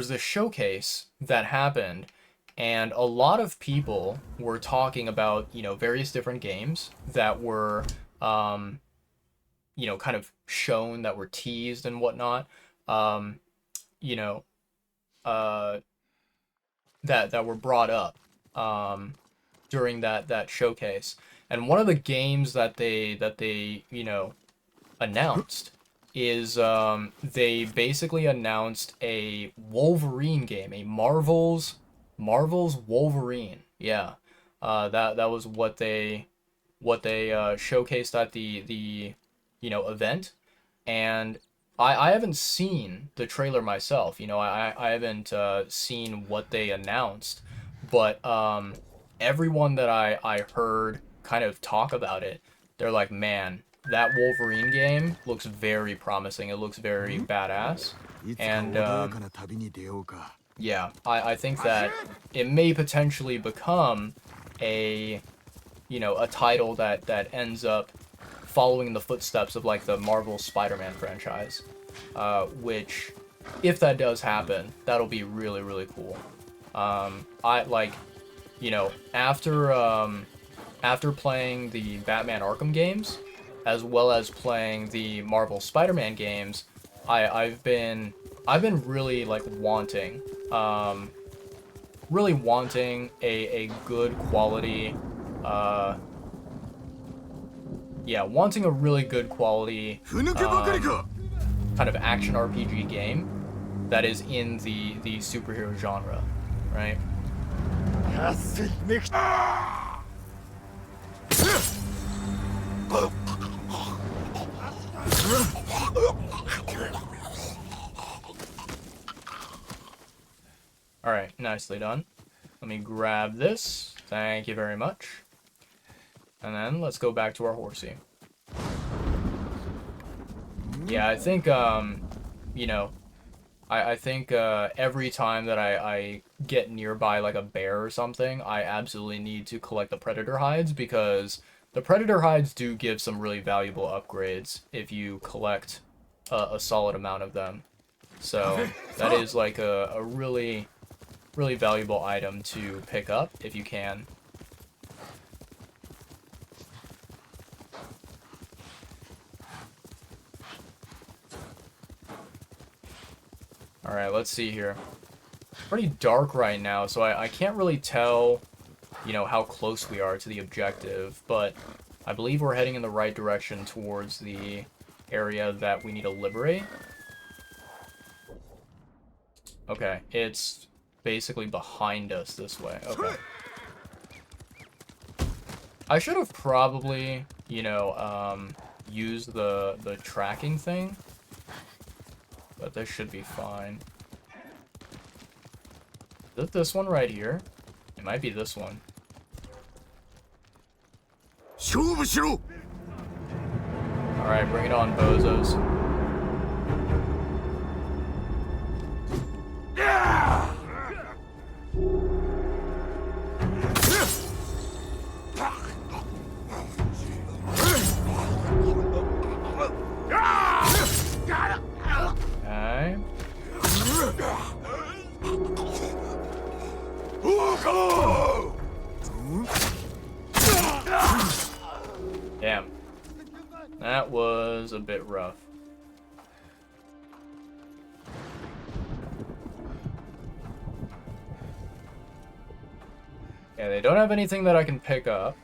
There's this showcase that happened, and a lot of people were talking about, various different games that were, um, kind of shown, that were teased and whatnot, um, you know, uh, that were brought up, during that showcase. And one of the games that they announced is they basically announced a Wolverine game, a Marvel's Wolverine. Yeah. That was what they showcased at the event. And I haven't seen the trailer myself. I haven't seen what they announced, but everyone that I heard kind of talk about it, they're like, man, that Wolverine game looks very promising. It looks very badass. And yeah, I think that it may potentially become a a title that ends up following in the footsteps of like the Marvel Spider-Man franchise, which, if that does happen, that'll be really really cool. I like, after playing the Batman Arkham games, as well as playing the Marvel Spider-Man games, I've been really like wanting a good quality, wanting a really good quality kind of action RPG game that is in the superhero genre, right? Alright, nicely done. Let me grab this. Thank you very much. And then let's go back to our horsey. Yeah, I think, I think every time that I get nearby like a bear or something, I absolutely need to collect the predator hides, because the predator hides do give some really valuable upgrades if you collect a solid amount of them. So that is like a really, really valuable item to pick up if you can. Alright, let's see here. Pretty dark right now, so I can't really tell, how close we are to the objective, but I believe we're heading in the right direction towards the area that we need to liberate. Okay, it's basically behind us this way. Okay. I should have probably, used the tracking thing, but this should be fine. Is it this one right here? It might be this one. Alright, bring it on, bozos. Damn. That was a bit rough. Yeah, they don't have anything that I can pick up.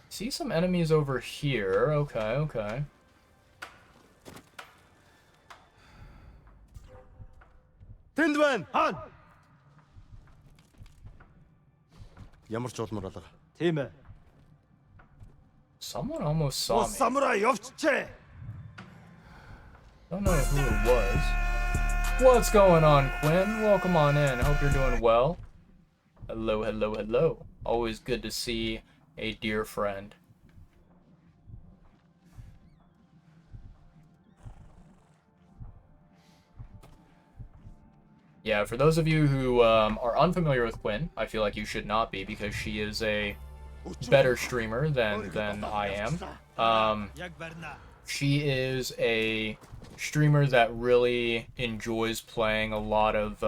See some enemies over here. Okay, okay. Тэндвэн хаан. Ямар ч улмаар алга. Тийм ээ. Someone almost saw me. Самурай явчихжээ. Don't know who it was. What's going on, Quinn? Welcome on in. Hope you're doing well. Hello, hello, hello. Always good to see a dear friend. Yeah, for those of you who are unfamiliar with Quinn, I feel like you should not be, because she is a better streamer than I am. She is a streamer that really enjoys playing a lot of,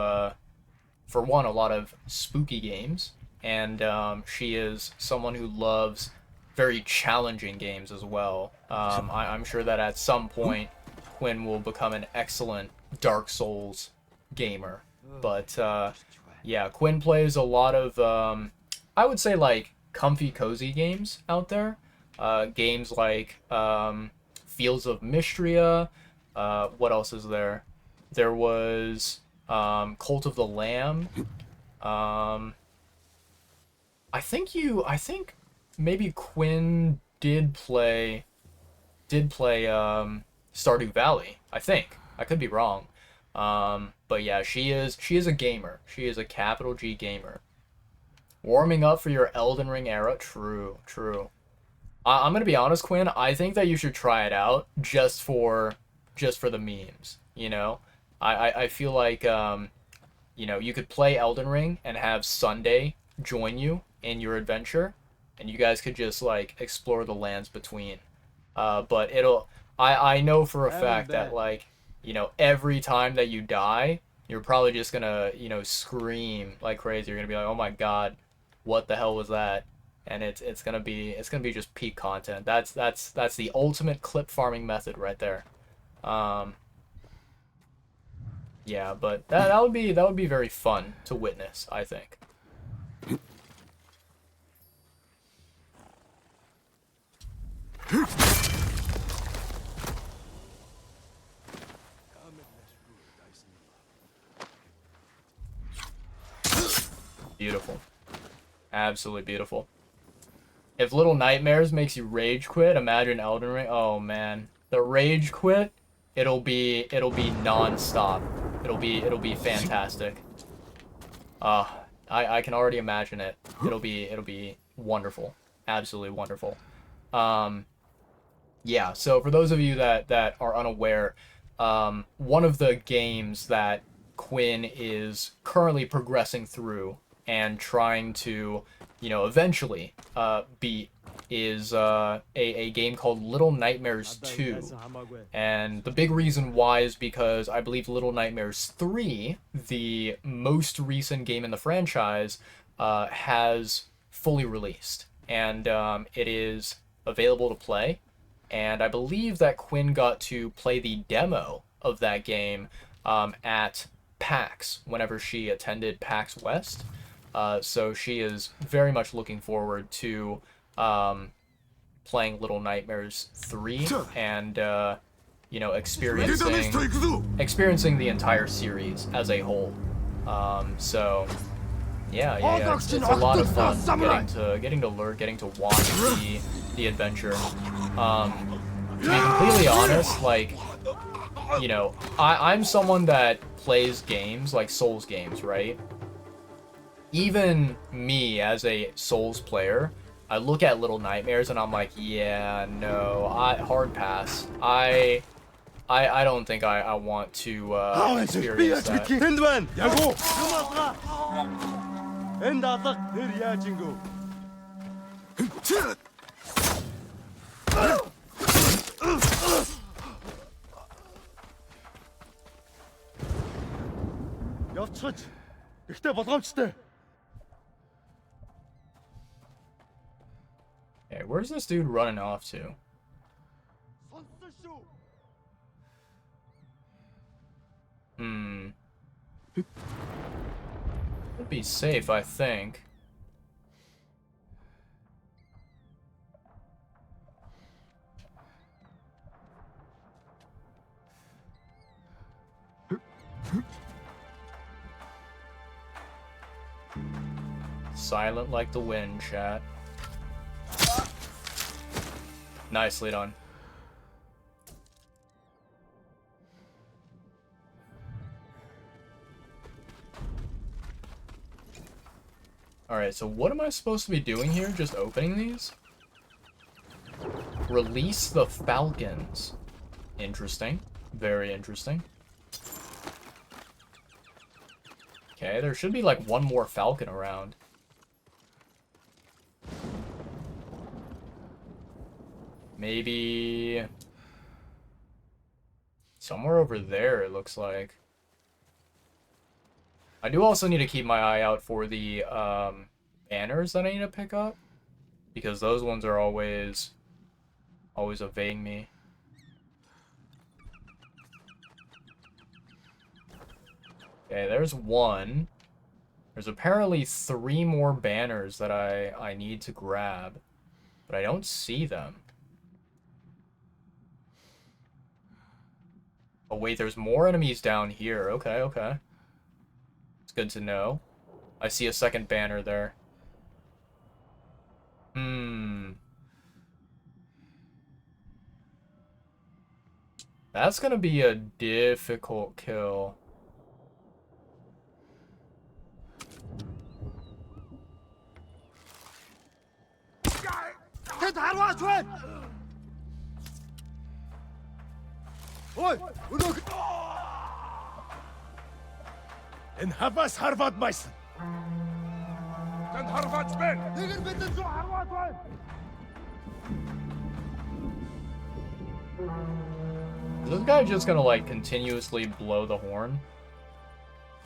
for one, a lot of spooky games, and she is someone who loves very challenging games as well. I'm sure that at some point, Quinn will become an excellent Dark Souls gamer. But yeah, Quinn plays a lot of, I would say, like, comfy, cozy games out there. Games like Fields of Mystria. What else is there? There was Cult of the Lamb. I think maybe Quinn did play Stardew Valley. I think. I could be wrong. But yeah, she is a gamer. She is a capital G gamer. Warming up for your Elden Ring era. True, true. I'm gonna be honest, Quinn. I think that you should try it out just for the memes. You know, I feel like you could play Elden Ring and have Sunday join you in your adventure, and you guys could just like explore the lands between. But I know for a fact that like every time that you die, you're probably just gonna scream like crazy. You're gonna be like, oh my god, what the hell was that? And it's gonna be just peak content. That's the ultimate clip farming method right there. Yeah, but that would be very fun to witness, I think. Beautiful. Absolutely beautiful. If Little Nightmares makes you rage quit, imagine Elden Ring. Oh man, the rage quit, it'll be non-stop. It'll be fantastic. I can already imagine it. It'll be wonderful. Absolutely wonderful. Yeah, so for those of you that are unaware, one of the games that Quinn is currently progressing through and trying to, eventually beat is a game called Little Nightmares 2. And the big reason why is because I believe Little Nightmares 3, the most recent game in the franchise, has fully released. And it is available to play. And I believe that Quinn got to play the demo of that game at PAX whenever she attended PAX West. So she is very much looking forward to playing Little Nightmares 3 and experiencing the entire series as a whole. So yeah, it's a lot of fun getting to learn, getting to watch the adventure. To be completely honest, like, I'm someone that plays games like Souls games, right? Even me as a Souls player, I look at Little Nightmares and I'm like, yeah, no, hard pass. I don't think I want to experience that. Явцгаж. Ихтэй болгоомжтой. Okay, where's this dude running off to? Would be safe, I think. Silent like the wind, chat. Nicely done. Alright, so what am I supposed to be doing here? Just opening these? Release the Falcons. Interesting. Very interesting. Okay, there should be like one more Falcon around. Maybe Somewhere over there, it looks like. I do also need to keep my eye out for the banners that I need to pick up, because those ones are always evading me. Okay, there's one. There's apparently 3 more banners that I need to grab, but I don't see them. Oh wait, there's more enemies down here. Okay, okay. It's good to know. I see a second banner there. That's gonna be a difficult kill. En havas harvad meissen. Den harvad men. Is this guy just gonna like continuously blow the horn?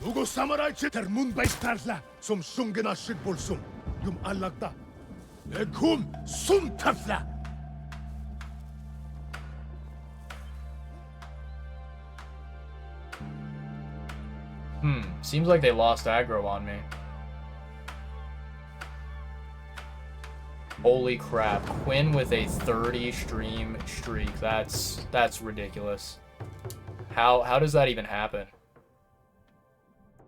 Lugo samurai ter mun baistarla som sungena shitbolsum. Yum allagda. Legum sum tarfla. Seems like they lost aggro on me. Holy crap, Quinn with a 30 stream streak. That's ridiculous. How does that even happen?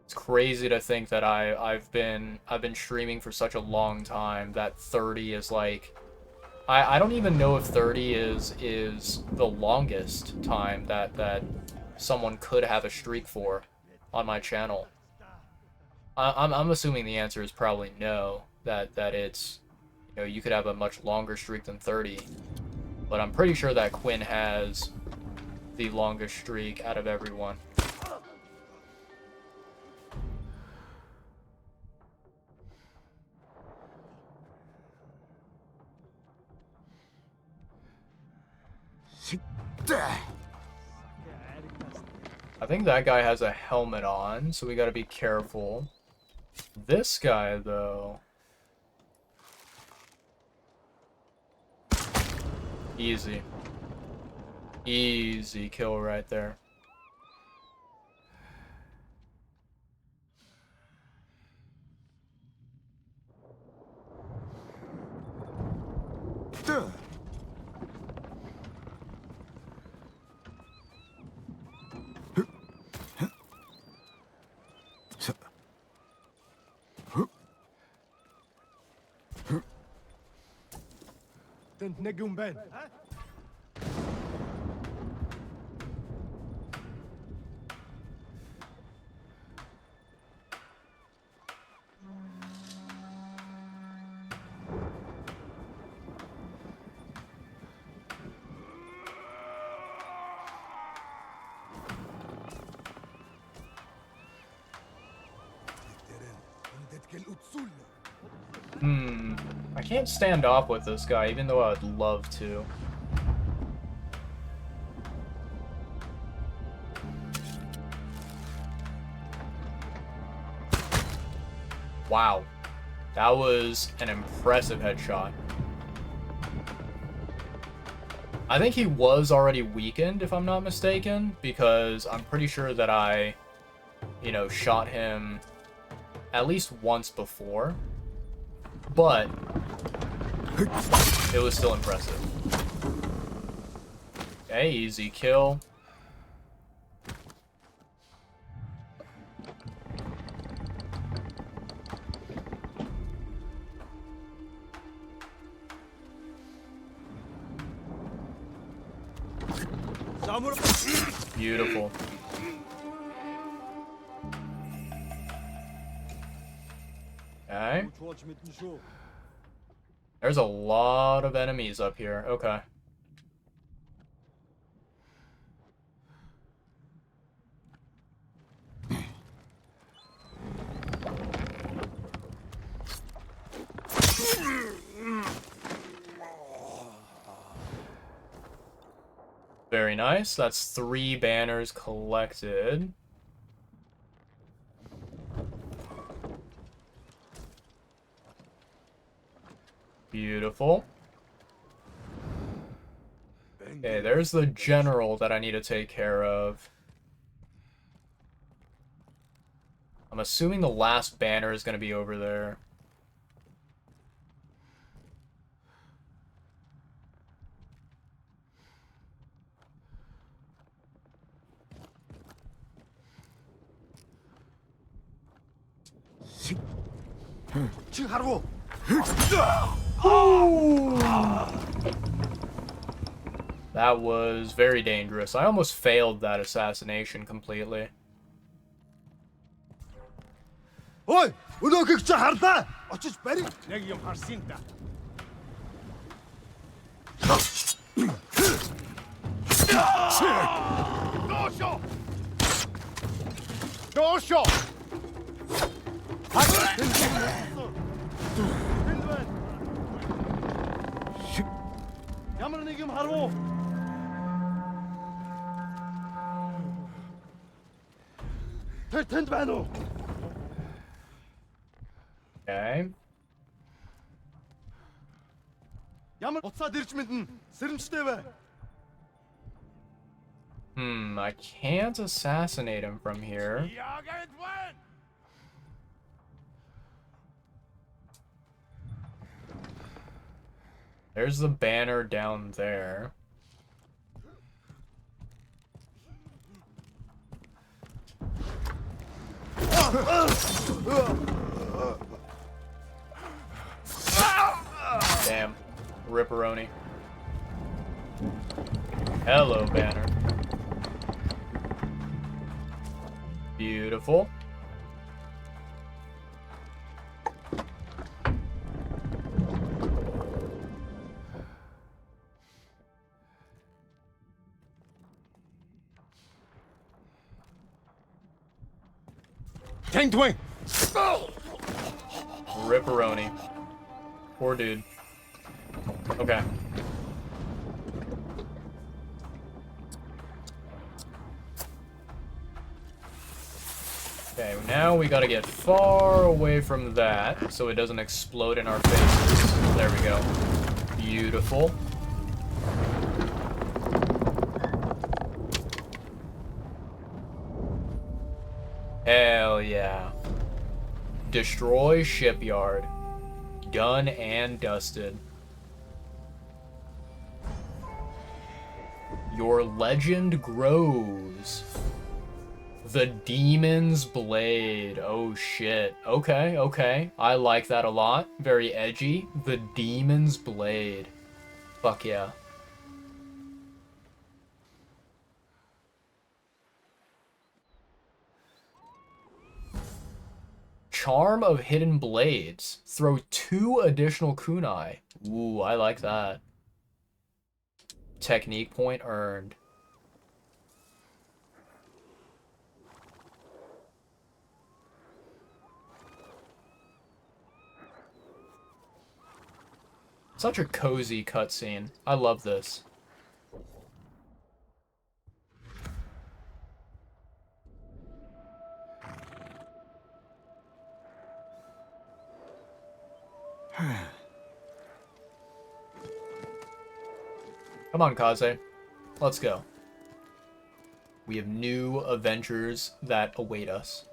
It's crazy to think that I've been streaming for such a long time that 30 is like I don't even know if 30 is the longest time that someone could have a streak for on my channel. I'm assuming the answer is probably no, that it's, you know, you could have a much longer streak than 30, but I'm pretty sure that Quinn has the longest streak out of everyone. I think that guy has a helmet on, so we gotta be careful. This guy, though... Easy. Easy kill right there. Negum ben. I can't stand off with this guy, even though I would love to. Wow. That was an impressive headshot. I think he was already weakened, if I'm not mistaken, because I'm pretty sure that I, you know, shot him at least once before. But it was still impressive. Okay, easy kill. Beautiful. Okay. There's a lot of enemies up here. Okay. Very nice. That's 3 banners collected. Beautiful. Okay, there's the general that I need to take care of. I'm assuming the last banner is going to be over there. That was very dangerous. I almost failed that assassination completely. Ой, өнөөхийг чи харлаа. Очиж барь. Яг юм харсан да. Доошо. Доошо. Ямар нэг юм харав уу? Тэр тэнд байна уу? Okay. Ямар уцаад ирж мэднэ. Сэрэмжтэй бай. I can't assassinate him from here. There's the banner down there. Damn. Ripperoni. Hello, banner. Beautiful. King Twing. Ripperoni. Poor dude. Okay. Okay, now we gotta get far away from that so it doesn't explode in our faces. There we go. Beautiful. Hell yeah. Destroy shipyard. Done and dusted. Your legend grows. The Demon's Blade. Oh shit. Okay, okay. I like that a lot. Very edgy. The Demon's Blade. Fuck yeah. Charm of Hidden Blades. Throw 2 additional kunai. Ooh, I like that. Technique point earned. Such a cozy cutscene. I love this. Come on, Kaze. Let's go. We have new adventures that await us.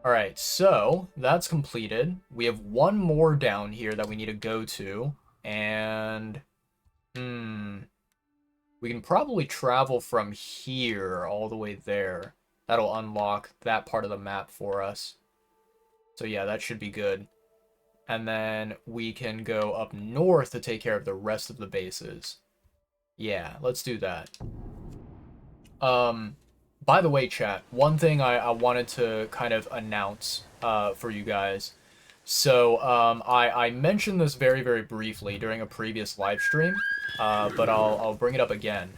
Alright, so that's completed. We have one more down here that we need to go to. And... we can probably travel from here all the way there. That'll unlock that part of the map for us. So yeah, that should be good. And then we can go up north to take care of the rest of the bases. Yeah, let's do that. By the way, chat, one thing I wanted to kind of announce for you guys. So, I mentioned this very, very briefly during a previous live stream, but I'll bring it up again.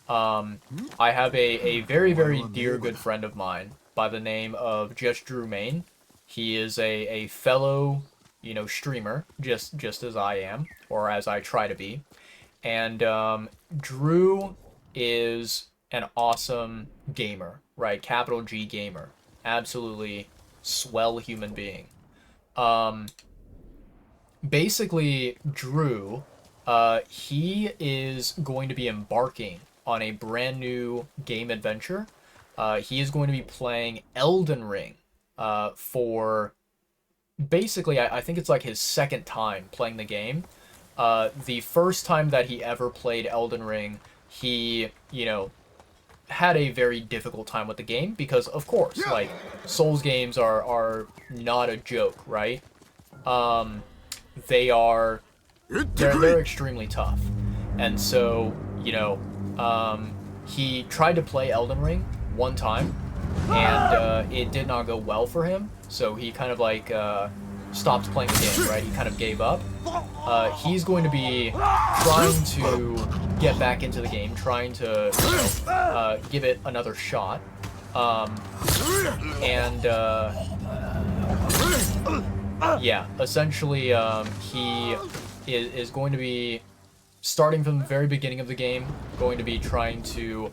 I have a very, very dear good friend of mine by the name of Just Drew Main. He is a fellow, you know, streamer, just as I am, or as I try to be. And Drew is an awesome gamer, right? Capital G gamer. Absolutely swell human being. Um, Basically, Drew, he is going to be embarking on a brand new game adventure. He is going to be playing Elden Ring for basically, I think it's like his second time playing the game. The first time that he ever played Elden Ring, he, had a very difficult time with the game because, of course, like, Souls games are not a joke, right? Um, they are they're extremely tough, and so he tried to play Elden Ring one time, and it did not go well for him. So he kind of like stopped playing the game, right? He kind of gave up. He's going to be trying to get back into the game, trying to give it another shot, and yeah, essentially, he is going to be starting from the very beginning of the game, going to be trying to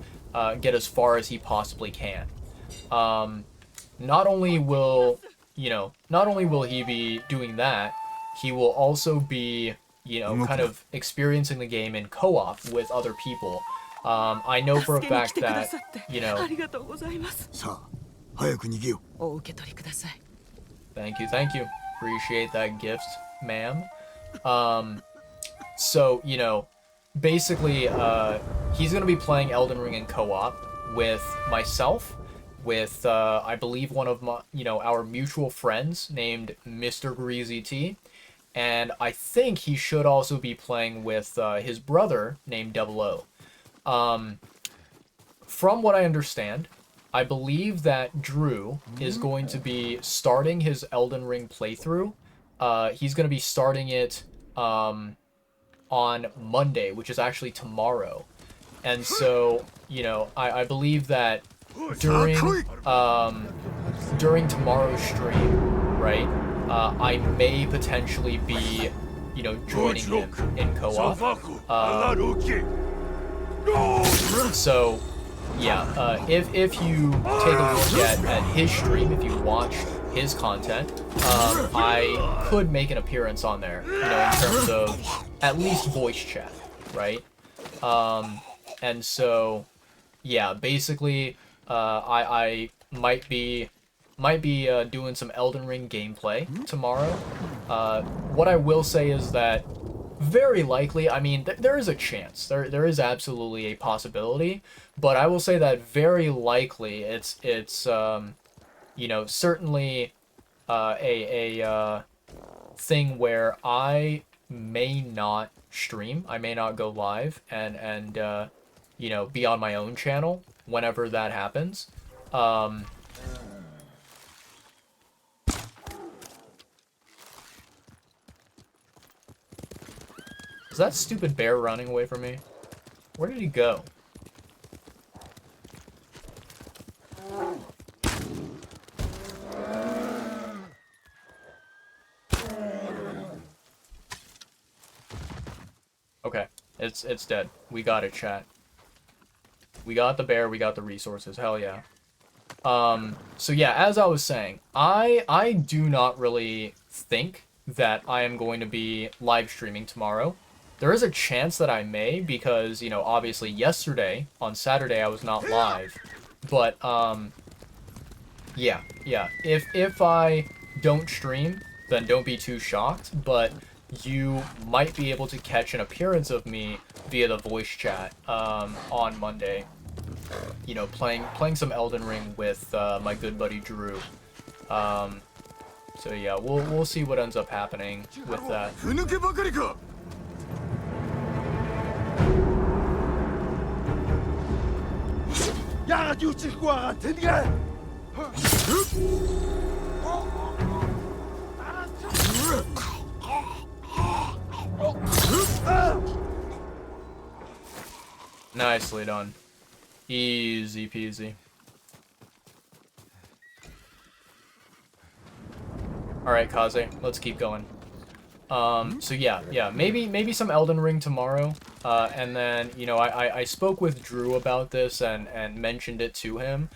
get as far as he possibly can. Not only will he be doing that, he will also be, kind of experiencing the game in co-op with other people. I know for a fact that, ありがとうございます。さあ、早く逃げよう。お受け取りください。 thank you. Appreciate that gift, ma'am. So, basically, he's going to be playing Elden Ring in co-op with myself, with, I believe one of my, our mutual friends named Mr. Greasy T, and I think he should also be playing with, his brother named Double O. From what I understand, I believe that Drew is going to be starting his Elden Ring playthrough. He's going to be starting it on Monday, which is actually tomorrow. And so, I believe that during tomorrow's stream, right, I may potentially be, joining him in co-op. So, yeah, if you take a look at his stream, if you watch his content, I could make an appearance on there, in terms of at least voice chat, right? And so, yeah, basically, I might be doing some Elden Ring gameplay tomorrow. What I will say is that very likely, I mean, there is a chance. There is absolutely a possibility, but I will say that very likely it's certainly a thing where I may not stream. I may not go live and be on my own channel whenever that happens. Is that stupid bear running away from me? Where did he go? Okay, it's dead. We got it, chat. We got the bear, we got the resources. Hell yeah. So yeah, as I was saying, I do not really think that I am going to be live streaming tomorrow. There is a chance that I may, because, obviously yesterday, on Saturday, I was not live. But, yeah. If I don't stream, then don't be too shocked, but you might be able to catch an appearance of me via the voice chat, on Monday. Playing some Elden Ring with, my good buddy Drew. So yeah, we'll see what ends up happening with that. 야가 유치고 와 드니까. Nicely done. Easy peasy. Alright, Kaze, let's keep going. So yeah, maybe some Elden Ring tomorrow. And then, you know, I spoke with Drew about this and mentioned it to him.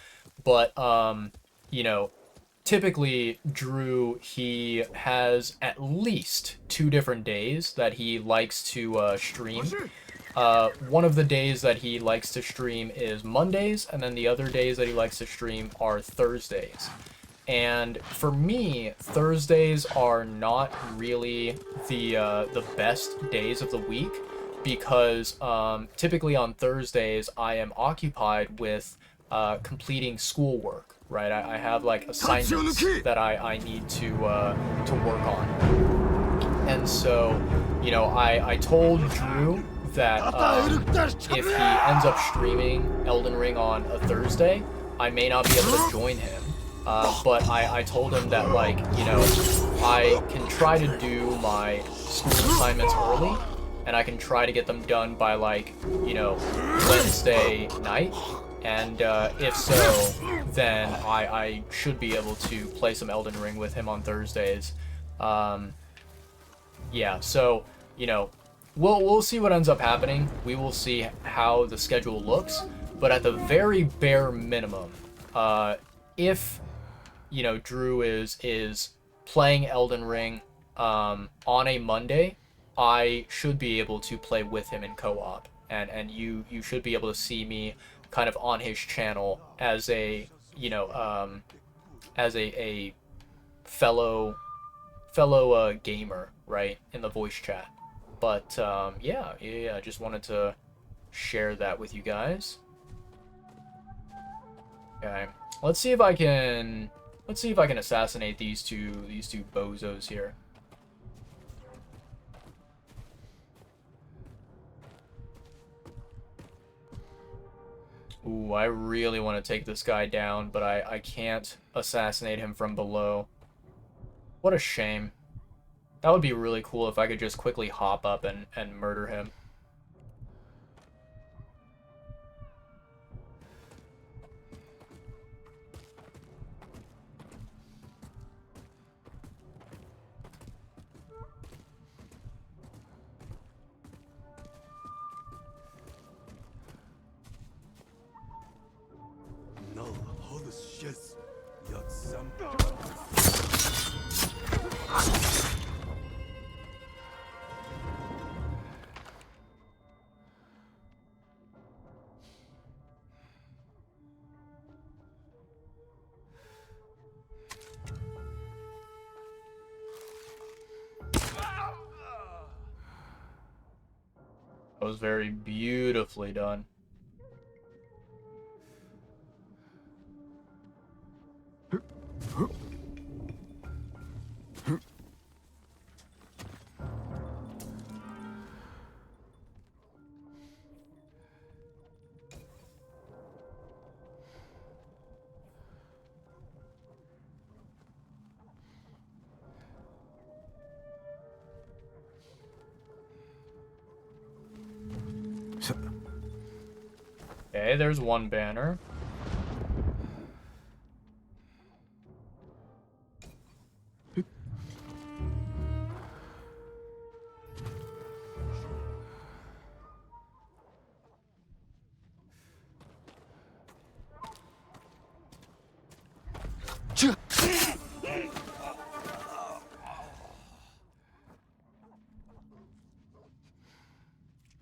But, you know, typically Drew, he has at least 2 different days that he likes to stream. One of the days that he likes to stream is Mondays, and then the other days that he likes to stream are Thursdays. And for me, Thursdays are not really the best days of the week because typically on Thursdays I am occupied with completing schoolwork. Right, I have like assignments that I need to work on, and so you know I told Drew that if he ends up streaming Elden Ring on a Thursday, I may not be able to join him. But I told him that, like, you know, I can try to do my school assignments early, and I can try to get them done by, like, you know, Wednesday night. And if so, then I should be able to play some Elden Ring with him on Thursdays. Yeah, so, you know, we'll see what ends up happening. We will see how the schedule looks. But at the very bare minimum, if you know Drew is playing Elden Ring on a Monday, I should be able to play with him in co-op, and you should be able to see me kind of on his channel as a you know as a fellow gamer, right, in the voice chat. But yeah, I just wanted to share that with you guys. Okay, let's see if I can assassinate these two bozos here. Ooh, I really want to take this guy down, but I can't assassinate him from below. What a shame. That would be really cool if I could just quickly hop up and murder him. That was very beautifully done. Okay, there's one banner.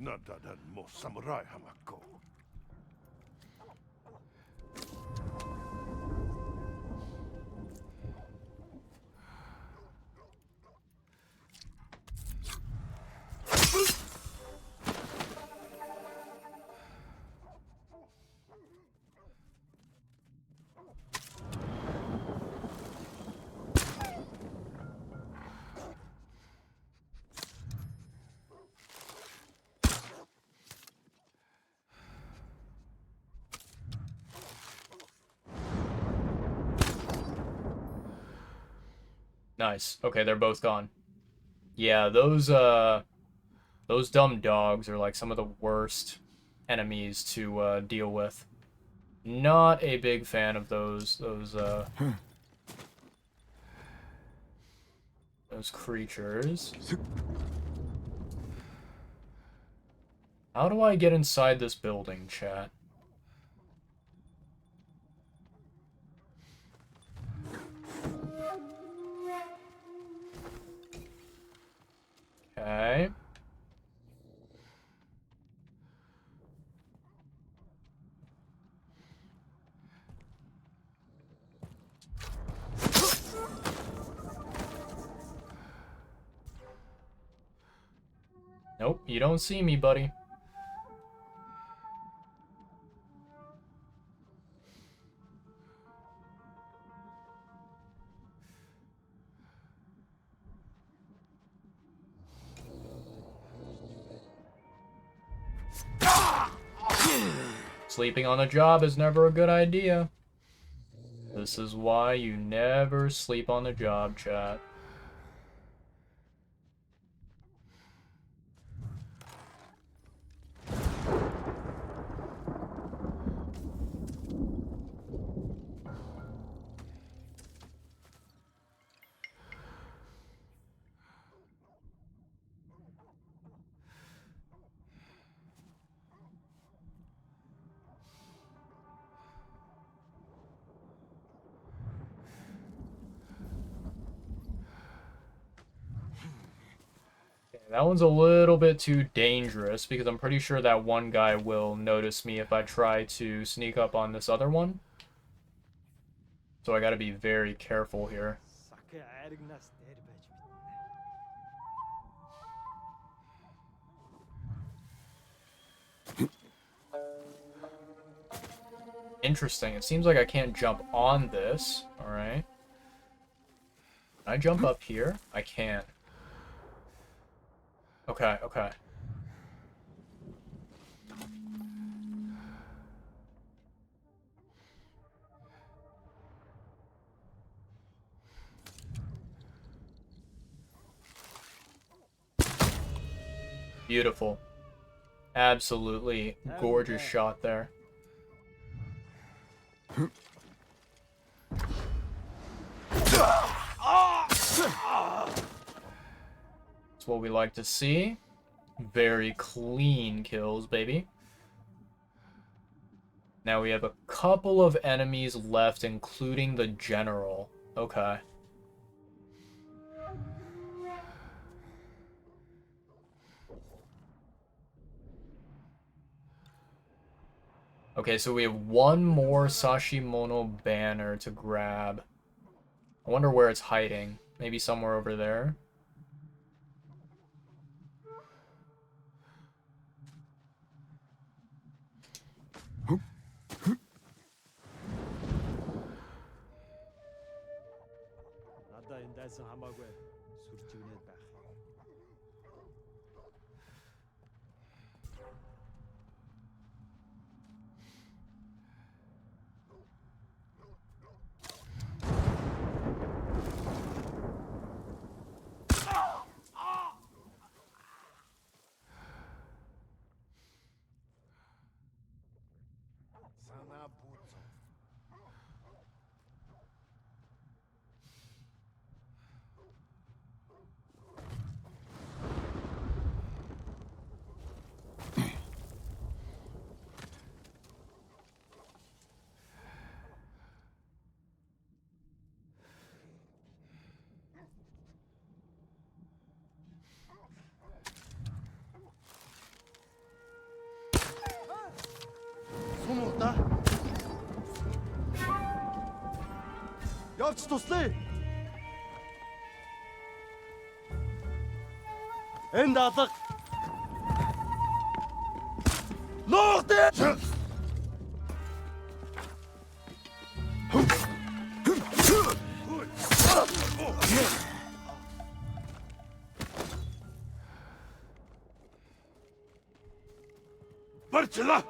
Nadadan mo samurai hamako. Nice. Okay, they're both gone. Yeah, those dumb dogs are like some of the worst enemies to deal with. Not a big fan of those those creatures. How do I get inside this building, chat? Okay. Nope, you don't see me, buddy. Sleeping on the job is never a good idea. This is why you never sleep on the job, chat. That one's a little bit too dangerous because I'm pretty sure that one guy will notice me if I try to sneak up on this other one. So I gotta be very careful here. Interesting. It seems like I can't jump on this. Alright. Can I jump up here? I can't. Okay, okay. Beautiful. Absolutely gorgeous shot there. That's what we like to see. Very clean kills, baby. Now we have a couple of enemies left, including the general. Okay. Okay, so we have one more Sashimono banner to grab. I wonder where it's hiding. Maybe somewhere over there. Явц туслая. Энд алга. Лоогдээ. Барчлаа.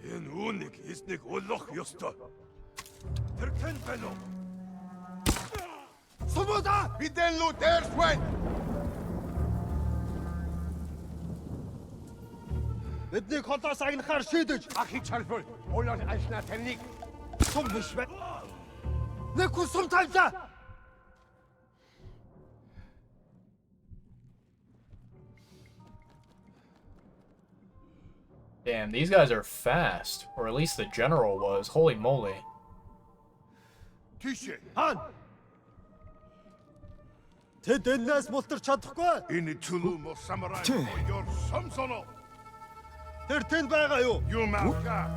Энэ үүнийг эснийг олох ёстой. Тэр хэн байна уу? Сумуда бидэн лүү дээрс байна. Бидний холоос агнахаар шийдэж ахыг чалбар. Уян ашна таныг Сум биш бай. Нэг хүн сум таллаа. Damn, these guys are fast. Or at least the general was. Holy moly. Тийшээ. Хан. Тэд энэс мултарч чадахгүй. Энэ чулуу мо самурай боёр сомсоно. Тэр тэнд байгаа юу? Юмаага.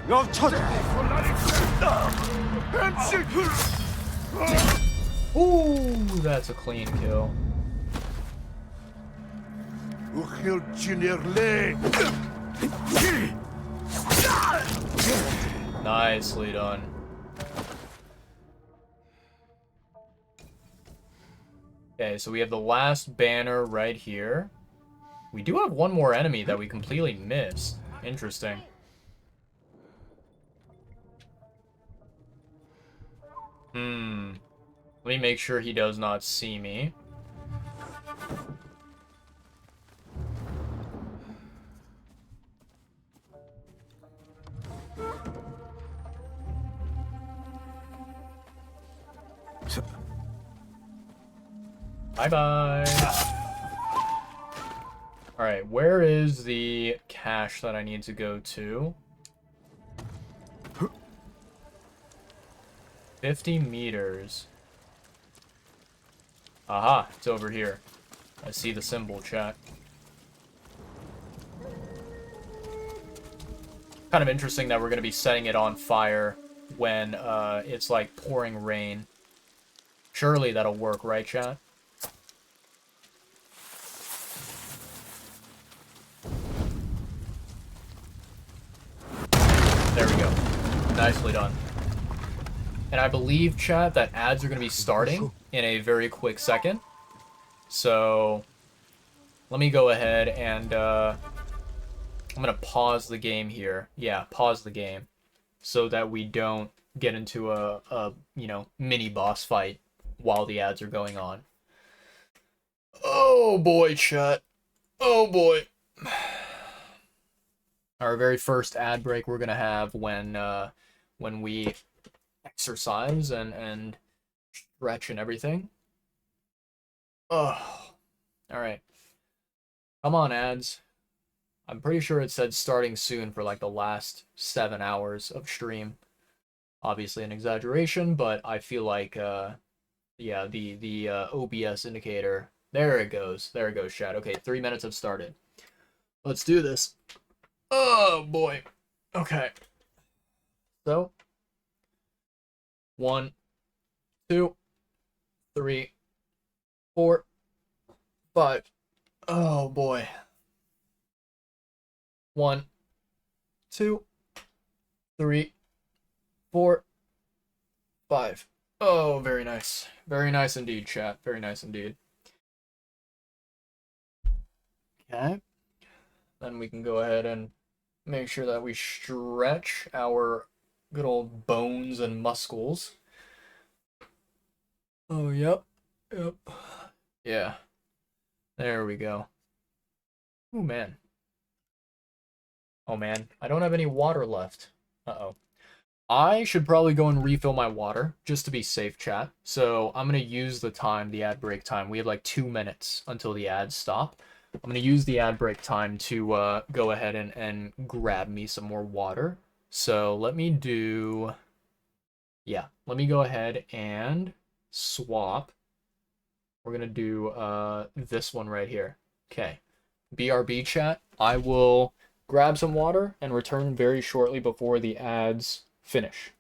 Явчиход. Ooh, that's a clean kill. Ухил чинерле. Nicely done. Okay, so we have the last banner right here. We do have one more enemy that we completely missed. Interesting. Let me make sure he does not see me. Bye-bye. Alright, where is the cache that I need to go to? 50 meters. Aha, it's over here. I see the symbol, chat. Kind of interesting that we're going to be setting it on fire when it's like pouring rain. Surely that'll work, right, chat? There we go. Nicely done. And I believe, chat, that ads are going to be starting in a very quick second. So, let me go ahead and, I'm going to pause the game here. Yeah, pause the game. So that we don't get into a you know, mini boss fight while the ads are going on. Oh boy, chat. Oh boy. Our very first ad break we're going to have when we exercise and stretch and everything. Oh, all right. Come on, ads. I'm pretty sure it said starting soon for like the last 7 hours of stream. Obviously an exaggeration, but I feel like, yeah, the OBS indicator. There it goes. There it goes, chat. Okay, 3 minutes have started. Let's do this. Oh boy. Okay. So 1, 2, 3, 4, 5. Oh boy. 1, 2, 3, 4, 5. Oh, very nice. Very nice indeed, chat. Very nice indeed. Okay. Then we can go ahead and make sure that we stretch our good old bones and muscles. Oh, yep. Yep. Yeah. There we go. Oh, man. Oh, man. I don't have any water left. Uh-oh. I should probably go and refill my water, just to be safe, chat. So I'm going to use the time, the ad break time. We have like 2 minutes until the ads stop. I'm going to use the ad break time to go ahead and grab me some more water. So let me do... Yeah, let me go ahead and swap. We're going to do this one right here. Okay. BRB, chat. I will grab some water and return very shortly before the ads finish.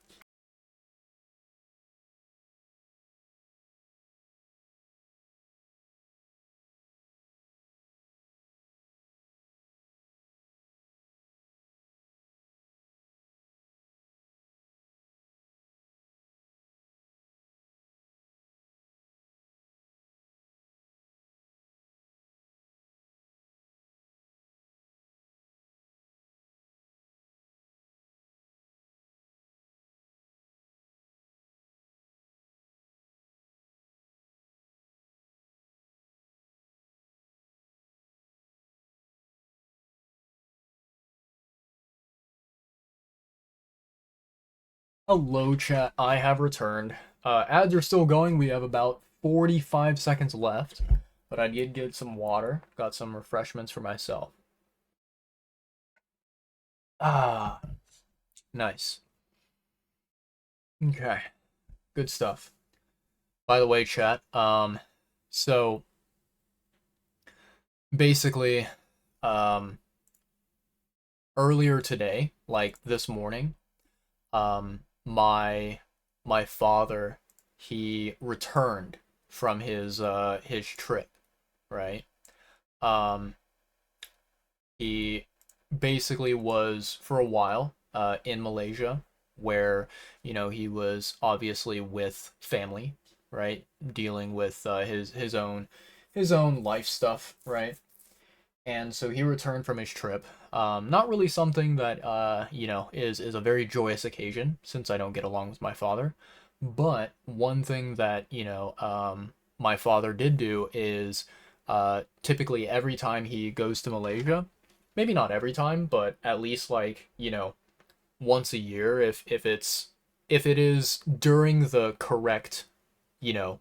Hello, chat. I have returned. Ads are still going. We have about 45 seconds left, but I did get some water. Got some refreshments for myself. Ah, nice. Okay, good stuff. By the way, chat. So basically, um, earlier today, like this morning, my father, he returned from his trip, right? Um, he basically was for a while in Malaysia, where he was obviously with family, right, dealing with his own life stuff, right? And so he returned from his trip. Not really something that is a very joyous occasion since I don't get along with my father. But one thing that my father did do is typically every time he goes to Malaysia, maybe not every time, but at least like once a year, if it is during the correct you know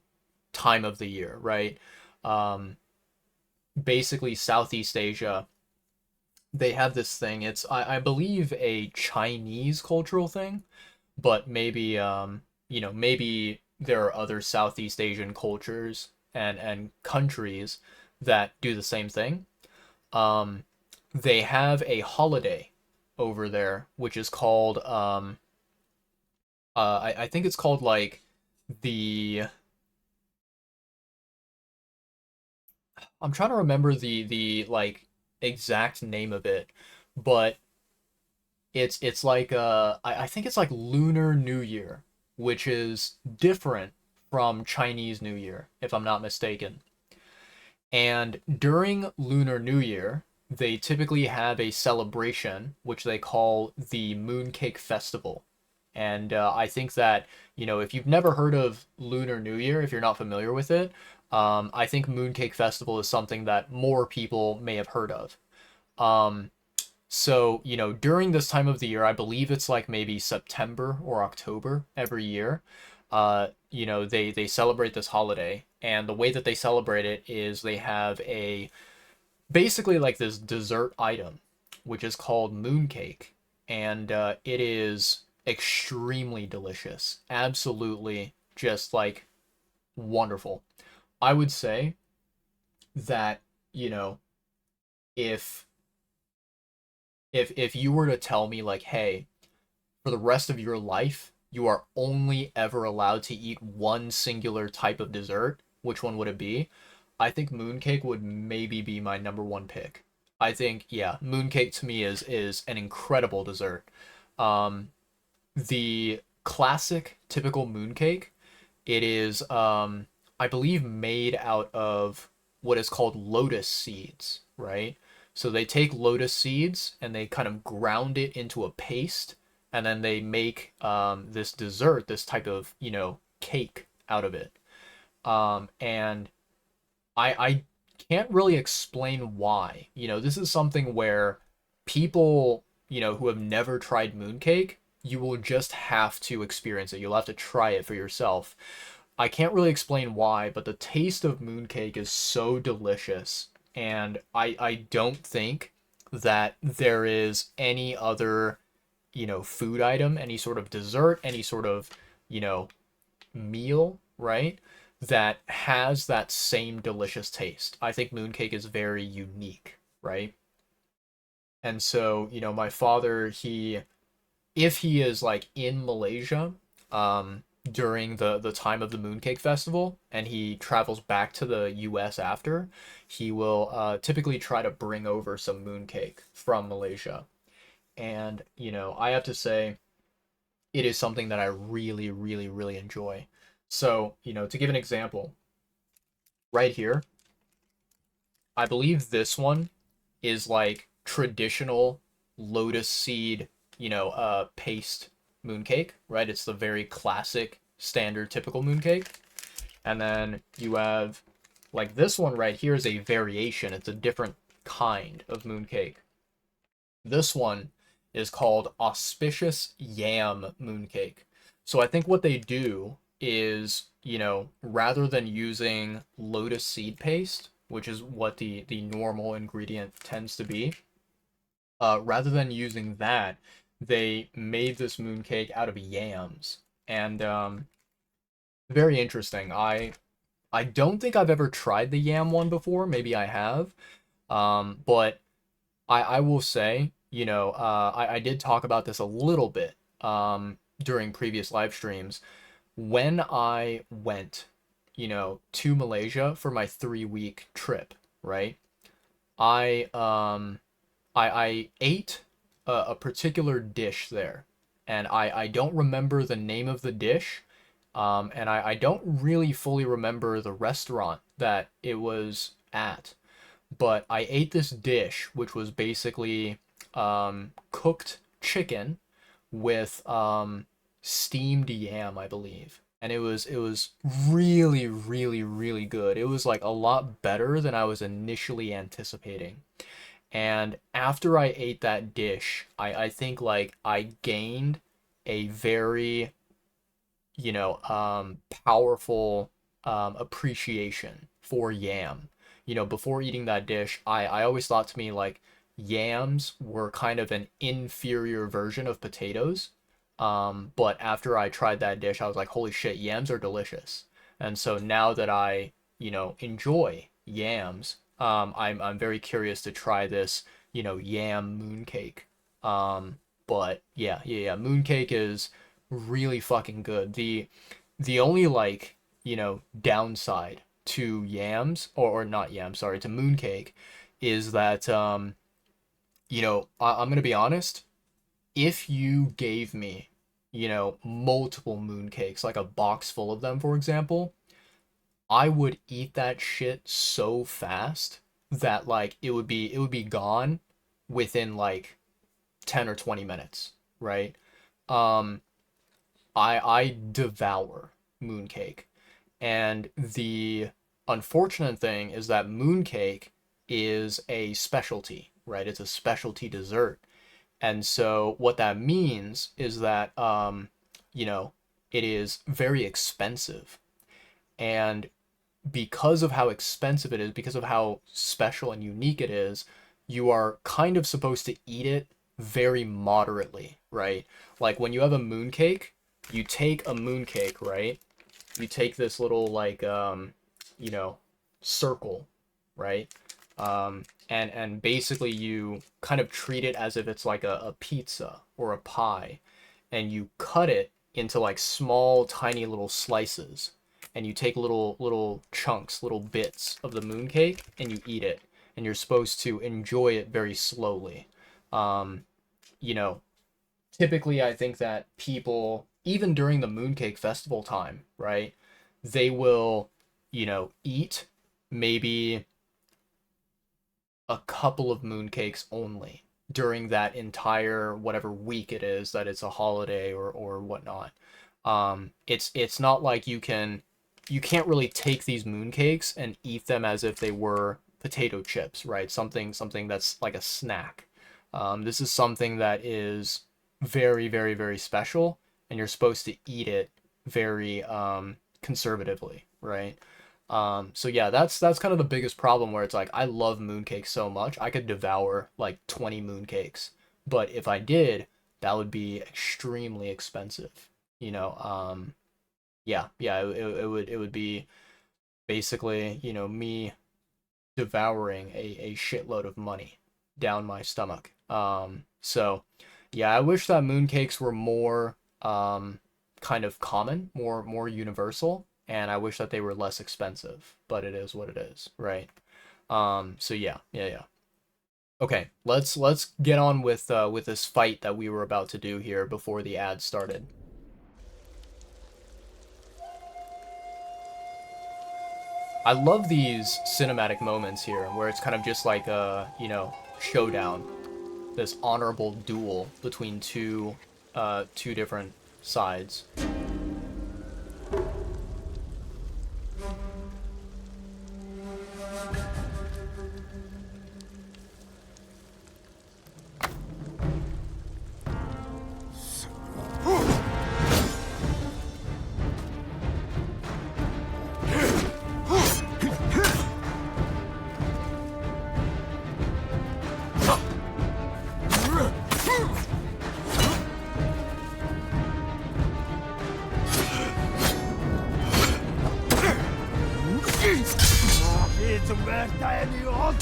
time of the year, right? Um, Basically Southeast Asia, they have this thing. It's I believe a Chinese cultural thing, but maybe there are other Southeast Asian cultures and countries that do the same thing. Um, they have a holiday over there which is called I think it's called like the I'm trying to remember the like exact name of it, but it's like I think it's like Lunar New Year, which is different from Chinese New Year, if I'm not mistaken. And during Lunar New Year, they typically have a celebration which they call the Mooncake Festival. And I think that, if you've never heard of Lunar New Year, if you're not familiar with it, I think Mooncake Festival is something that more people may have heard of. Um, so, during this time of the year, I believe it's like maybe September or October every year. They celebrate this holiday, and the way that they celebrate it is they have a basically like this dessert item, which is called mooncake, and it is extremely delicious. Absolutely, just like wonderful. I would say that you know if if you were to tell me like, hey, for the rest of your life, you are only ever allowed to eat one singular type of dessert, which one would it be? I think mooncake would maybe be my number one pick. I think, yeah, mooncake to me is an incredible dessert. Um, the classic typical mooncake, it is I believe made out of what is called lotus seeds, right? So they take lotus seeds and they kind of ground it into a paste, and then they make this dessert, this type of cake out of it. And I can't really explain why. This is something where people who have never tried mooncake, you will just have to experience it. You'll have to try it for yourself. I can't really explain why, but the taste of mooncake is so delicious, and I don't think that there is any other, food item, any sort of dessert, any sort of, you know, meal, right? That has that same delicious taste. I think mooncake is very unique, right? And so, my father, if he is like in Malaysia, during the time of the Mooncake Festival, and he travels back to the U.S. after, he will typically try to bring over some mooncake from Malaysia. And I have to say, it is something that I really, really, really enjoy. So, to give an example, right here, I believe this one is like traditional lotus seed, paste mooncake, right? It's the very classic, standard, typical mooncake. And then you have like this one right here is a variation. It's a different kind of mooncake. This one is called auspicious yam mooncake. So I think what they do is, rather than using lotus seed paste, which is what the normal ingredient tends to be, rather than using that, they made this mooncake out of yams. And very interesting. I don't think I've ever tried the yam one before. Maybe I have. But I will say, I did talk about this a little bit during previous live streams. When I went, to Malaysia for my 3-week trip, right? I I ate a particular dish there, and I don't remember the name of the dish, and I don't really fully remember the restaurant that it was at, but I ate this dish, which was basically cooked chicken with steamed yam, I believe. And it was really, really, really good. It was like a lot better than I was initially anticipating. And after I ate that dish, I think like I gained a very, powerful appreciation for yam. Before eating that dish, I always thought to me like yams were kind of an inferior version of potatoes. But after I tried that dish, I was like, holy shit, yams are delicious. And so now that I, enjoy yams, I'm very curious to try this, yam mooncake. But yeah, mooncake is really fucking good. The only like, downside to yams or not yams, sorry, to mooncake is that I'm gonna be honest, if you gave me, multiple mooncakes, like a box full of them, for example, I would eat that shit so fast that like it would be gone within like 10 or 20 minutes, right? Um I devour mooncake. And the unfortunate thing is that mooncake is a specialty, right? It's a specialty dessert. And so what that means is that you know, it is very expensive. And because of how expensive it is, because of how special and unique it is, you are kind of supposed to eat it very moderately, right? Like when you have a mooncake, you take a mooncake, right? You take this little like you know, circle, right? And basically you kind of treat it as if it's like a pizza or a pie, and you cut it into like small tiny little slices, and you take little chunks, little bits of the mooncake, and you eat it, and you're supposed to enjoy it very slowly. um you know, Typically I think that people, even during the mooncake festival time, right, they will, eat maybe a couple of mooncakes only during that entire whatever week it is that it's a holiday or whatnot. It's not like you can't really take these mooncakes and eat them as if they were potato chips, right? Something that's like a snack. This is something that is very, very, very special, and you're supposed to eat it very conservatively, right? So yeah, that's kind of the biggest problem where it's like I love mooncakes so much I could devour like 20 mooncakes, but if I did, that would be extremely expensive. You know, yeah, it would be basically, me devouring a shitload of money down my stomach. So yeah, I wish that mooncakes were more kind of common, more universal, and I wish that they were less expensive, but it is what it is, right? So yeah. Okay, let's get on with this fight that we were about to do here before the ad started. I love these cinematic moments here where it's kind of just like a, showdown, this honorable duel between two different sides. It's where any old.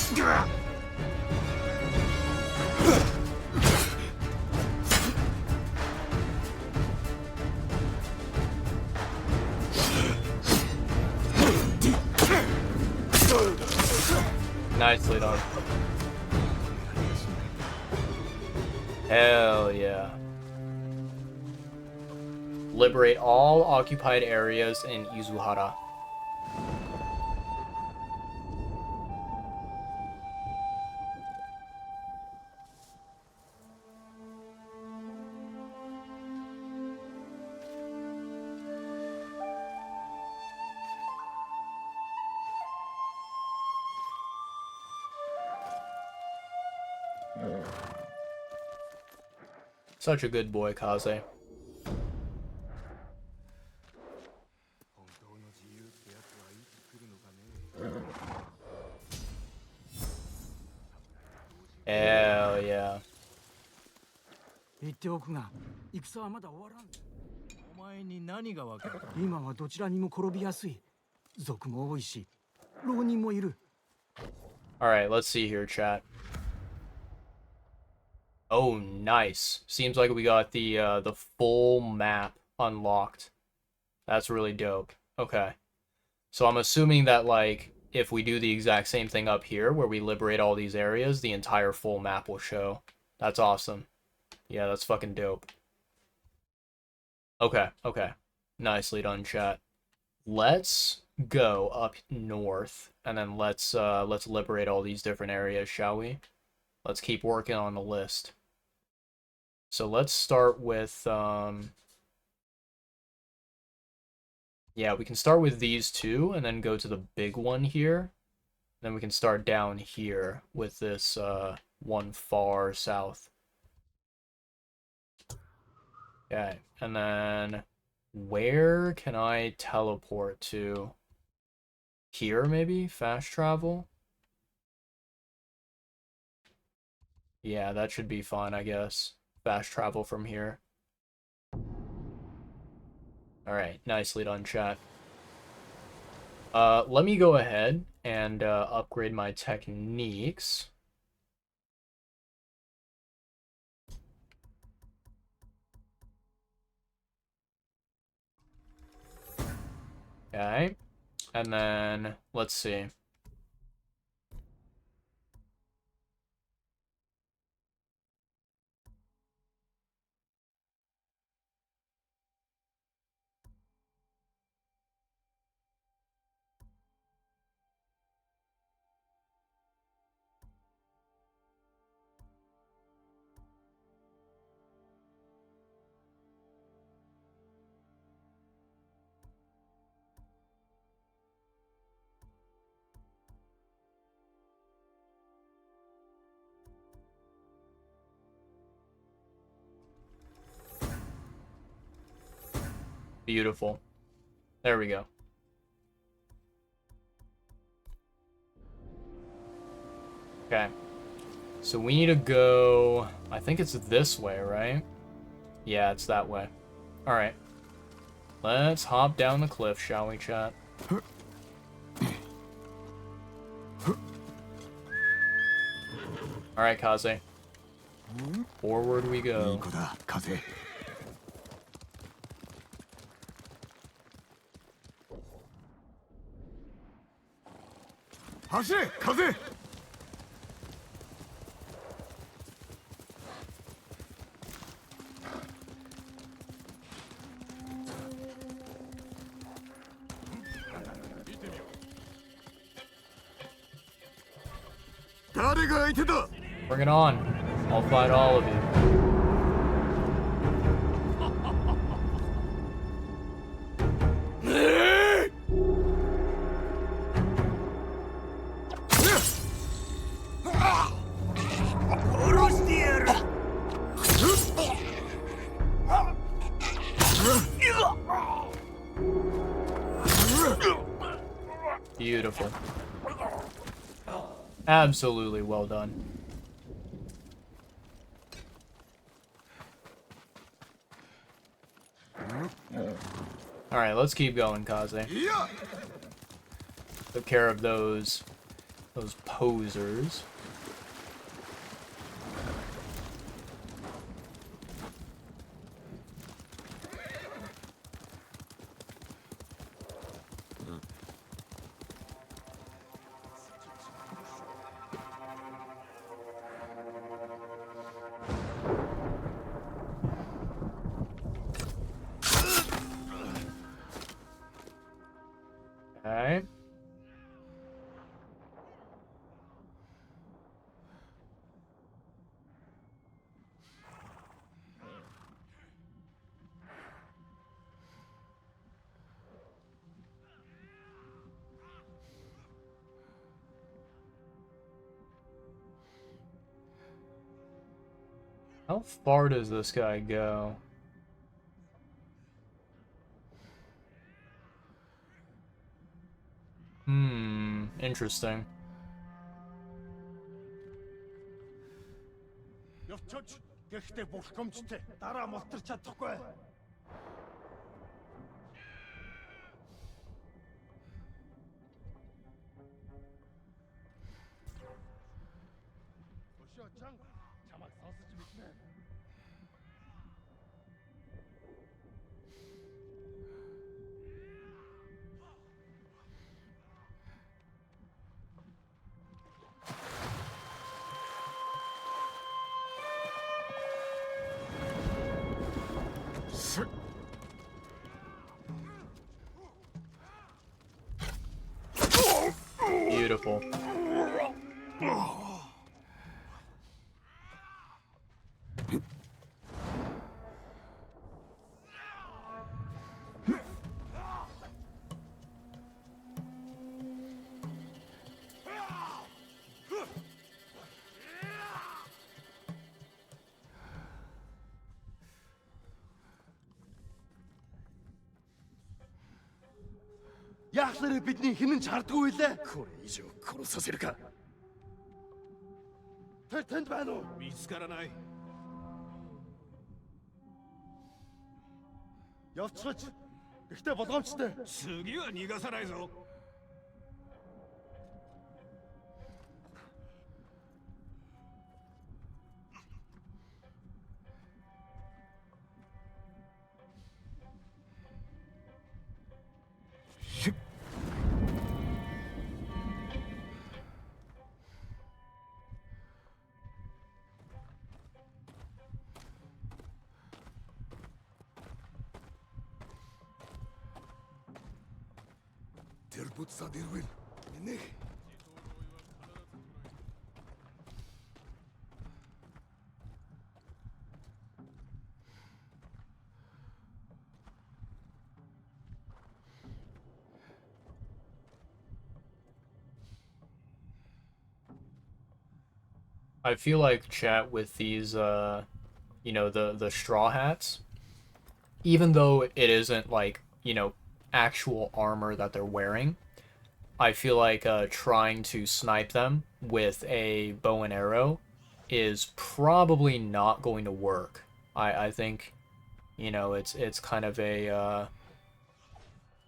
Nicely done. Hell yeah. Liberate all occupied areas in Izuhara. Such a good boy, Kaze. Hell yeah. 言っておくが、戦はまだ終わらん。お前に何がわかる？今はどちらにも転びやすい。族も多いし、浪人もいる。Alright, let's see here, chat. Oh, nice. Seems like we got the full map unlocked. That's really dope. Okay. So I'm assuming that, like, if we do the exact same thing up here, where we liberate all these areas, the entire full map will show. That's awesome. Yeah, that's fucking dope. Okay, okay. Nicely done, chat. Let's go up north, and then let's liberate all these different areas, shall we? Let's keep working on the list. So let's start with, yeah, we can start with these two, and then go to the big one here. Then we can start down here with this, one far south. Okay, and then where can I teleport to? Here, maybe? Fast travel? Yeah, that should be fine, I guess. Fast travel from here. Alright, nicely done, chat. Let me go ahead and upgrade my techniques. Okay, and then let's see. Beautiful. There we go. Okay. So we need to go... I think it's this way, right? Yeah, it's that way. Alright. Let's hop down the cliff, shall we, chat? Alright, Kaze. Forward we go. 走れ風。誰が相手だ。 Bring it on. I'll fight all of you. Beautiful. Absolutely well done. Alright, let's keep going, Kaze. took care of those posers. Okay. How far does this guy go? Interesting. Явцаж гэхдээ бурхамжтай дараа мултарч чадахгүй. Өшөө чанга чамайг сонсож мэднэ. Beautiful. Яахлаар бидний хинэн ч хардггүй лээ. Кур ижо курсасэр ка. Тэр тэнд байна уу? 見つからない。 Явцгаач. Гэхдээ болгоомжтой. 次は逃がさないぞ。 Тэр буцаад ирвэл минийх. I feel like chat with these you know, the straw hats, even though it isn't like, you know, actual armor that they're wearing, I feel like trying to snipe them with a bow and arrow is probably not going to work. I think, you know, it's kind of a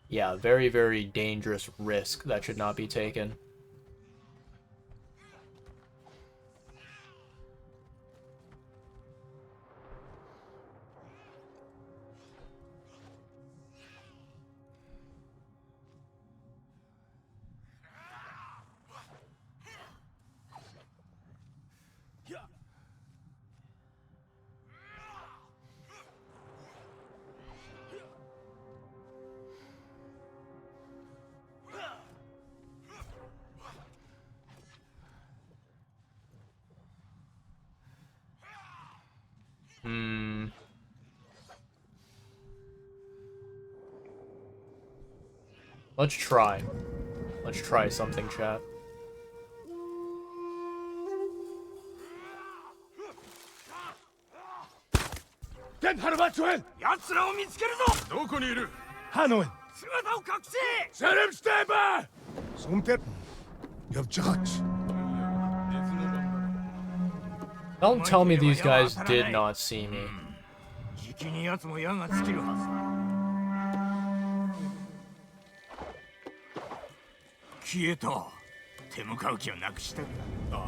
yeah, very, very dangerous risk that should not be taken. Let's try. Let's try something, chat. Ген харваач байна. 奴らを見つけるぞ。どこにいる？ Хаана вэ? 姿を隠せ。 Сэрэмжтэй ба. Сумтэр явж байгаач. Don't tell me these guys did not see me. じきに奴も矢が尽きるはずだ。消えた。手向かう気をなくしたか。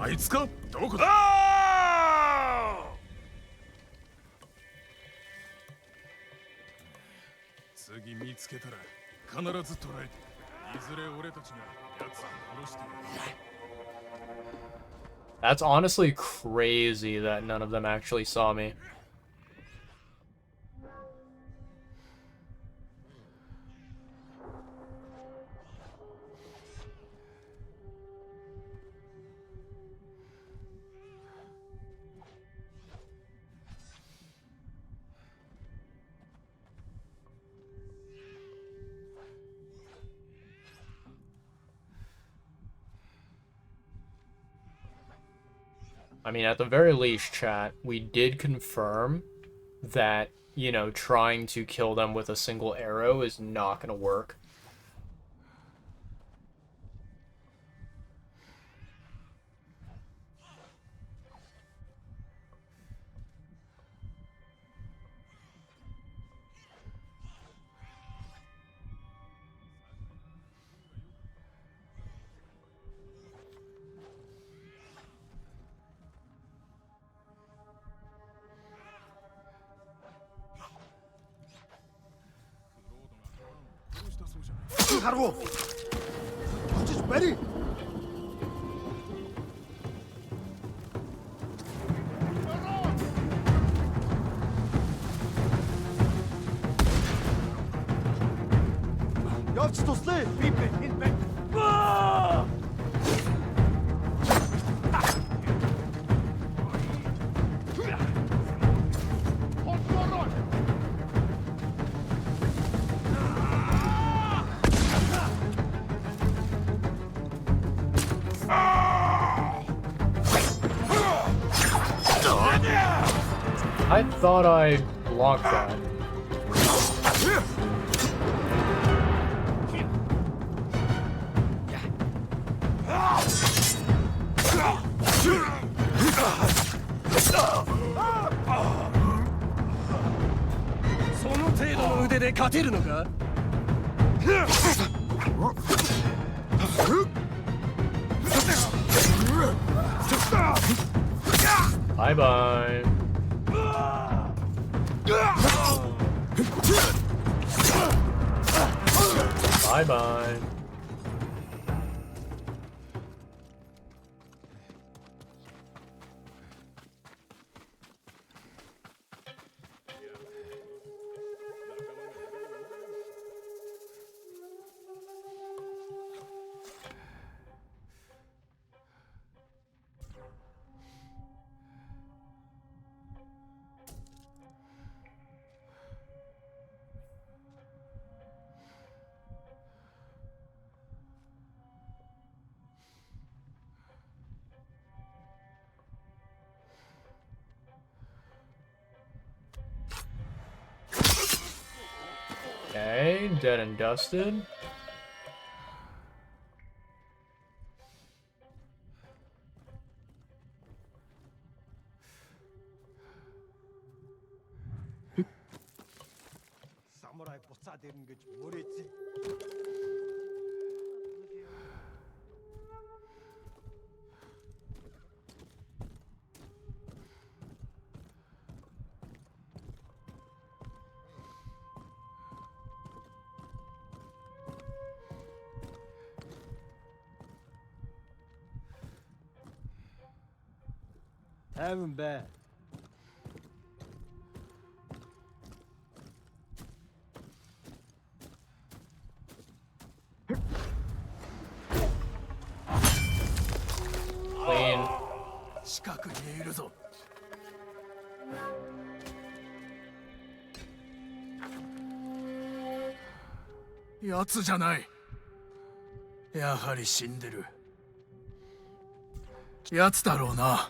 あいつかどこだあ次見つけたら必ず捕らえていずれ俺たちが奴を殺してやる That's honestly crazy that none of them actually saw me. I mean, at the very least, chat, we did confirm that, you know, trying to kill them with a single arrow is not going to work. Harvo! Just ready! Явж туслаа. Би энэ байна. I thought I blocked that. Bye bye. Bye bye. Okay, dead and dusted. Самурай буцаад ирнэ гэж мөрөөдсөн. Тайван бай. Clean. 近くにいるぞ。奴じゃない。やはり死んでる。奴だろうな。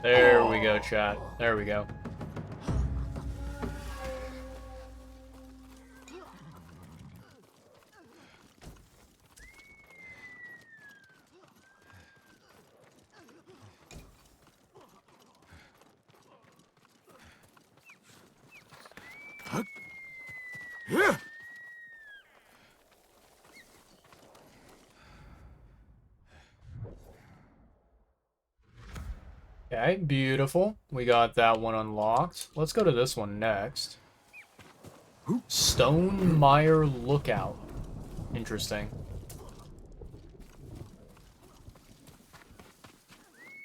There we go, chat. There we go. Okay, beautiful. We got that one unlocked. Let's go to this one next. Stone Mire Lookout. Interesting.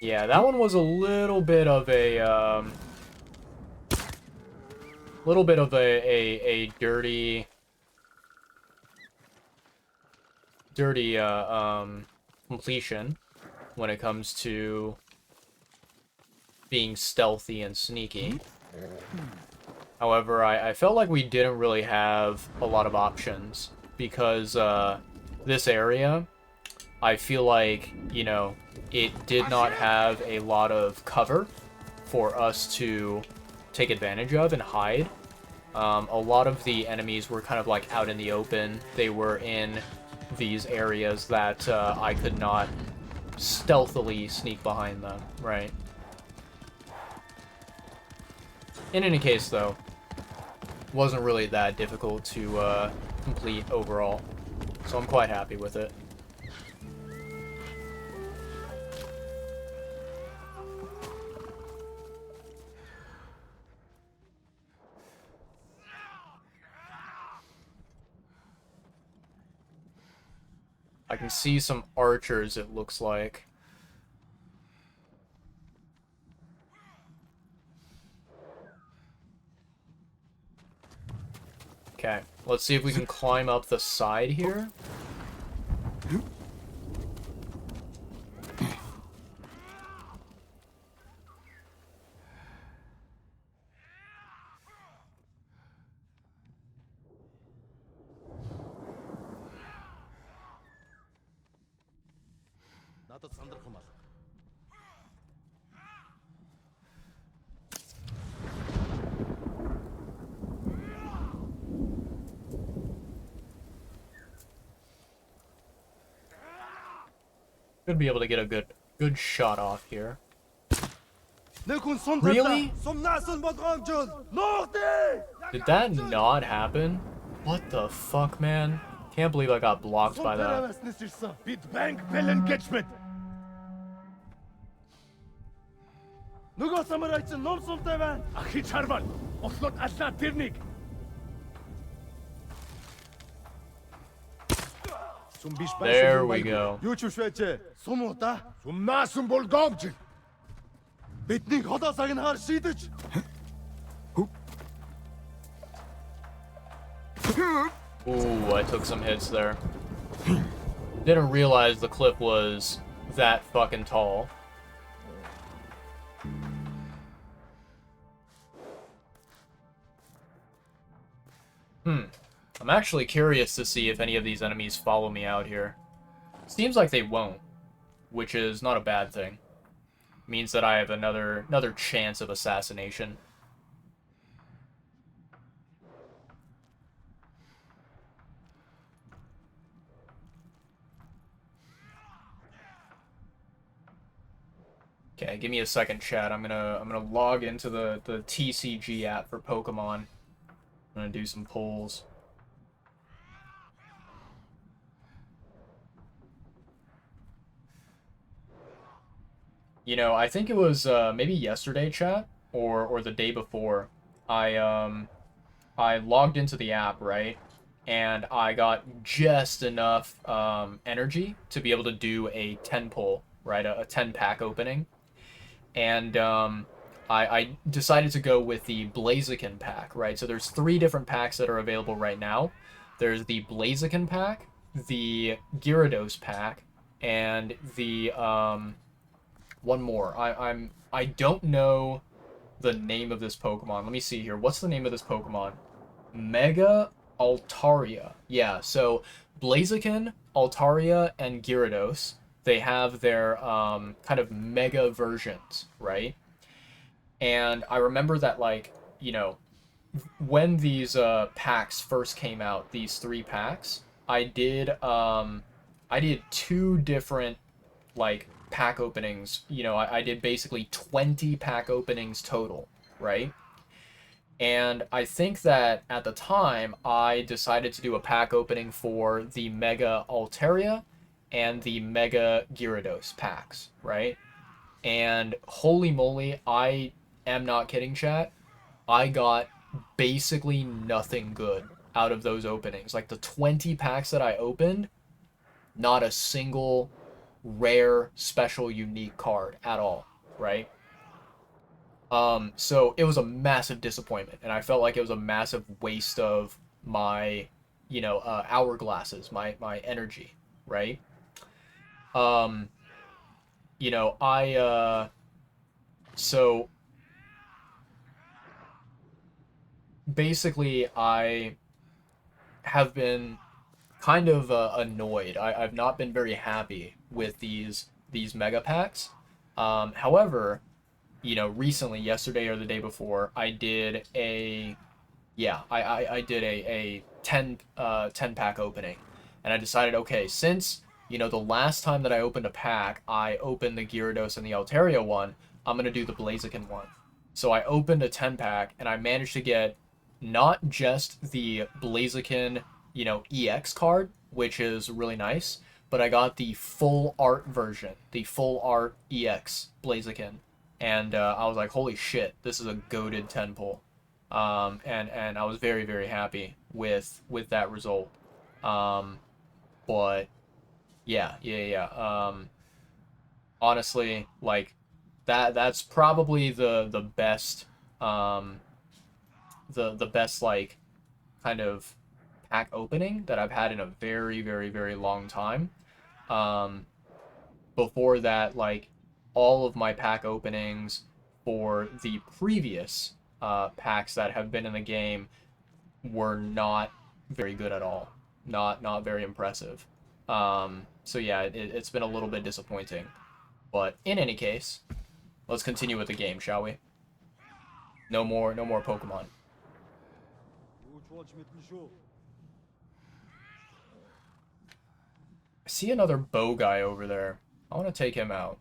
Yeah, that one was a little bit of a dirty completion when it comes to being stealthy and sneaky. However, I felt like we didn't really have a lot of options because this area, I feel like, you know, it did not have a lot of cover for us to take advantage of and hide. A lot of the enemies were kind of like out in the open. They were in these areas that I could not stealthily sneak behind them, right? In any case, though, wasn't really that difficult to complete overall, so I'm quite happy with it. I can see some archers, it looks like. Okay, let's see if we can climb up the side here. Should be able to get a good shot off here. Really? Did that not happen? What the fuck, man? Can't believe I got blocked by that. There we go. Сумнаасан бол гоомжил. Бидний холоо сагнахаар шийдэж. Ooh, I took some hits there. Didn't realize the cliff was that fucking tall. I'm actually curious to see if any of these enemies follow me out here. Seems like they won't, which is not a bad thing. Means that I have another chance of assassination. Okay, give me a second, chat. I'm gonna log into the TCG app for Pokemon. I'm gonna do some polls. You know, I think it was maybe yesterday, chat, or the day before. I logged into the app, right? And I got just enough energy to be able to do a 10 pull, right? A 10 pack opening. And I decided to go with the Blaziken pack, right? So there's 3 different packs that are available right now. There's the Blaziken pack, the Gyarados pack, and the one more. I don't know the name of this Pokemon. Let me see here. What's the name of this Pokemon? Mega Altaria. Yeah, so Blaziken, Altaria, and Gyarados, they have their kind of mega versions, right? And I remember that, like, you know, when these packs first came out, these 3 packs, I did 2 different like pack openings. You know, I did basically 20 pack openings total, right? And I think that at the time I decided to do a pack opening for the Mega Altaria and the Mega Gyarados packs, right? And holy moly, I am not kidding, chat. I got basically nothing good out of those openings. Like the 20 packs that I opened, not a single rare, special, unique card at all, right? So it was a massive disappointment, and I felt like it was a massive waste of my, hourglasses, my energy, right? Um, so basically I have been kind of annoyed. I've not been very happy with these mega packs. However, recently, yesterday or the day before, I did a yeah, I did a 10 pack opening, and I decided, okay, since the last time that I opened a pack, I opened the Gyarados and the Altaria one, I'm gonna do the Blaziken one. So I opened a 10 pack, and I managed to get not just the Blaziken, EX card, which is really nice, but I got the full art version, the full art EX Blaziken, and I was like, holy shit, this is a goated 10 pull. And I was very, very happy with that result. But yeah. Honestly, like that's probably the best the best like kind of pack opening that I've had in a very, very, very long time. Um, Before that, like all of my pack openings for the previous packs that have been in the game were not very good at all. Not very impressive. So yeah, it's been a little bit disappointing. But in any case, let's continue with the game, shall we? No more Pokemon. I see another bow guy over there. I want to take him out.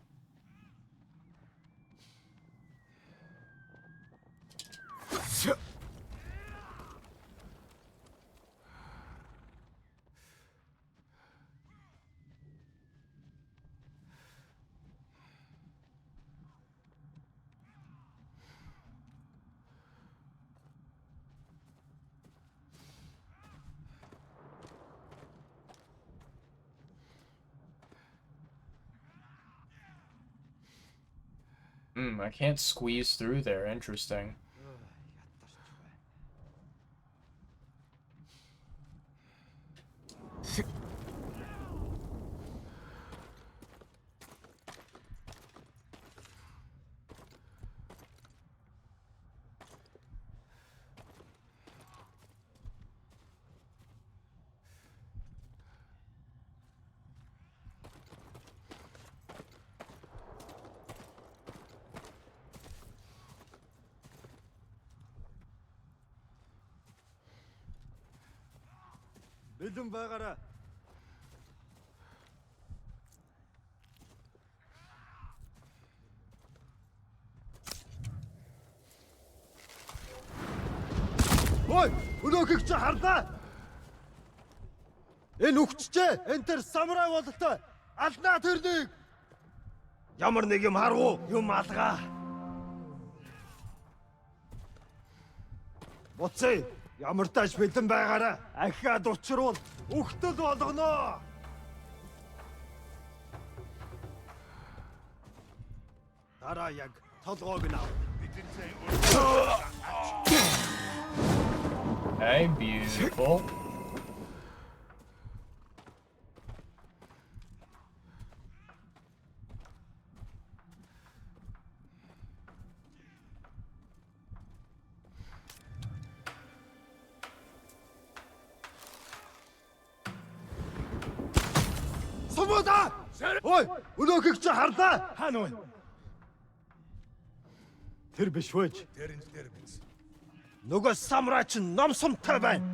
I can't squeeze through there. Interesting. Бэлэн байгаараа. Ой, өнөөхийг чи харлаа. Энэ үхчихээ. Энд тэр самурай бололтой. Алнаа тэрнийг. Ямар нэг юм харав уу? Юм алгаа. Боцээ. Ямар тааш бэлэн байгаараа. Ахиад учруул. Үхтэл болгоно. Дараа яг толгойг нь ав. Hey, beautiful. Ой, өнөөхийг чи харлаа. Хаана вэ? Тэр биш вэж. Тэр энэ дээр биз. Нөгөө самурай чи номсомтой байна.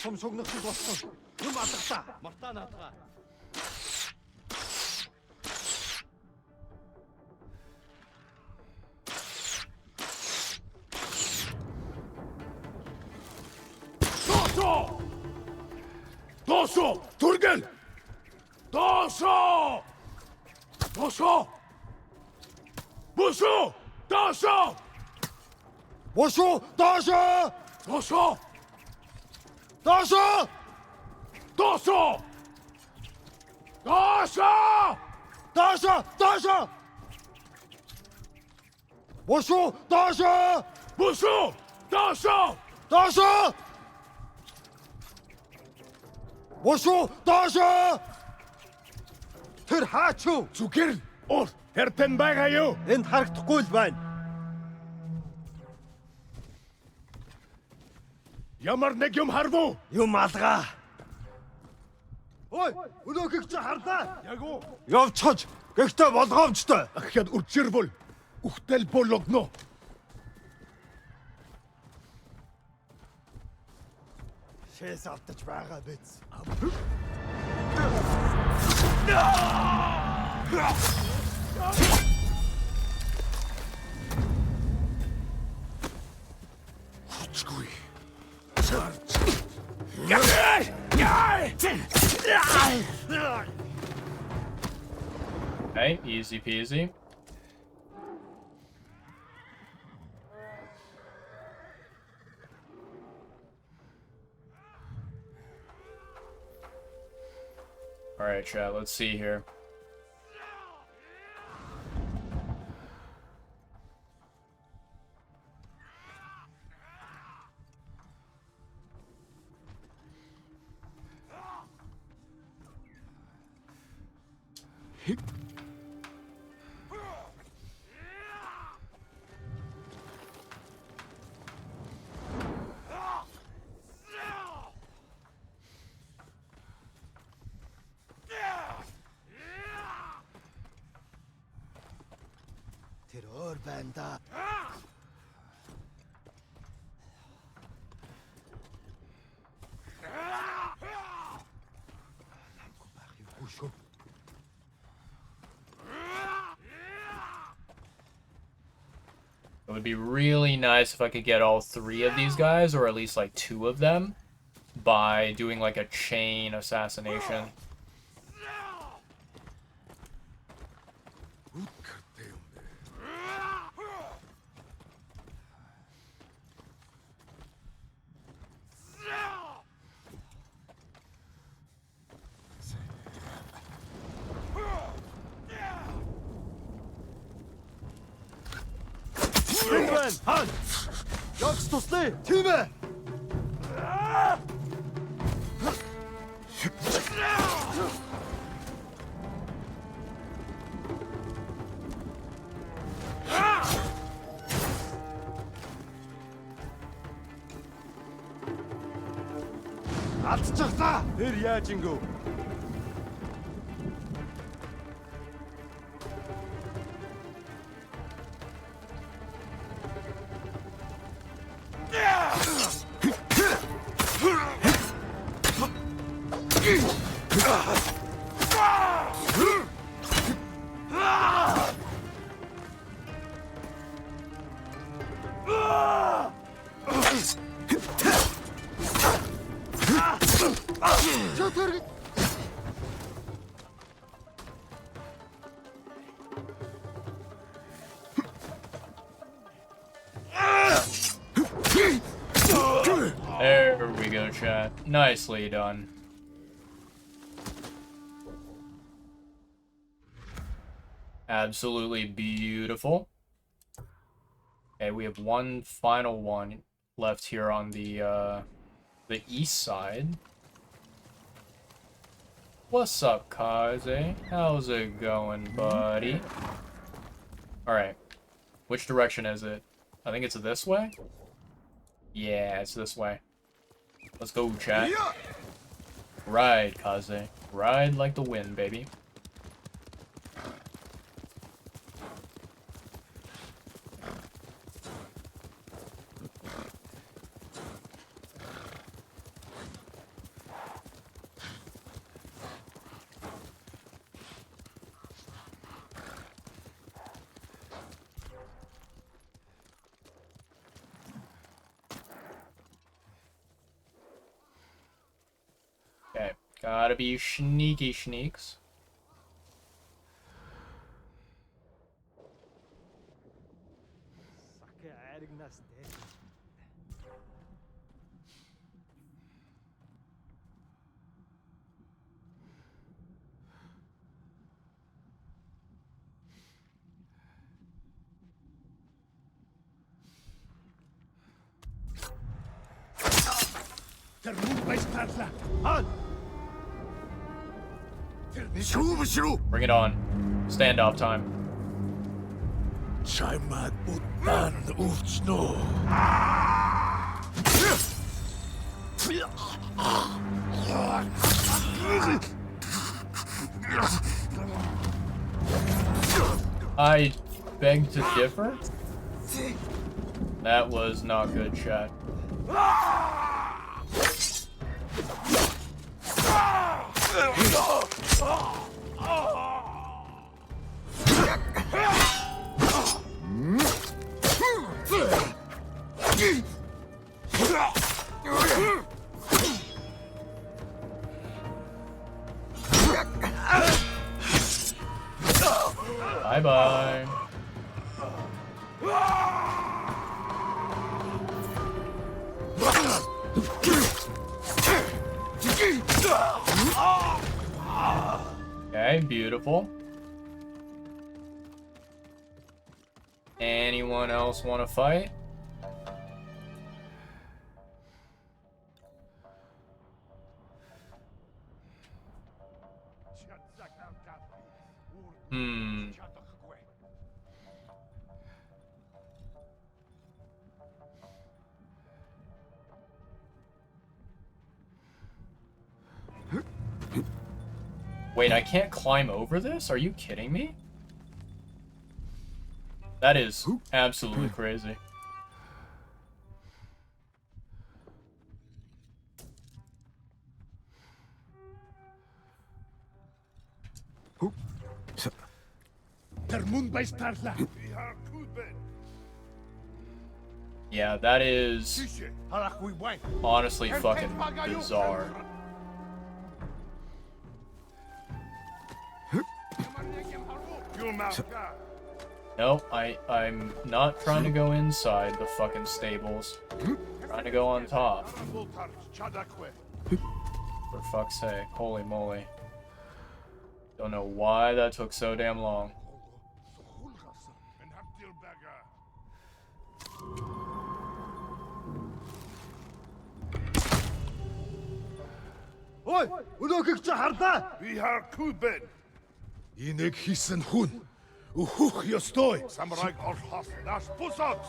Сум согнох шиг болсон. Юм алгатаа. Мартаа наадгаа. Досо! Тургел! Досо! Досо! Босо! Досо! Босо! Досо! Досо! Досо! Досо! Досо! Досо! Досо! Босо! Досо! Босо! Досо! Досо! Босо! Досо! Тэр хаач юу? Зүгээр л уур хэртэн байгаа юу? Энд харагдахгүй л байна. Ямар нэг юм харв уу? Юм алгаа. Ой, өнөөхийг чи харлаа. Яг уу. Явчихж. Гэхдээ болгоомжтой. Ахяд үржирвол ухтэл болгоно. Шээс автаж байгаа биз. Хүчгүй. Okay, easy peasy. All right, chat, let's see here. Тэр өөр байна да. It would be really nice if I could get all 3 of these guys, or at least like 2 of them, by doing like a chain assassination. хан. Явц туслая. Тийм ээ. Алдчихлаа. Тэр яаж ингэв? There we go, chat. Nicely done. Absolutely beautiful. Okay, we have one final one left here on the east side. What's up, Kaze? How's it going, buddy? Alright. Which direction is it? I think it's this way? Yeah, it's this way. Let's go, chat. Ride, Kaze. Ride like the wind, baby. Okay, gotta be sneaky sneaks. Тэр мөн байж таарлаа. Аа. Шүүв шүү. Bring it on. Standoff time. Чаймаг будан өвчнөө. I beg to differ? That was not good, chat. Bye-bye. Okay, beautiful. Anyone else want to fight? Hmm. Wait, I can't climb over this? Are you kidding me? That is absolutely crazy. Yeah, that is honestly fucking bizarre. Nope, I'm not trying to go inside the fucking stables. I'm trying to go on top. For fuck's sake, holy moly. Don't know why that took so damn long. Ой, өнөөхийг чи харлаа. Би харахгүй байна. Энийг хийсэн хүн өөхөх ёстой. Самурайг орхос наш бусад.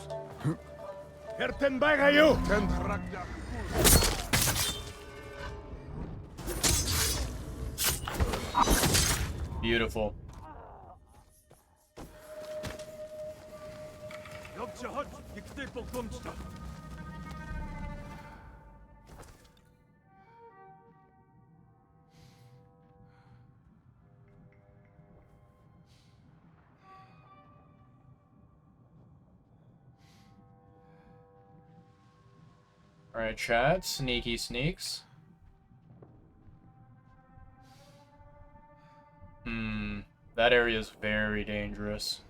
Хертэн байгаа юу? Тэнд харагдаа. Beautiful. Явж хад ихтэй богдомжтой. Alright, chat. Sneaky sneaks. That area is very dangerous.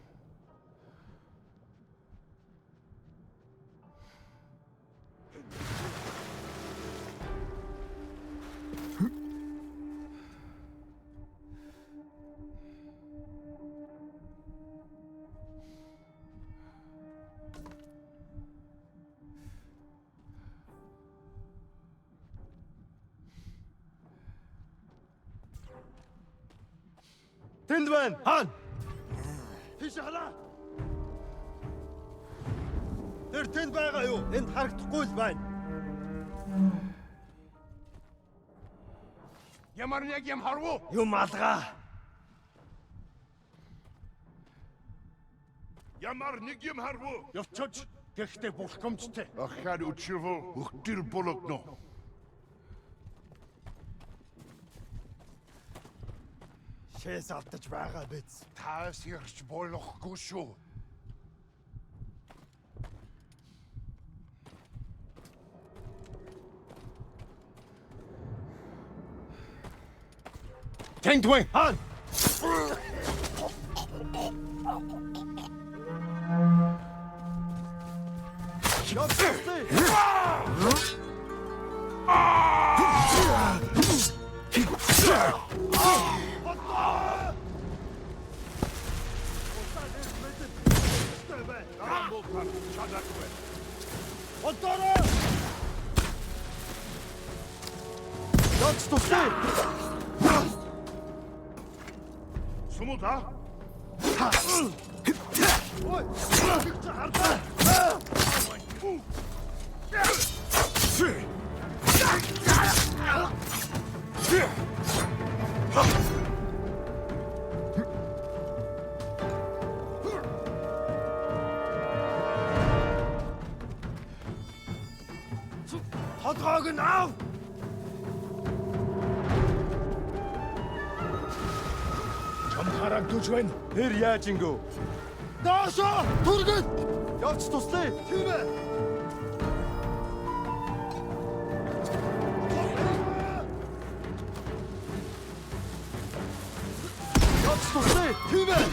Тэнд байна. Хаан. Тийш халаа. Тэр тэнд байгаа юу? Энд харагдахгүй л байна. Ямар нэг юм харав уу? Юм алгаа. Ямар нэг юм харав уу? Явчаач. Гэхдээ бурхамжтай. Ахаар өчрөө өхдөр болгоно. Шээс алдаж байгаа биз. Таас ярч болохгүй шүү. Тэнд вэ? Haan. Сумуда? Ой! Хардаа! Тодгоог нь аав! Чам харагдаж байна. Тэр яаж ингэв? Даашаа! Түргэн! Явц туслая. Тийм ээ. Явц туслая. Тийм ээ.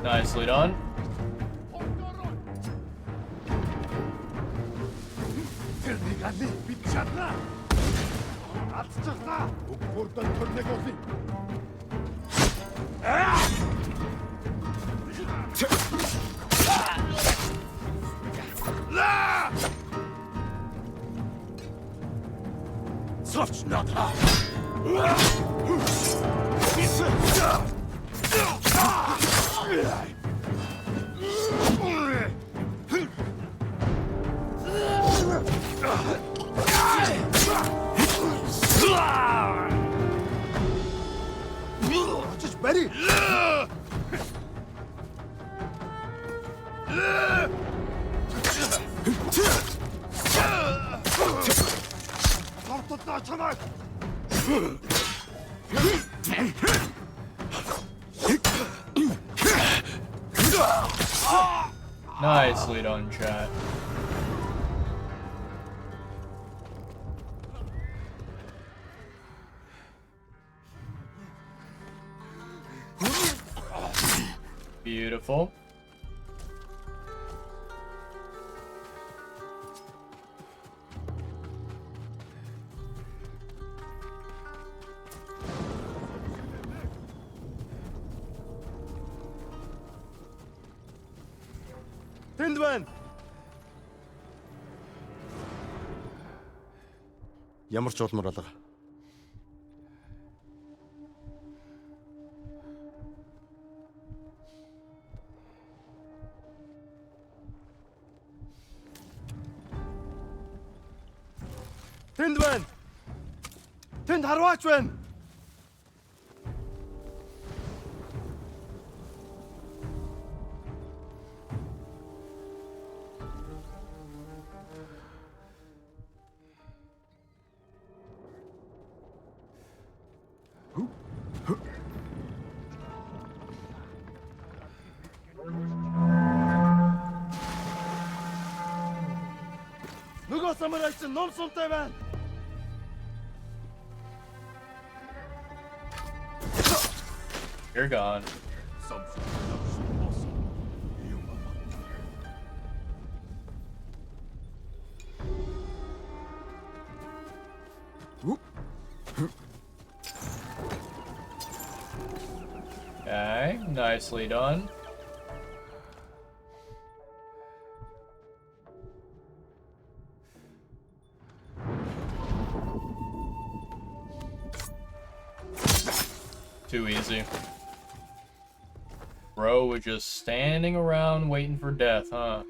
Nicely done. Тэр нэг али бид чадна. Алдчихлаа. Өгбөрдөн төрнэг олъё. Совч надаа. Just Betty. Nicely done, chat. Beautiful. Тэнд байна. Ямар ч улмар алга. Тэнд байна. Тэнд харваач байна. Нөгөө самурай чинь ном сумтай байна. You're gone. Okay, Nicely done. Too easy. Bro was just standing around waiting for death, huh?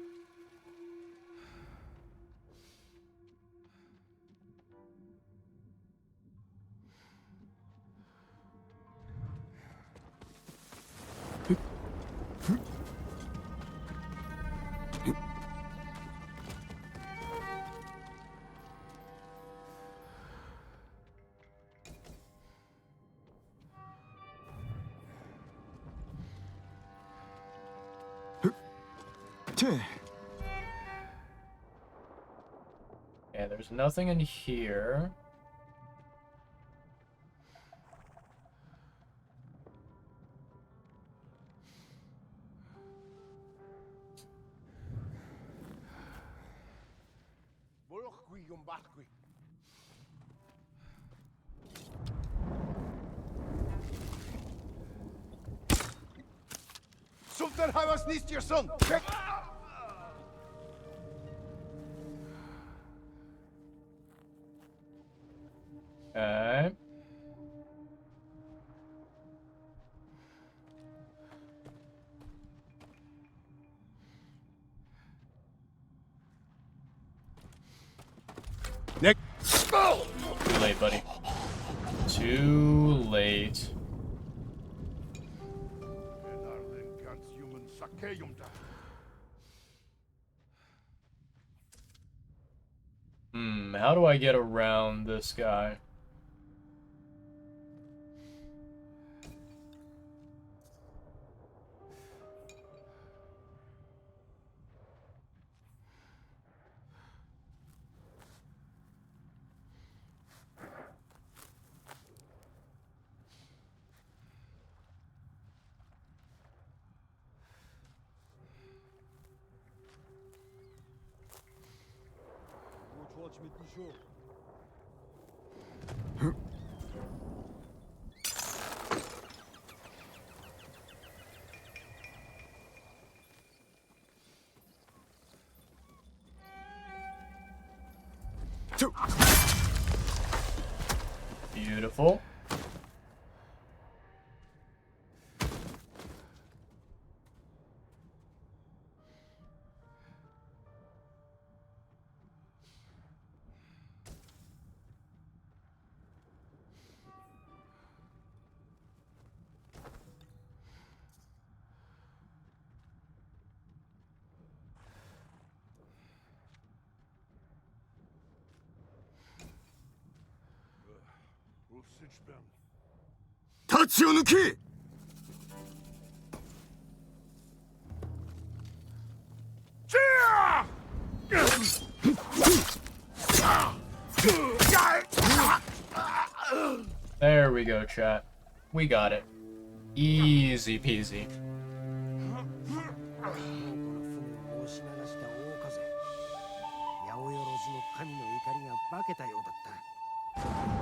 Okay, there's nothing in here. Sultan havas nistjerson! Okay. Nick! Too late, buddy. Too late. How do I get around this guy? Beautiful. There we go, chat. We got it. Easy peasy. 化けたようだった。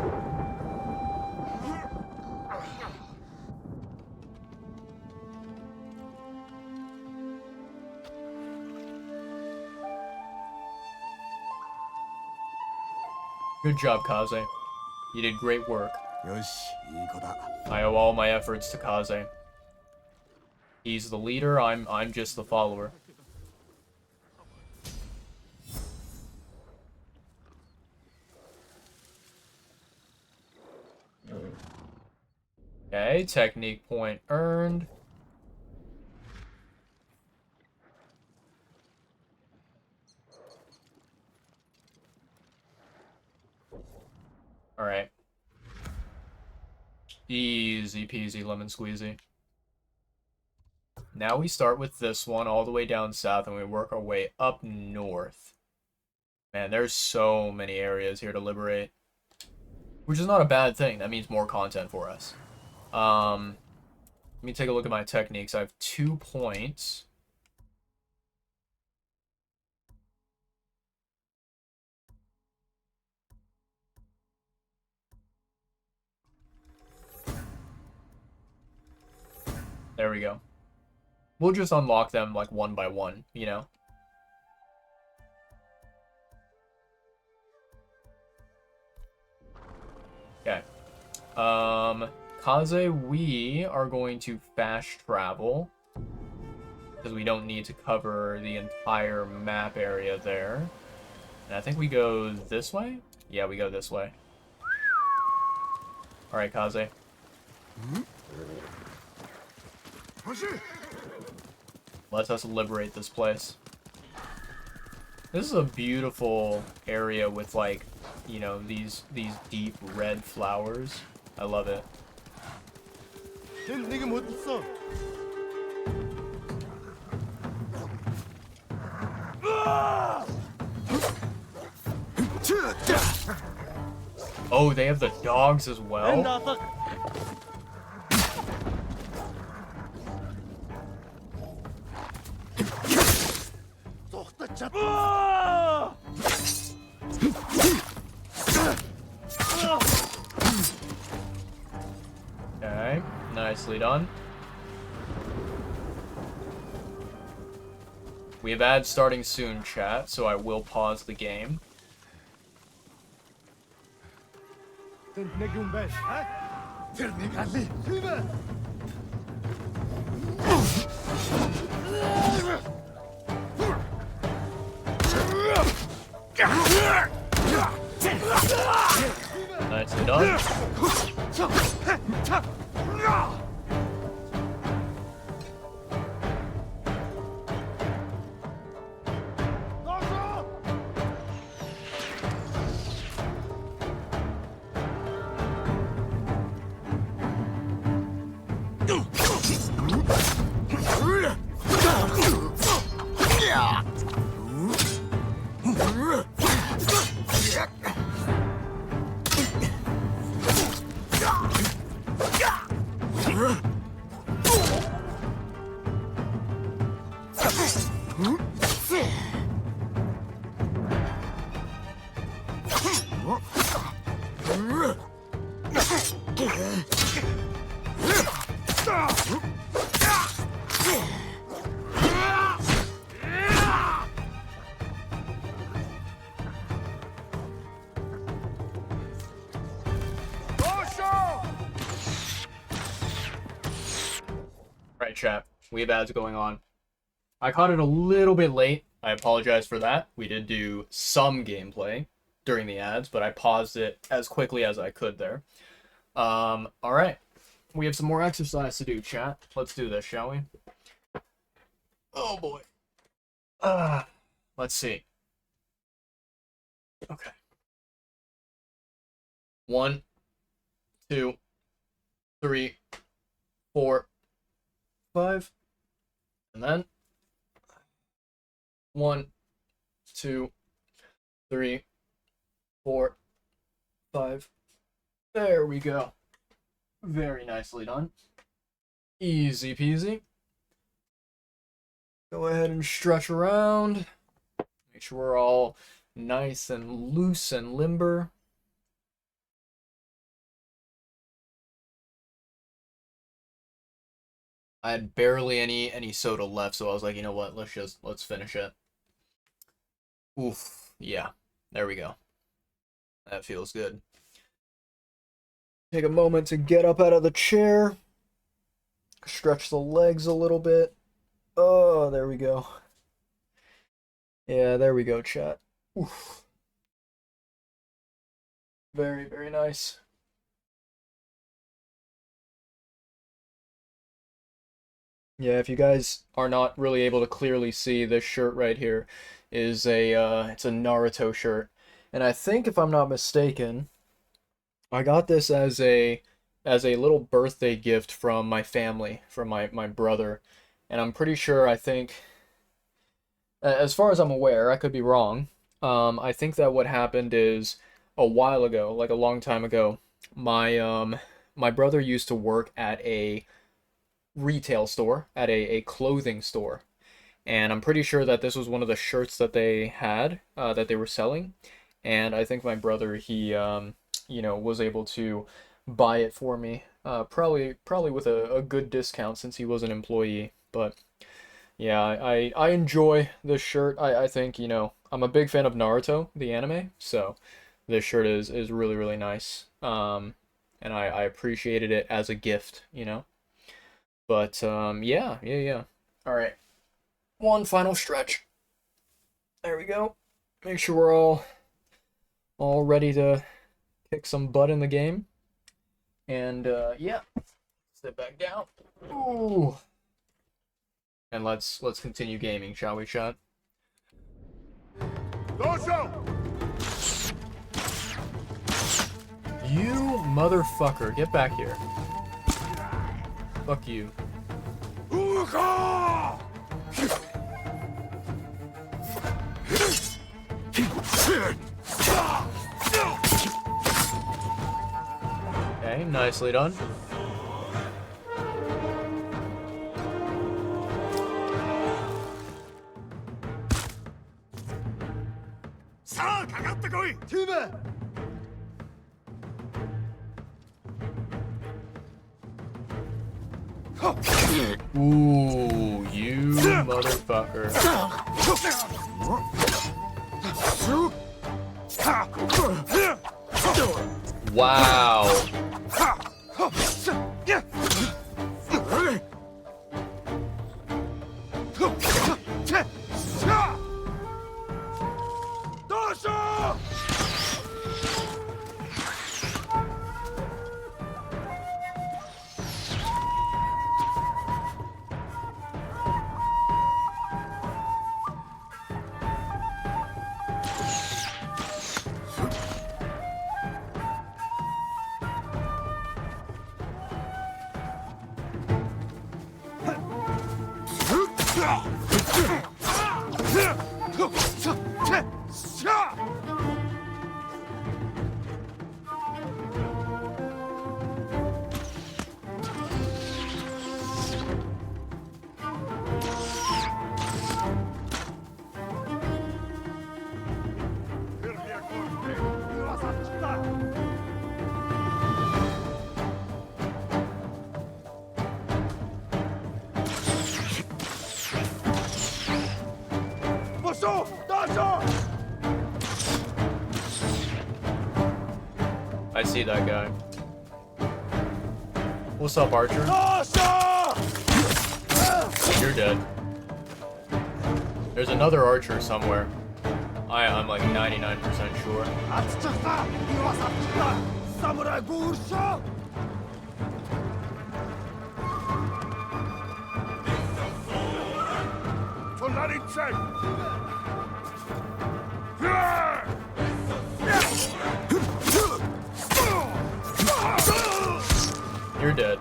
Good job, Kaze. You did great work. I owe all my efforts to Kaze. He's the leader, I'm just the follower. Okay, technique point earned. Alright. Easy peasy lemon squeezy. Now we start with this one all the way down south and we work our way up north. Man, there's so many areas here to liberate. Which is not a bad thing. That means more content for us. Let me take a look at my techniques. I have 2 points. There we go. We'll just unlock them like one by one, you know? Okay. Kaze, we are going to fast travel because we don't need to cover the entire map area there. And I think we go this way? Yeah, we go this way. Alright, Kaze. Let us liberate this place. This is a beautiful area with, like, you know, these deep red flowers. I love it. Oh, they have the dogs as well? Okay, nicely done. We have ads starting soon, chat, so I will pause the game. Nicely done. Right, chat. We have ads going on. I caught it a little bit late. I apologize for that. We did do some gameplay during the ads, but I paused it as quickly as I could there. Alright. We have some more exercise to do, chat. Let's do this, shall we? Oh, boy. Let's see. Okay. 1, 2, 3, 4, 5. And then 1, 2, 3, 4, 5. There we go. Very nicely done. Easy peasy. Go ahead and stretch around. Make sure we're all nice and loose and limber. I had barely any soda left, so I was like, you know what, let's finish it. Oof, yeah, there we go. That feels good. Take a moment to get up out of the chair. Stretch the legs a little bit. Oh, there we go. Yeah, there we go, chat. Oof. Very, very nice. Yeah, if you guys are not really able to clearly see, this shirt right here is it's a Naruto shirt. And I think, if I'm not mistaken, I got this as a little birthday gift from my family, from my brother. And I'm pretty sure, I think, as far as I'm aware, I could be wrong. I think that what happened is, a while ago, like a long time ago, my brother used to work at a retail store, at a clothing store. And I'm pretty sure that this was one of the shirts that they had, that they were selling. And I think my brother, he, you know, was able to buy it for me Probably with a good discount since he was an employee. But yeah, I enjoy this shirt. I think, you know, I'm a big fan of Naruto, the anime, so this shirt is really, really nice. And I appreciated it as a gift, you know. But yeah. All right. One final stretch. There we go. Make sure we're all ready to kick some butt in the game. And yeah, sit back down. Ooh. And let's continue gaming, shall we, chat? You motherfucker, get back here. Fuck you. Okay, nicely done. Ooh, you motherfucker. Wow. I see that guy. What's up, Archer? You're dead. There's another Archer somewhere. I'm like 99% sure. You're dead.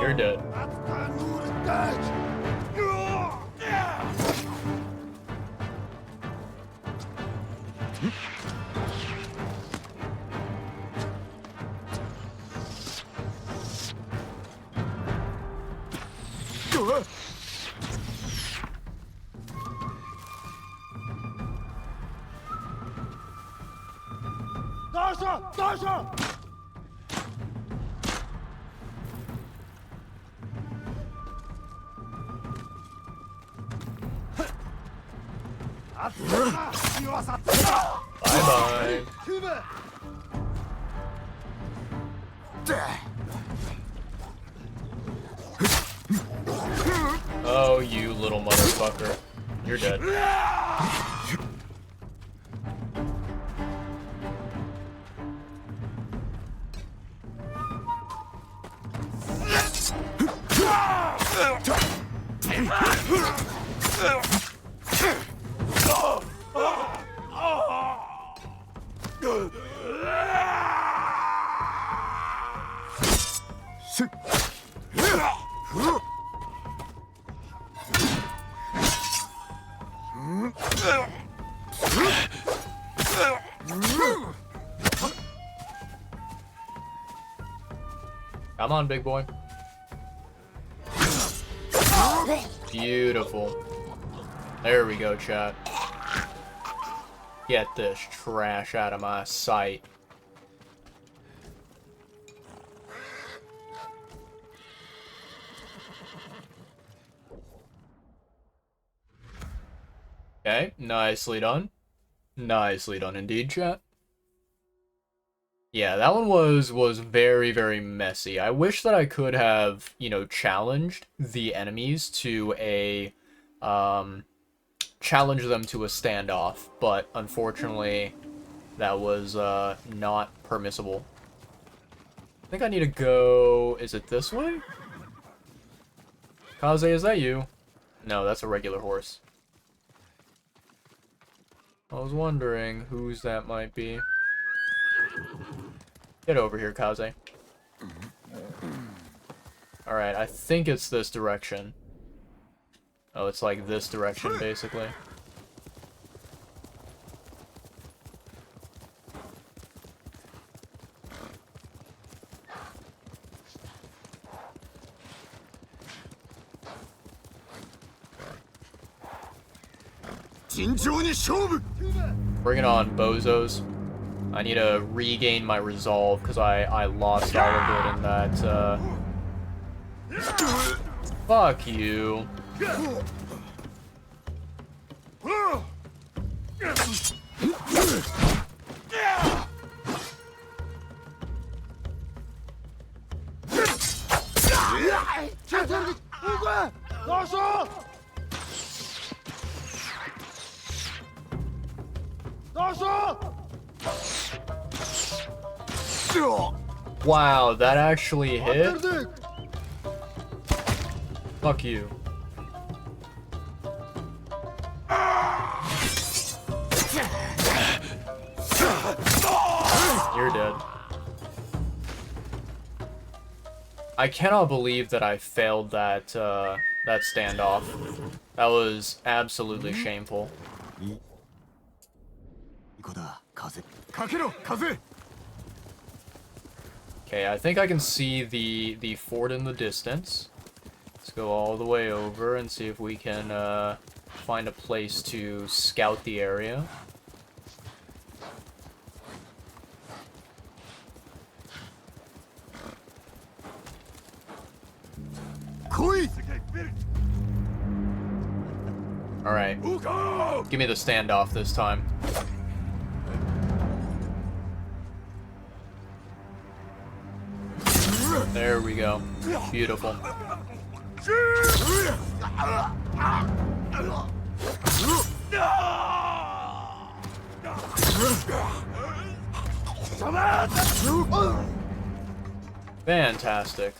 You're dead. Bye-bye. Oh, you little motherfucker. You're dead. Come on, big boy. Beautiful. There we go, chat. Get this trash out of my sight. Okay, nicely done. Nicely done indeed, chat. Yeah, that one was very, very messy. I wish that I could have, you know, challenged the enemies to a, challenge them to a standoff, but unfortunately, that was, not permissible. I think I need to go... Is it this way? Kaze, is that you? No, that's a regular horse. I was wondering whose that might be. Get over here, Kaze. Alright, I think it's this direction. Oh, it's like this direction, basically. Bring it on, bozos. I need to regain my resolve, because I lost all of it in that, Fuck you. Wow, that actually hit? Fuck you. You're dead. I cannot believe that I failed that, that standoff. That was absolutely shameful. Okay, I think I can see the fort in the distance. Let's go all the way over and see if we can find a place to scout the area. Alright. Give me the standoff this time. There we go. Beautiful. Fantastic.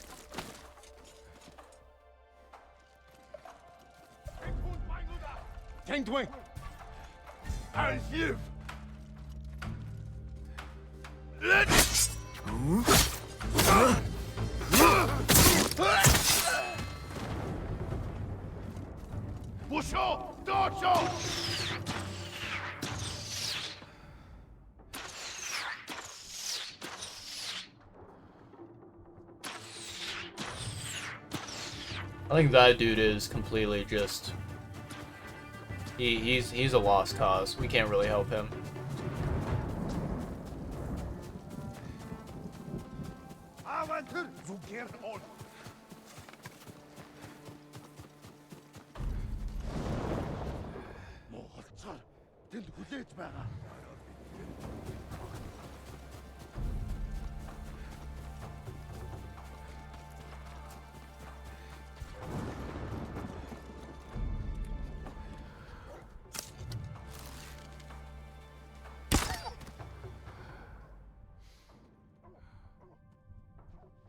I think that dude is completely just... He's a lost cause. We can't really help him.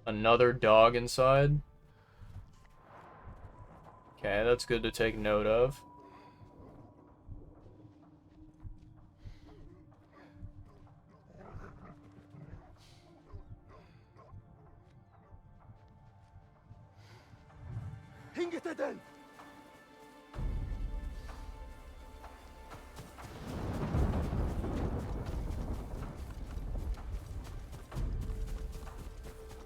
Another dog inside. Okay, that's good to take note of.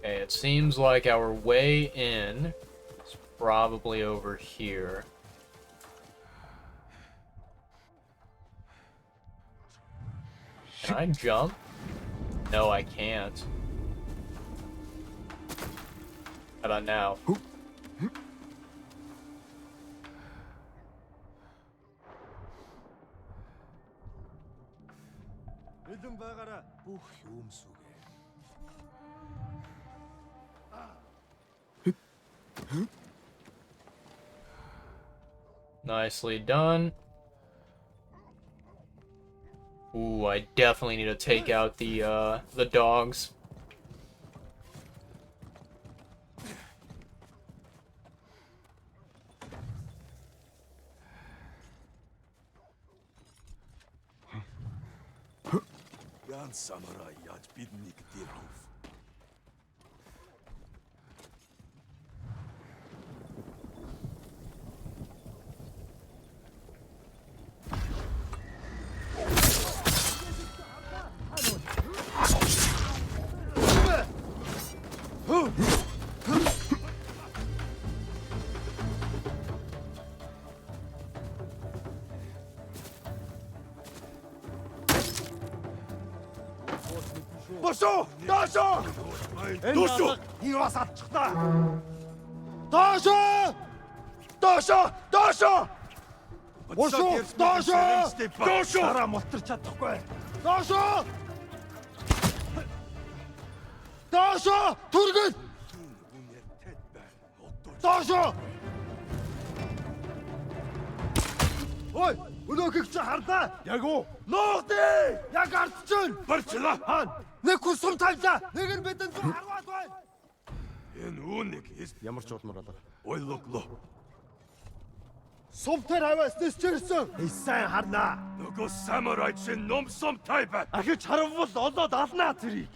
Okay, it seems like our way in is probably over here. Can I jump? No, I can't. How about now? Бэлэн байгаараа бүх юм сүгэ. Nicely done. Ooh, I definitely need to take out the dogs. Ян самурай яаж биднийг дэрхв. Бошо! Доошо! Доошо! Хивас атчихлаа. Доошо! Доошо! Доошо! Бошо! Доошо! Доошо! Дараа мултарч чадахгүй. Доошо! Доошо! Түргэл! Доошо! Ой, өнөөхийг чи харлаа. Яг уу. Нуугдээ! Яг ардчихвэн. Барчлаа. Хаана? Нэг хүн сум тавьлаа. Нэг нь бидэнд харваад байна. Энэ үүнийг Ямар ч удмар болоо. ойлголоо. Сумтэр хаваас нэсчэрсэн. Сайн харнаа. Нөгөө самурай чинь номсом тайбай. Ахиж харавал олоод алнаа тэрийг.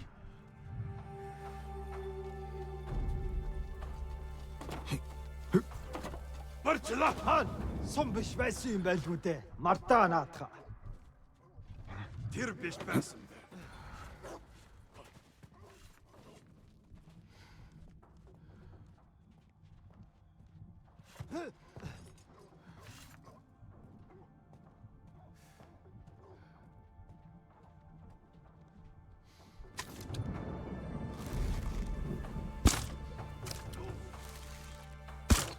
Барчлаа. Хаана? Сум биш байсан юм байлгүй дээ. Мартаа наатах. Тэр биш байсан бэ.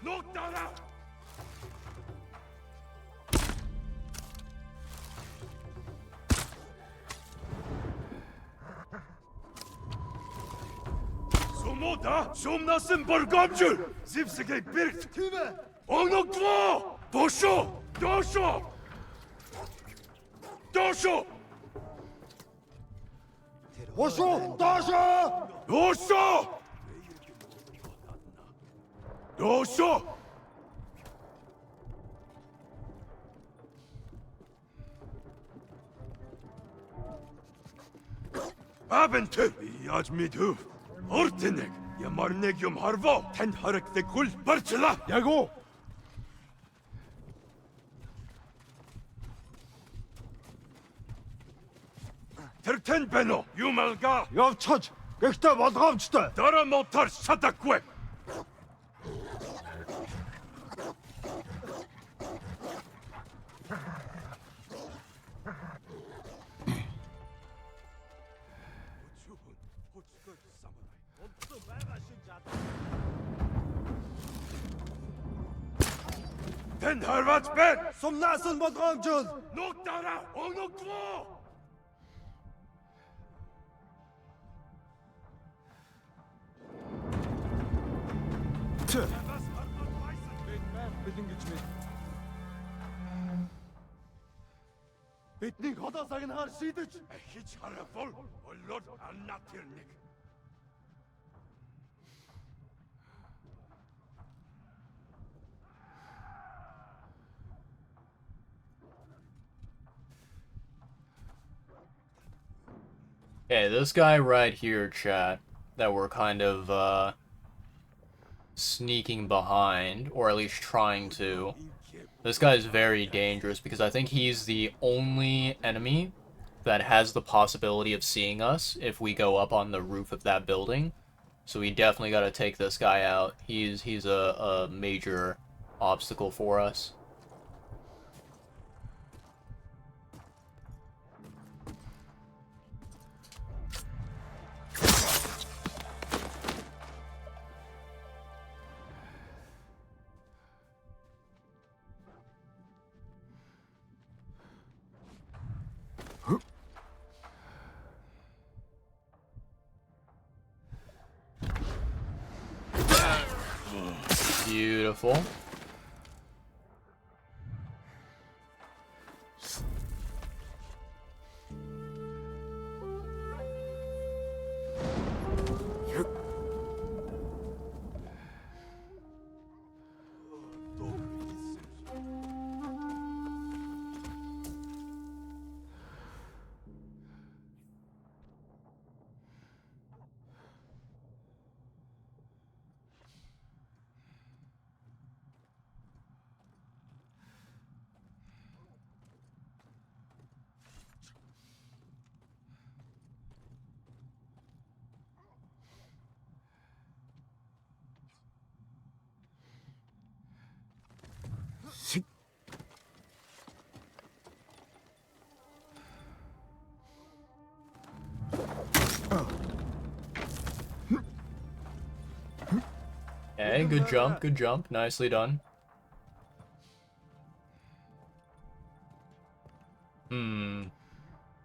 Нутара! Сумода, шумнасан боргомжул. Зевсэгэй бэрэгт. Тийм ээ. Оногдвоо! Бошо! Дошо! Дошо! Бошо! Доошо! Дошо! Дошо! Абэнтэ яаж мэдв? Ордэнэг ямар нэг юм харваа. Танд харагддаг хүл барчлаа. Яг уу. Тэр тань байна уу? Юм алга. Явчихж. Гэхдээ болгоомжтой. Дараа мотор шатахгүй. Тэн харваач бэн. Сумнаас нь болгоомжул. Нутара оногдвоо. Бэлэн гэж мэд. Бидний холоо сагнахаар шийдэж. Хич харахгүй олоод анна тэрник. Okay, this guy right here, chat, that we're kind of, sneaking behind, or at least trying to. This guy is very dangerous because I think he's the only enemy that has the possibility of seeing us if we go up on the roof of that building. So we definitely got to take this guy out. He's a major obstacle for us. Beautiful. Okay, good jump, nicely done.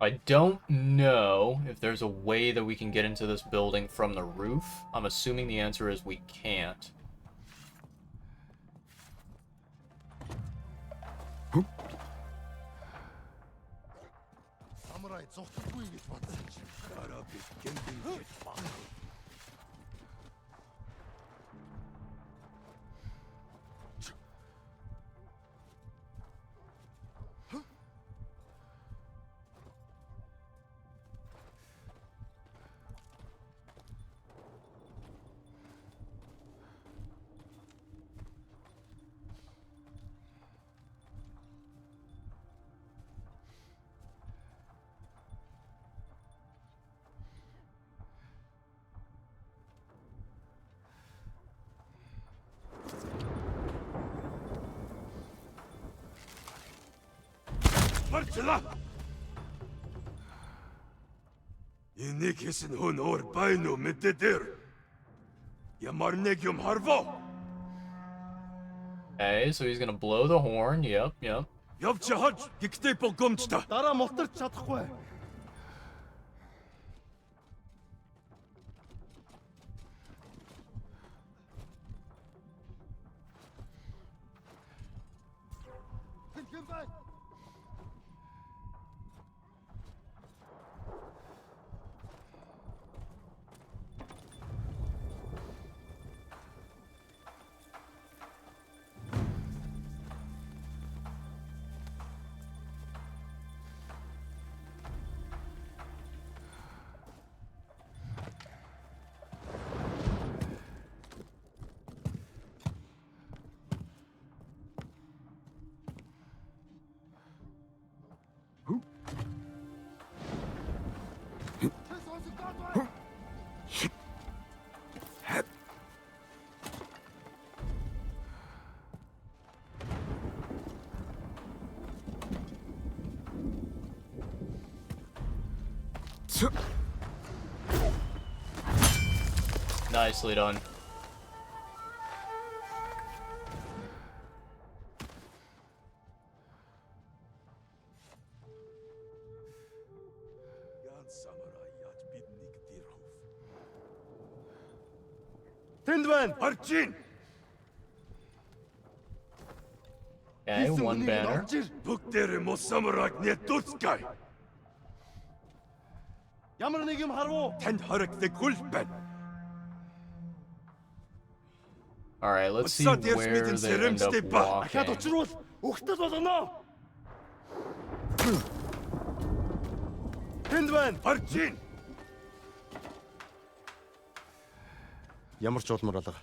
I don't know if there's a way that we can get into this building from the roof. I'm assuming the answer is we can't. Samurai зогтдаггүй гэж бодсон чи. Дараа бид гэмдэн гэж баг. Барчлаа. Энийг хийсэн хүн өөр байна уу мэдээ дээр? Ямар нэг юм харваа. Okay, so he's gonna blow the horn. Yep. Явж хаж гихтэй богомжтой. Дараа моторч чадахгүй. Хэн бай? Nicely done. Яан самурай яаж биднийг дэрхв. Тэнд байна. Арчин. Okay, one banner. Бүгдээрээ мос самурайг нэтүцгай. Ямар нэг юм харвуу. Танд харагддаг хөл байна. All right, let's see What's that, where there's they end up Ахад walking. учруул ухтал болно. Тэнд байна. Арчин. Ямар ч улмар алга.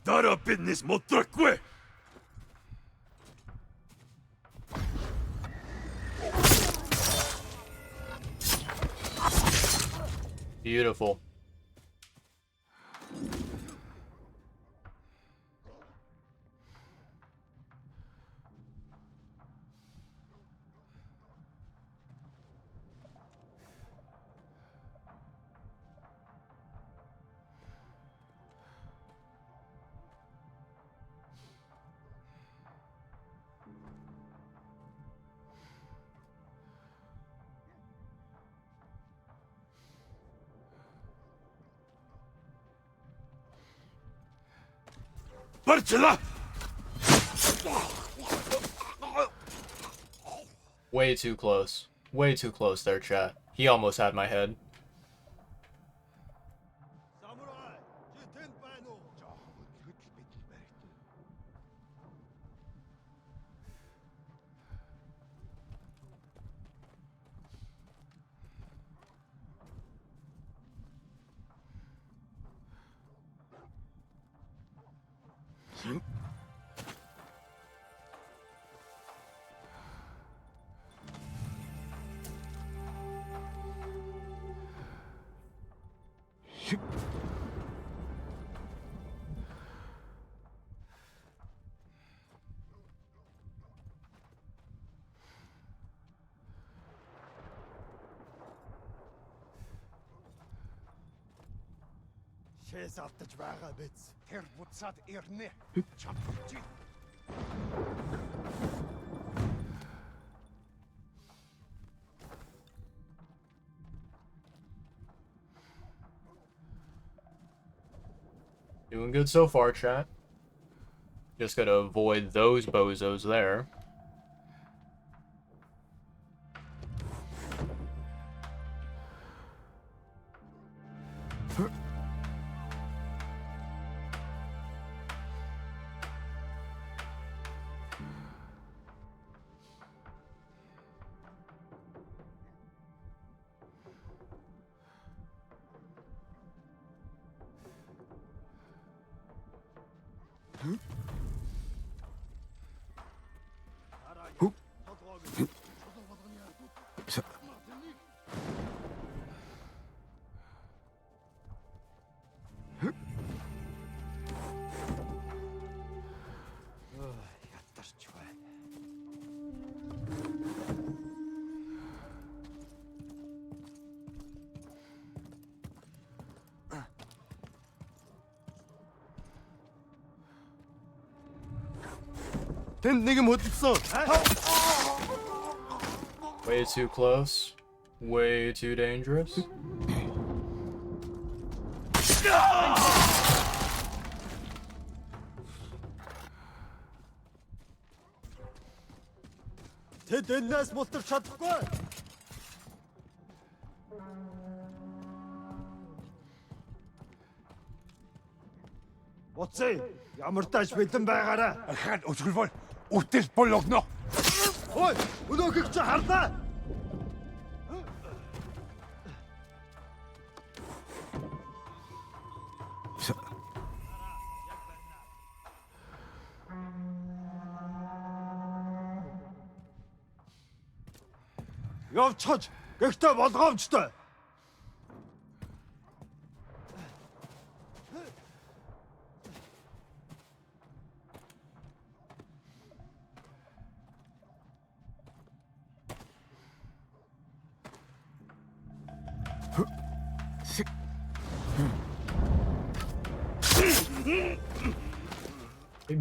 Дараа биднес мотрахгүй. Beautiful. Bartela! Way too close. Way too close there, chat. He almost had my head. Samurai, чи тэнд байна уу? Жоохон хөдөл бидэл баригдана. Шээс алдаж байгаа биз. Тэр буцаад ирнэ. Чампч. Doing good so far, chat. Just gotta avoid those bozos there. Ятарч байна. Тэнд нэг юм хөдөлсөн. Way too close. Way too dangerous. Тэд энэс мултарч чадахгүй. Буцъя. Ямар тааш бэлэн байгаарай. Ахад өсгөлбөл үтэл болгоно. Ой, өнөөхийг чи харлаа. Явчихж, гэхдээ болгоомжтой.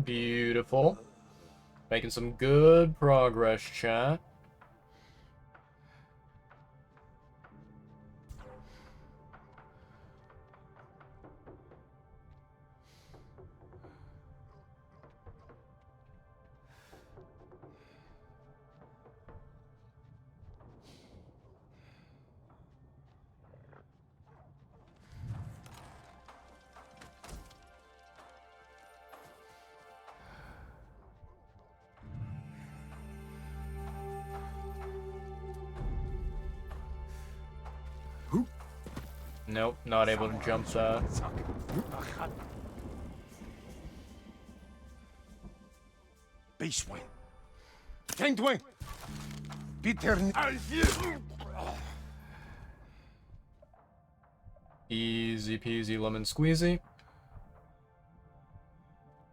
Beautiful. Making some good progress, chat. Nope, not able to jump that. Бейс байна. Тэнд вэ? Би тэр Easy peasy lemon squeezy.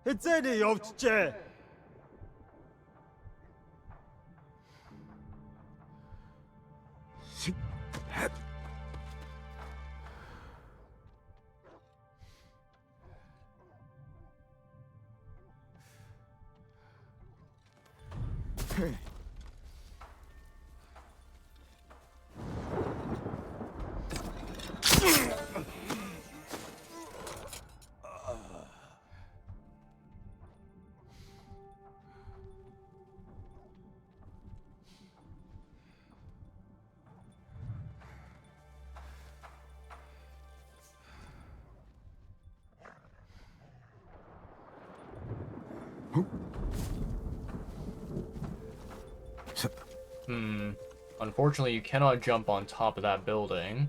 Хэзээ явчихжээ. Unfortunately, you cannot jump on top of that building.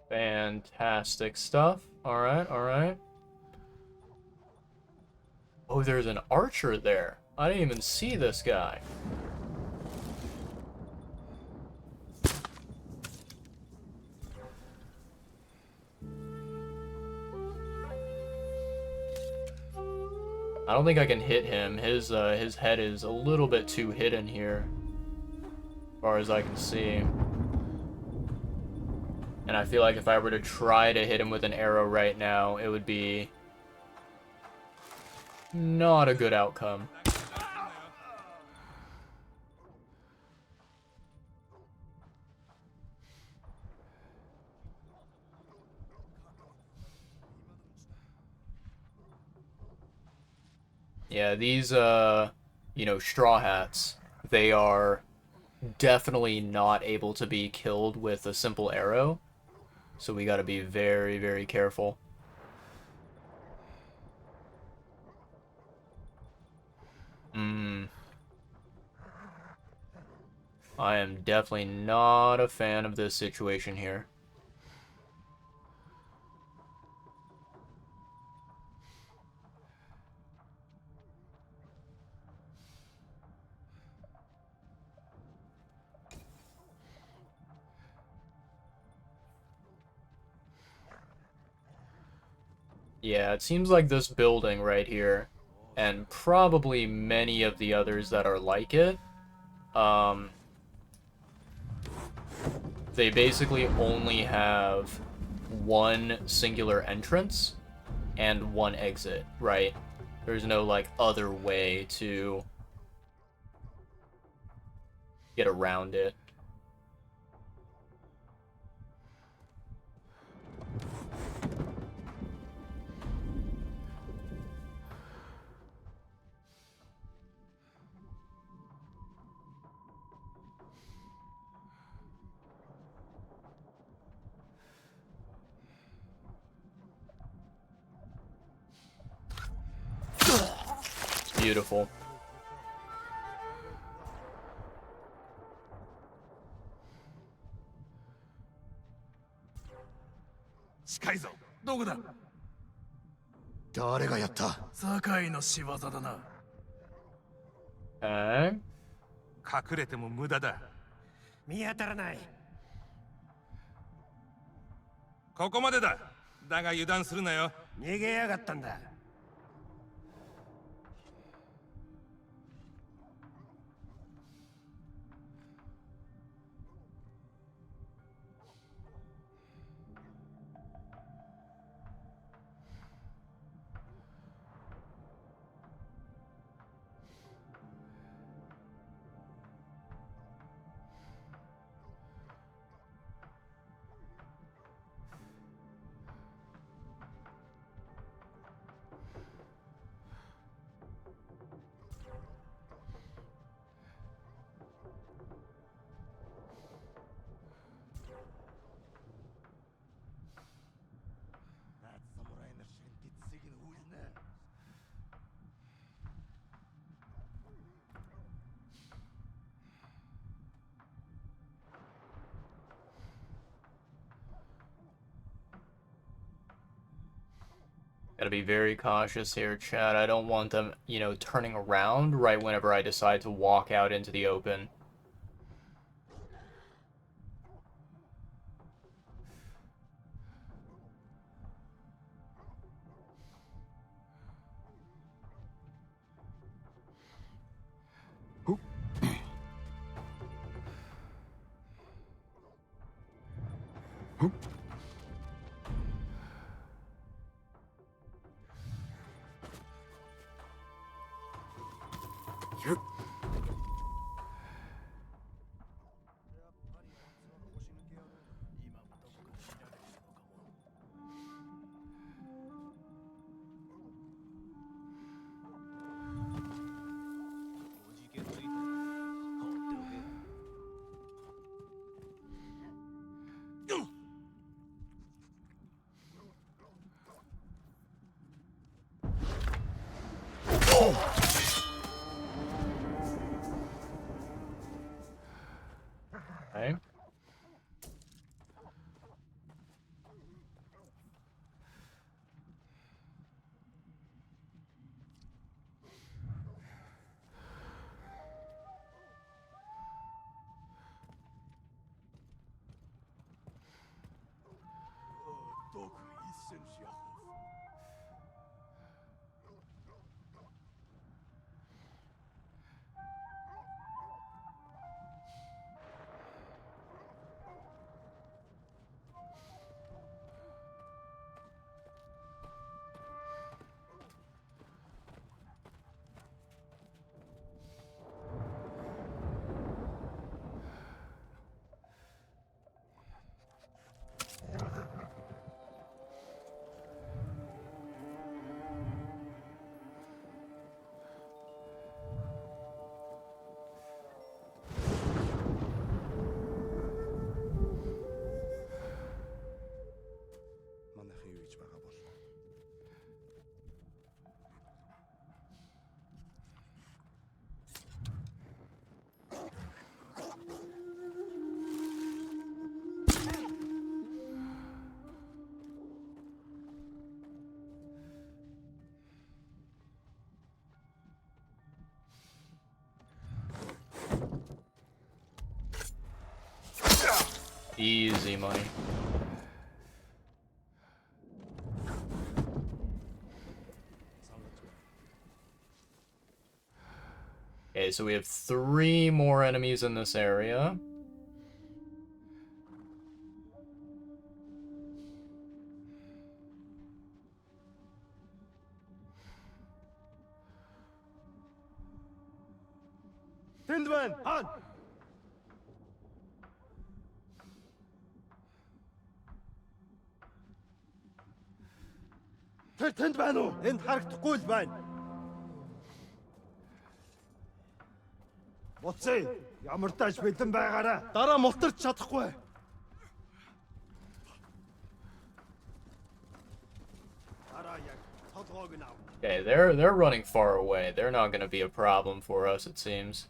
Fantastic stuff. Alright, alright. Oh, there's an archer there. I didn't even see this guy. I don't think I can hit him. His head is a little bit too hidden here, as far as I can see. And I feel like if I were to try to hit him with an arrow right now, it would be not a good outcome. Yeah, these, you know, straw hats, they are definitely not able to be killed with a simple arrow. So we gotta be very, very careful. I am definitely not a fan of this situation here. Yeah, it seems like this building right here, and probably many of the others that are like it, they basically only have one singular entrance and one exit, right? There's no, like, other way to get around it. Beautiful. Okay. 隠れても無駄だ。見当たらない。ここまでだ。だが油断するなよ。逃げやがったんだ。Gotta be very cautious here, Chad. I don't want them, turning around right whenever I decide to walk out into the open. Okay. Манайхан юу гэж байгаа бол. Easy money. Okay, so we have 3 more enemies in this area. Тэнд байна. Хаана? Тэр тэнд байна уу? Энд харагдахгүй л байна. Буцъя. Ямар тааш бэлэн байгаарай. Дараа мултарч чадахгүй. Дараа яг толгойг нь ав. Okay, they're running far away. They're not going to be a problem for us, it seems.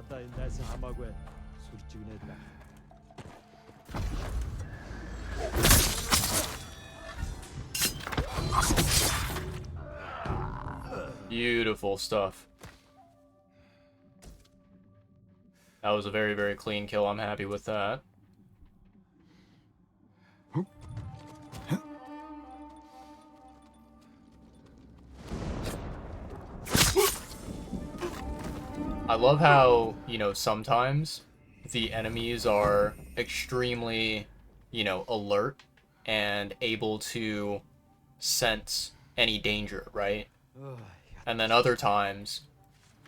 Надаа энэ дайсан хамаагүй сүрчигнээд байна. Beautiful stuff. That was a very, very clean kill. I'm happy with that. I love how, you know, sometimes the enemies are extremely, you know, alert and able to sense any danger, right? And then other times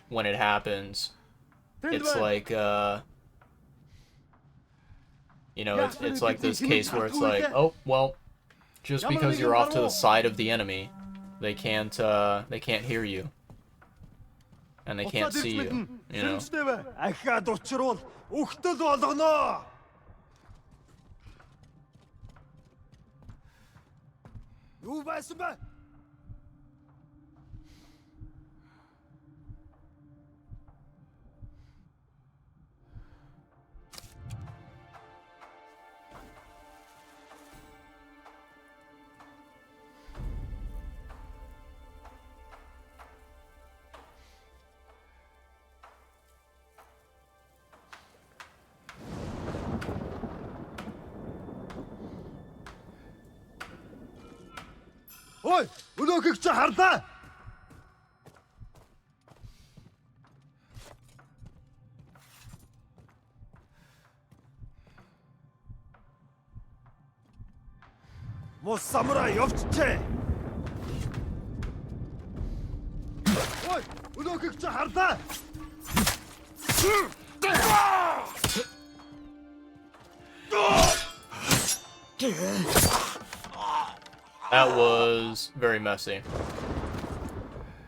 when it happens, it's like you know, it's like this case where it's like, oh, well, just because you're off to the side of the enemy, they can't hear you. And they can't see you, you know. Ахаад учруул өгтөл болгоно. Юу байсан бэ? Ой, өнөөхийг чи харлаа. Мос самурай явчихжээ. Ой, өнөөхийг чи харлаа. That was very messy.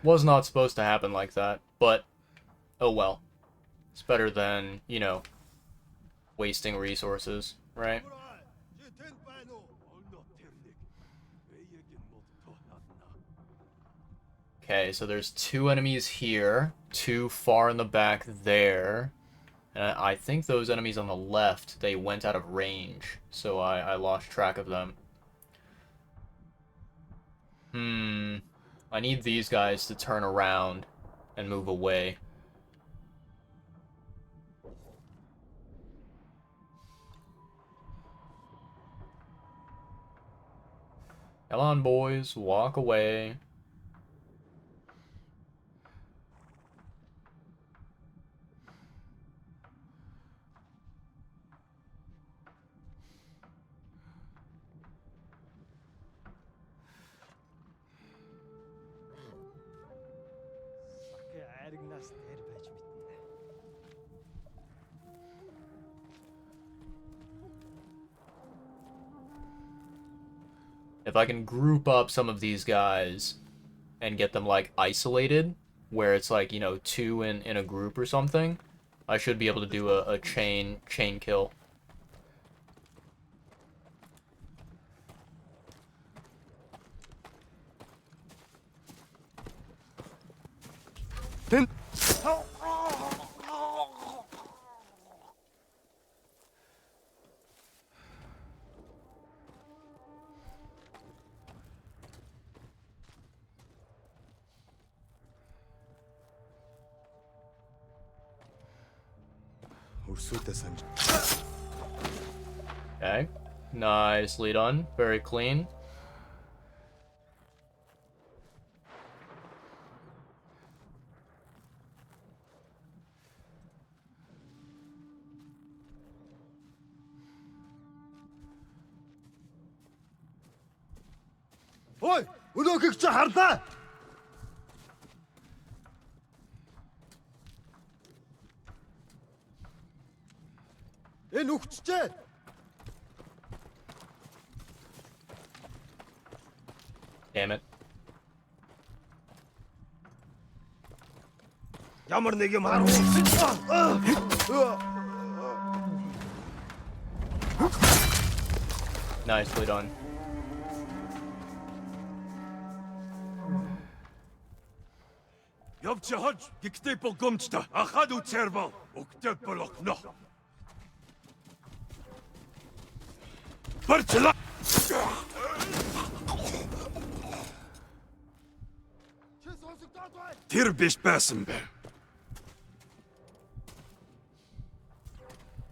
Was not supposed to happen like that, but oh well. It's better than, you know, wasting resources, right? Okay, so there's 2 enemies here, 2 far in the back there. And I think those enemies on the left, they went out of range, so I lost track of them. I need these guys to turn around and move away. Come on, boys, walk away. If I can group up some of these guys and get them, like, isolated, where it's, like, you know, 2 in a group or something, I should be able to do a chain kill. Then Okay. Nicely done. Very clean. ой, өнөөхийг чи харлаа. Энэ үхчихжээ. Damn it. Ямар нэг юм харав. Nicely done. Явж хож гихтэй богомжтой ахад үцээр бол өгтөв болгоно. Барчла. Тэр биш байсан бэ.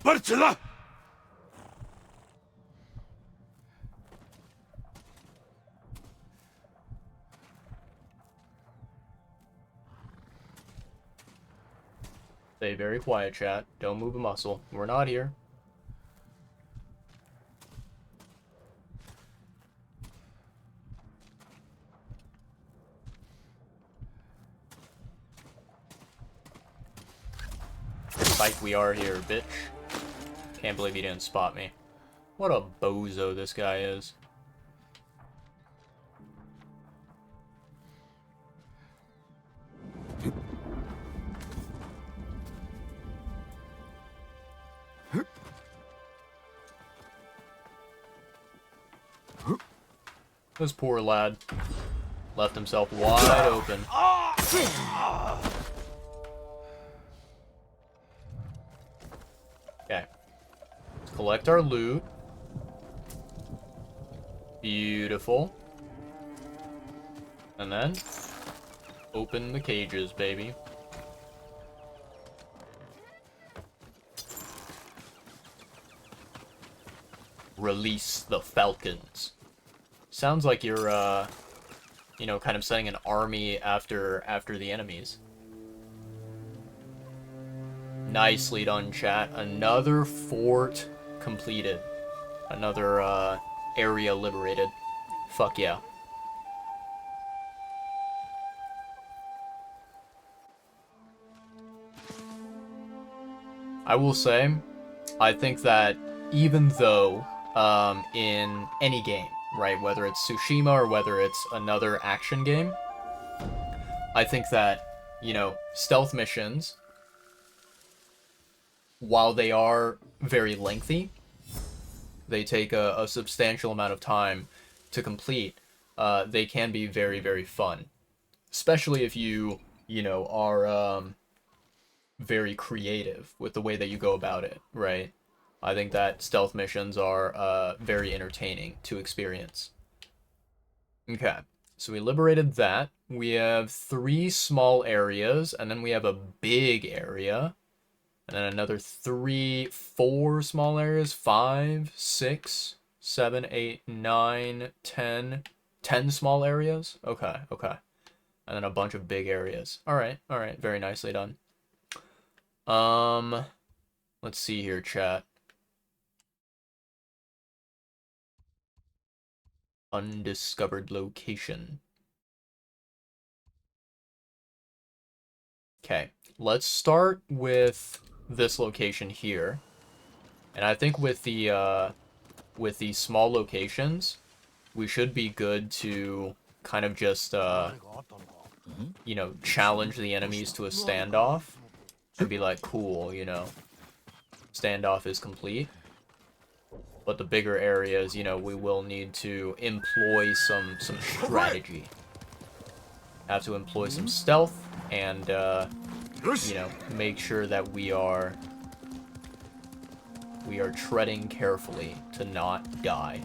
Барчла. Stay very quiet, chat. Don't move a muscle. We're not here. Fight, we are here, bitch. Can't believe he didn't spot me. What a bozo this guy is. This poor lad left himself wide open. Okay. Let's collect our loot. Beautiful. And then open the cages, baby. Release the falcons. Sounds like you're, you know, kind of setting an army after the enemies. Nicely done, chat. Another fort completed. Another, area liberated. Fuck yeah. I will say, I think that even though, in any game, right, whether it's Tsushima or whether it's another action game, I think that, you know, stealth missions, while they are very lengthy, they take a substantial amount of time to complete, they can be very, very fun. Especially if you know, are, very creative with the way that you go about it, right? I think that stealth missions are very entertaining to experience. Okay, so we liberated that. We have 3 small areas, and then we have a big area. And then another 3, 4 small areas, 5, 6, 7, 8, 9, 10. 10 small areas? Okay, okay. And then a bunch of big areas. Alright, alright, very nicely done. Let's see here, chat. Undiscovered location. Okay, let's start with this location here. And I think with these small locations, we should be good to kind of just, you know, challenge the enemies to a standoff. And be like, cool, you know, standoff is complete. But the bigger areas, you know, we will need to employ some strategy. Have to employ some stealth and, you know, make sure that we are treading carefully to not die.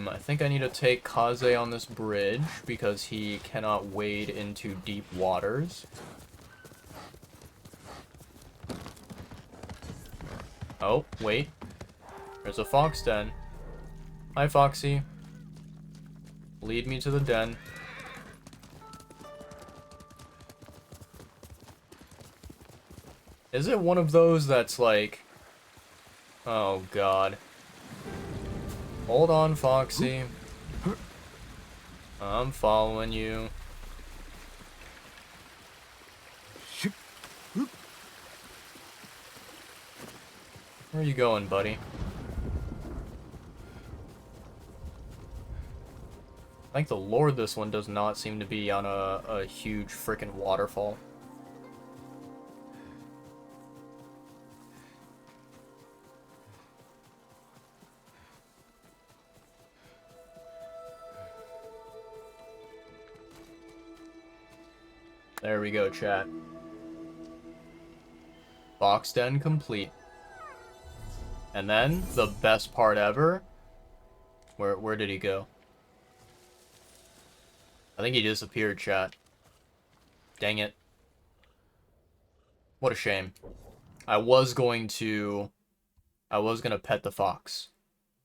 I think I need to take Kaze on this bridge because he cannot wade into deep waters. Oh, wait. There's a fox den. Hi, Foxy. Lead me to the den. Is it one of those that's like... Oh, God. Hold on, Foxy. I'm following you. Where are you going, buddy? Thank the Lord this one does not seem to be on a huge frickin' waterfall. There we go, chat. Box den complete. And then, the best part ever... Where did he go? I think he disappeared, chat. Dang it. What a shame. I was gonna pet the fox.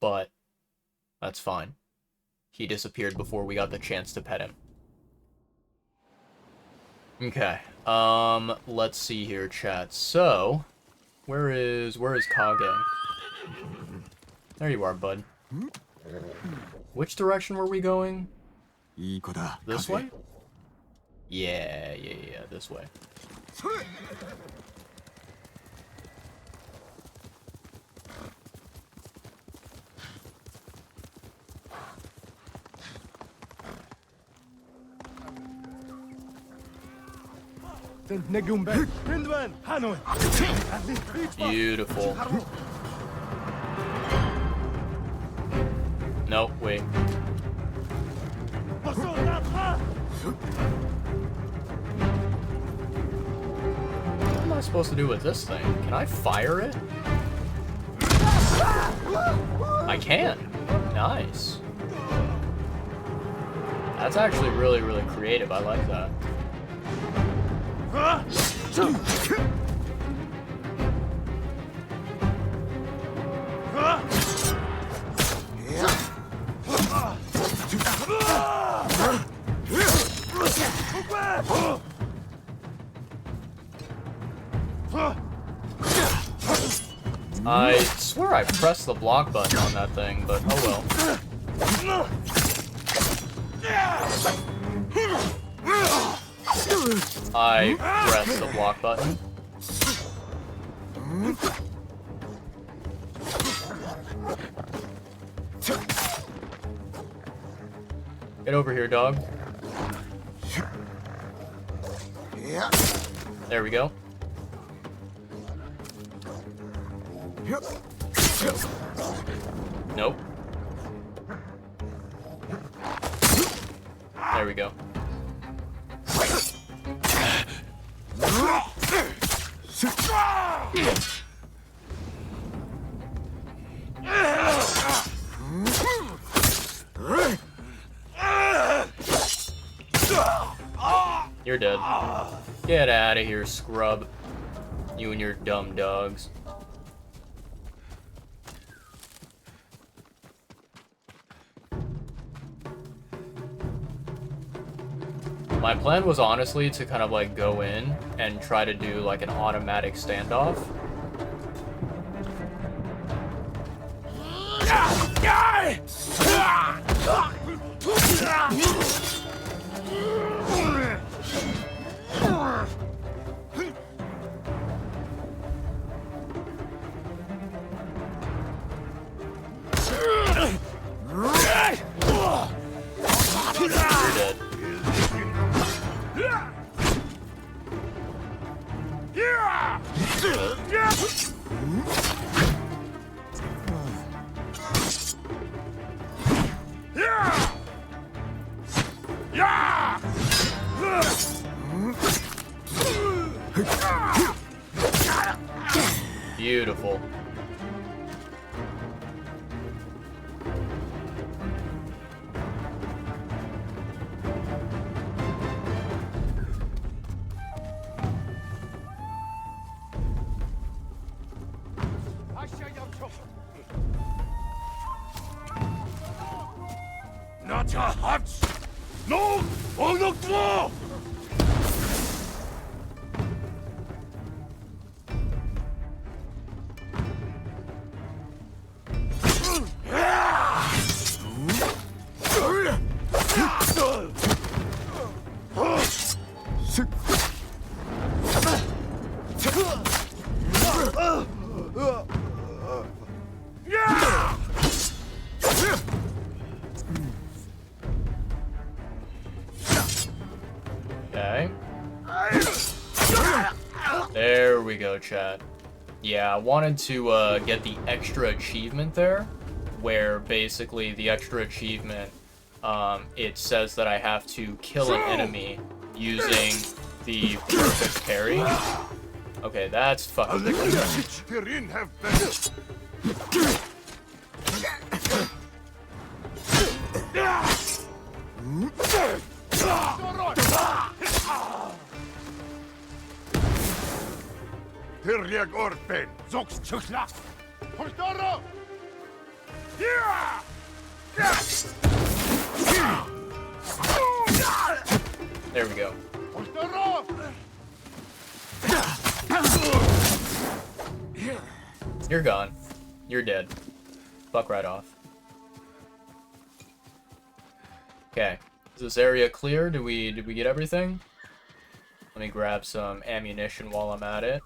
But, that's fine. he disappeared before we got the chance to pet him. Okay. Let's see here, chat. So, where is Kage? There you are, bud. Which direction were we going? This way? Yeah, this way. Beautiful. No, wait. What am I supposed to do with this thing? Can I fire it? I can. Nice. That's actually really, really creative. I like that. I swear I pressed the block button on that thing, but oh well. I pressed the block button. Get over here, dog. There we go. Nope. There we go. You're dead. Get out of here, scrub. You and your dumb dogs. My plan was honestly to kind of like go in and try to do like an automatic standoff. You're dead. Beautiful. Not a hut! No! Oh, no! No! Okay. There we go, chat. Yeah, I wanted to get the extra achievement there, where basically the extra achievement, it says that I have to kill an enemy using the perfect parry. Okay, that's fucking Hyrjag orpen! Zoks tjuchla! Hortoro! Yeah! There we go. You're gone. You're dead. Fuck right off. Okay. Is this area clear? Did we get everything? Let me grab some ammunition while I'm at it.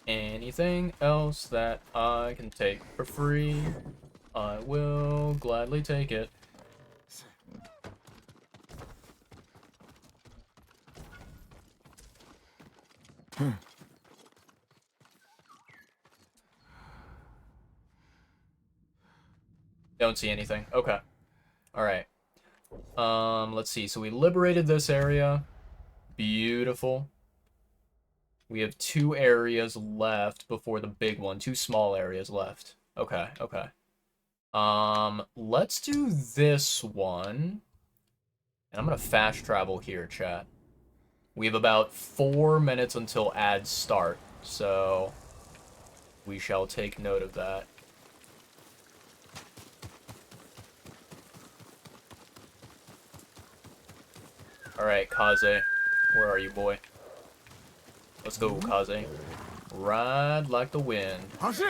Anything else that I can take for free, I will gladly take it. Don't see anything. Okay. Alright. Let's see. So we liberated this area. Beautiful. We have 2 areas left before the big one. 2 small areas left. Okay, okay. Let's do this one. And I'm gonna fast travel here, chat. We have about 4 minutes until ads start, so we shall take note of that. Alright, Kaze. Where are you, boy? Let's go, Kaze. Ride like the wind. Kaze!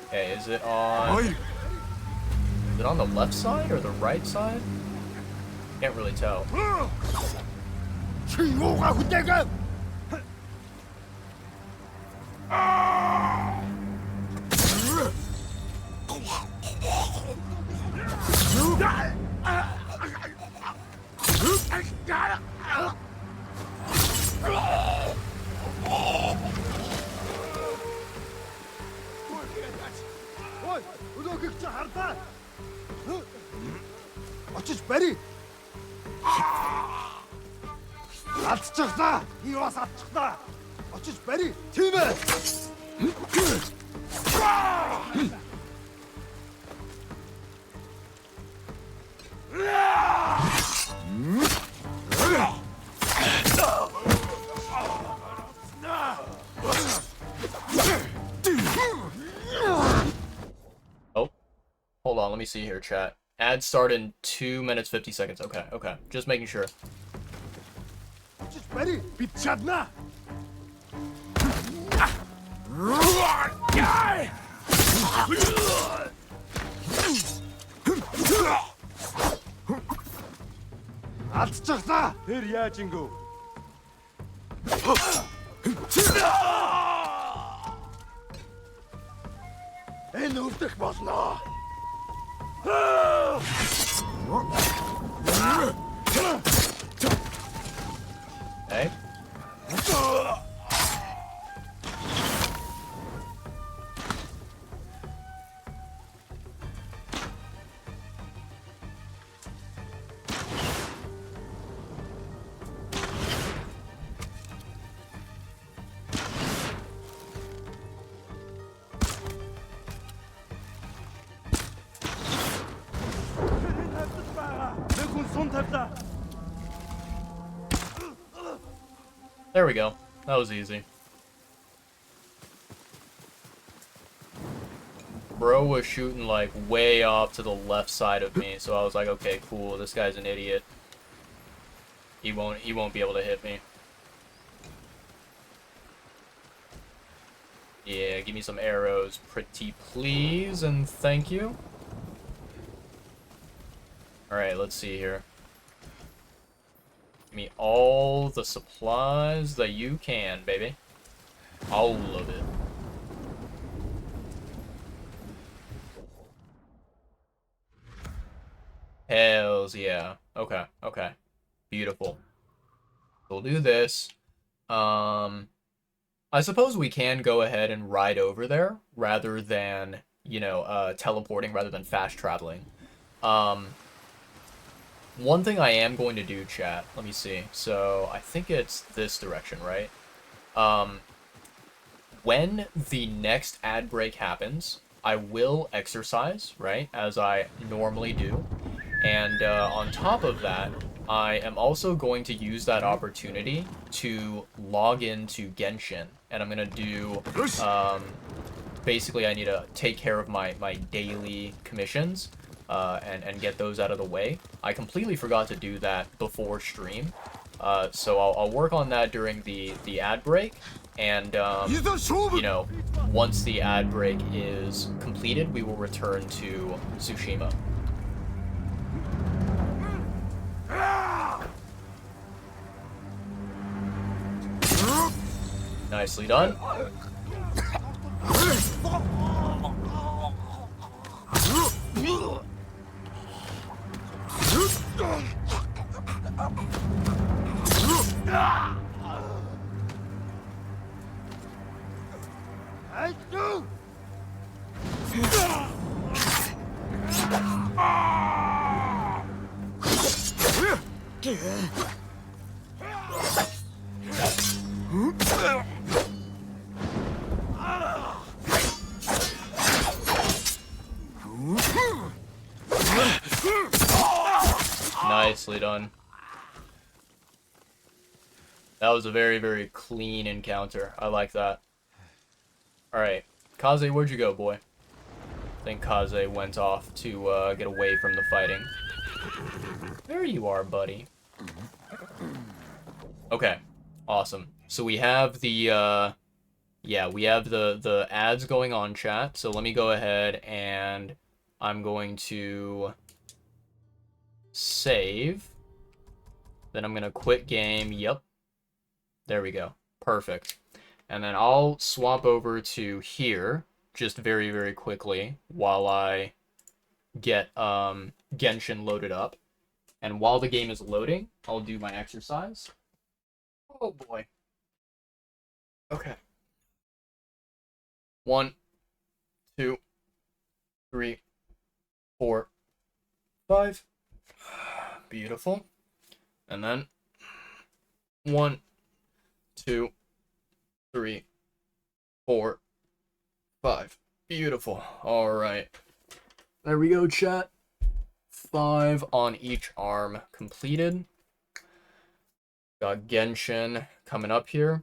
Okay, is it on the left side or the right side? Can't really tell. Очиж барь. Алдчихлаа. Би бас алдчихлаа. Очиж барь. Тийм ээ. Oh, hold on. Let me see here, chat. Ads start in 2 minutes 50 seconds. Okay, okay. Just making sure. Очиж барь. Би чадна. Алдчихлаа. Тэр яаж ингэв? Энэ өвдөх болно. Hey. There we go. That was easy. Bro was shooting like way off to the left side of me, so I was like, okay, cool, this guy's an idiot. He won't be able to hit me. Yeah, give me some arrows, pretty please, and thank you. Alright, let's see here. Give me all the supplies that you can, baby. All of it. Hells yeah. Okay, okay. Beautiful. We'll do this. I suppose we can go ahead and ride over there rather than, you know, teleporting rather than fast traveling. One thing I am going to do, chat, let me see. So, I think it's this direction, right? When the next ad break happens, I will exercise, right, as I normally do. And on top of that, I am also going to use that opportunity to log into Genshin. And I'm going to do, basically I need to take care of my daily commissions and get those out of the way. I completely forgot to do that before stream. So I'll work on that during the ad break. And, you know, once the ad break is completed, we will return to Tsushima. Nicely done. Nicely done. That was a very, very clean encounter. I like that. Alright. Kaze, where'd you go, boy? I think Kaze went off to get away from the fighting. There you are, buddy. Okay. Awesome. So we have the, yeah, we have the ads going on, chat. So let me go ahead and I'm going to save. Then I'm going to quit game. Yep. There we go. Perfect. And then I'll swap over to here just very, very quickly while I get Genshin loaded up. And while the game is loading, I'll do my exercise. Oh boy. Okay. 1, 2, 3, 4, 5. Beautiful. And then 1, 2, 3, 4, 5. Beautiful. All right. There we go, chat. 5 on each arm completed. Got Genshin coming up here.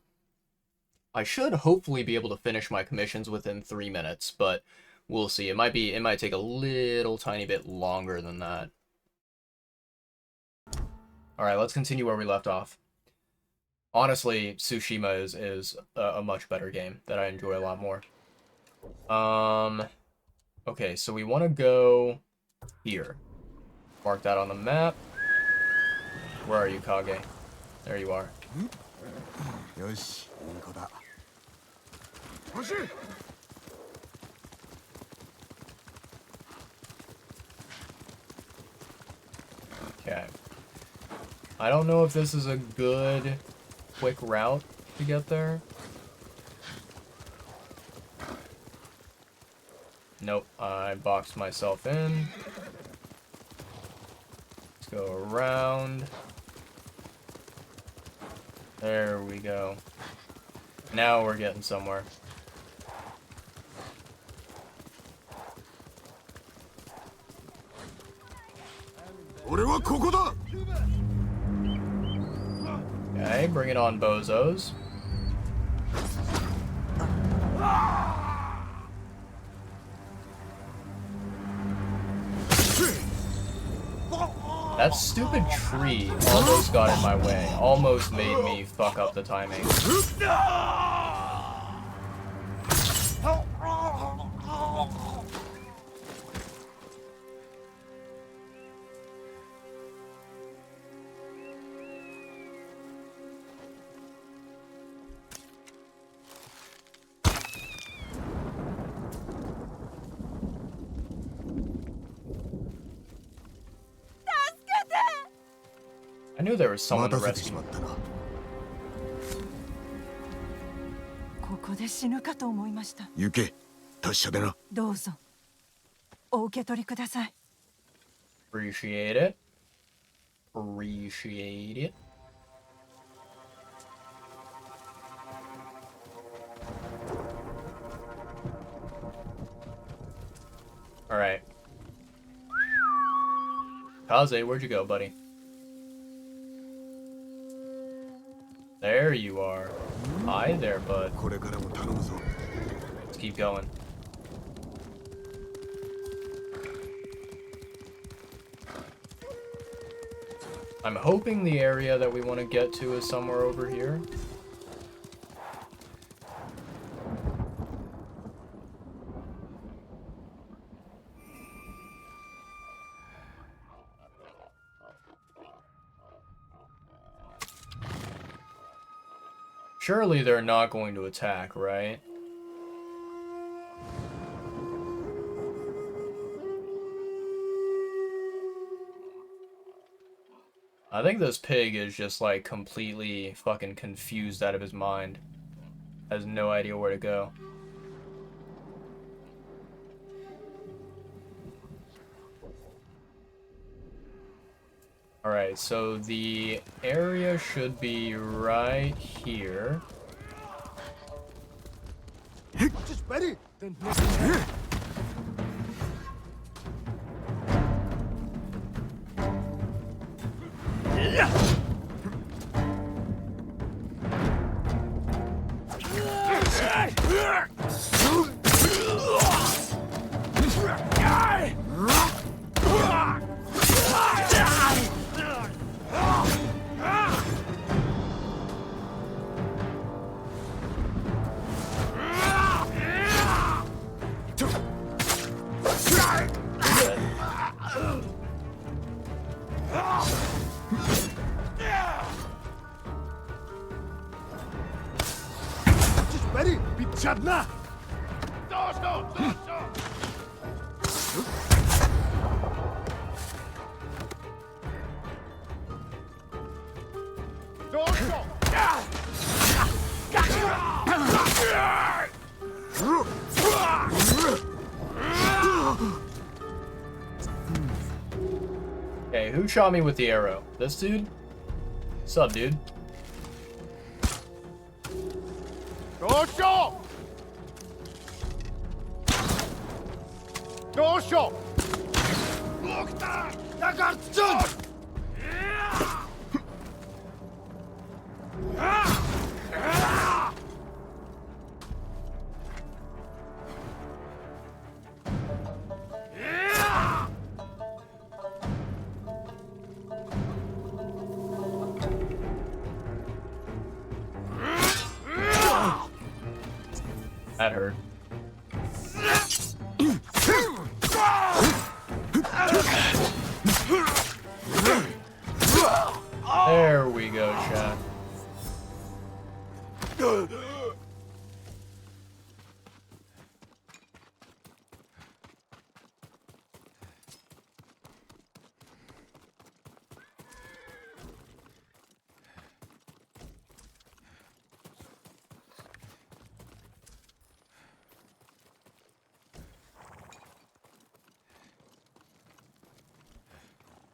I should hopefully be able to finish my commissions within 3 minutes, but we'll see. It might take a little tiny bit longer than that. All right, let's continue where we left off. Honestly, Tsushima is a much better game that I enjoy a lot more. Okay, so we want to go here. Mark that on the map. Where are you, Kage? There you are. Okay. I don't know if this is a good, quick route to get there. Nope, I boxed myself in. Let's go around. There we go. Now we're getting somewhere. Okay, bring it on, bozos. That stupid tree almost got in my way. Almost made me fuck up the timing. I knew there was someone to rescue. ここで死ぬかと思いました。行け、達者でな。どうぞお受け取りください。Appreciate it. Appreciate it. Alright. Kaze, where'd you go, buddy? There you are. Hi there, bud. これからも頼むぞ。 Let's keep going. I'm hoping the area that we want to get to is somewhere over here. Surely they're not going to attack, right? I think this pig is just like completely fucking confused out of his mind. Has no idea where to go. Alright, so the area should be right here. Just ready. Then ready. Be chadna. Okay, who shot me with the arrow? This dude? What's up, dude? Dosho. Dosho. Yagartsun. That hurt. There we go, chat.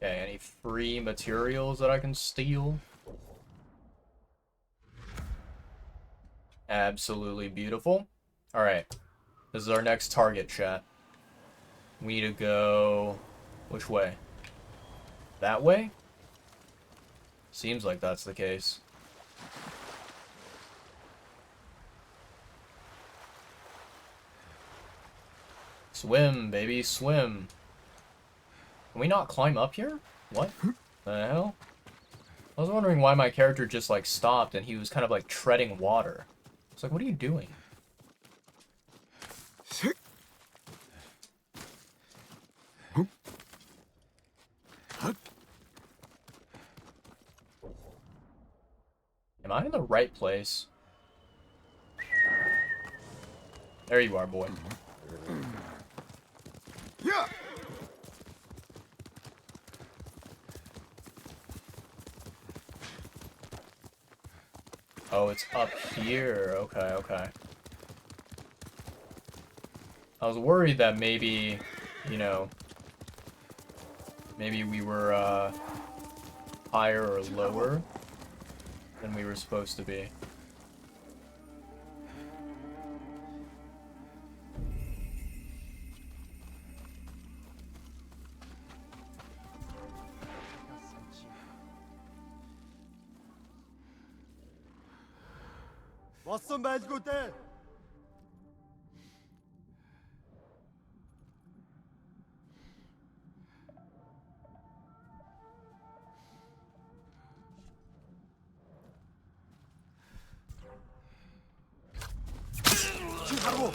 Okay, any free materials that I can steal? Absolutely beautiful. Alright. This is our next target, chat. We need to go... which way? That way? Seems like that's the case. Swim, baby, swim. Can we not climb up here? What the hell? I was wondering why my character just, like, stopped and he was kind of, like, treading water. It's like, what are you doing? Am I in the right place? There you are, boy. Yeah. Oh, it's up here. Okay, okay. I was worried that maybe, you know, maybe we were, higher or lower than we were supposed to be. Болсон байлгүй дээ. Чи харав уу?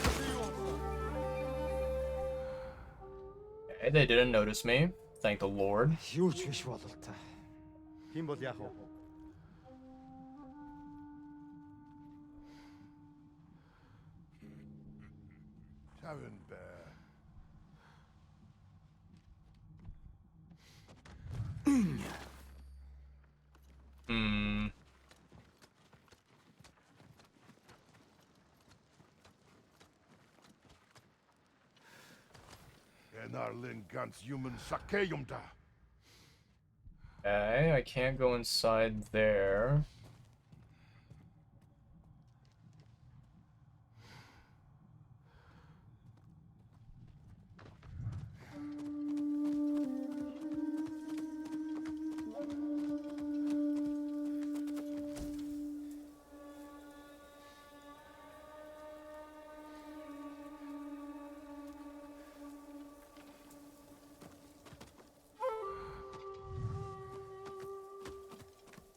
Okay, they didn't notice me. Thank the Lord. Юу ч биш болол та. Тийм бол яах вэ? Tavern bear. Hmm. Enarlin ganz human sakeyumda. Okay, I can't go inside there.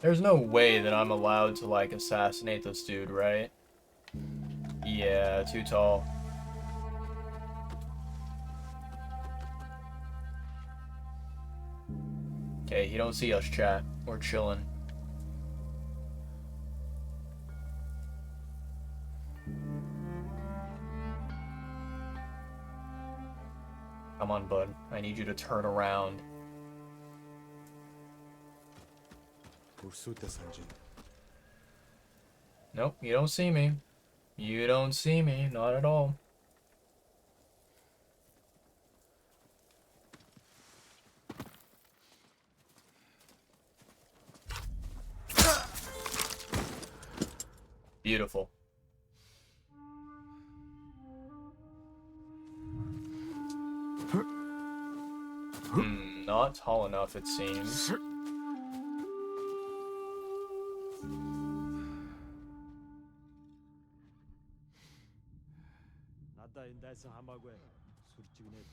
There's no way that I'm allowed to, like, assassinate this dude, right? Yeah, too tall. Okay, he don't see us, chat. We're chilling. Come on, bud. I need you to turn around. Nope, you don't see me. You don't see me, not at all. Beautiful. Not tall enough, it seems. Надаа энэ дайсан хамаагүй. Сүлжигнээ.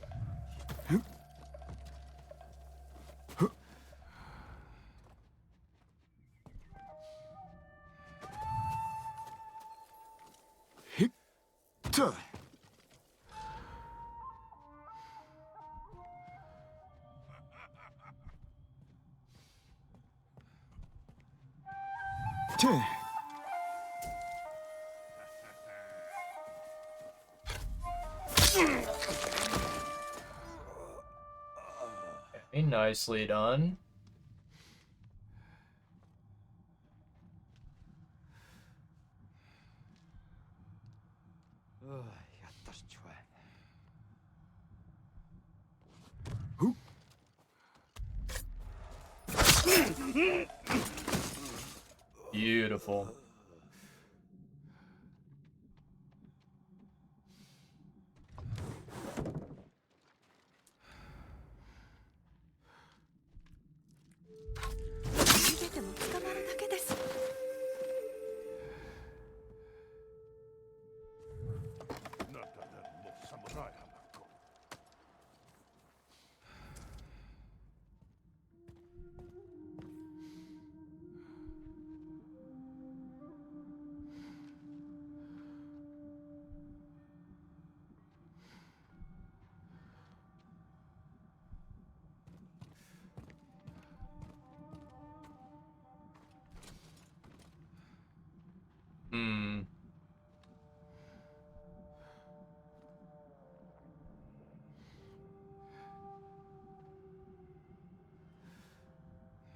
Okay, nicely done. Ятарч байна. Beautiful. Hmm.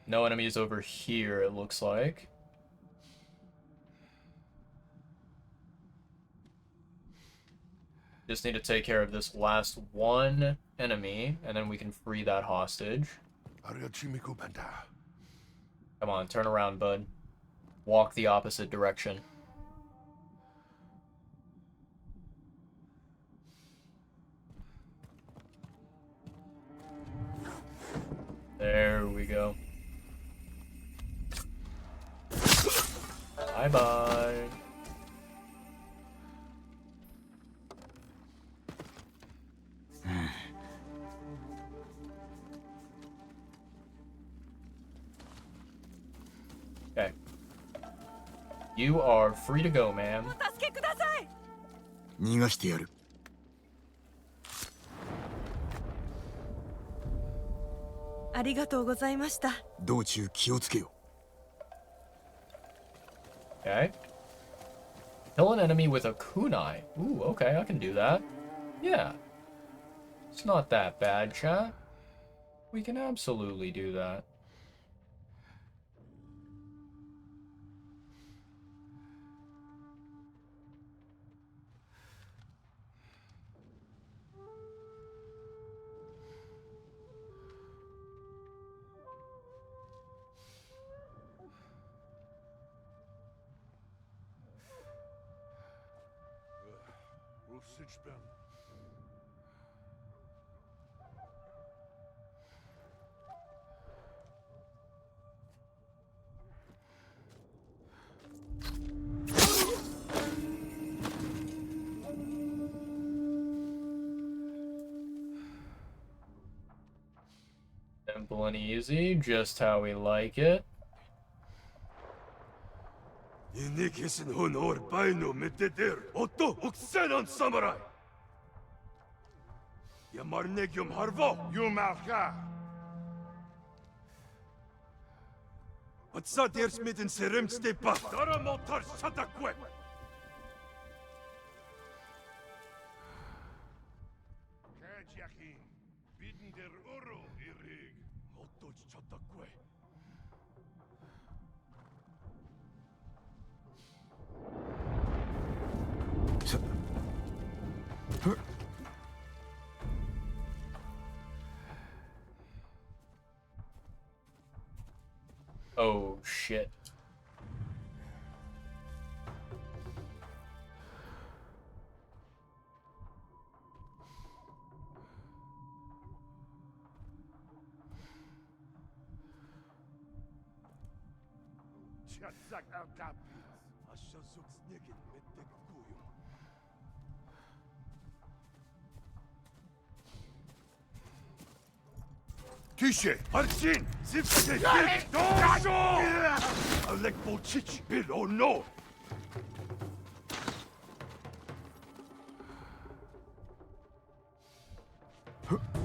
No enemies over here, it looks like. Just need to take care of this last one enemy, and then we can free that hostage. Come on, turn around, bud. Walk the opposite direction. There we go. Bye-bye. You are free to go, man. お助けください。逃がしてやる。ありがとうございました。道中気をつけよ。Okay. Kill an enemy with a kunai. Ooh, okay, I can do that. Yeah. It's not that bad, chat. We can absolutely do that. Simple and easy, just how we like it. Inikisen honor baino metedir. Otto oksenan samurai. Yamarnegium harvo. Юмалха. Atsa ders mitten seremste pa. Dara motor satakwe. Kajyakin. Bidden der Uro, Irig. Otto satakwe. Oh, shit. Chatsak Alkapis. Asha zuksnikin mettek kuyo. Tishe. Archin! Zipse dik! Dojo! Alek bolchich! Bilo no!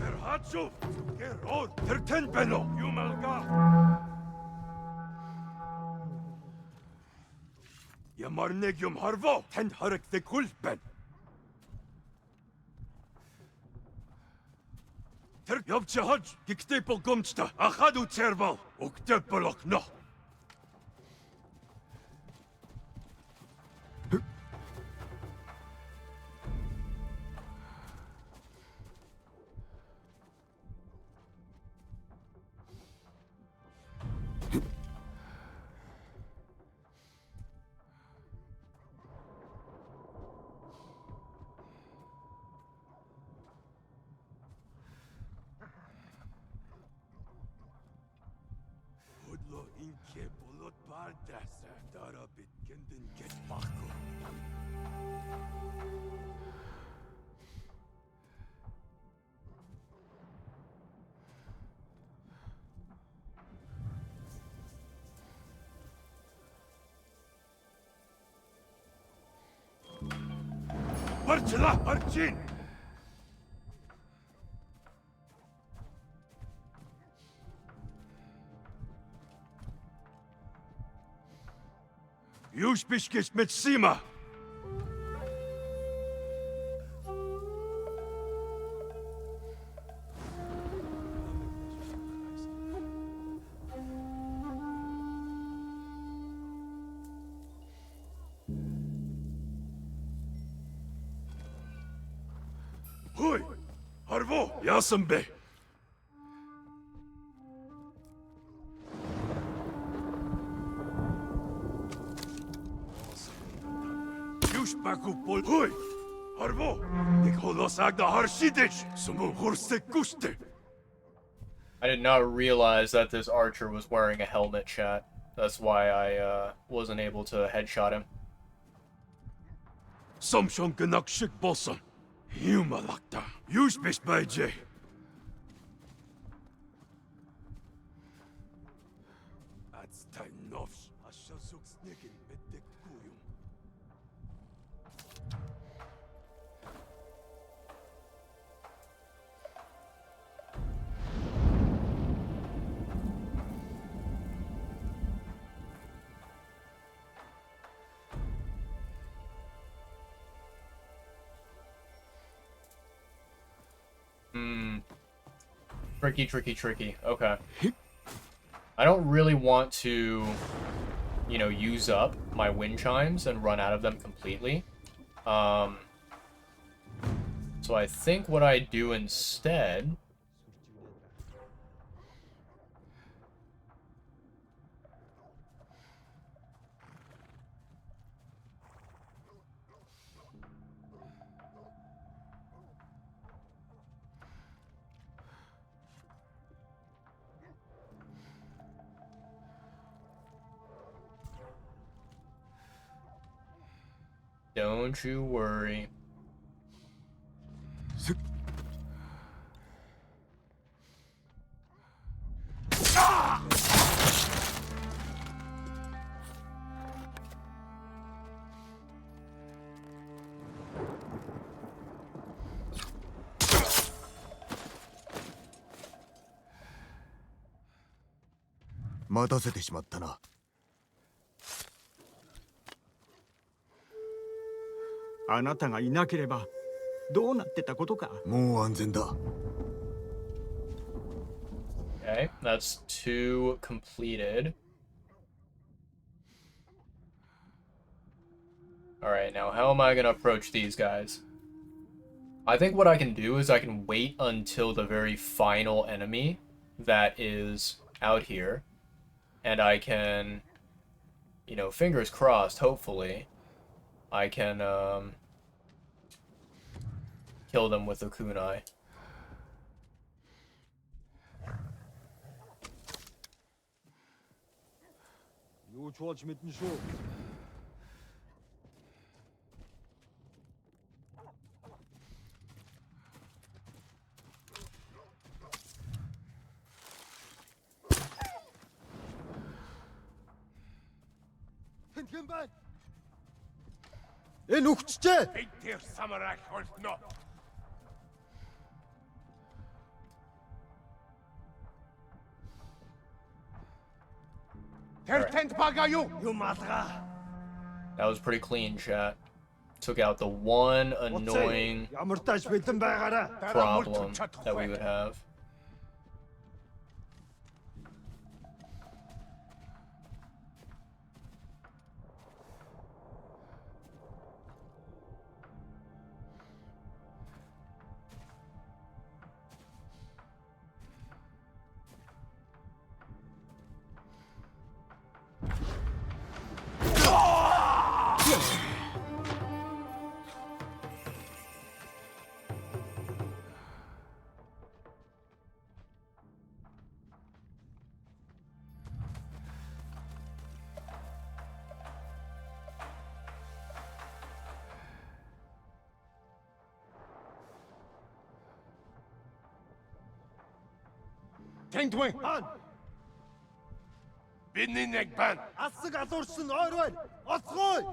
Verhatsu! Gerod! Terten beno! Yumalga! Yamarnegium harvo! Ten harek de kulpen! Ter yapçı hac! Giktepol gomçta! Ahadu terbal! Oktepolok no! Hodlo inke bolot bardasa! Darabit kendin get bakko! Barçıla! Arçin! Już biškis met Sima! Huy! Harvo! Yasım bey! Już baku pol... Huy! Harvo! Ik holos agda harsidish! Sumu horse guste! I did not realize that this archer was wearing a helmet, chat. That's why I wasn't able to headshot him. Somshon gnak shik bolson! Yumalakta! Już bish bayce! Atstay novs! Asha zuksnikin metek Tricky, tricky, tricky. Okay. I don't really want to, you know, use up my wind chimes and run out of them completely. So I think what I do instead... Don't you worry. Okay, that's 2 completed. Alright, now how am I gonna approach these guys? I think what I can do is I can wait until the very final enemy that is out here. And I can, you know, fingers crossed, hopefully, I can, kill them with the kunai. Юу ч болж мэднэ шүү. Тэнхэн байна. Энэ үхчихээ. Бид тэр самараг холно. Тэр тэнд бага юу? Юм алга. That was pretty clean, chat. Took out the one annoying Ямар тааш бэлэн байгаарай. problem that we would have. Тэнд вэ? Бидний нэг байна. Асаг алуурсан ойр байна. Оцгой.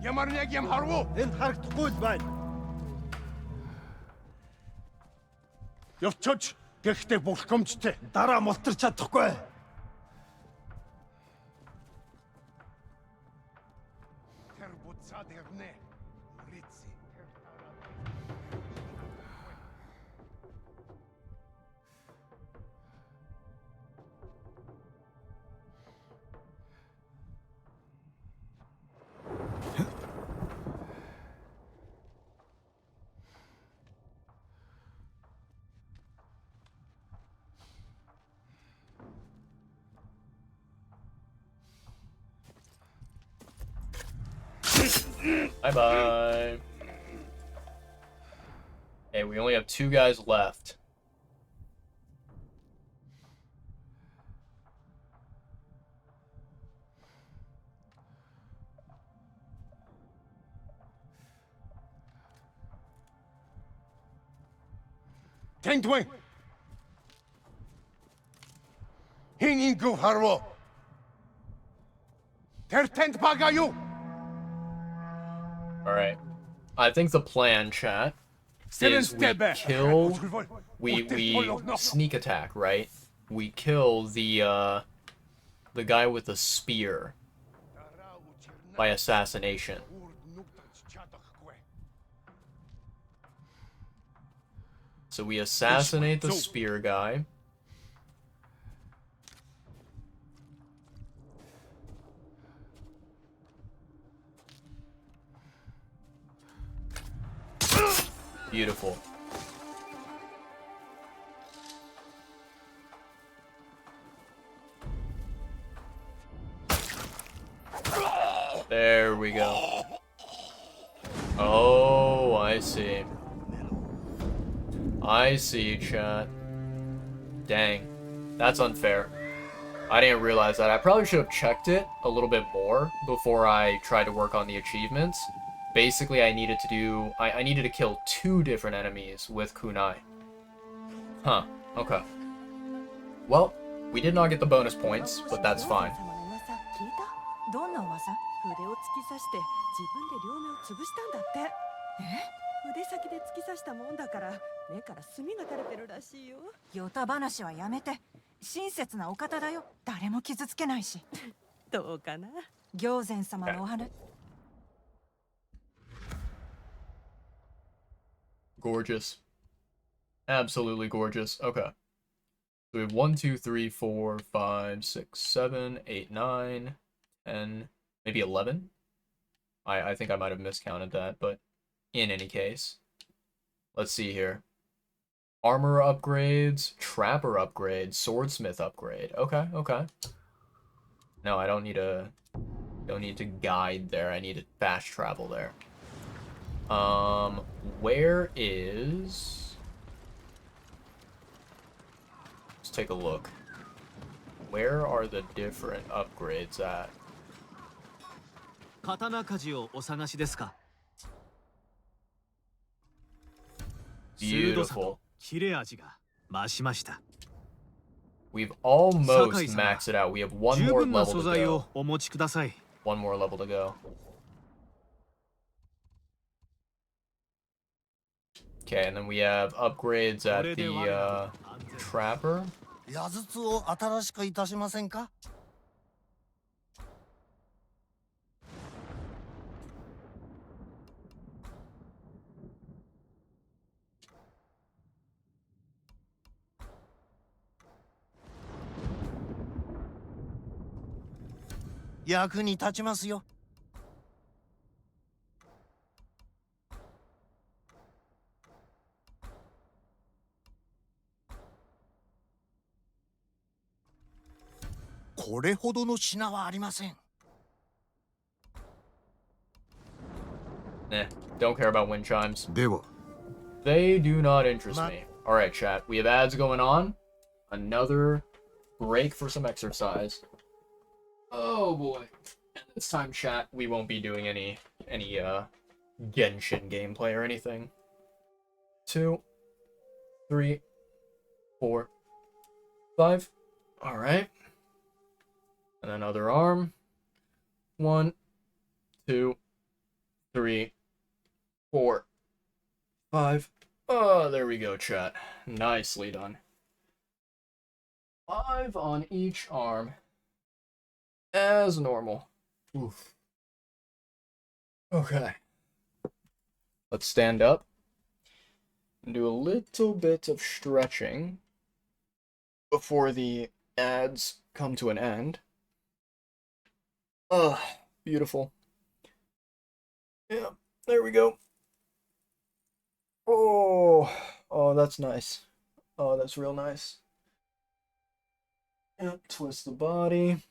Ямар нэг юм харав уу? Энд харагдахгүй л байна. Явцаж гэхдээ булхамжтай. Дараа мултарч чадахгүй. Тэр буцаад ирнэ. Риц. Bye-bye. Hey, we only have 2 guys left. Тэнд вэ? Хин ингүү харав. Тэр тэнд бага юу? Alright. I think the plan, chat, is we sneak attack, right? We kill the guy with the spear by assassination. So we assassinate the spear guy. Beautiful. There we go. Oh, I see. I see, chat. Dang. That's unfair. I didn't realize that. I probably should have checked it a little bit more before I tried to work on the achievements. Basically, I needed to kill 2 different enemies with kunai. Huh. Okay. Well, we did not get the bonus points, but that's fine. どんな技？筆を突き刺して自分で両目を潰したんだって。筆先で突き刺したもんだから目から墨が垂れてるらしいよ。ヨタ話はやめて。親切なお方だよ。誰も傷つけないし。どうかな。行善様のお話。Gorgeous. Absolutely gorgeous. Okay. So we have 1, 2, 3, 4, 5, 6, 7, 8, 9, 10, maybe 11? I think I might have miscounted that, but in any case. Let's see here. Armor upgrades, trapper upgrade, swordsmith upgrade. Okay, okay. No, I don't need to guide there. I need to fast travel there. Where is... Let's take a look. Where are the different upgrades at? 刀鍛冶をお探しですか? Beautiful. 切れ味が増しました. We've almost maxed it out. We have one more level to 素材 go. をお持ちください. One more level to go. Okay, and then we have upgrades at the trapper. 矢筒を新しくいたしませんか? 役に立ちますよ。これほどの品はありません。Nah, don't care about wind chimes. では、 They do not interest me. Alright, chat. We have ads going on. Another break for some exercise. Oh boy. And this time, chat, we won't be doing any Genshin gameplay or anything. 2, 3, 4, 5. Alright. And another arm. 1, 2, 3, 4, 5. Oh, there we go, chat. Nicely done. 5 on each arm. As normal. Oof. Okay. Let's stand up and do a little bit of stretching before the ads come to an end. Ugh, beautiful. Yeah, there we go. Oh, that's nice. Oh, that's real nice. Yep, twist the body.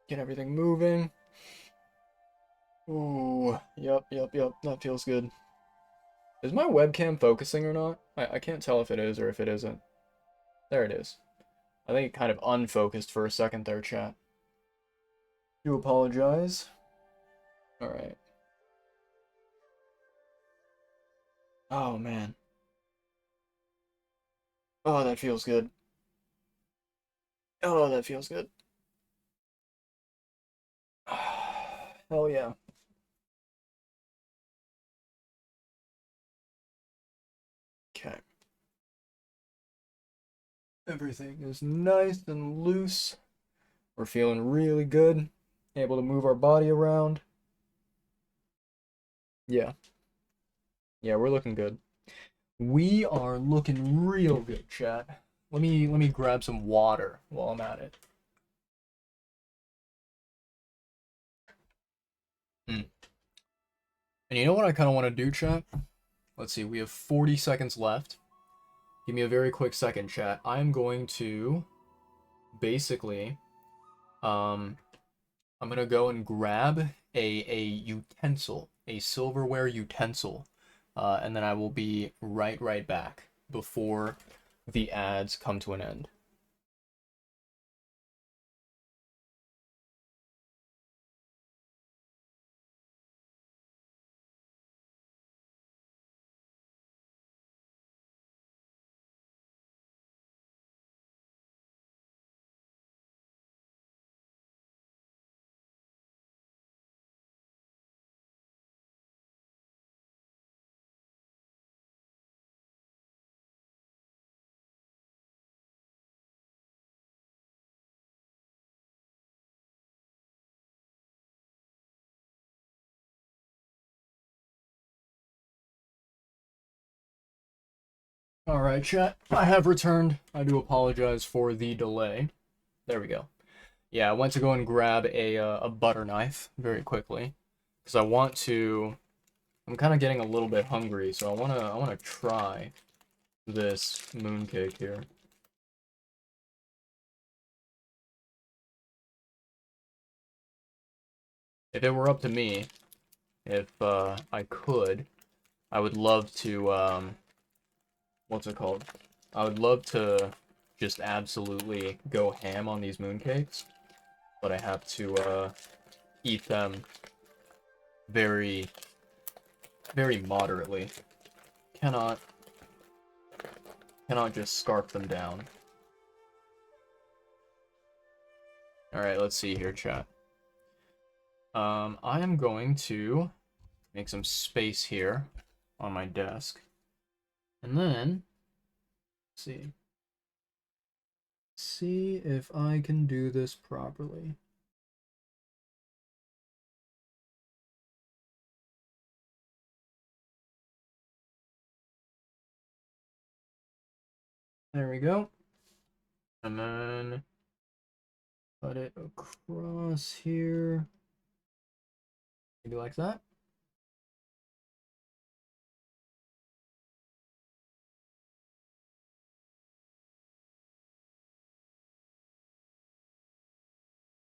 Get everything moving. Ooh, yep, that feels good. Is my webcam focusing or not? I can't tell if it is or if it isn't. There it is. I think it kind of unfocused for a second there, chat. Do apologize. Alright. Oh, man. Oh, that feels good. Oh, that feels good. Hell yeah. Okay. Everything is nice and loose. We're feeling really good. Able to move our body around. Yeah. Yeah, we're looking good. We are looking real good, chat. Let me grab some water while I'm at it. Mm. And you know what I kind of want to do, chat? Let's see, we have 40 seconds left. Give me a very quick second, chat. I'm going to basically, I'm gonna go and grab a utensil, a silverware utensil, and then I will be right back before the ads come to an end. Alright, chat. I have returned. I do apologize for the delay. There we go. Yeah, I went to go and grab a butter knife very quickly because I want to. I'm kind of getting a little bit hungry, so I wanna try this mooncake here. If it were up to me, if I could, I would love to what's it called? I would love to just absolutely go ham on these mooncakes, but I have to eat them very moderately. Cannot just scarf them down. Alright, let's see here, chat. I am going to make some space here on my desk. And then, let's see if I can do this properly. There we go. And then put it across here. Maybe like that.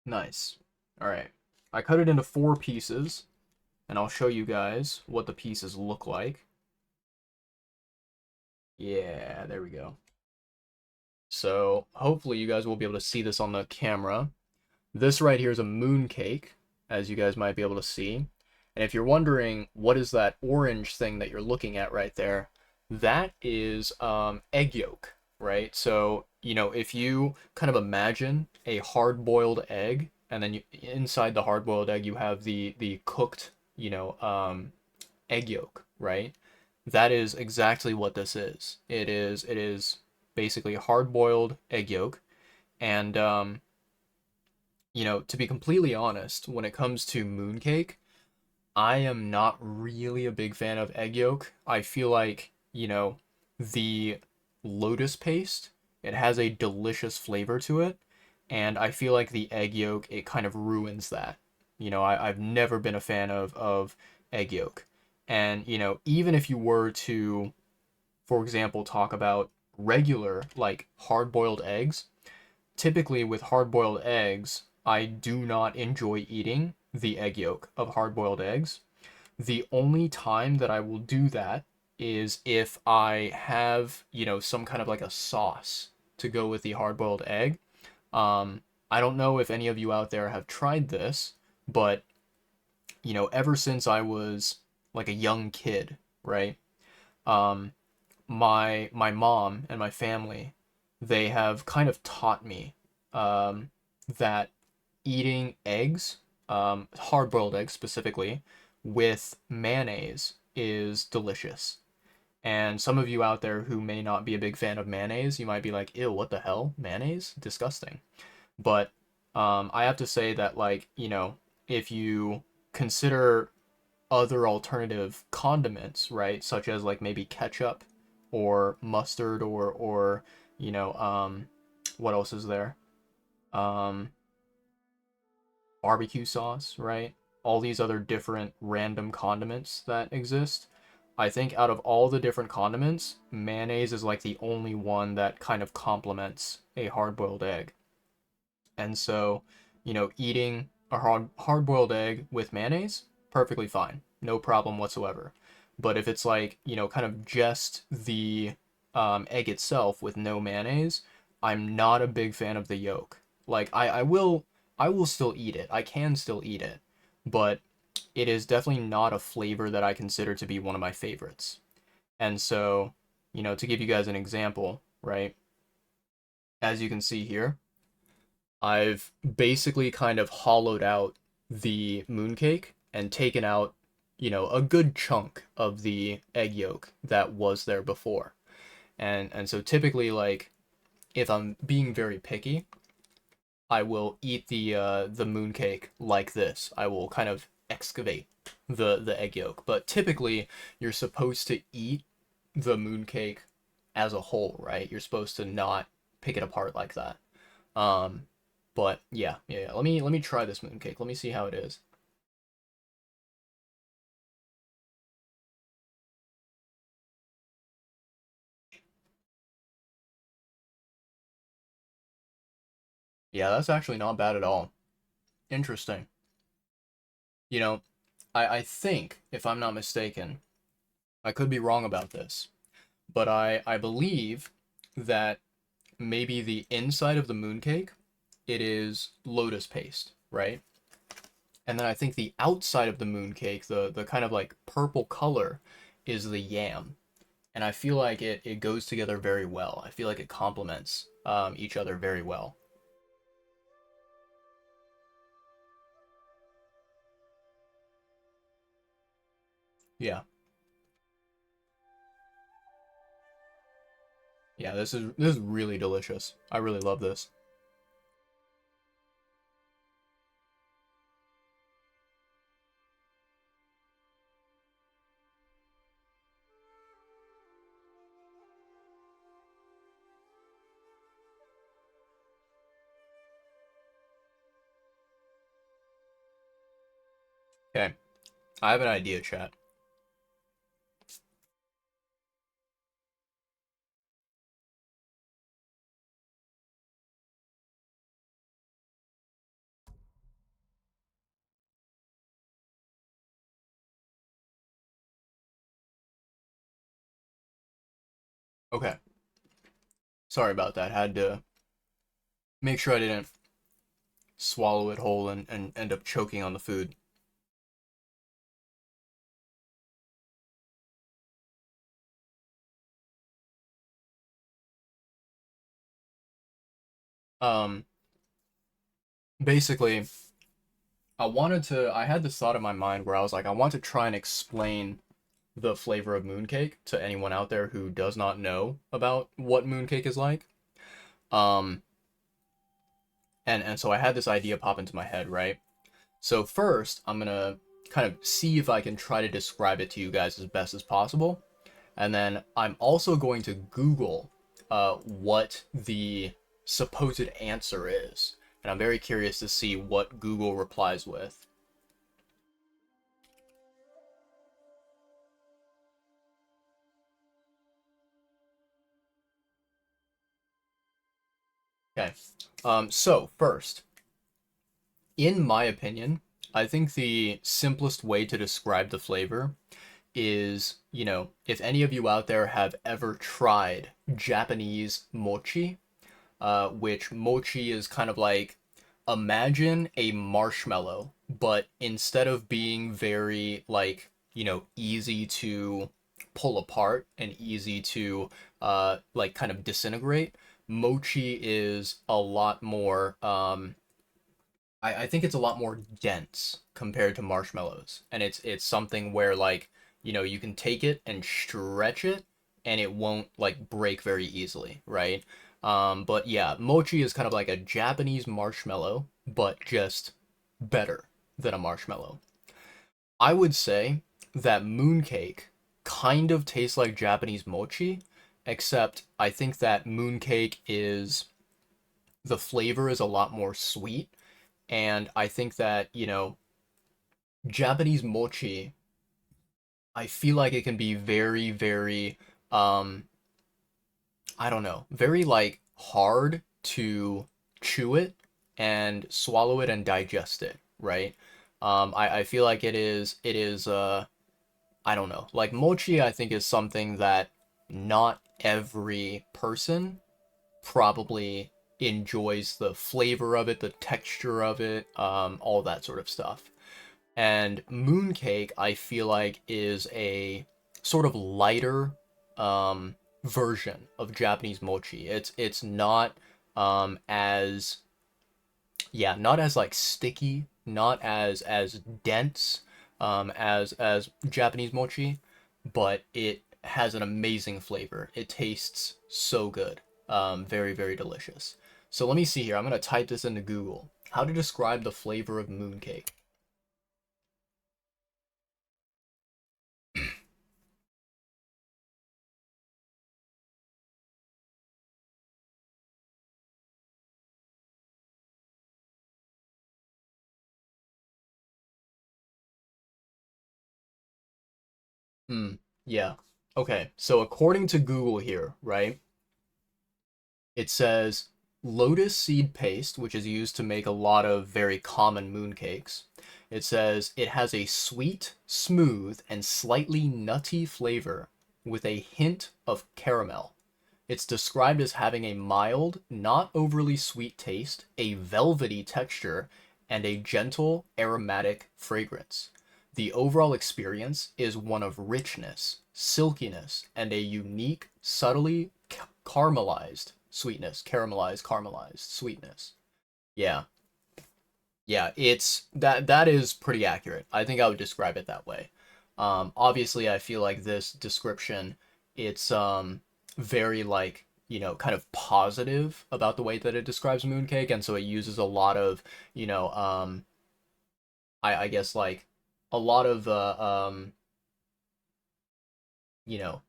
Nice. Alright. I cut it into 4 pieces, and I'll show you guys what the pieces look like. Yeah, there we go. So, hopefully you guys will be able to see this on the camera. This right here is a moon cake, as you guys might be able to see. And if you're wondering, what is that orange thing that you're looking at right there? That is egg yolk, right? So, you know, if you kind of imagine a hard-boiled egg, and then inside the hard-boiled egg you have the cooked, you know, egg yolk, right? That is exactly what this is. It is basically hard-boiled egg yolk, and you know, to be completely honest, when it comes to mooncake, I am not really a big fan of egg yolk. I feel like, you know, the lotus paste, it has a delicious flavor to it, and I feel like the egg yolk, it kind of ruins that. You know, I've never been a fan of egg yolk. And, you know, even if you were to, for example, talk about regular, like, hard-boiled eggs, typically with hard-boiled eggs, I do not enjoy eating the egg yolk of hard-boiled eggs. The only time that I will do that is if I have, you know, some kind of like a sauce to go with the hard-boiled egg. I don't know if any of you out there have tried this, but, you know, ever since I was like a young kid, right? Um, my mom and my family, they have kind of taught me that eating eggs, hard-boiled eggs specifically, with mayonnaise is delicious. And some of you out there who may not be a big fan of mayonnaise, you might be like, ew, what the hell? Mayonnaise? Disgusting. But I have to say that, like, you know, if you consider other alternative condiments, right, such as like maybe ketchup or mustard or you know, what else is there? Um, barbecue sauce, right? All these other different random condiments that exist. I think out of all the different condiments, mayonnaise is like the only one that kind of complements a hard-boiled egg. And so, you know, eating a hard-boiled egg with mayonnaise, perfectly fine. No problem whatsoever. But if it's like, you know, kind of just the egg itself with no mayonnaise, I'm not a big fan of the yolk. Like I will still eat it. I can still eat it, but it is definitely not a flavor that I consider to be one of my favorites. And so, you know, to give you guys an example, right? As you can see here, I've basically kind of hollowed out the mooncake and taken out, you know, a good chunk of the egg yolk that was there before. And so typically, like, if I'm being very picky, I will eat the mooncake like this. I will kind of excavate the egg yolk. But typically, you're supposed to eat the mooncake as a whole, right? You're supposed to not pick it apart like that. Um, but yeah. Let me try this mooncake. Let me see how it is. Yeah, that's actually not bad at all. Interesting. You know, I think, if I'm not mistaken, I could be wrong about this, but I believe that maybe the inside of the mooncake, it is lotus paste, right? And then I think the outside of the mooncake, the kind of like purple color, is the yam. And I feel like it goes together very well. I feel like it complements each other very well. Yeah. Yeah, this is really delicious. I really love this. Okay, I have an idea, chat. Okay, sorry about that. Had to make sure I didn't swallow it whole and end up choking on the food. Um, basically, I had this thought in my mind where I was like, I want to try and explain the flavor of mooncake to anyone out there who does not know about what mooncake is like. Um, and so I had this idea pop into my head, right? So first, I'm gonna kind of see if I can try to describe it to you guys as best as possible. And then I'm also going to Google what the supposed answer is. And I'm very curious to see what Google replies with. Okay. So first, in my opinion, I think the simplest way to describe the flavor is, you know, if any of you out there have ever tried Japanese mochi, which mochi is kind of like, imagine a marshmallow, but instead of being very like, you know, easy to pull apart and easy to like kind of disintegrate, mochi is a lot more I think it's a lot more dense compared to marshmallows. And it's something where like, you know, you can take it and stretch it and it won't like break very easily, right? But yeah, mochi is kind of like a Japanese marshmallow, but just better than a marshmallow. I would say that mooncake kind of tastes like Japanese mochi, except I think that mooncake is, the flavor is a lot more sweet, and I think that, Japanese mochi, I feel like it can be very, very, um, I don't know, very like hard to chew it and swallow it and digest it, right? I feel like it is, I don't know, like mochi I think is something that not every person probably enjoys the flavor of it, the texture of it, all that sort of stuff. And mooncake, I feel like, is a sort of lighter version of Japanese mochi. It's not as, yeah, not as like sticky, not as dense as Japanese mochi, but it has an amazing flavor. It tastes so good. Very, very delicious. So let me see here. I'm gonna type this into Google. How to describe the flavor of mooncake. Hmm. Yeah. Okay. So according to Google here, right, it says lotus seed paste, which is used to make a lot of very common mooncakes. It says it has a sweet, smooth, and slightly nutty flavor with a hint of caramel. It's described as having a mild, not overly sweet taste, a velvety texture, and a gentle aromatic fragrance. The overall experience is one of richness, silkiness, and a unique, subtly caramelized sweetness. Yeah. Yeah, it's that is pretty accurate. I think I would describe it that way. Obviously, I feel like this description, it's very like, kind of positive about the way that it describes mooncake, and so it uses a lot of, you know, I guess like a lot of you know,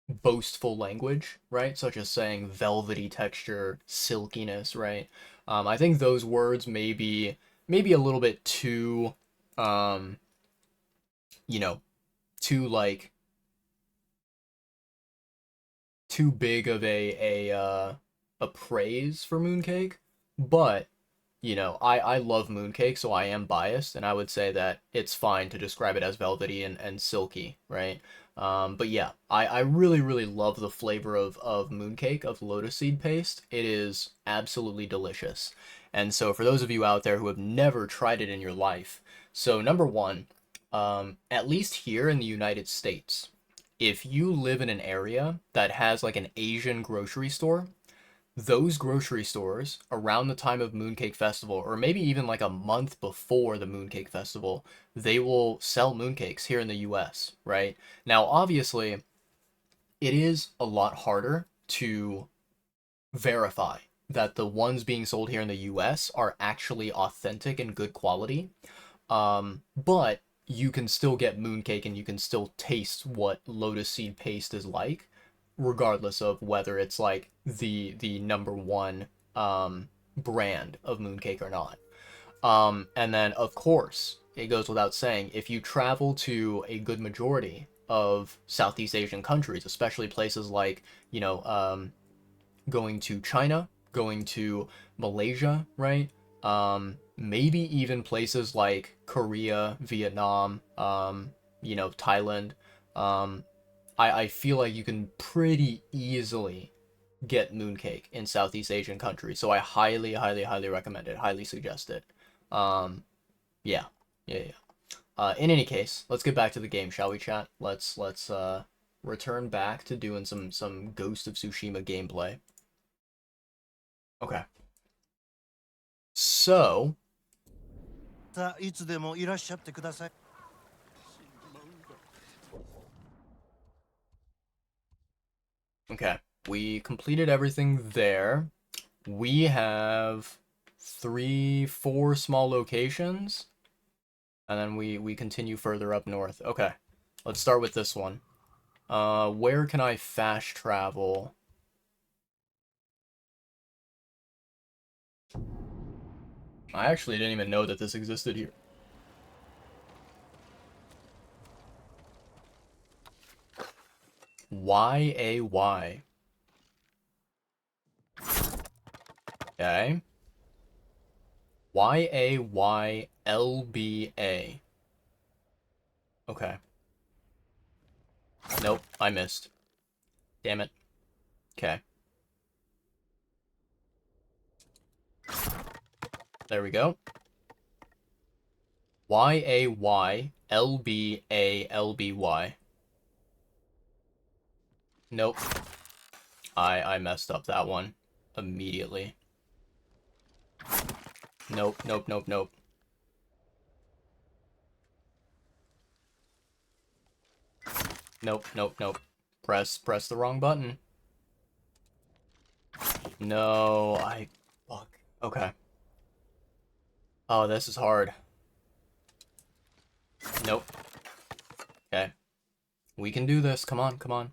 boastful language, right? Such as saying velvety texture, silkiness, right? I think those words maybe a little bit too, um, you know, too like too big of a praise for mooncake, but I love mooncake, so I am biased, and I would say that it's fine to describe it as velvety and silky, right? But yeah, I really, really love the flavor of mooncake, of lotus seed paste. It is absolutely delicious. And so for those of you out there who have never tried it in your life, so number one, at least here in the United States, if you live in an area that has like an Asian grocery store, those grocery stores around the time of Mooncake Festival, or maybe even like a month before the Mooncake Festival, they will sell mooncakes here in the US, right? Now, obviously, it is a lot harder to verify that the ones being sold here in the US are actually authentic and good quality. But you can still get mooncake and you can still taste what lotus seed paste is like, regardless of whether it's like the number one brand of mooncake or not. And then of course, it goes without saying, if you travel to a good majority of Southeast Asian countries, especially places like, going to China, going to Malaysia, right? Maybe even places like Korea, Vietnam, Thailand. Um, I feel like you can pretty easily get mooncake in Southeast Asian countries. So I highly, highly, highly recommend it. Highly suggest it. Um, yeah, yeah. In any case, let's get back to the game, shall we, chat? Let's return back to doing some Ghost of Tsushima gameplay. Okay. So, さあいつでもいらっしゃってください。okay, we completed everything there. We have 4 small locations, and then we continue further up north. Okay, let's start with this one. Where can I fast travel? I actually didn't even know that this existed here. Y-A-Y. Okay. Y-A-Y-L-B-A. Okay. Nope, I missed. Damn it. Okay. There we go. Y-A-Y-L-B-A-L-B-Y. Nope. I messed up that one immediately. Nope, nope, nope, nope. Nope, nope, nope. Press the wrong button. No, fuck. Okay. Oh, this is hard. Nope. Okay. We can do this. Come on, come on.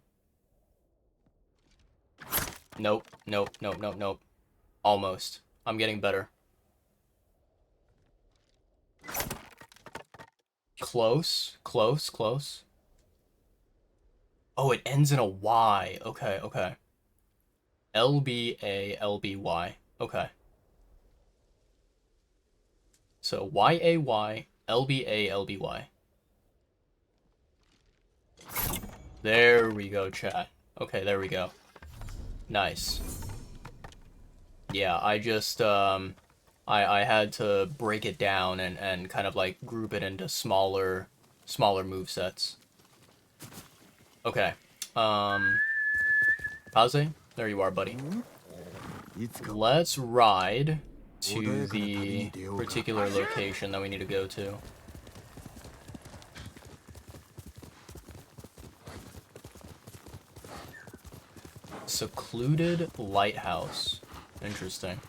Nope, nope, nope, nope, nope. Almost. I'm getting better. Close, close, close. Oh, it ends in a Y. Okay, okay. L-B-A-L-B-Y. Okay. So Y-A-Y-L-B-A-L-B-Y. There we go, chat. Okay, there we go. Nice. Yeah, I just, I had to break it down and kind of like group it into smaller movesets. Okay. Kaze, there you are, buddy. Let's ride to the particular location that we need to go to. Secluded lighthouse. Interesting.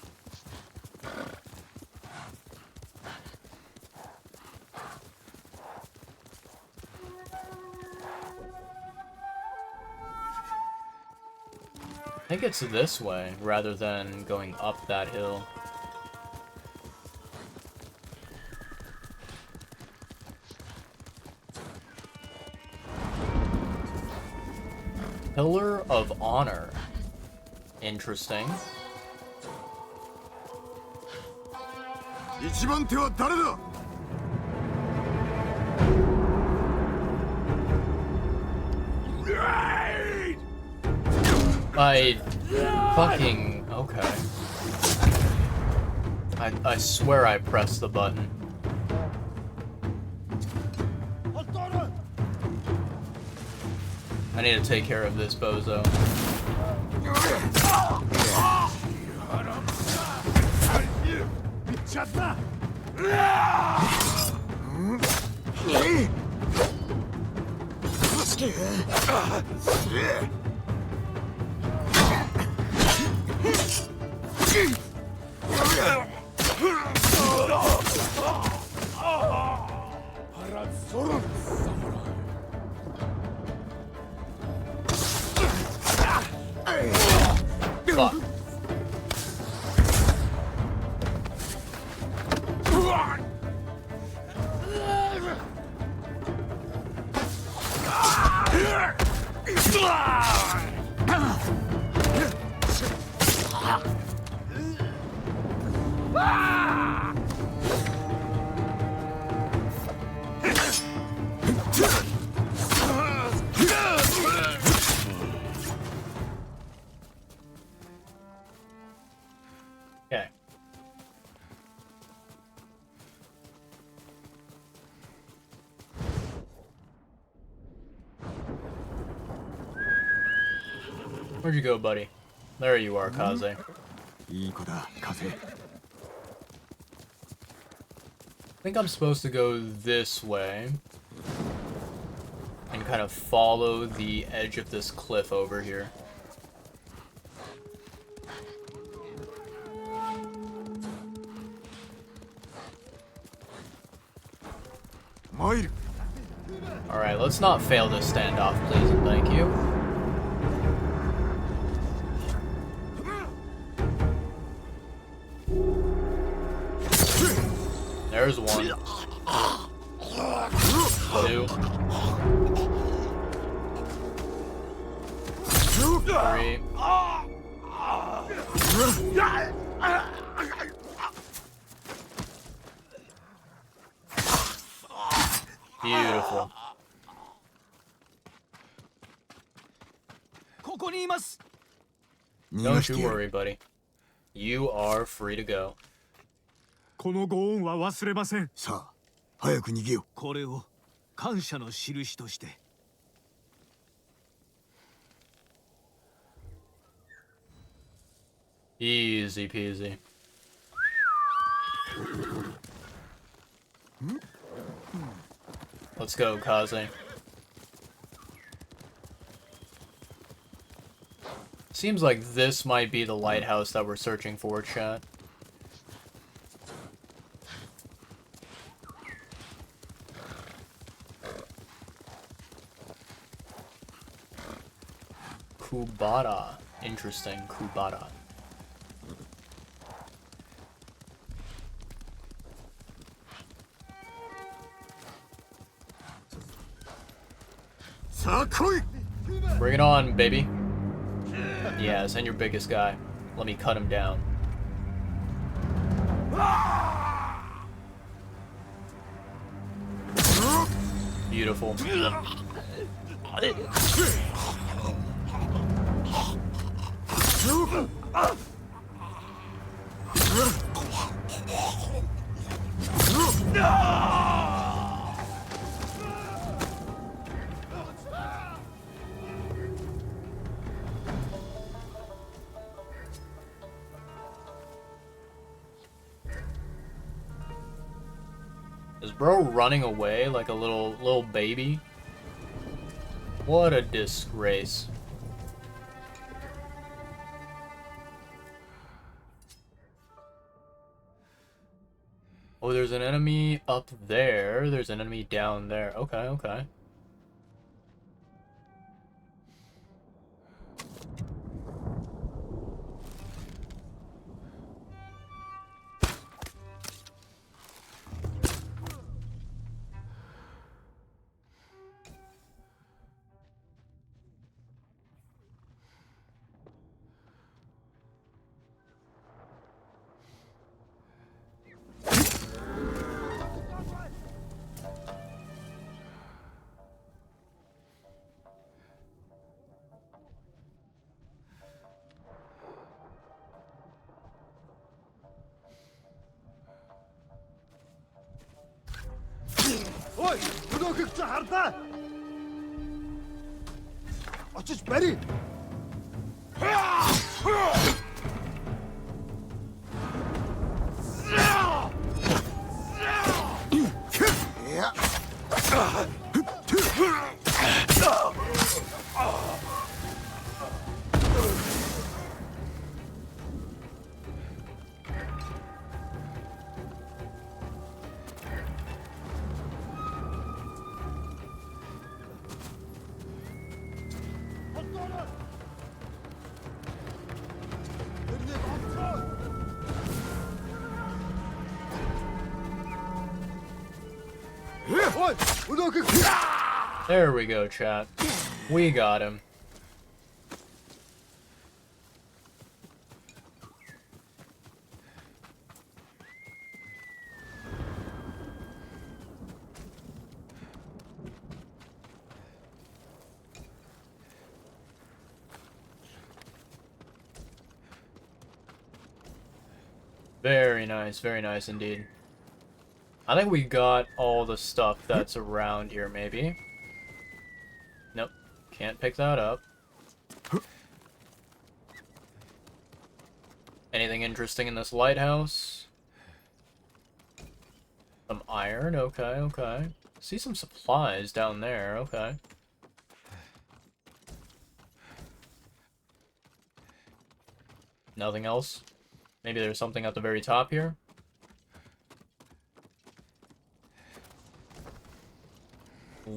I think it's this way, rather than going up that hill. Pillar of Honor. Interesting. I fucking... okay. I swear I pressed the button. I need to take care of this bozo. Fuck. Okay. Where'd you go, buddy? There you are, Kaze. I think I'm supposed to go this way and kind of follow the edge of this cliff over here. Alright, let's not fail this standoff, please and thank you. There's one. Two. Three. Beautiful. ここにいます。 Don't you worry, buddy. You are free to go. このご恩は忘れません。さあ、早く逃げよう。これを感謝の印として。 Easy peasy. Let's go, Kaze. Seems like this might be the lighthouse that we're searching for, chat. Kubata. Interesting, Kubata. Bring it on, baby. Yeah, send your biggest guy. Let me cut him down. Beautiful. Is bro running away like a little baby? What a disgrace. Oh, there's an enemy up there. There's an enemy down there. Okay, okay. Ой, өнөөхийг чи харлаа. Очиж барь. There we go, chat. We got him. Very nice indeed. I think we got all the stuff that's around here, maybe. Nope, can't pick that up. Anything interesting in this lighthouse? Some iron, okay, okay. See some supplies down there, okay. Nothing else? Maybe there's something at the very top here?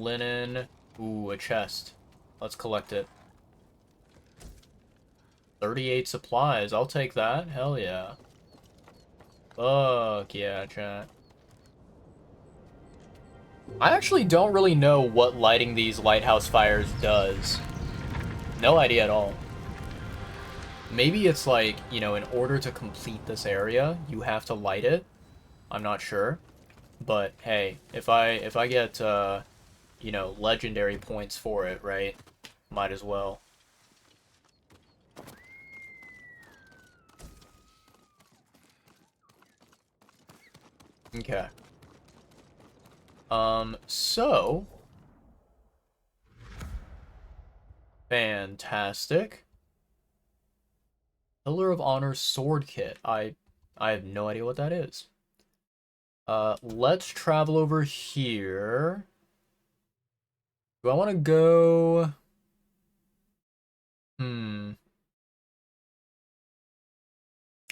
Linen. Ooh, a chest. Let's collect it. 38 supplies. I'll take that. Hell yeah. Fuck yeah, chat. I actually don't really know what lighting these lighthouse fires does. No idea at all. Maybe it's like, you know, in order to complete this area, you have to light it. I'm not sure. But hey, if I get you know, legendary points for it, right? Might as well. Okay. So fantastic. Pillar of Honor sword kit. I have no idea what that is. Let's travel over here. Do I want to go?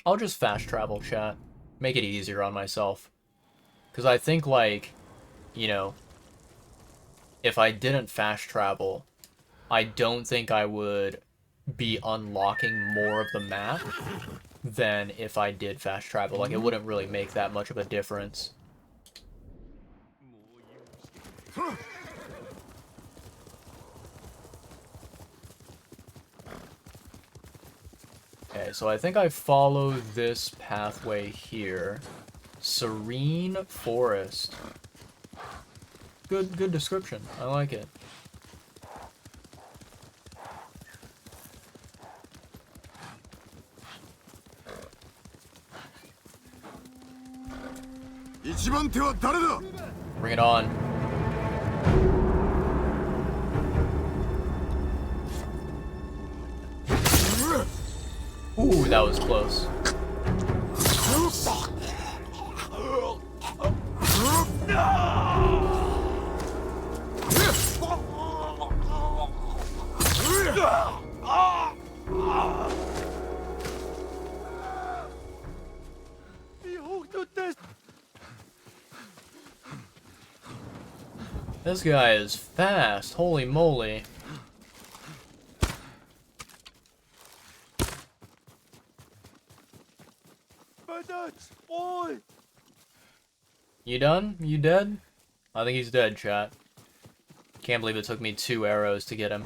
I'll just fast travel, chat. Make it easier on myself. Because I think, like, you know, if I didn't fast travel, I don't think I would be unlocking more of the map than if I did fast travel. Like, it wouldn't really make that much of a difference. Okay, so I think I follow this pathway here. Serene Forest. Good description. I like it. Bring it on. Ooh, that was close. This guy is fast, holy moly. You done? You dead? I think he's dead, chat. Can't believe it took me 2 arrows to get him.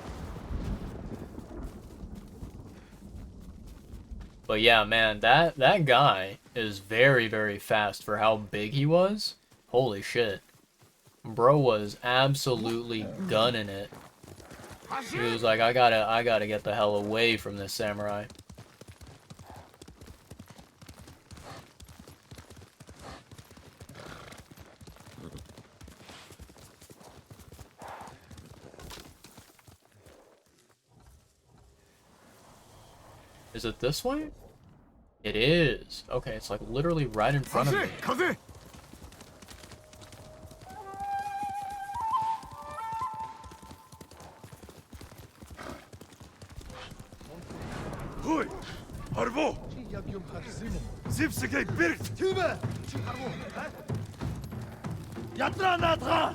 But yeah, man, that guy is very, very fast for how big he was. Holy shit. Bro was absolutely gunning it. He was like, I gotta get the hell away from this samurai. Is it this way? It is. Okay, it's like literally right in front of me. Hoi! Harvo! Zipsegay Birk! Tübe! Ятра наадгаа!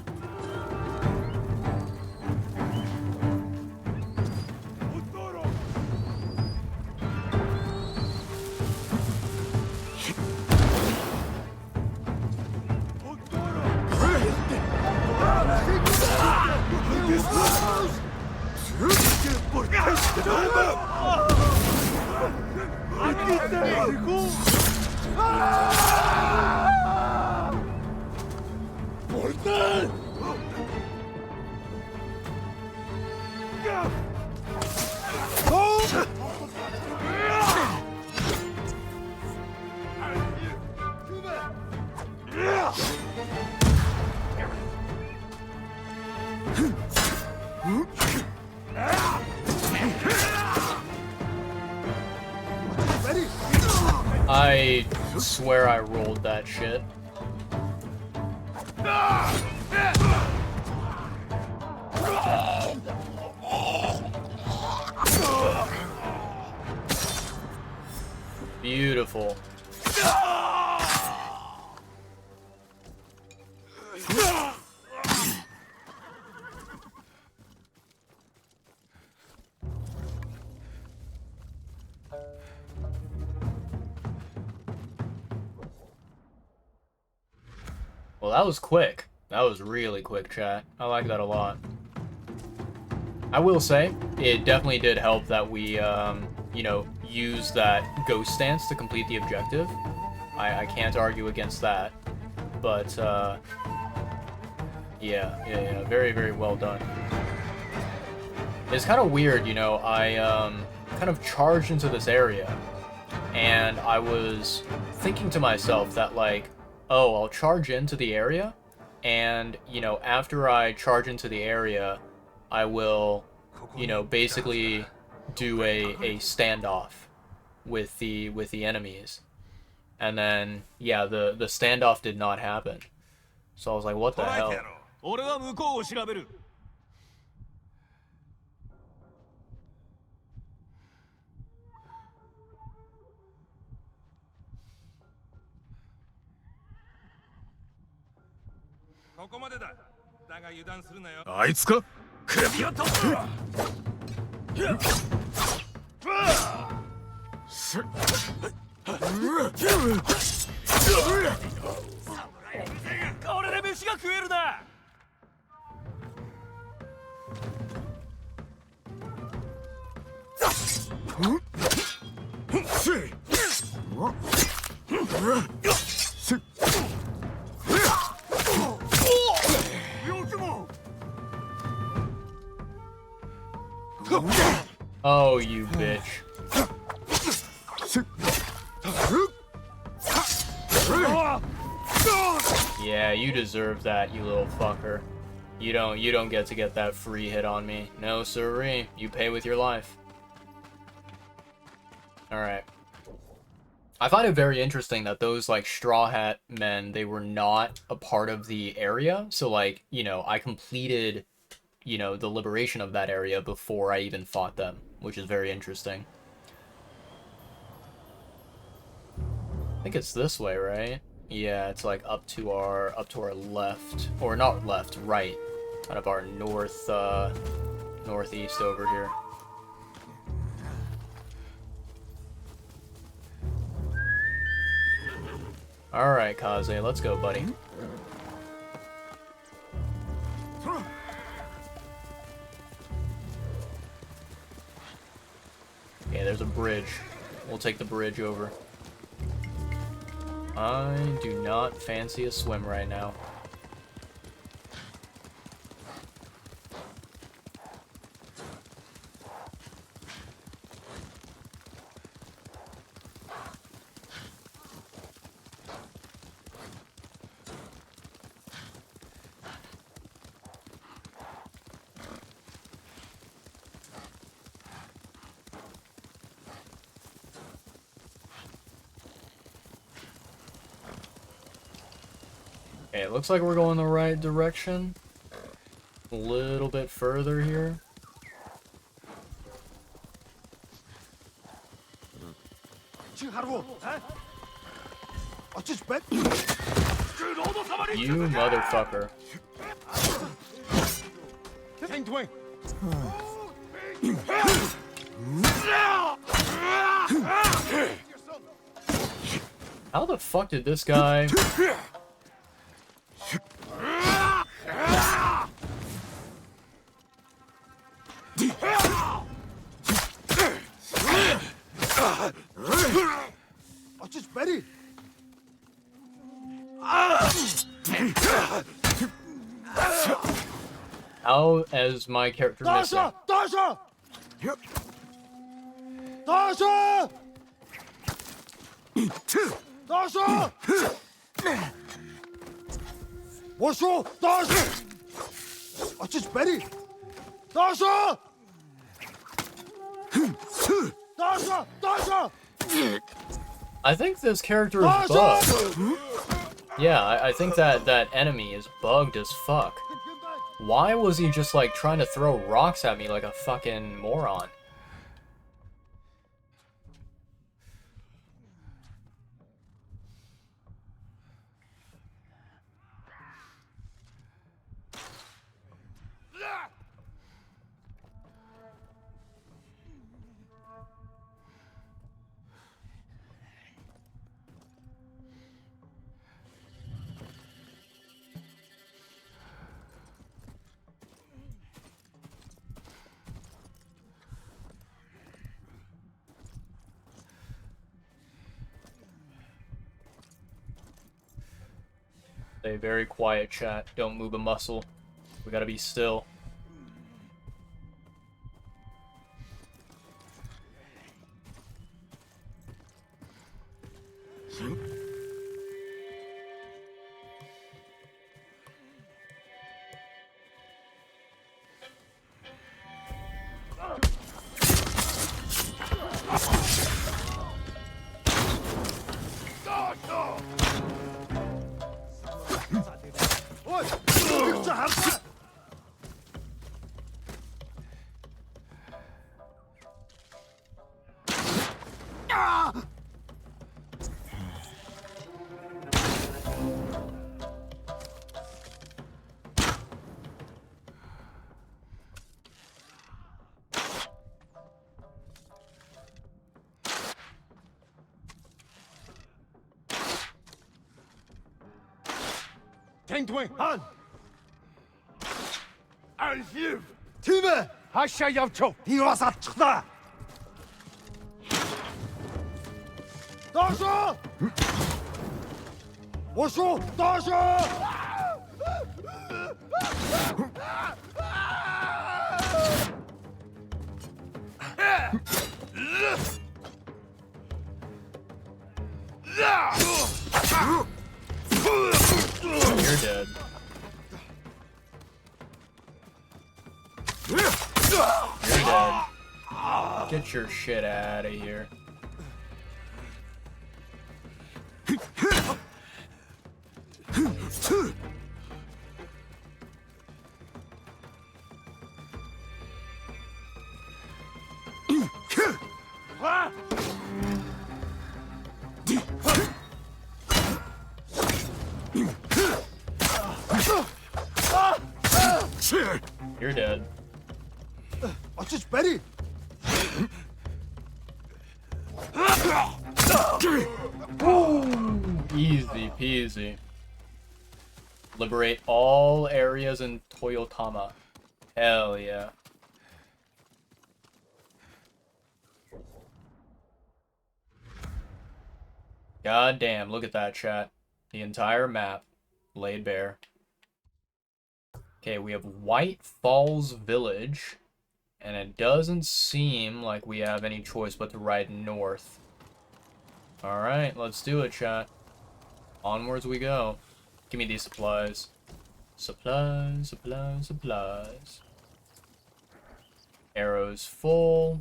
I swear I rolled that shit. Beautiful. Well, that was quick. That was really quick, chat. I like that a lot. I will say, it definitely did help that we, you know, used that ghost stance to complete the objective. I can't argue against that. But, yeah, very, very well done. It's kind of weird, you know, I, kind of charged into this area, and I was thinking to myself that, like, oh, I'll charge into the area, and, you know, after I charge into the area, I will, you know, basically do a standoff with the enemies. And then, yeah, the standoff did not happen. So I was like, what the hell? 俺は向こうを調べる。ここまでだ。だが油断するなよ。あいつか？首を取った。これで飯が食えるな。Oh, you bitch. Yeah, you deserve that, you little fucker. You don't get to get that free hit on me. No siree. You pay with your life. Alright. I find it very interesting that those, like, Straw Hat men, they were not a part of the area. So, like, you know, I completed, you know, the liberation of that area before I even fought them, which is very interesting. I think it's this way, right? Yeah, it's like up to our left, or not left, right, kind of our northeast over here. All right, Kaze, let's go, buddy. Okay, there's a bridge. We'll take the bridge over. I do not fancy a swim right now. Okay, it looks like we're going the right direction. A little bit further here. You motherfucker. How the fuck did this guy... How is my character missing? Dasha! Dasha! Dasha! Washo! Dasha! Açış beni! Dasha! Dasha! Dasha! I think this character is bugged. Yeah, I think that enemy is bugged as fuck. Why was he just, like, trying to throw rocks at me like a fucking moron? Stay very quiet, chat. Don't move a muscle. We gotta be still. Ой, өнөөгч хардаа. Тэнгуэн хаан. Альфив! Тийм ээ. Хаашаа явчих. Би бас алчихлаа. Доошоо! Ошоо, доошоо! You're dead. You're dead. Get your shit out of here. You're dead. Очиж барь. Easy peasy. Liberate all areas in Toyotama. Hell yeah. God damn, look at that, chat. The entire map laid bare. Okay, we have White Falls Village, and it doesn't seem like we have any choice but to ride north. Alright, let's do it, chat. Onwards we go. Give me these supplies. Supplies, supplies, supplies. Arrows full.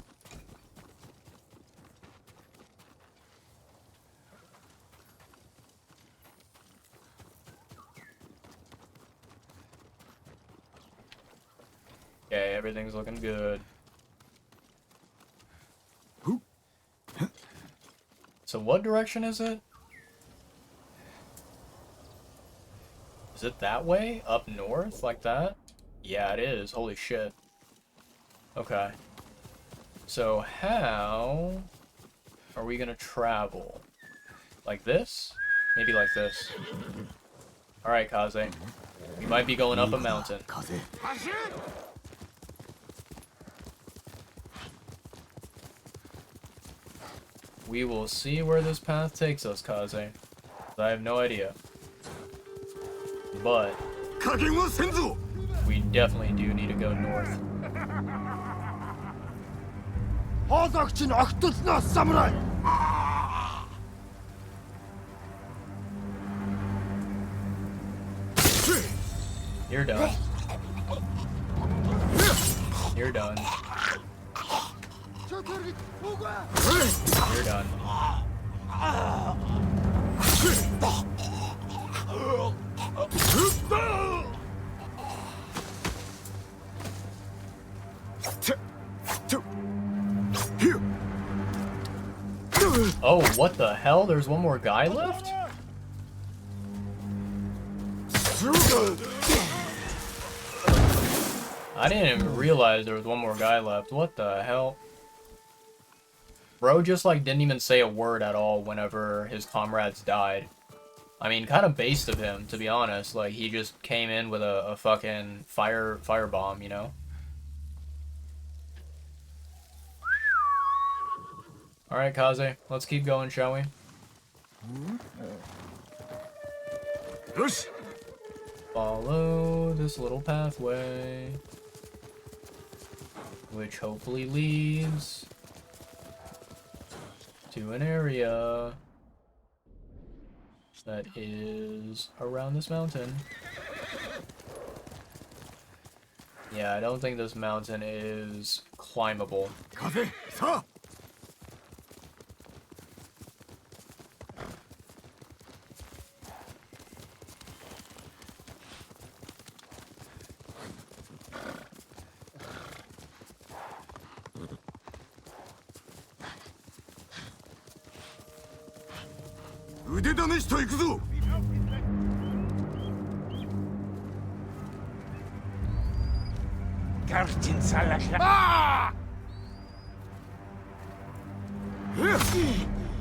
Okay, everything's looking good. So what direction is it? Is it that way? Up north? Like that? Yeah, it is. Holy shit. Okay. So how are we gonna travel? Like this? Maybe like this. Alright, Kaze. We might be going up a mountain. We will see where this path takes us, Kaze. I have no idea. But we definitely do need to go north. Хоолойч нь огтлноос самурай. You're done. You're done. You're done. Oh, what the hell? There's one more guy left? I didn't even realize there was one more guy left. What the hell? Bro just like didn't even say a word at all whenever his comrades died. I mean, kind of based of him, to be honest. Like, he just came in with a fucking firebomb, you know? Alright, Kaze, let's keep going, shall we? Follow this little pathway, which hopefully leads to an area that is around this mountain. Yeah, I don't think this mountain is climbable.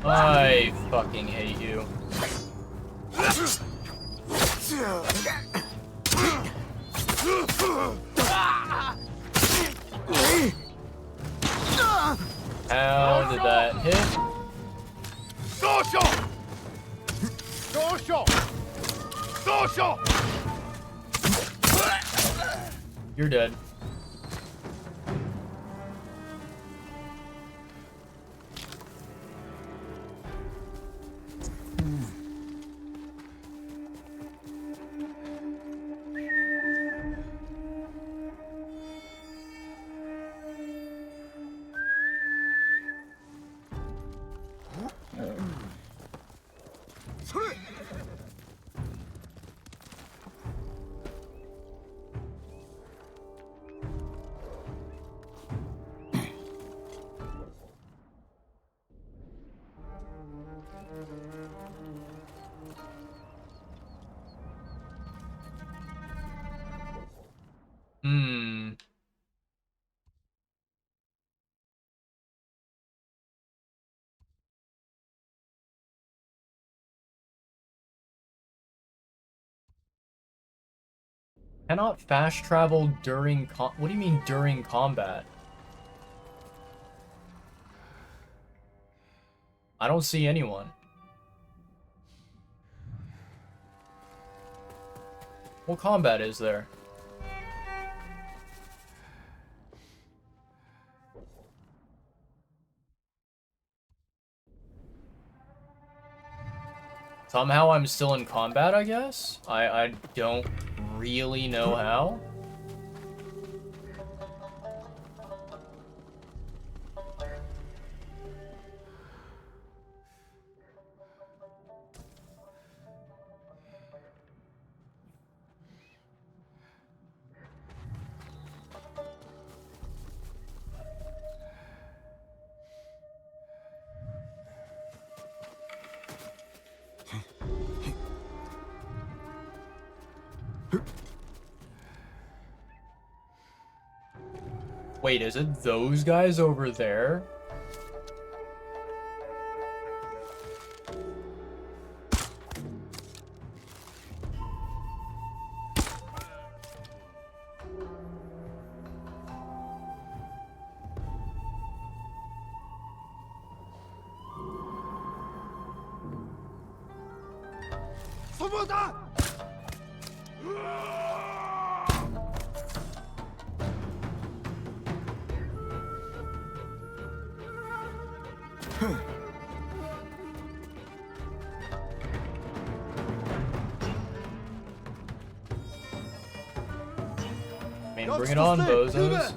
I fucking hate you. How did that hit? You're dead. Hmm. Cannot fast travel during what do you mean during combat? I don't see anyone. What combat is there? Somehow I'm still in combat, I guess? I don't really know how. Wait, is it those guys over there? I mean, bring it on, bozos.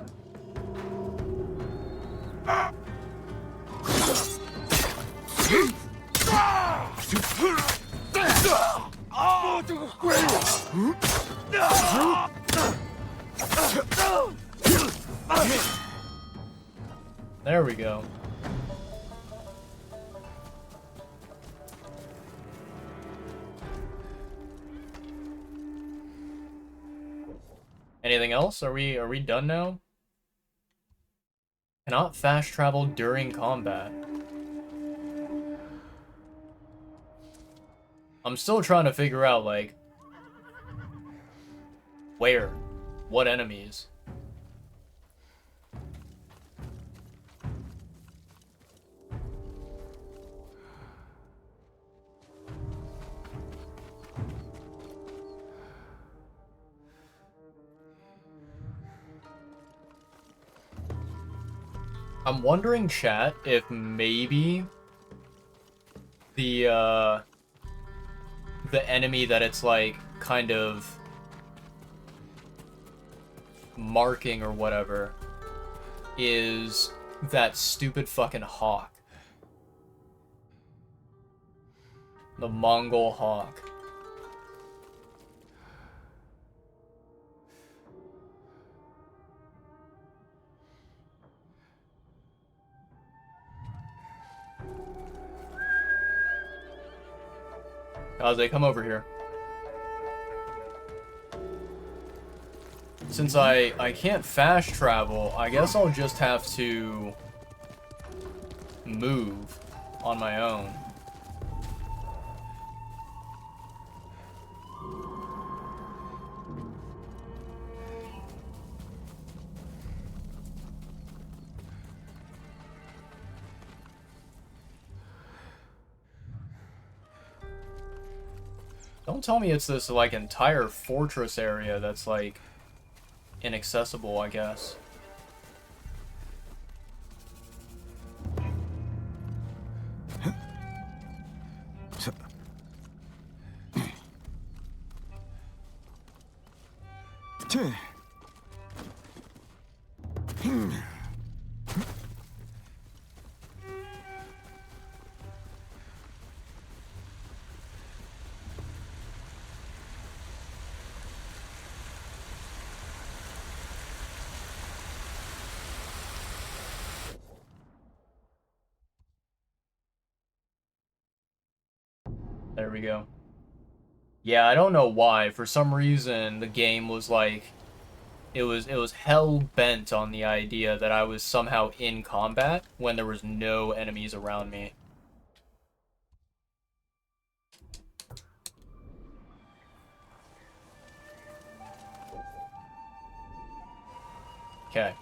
There we go. Anything else? Are we done now? Cannot fast travel during combat. I'm still trying to figure out, like, where? What enemies? I'm wondering, chat, if maybe the enemy that it's like kind of marking or whatever is that stupid fucking hawk. The Mongol hawk. Kaze, come over here. Since I can't fast travel, I guess I'll just have to move on my own. Don't tell me it's this, like, entire fortress area that's, like, inaccessible, I guess. There we go. Yeah, I don't know why. For some reason, the game was like, it was hell bent on the idea that I was somehow in combat when there was no enemies around me. Okay.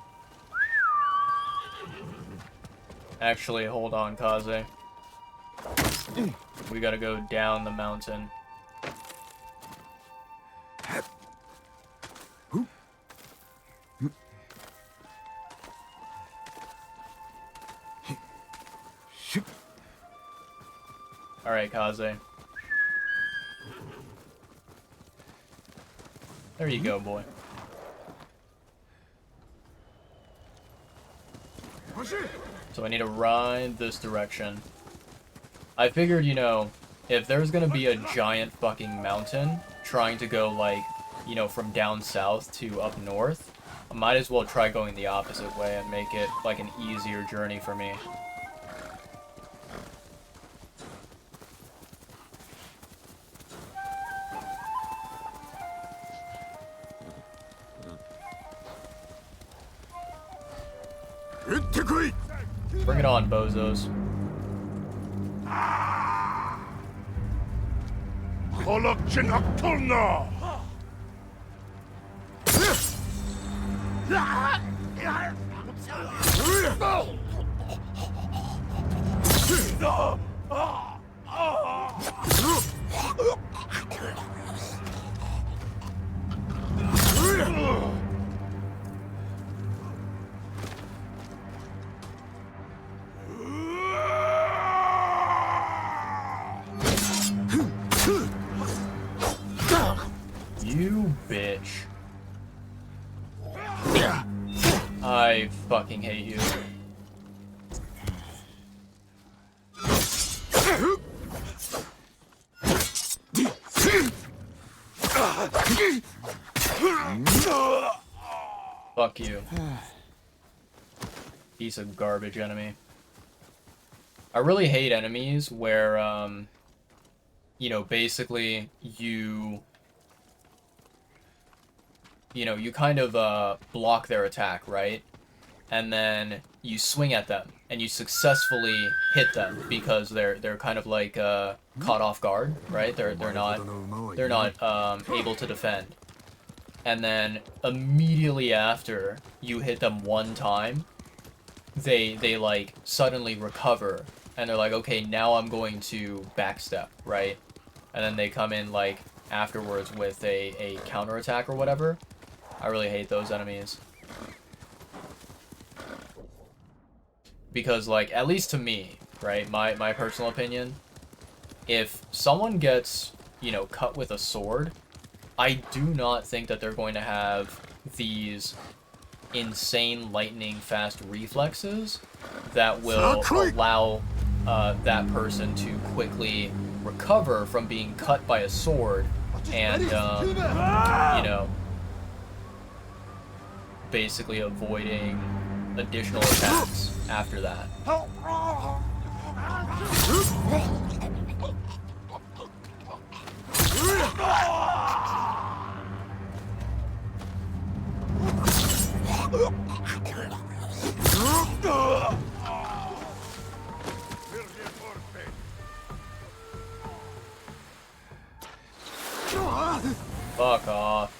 Actually, hold on, Kaze. We gotta go down the mountain. Alright, Kaze. There you go, boy. So I need to ride this direction. I figured, you know, if there's gonna be a giant fucking mountain trying to go, like, you know, from down south to up north, I might as well try going the opposite way and make it, like, an easier journey for me. Bring it on, bozos. You bitch. I fucking hate you. Fuck you. Piece of garbage enemy. I really hate enemies where, you know, basically you kind of block their attack, right? And then you swing at them and you successfully hit them because they're kind of like caught off guard, right? They're not able to defend. And then immediately after you hit them one time, they like suddenly recover and they're like, okay, now I'm going to backstep, right? And then they come in like afterwards with a counterattack or whatever. I really hate those enemies. Because, like, at least to me, right, my personal opinion, if someone gets, you know, cut with a sword, I do not think that they're going to have these insane lightning fast reflexes that will allow that person to quickly recover from being cut by a sword and, you know, basically avoiding additional attacks after that. Fuck off.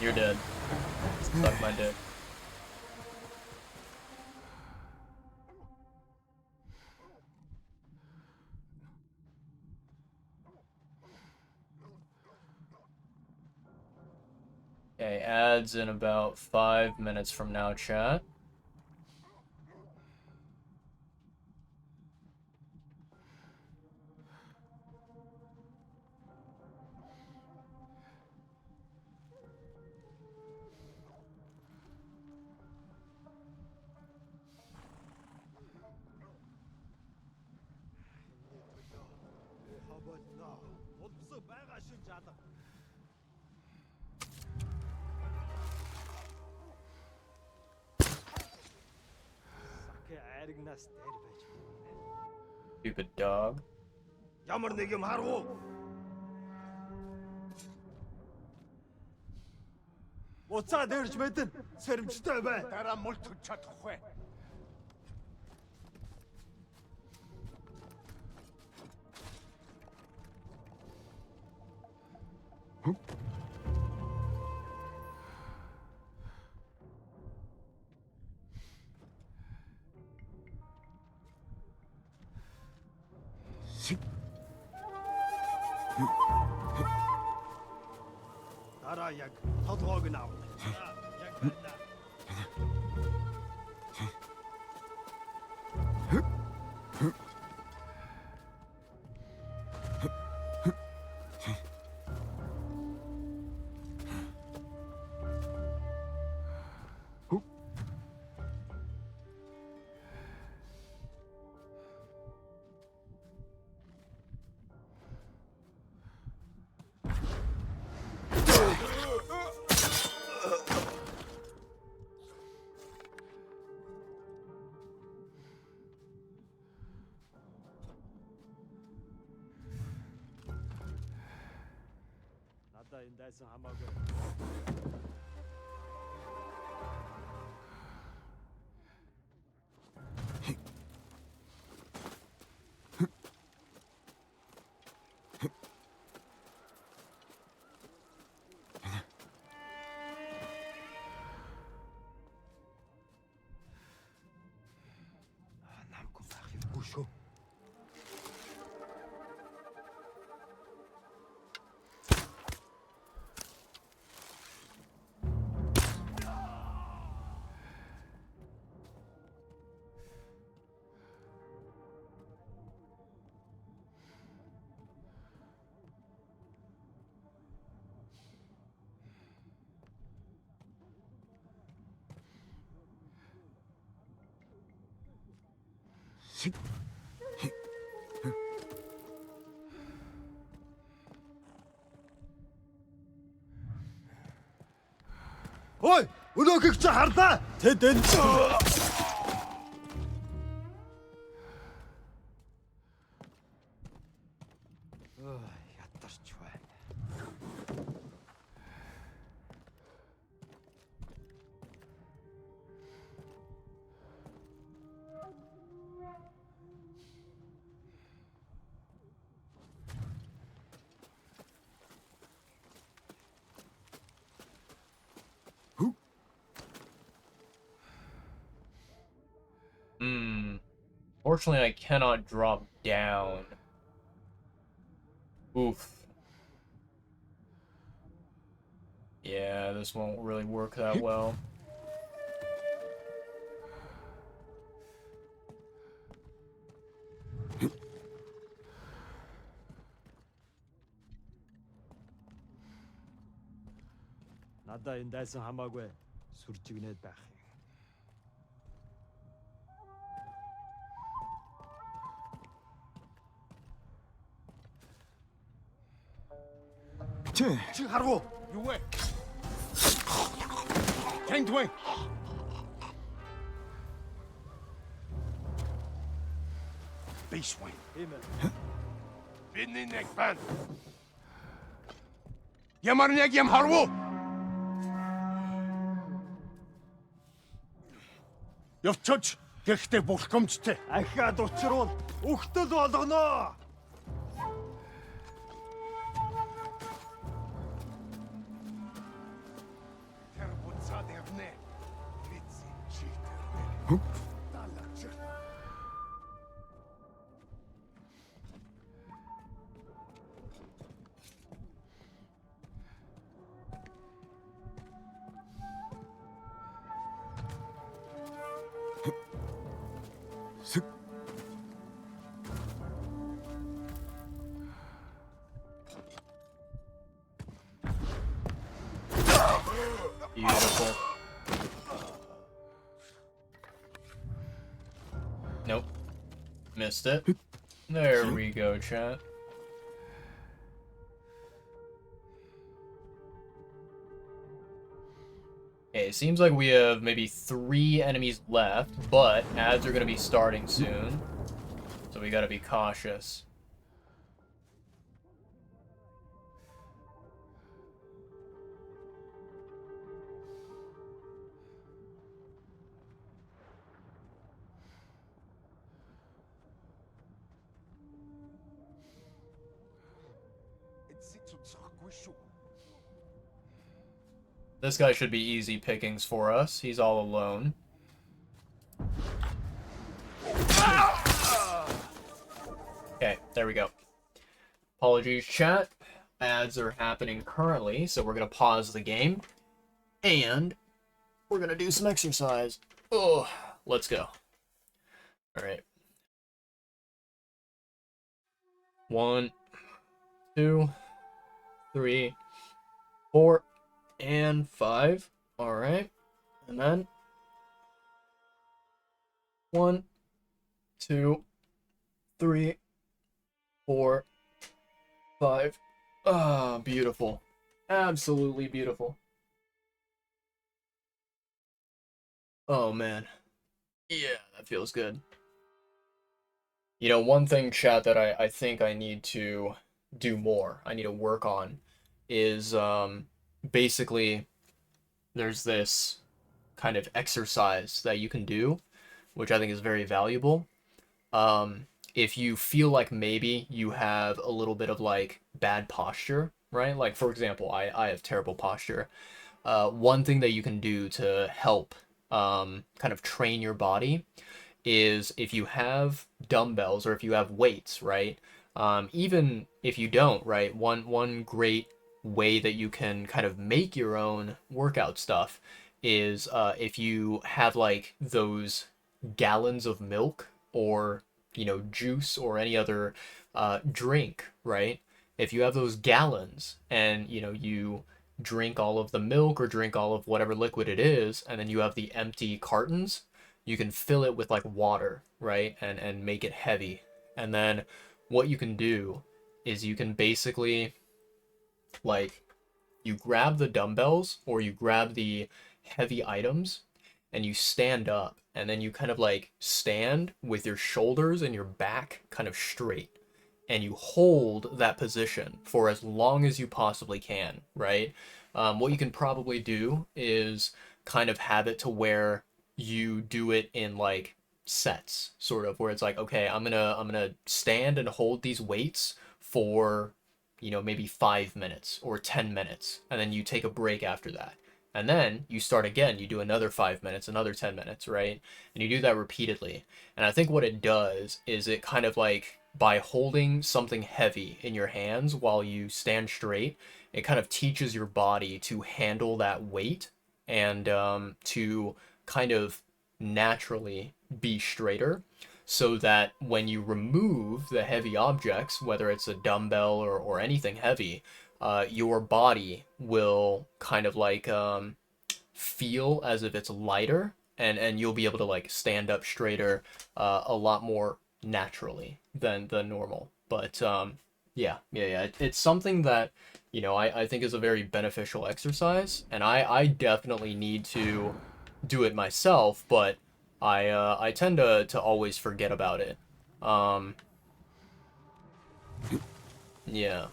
You're dead. Suck my dick. Okay, ads in about 5 minutes from now, chat. Stupid dog. Ямар нэг юм харав уу? Уцаа дээрж мэдэн сэрэмжтэй бай. Дараа мултгч чадахгүй. Дараа яг толгойг нь авна. Яг байна. Энэ дайсан хамаагүй. Намгүй байх юмгүй шүү. Ой, өнөөхийг чи харлаа. Тэд энэ ятарч байна. Unfortunately, I cannot drop down. Oof. Yeah, this won't really work that well. Надаа энэ дайсан хамаагүй сүржигнээд байх юм. Чи харгу. Юу вэ? Тэнгвэн. Бишвэн. Бидний нэг бан. Ямар нэг юм харвуу. Явцаж гэхдээ булхамжтай. Ахаад учруул өгтөл болгоно. Тэр буцаад явна. Лици чигтэр. Далаач. Beautiful. Nope. Missed it. There we go, chat. Okay, it seems like we have maybe 3 enemies left, but ads are going to be starting soon. So we got to be cautious. This guy should be easy pickings for us. He's all alone. Okay, there we go. Apologies, chat. Ads are happening currently, so we're going to pause the game. And we're going to do some exercise. Oh, let's go. All right. 1, 2, 3, 4, and 5. All right. And then 1, 2, 3, 4, 5. Ah, beautiful. Absolutely beautiful. Oh, man. Yeah, that feels good. You know, one thing, chat, that I think I need to do more, I need to work on, is basically there's this kind of exercise that you can do, which I think is very valuable. If you feel like maybe you have a little bit of like bad posture, right? Like, for example, I have terrible posture. One thing that you can do to help kind of train your body is if you have dumbbells or if you have weights, right? Even if you don't, right? One great way that you can kind of make your own workout stuff is if you have like those gallons of milk or, you know, juice or any other drink, right? If you have those gallons and, you know, you drink all of the milk or drink all of whatever liquid it is, and then you have the empty cartons, you can fill it with like water, right? And make it heavy. And then what you can do is you can basically, like, you grab the dumbbells or you grab the heavy items and you stand up, and then you kind of like stand with your shoulders and your back kind of straight, and you hold that position for as long as you possibly can, right? What you can probably do is kind of have it to where you do it in like sets, sort of, where it's like, okay, I'm gonna stand and hold these weights for, you know, maybe 5 minutes or 10 minutes, and then you take a break after that, And then you start again, you do another 5 minutes, another 10 minutes, right? And you do that repeatedly. And I think what it does is it kind of like, by holding something heavy in your hands while you stand straight, it kind of teaches your body to handle that weight and to kind of naturally be straighter, so that when you remove the heavy objects, whether it's a dumbbell or anything heavy, your body will kind of like feel as if it's lighter, and you'll be able to like stand up straighter a lot more naturally than normal. But yeah. It's something that, you know, I think is a very beneficial exercise, and I definitely need to do it myself, but I tend to always forget about it. Yeah.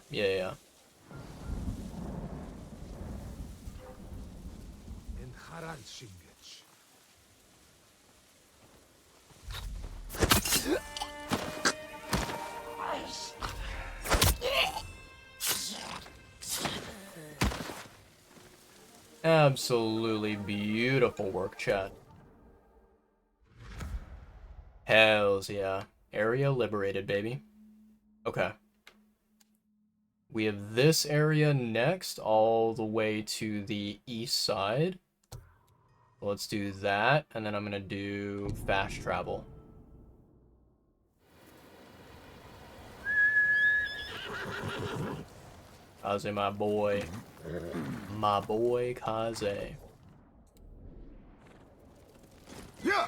Absolutely beautiful work, chat. Hells yeah. Area liberated, baby. Okay. We have this area next, all the way to the east side. Let's do that, and then I'm gonna do fast travel. Kaze, my boy. My boy, Kaze. Yeah.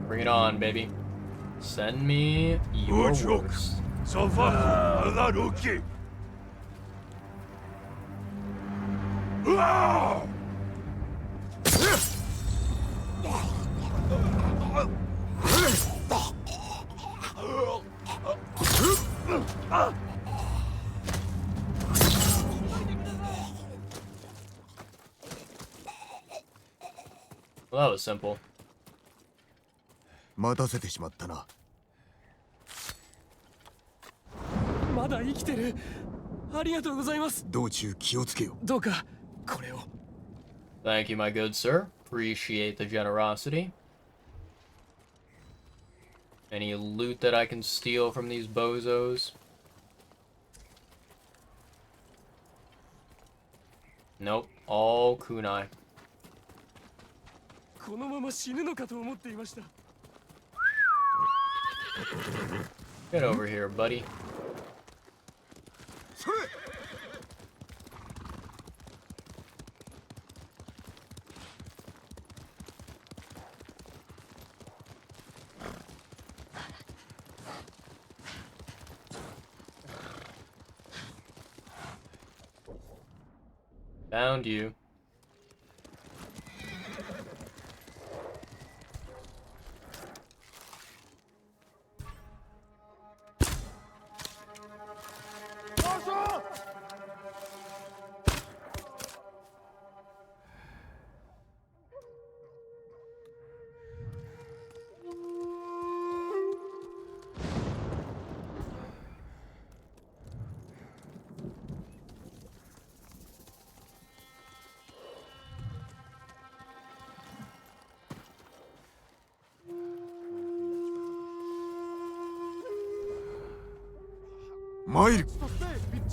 Bring it on, baby. Send me your worst. So far, Allah Ruki. Well, that was simple. 待たせてしまったな。まだ生きてる。ありがとうございます。道中気をつけよ。どうかこれを。Thank you, my good sir. Appreciate the generosity. Any loot that I can steal from these bozos? Nope, all kunai. このまま死ぬのかと思っていました。 Get over here, buddy. Found you.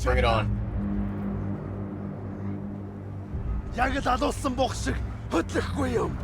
Bring it on. Яг л алуулсан бох шиг хөдлөхгүй юм.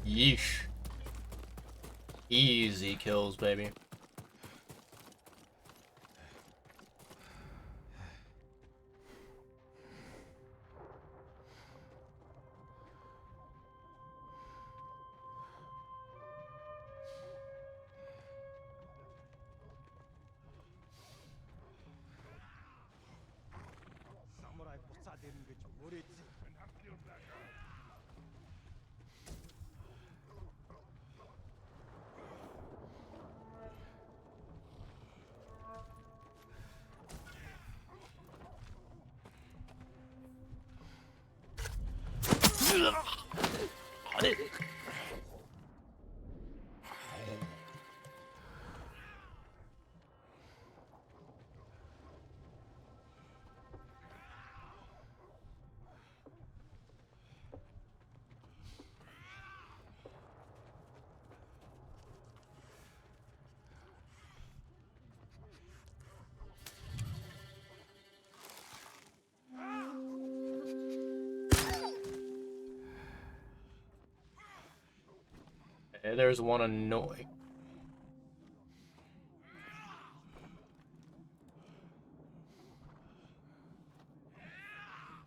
Yeesh. Easy kills, baby. Okay, there's one annoying.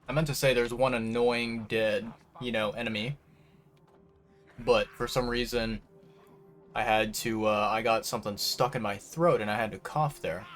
I meant to say there's one annoying dead, enemy. But for some reason, I had to, I got something stuck in my throat and I had to cough there.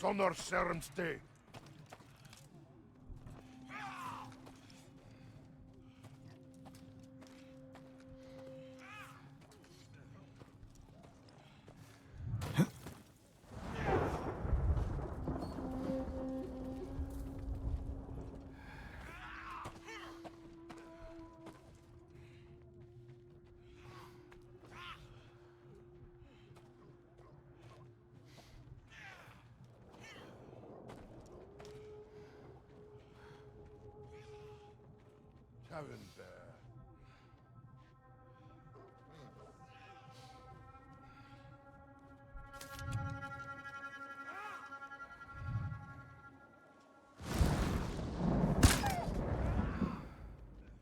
Sonor Serumste.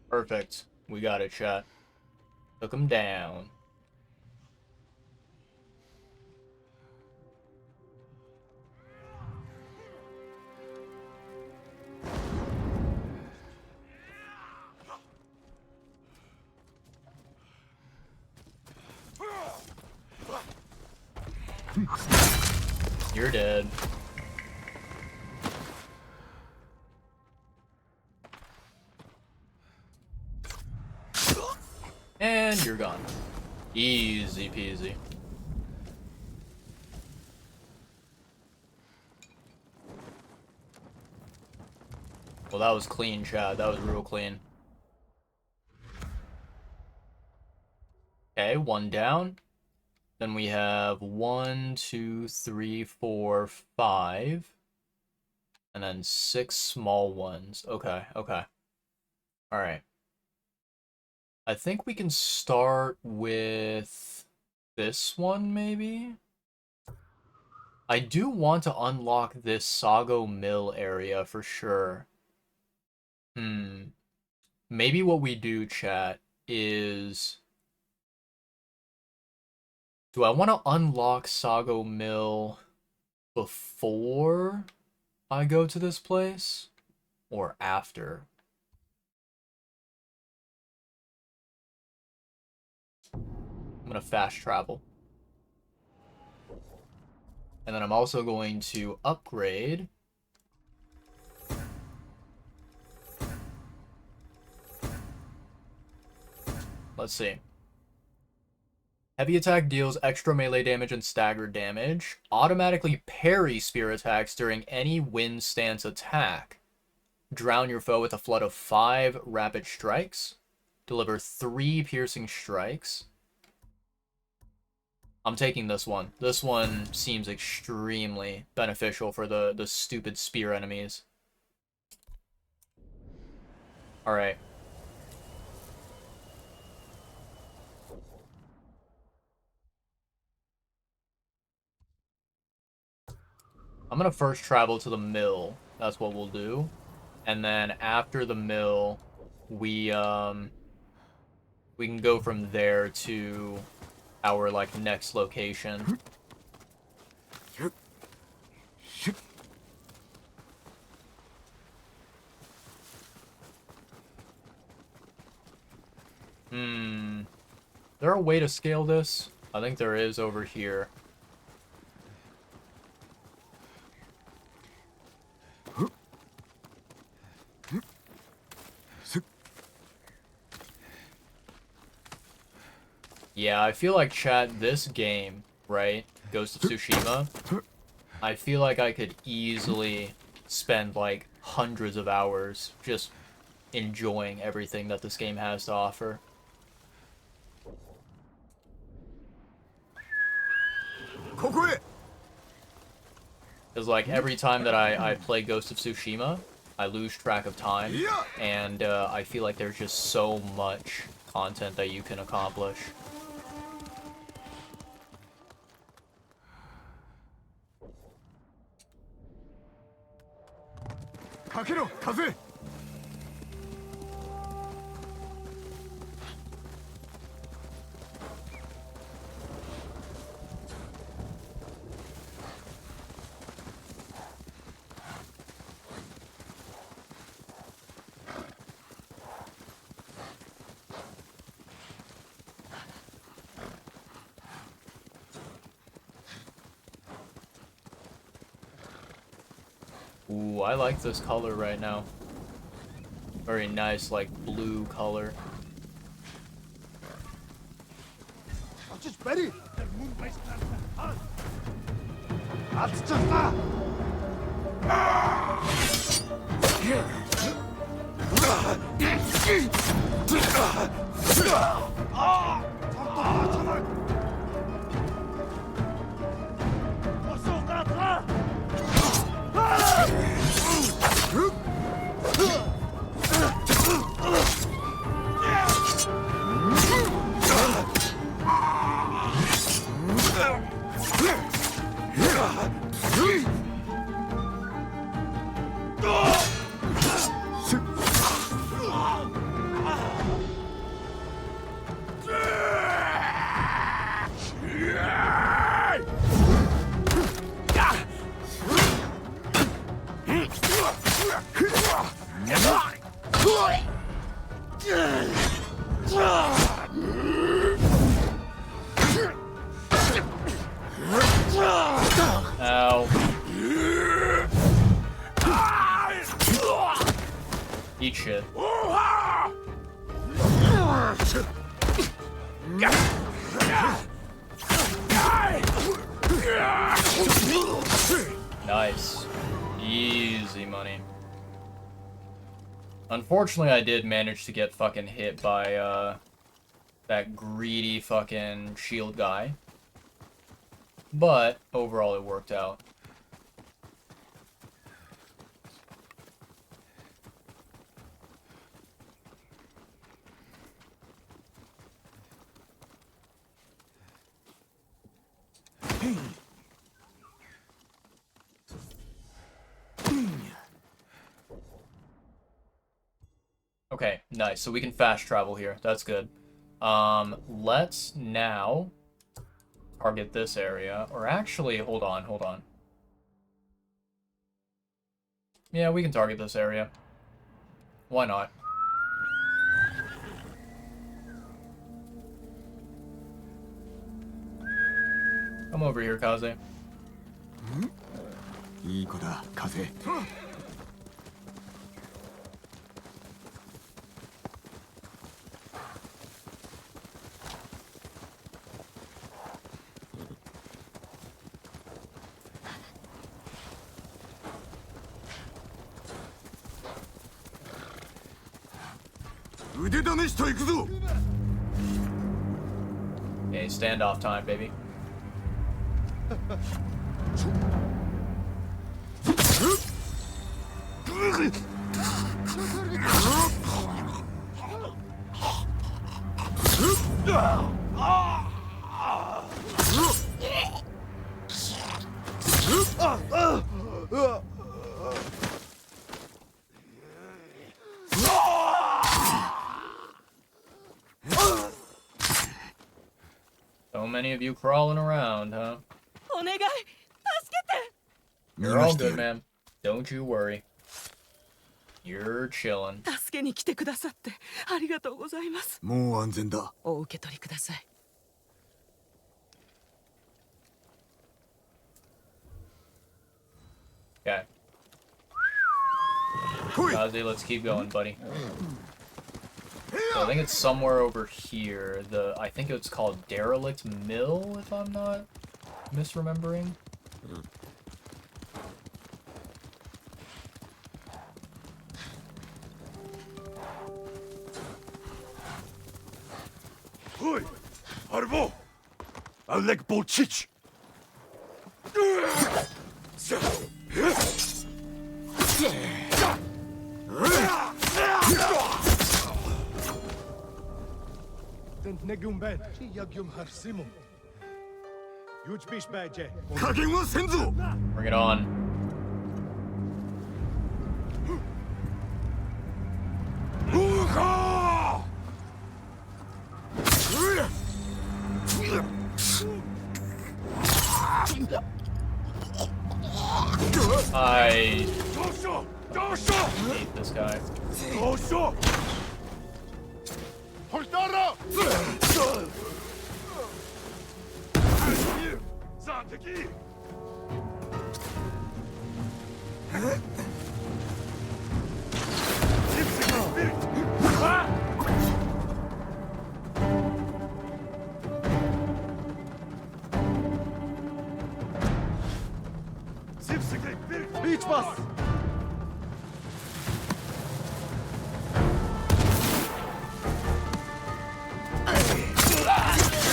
Perfect. We got it, chat. Took him down. You're dead. And you're gone. Easy peasy. Well, that was clean, chat. That was real clean. Okay, one down. Then we have 1, 2, 3, 4, 5. And then 6 small ones. Okay, okay. Alright. I think we can start with this one, maybe? I do want to unlock this Sago Mill area for sure. Maybe what we do, chat, is... Do I want to unlock Sago Mill before I go to this place? Or after? I'm gonna fast travel. And then I'm also going to upgrade. Let's see. Heavy attack deals extra melee damage and staggered damage. Automatically parry spear attacks during any wind stance attack. Drown your foe with a flood of 5 rapid strikes. Deliver 3 piercing strikes. I'm taking this one. This one seems extremely beneficial for the stupid spear enemies. Alright. I'm gonna first travel to the mill. That's what we'll do. And then after the mill, we can go from there to our like next location. Is there a way to scale this? I think there is over here. Yeah, I feel like, chat, this game, right? Ghost of Tsushima. I feel like I could easily spend, like, hundreds of hours just enjoying everything that this game has to offer. Because, like, every time that I play Ghost of Tsushima, I lose track of time, and I feel like there's just so much content that you can accomplish. Ooh, I like this color right now. Very nice, like, blue color. Ow. Eat shit. Nice. Easy money. Unfortunately, I did manage to get fucking hit by, that greedy fucking shield guy. But, overall, it worked out. Okay, nice. So we can fast travel here. That's good. Let's now target this area. Or actually, hold on. Yeah, we can target this area. Why not? Come over here, Kaze. いい子だ、風。腕試しと行くぞ。 Okay, standoff time, baby. So many of you crawling around, huh? お願い助けて You're all good, man. Don't you worry. You're chilling. 助けに来てくださってありがとうございます。もう安全だ。お受け取りください。 Okay. Kazi, let's keep going, buddy. So I think it's somewhere over here. I think it's called Derelict Mill, if I'm not misremembering. Oi, Harbo! Alek Bolchich! Тэнд нэг юм байна. Чи яг юм харсан юм уу? Юуч биш байжээ. Bring it on. I hate this guy. Beach bus.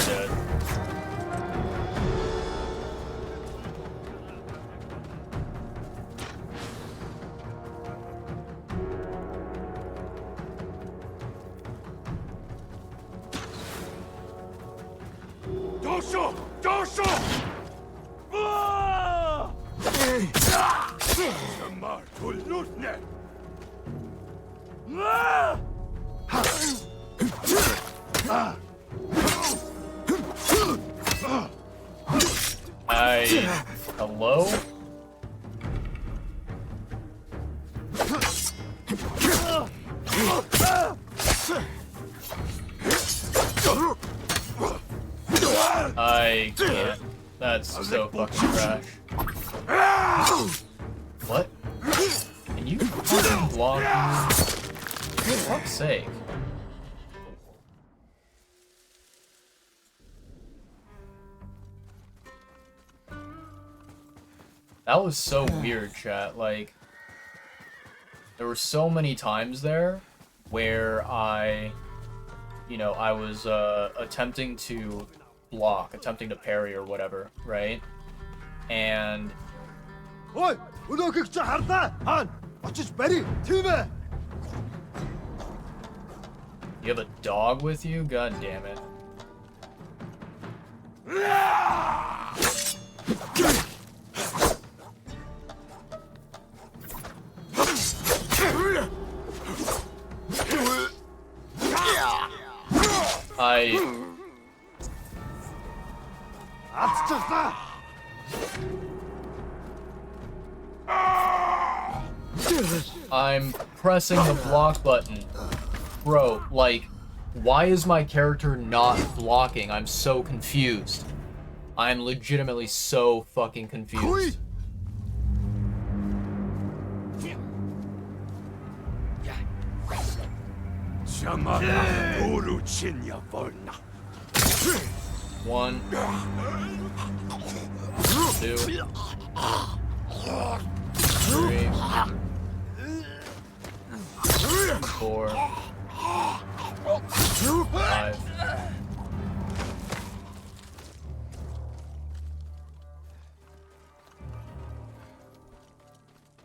Dead. Dosho! Dosho! Samar Kulutne! Hello? I can't. That's so fucking trash. What? Can you fucking block? For fuck's sake. That was so weird, chat. Like, there were so many times there where I was attempting to block, attempting to parry or whatever, right? And Ой, өнөөхийг чи харлаа. Хаан, очиж барь. Тийм ээ. you have a dog with you? God damn it. Алцчихлаа. I'm pressing the block button. Bro, like, why is my character not blocking? I'm so confused. I'm legitimately so fucking confused. Shamala Uruchinya Volna. 1, 2, 3, 4, 5.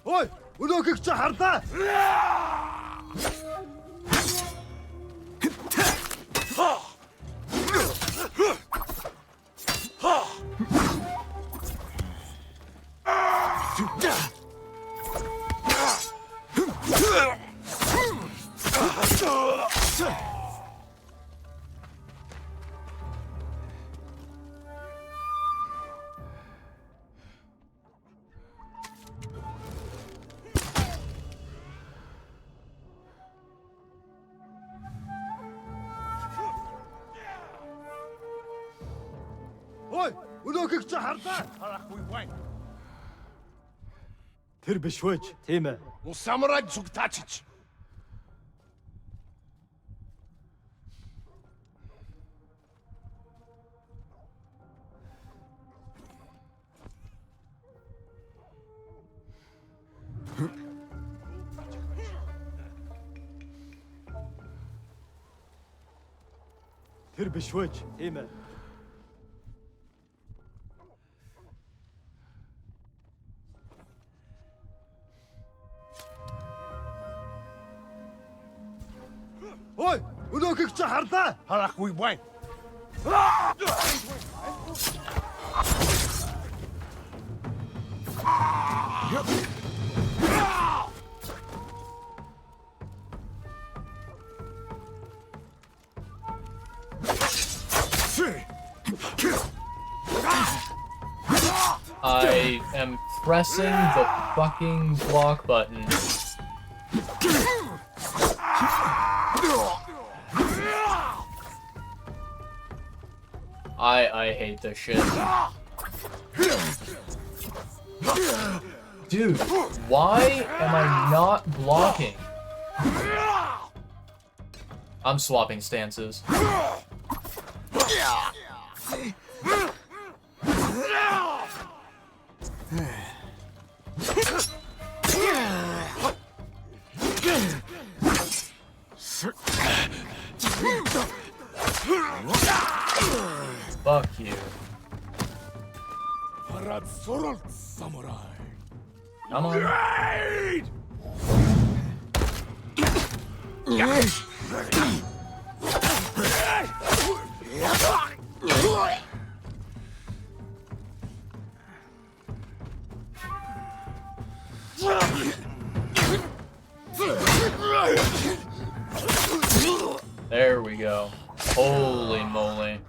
Ой, өнөөхийг чи харлаа. Ой, өнөөхийг чи харлаа. Харахгүй байна. Тэр биш вэ? Тийм ээ. Самурай зүгтаачиж. Тэр биш вэ? Тийм ээ. Ой, өнөөхийг чи харлаа. Харахгүй байна. I am pressing the fucking block button. I hate this shit. Dude, why am I not blocking? I'm swapping stances. Fuck you. Samurai. Come on. There we go. Holy moly.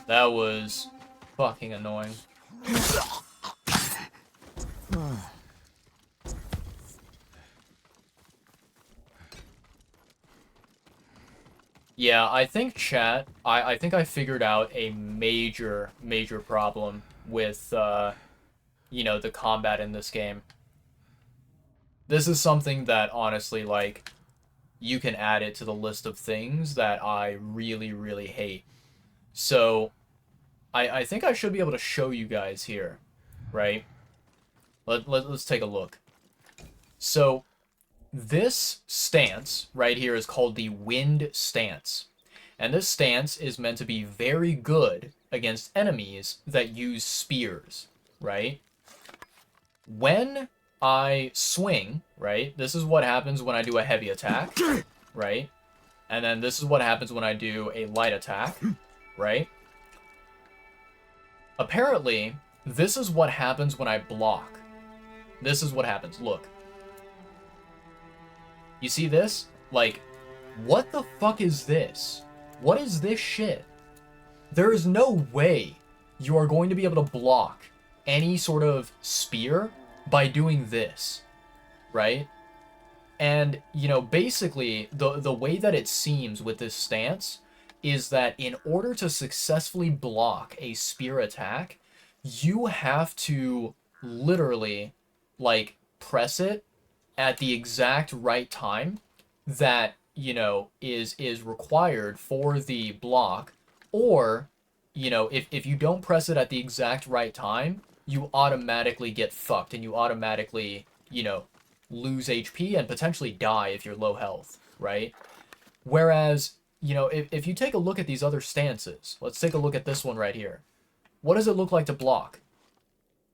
That was fucking annoying. Yeah, I think chat, I think I figured out a major problem with, you know, the combat in this game. This is something that, honestly, like, you can add it to the list of things that I really hate. So, I think I should be able to show you guys here, right? Let's take a look. So, this stance right here is called the wind stance. And this stance is meant to be very good against enemies that use spears, right? When I swing, right, this is what happens when I do a heavy attack, right? And then this is what happens when I do a light attack, right? Apparently, this is what happens when I block. This is what happens, look. You see this? Like, what the fuck is this? What is this shit? There is no way you are going to be able to block any sort of spear by doing this, right? And, you know, basically, the way that it seems with this stance is that in order to successfully block a spear attack, you have to literally, like, press it at the exact right time that, is required for the block, or, if you don't press it at the exact right time, you automatically get fucked and you automatically, lose HP and potentially die if you're low health, right? Whereas, if you take a look at these other stances, let's take a look at this one right here. What does it look like to block?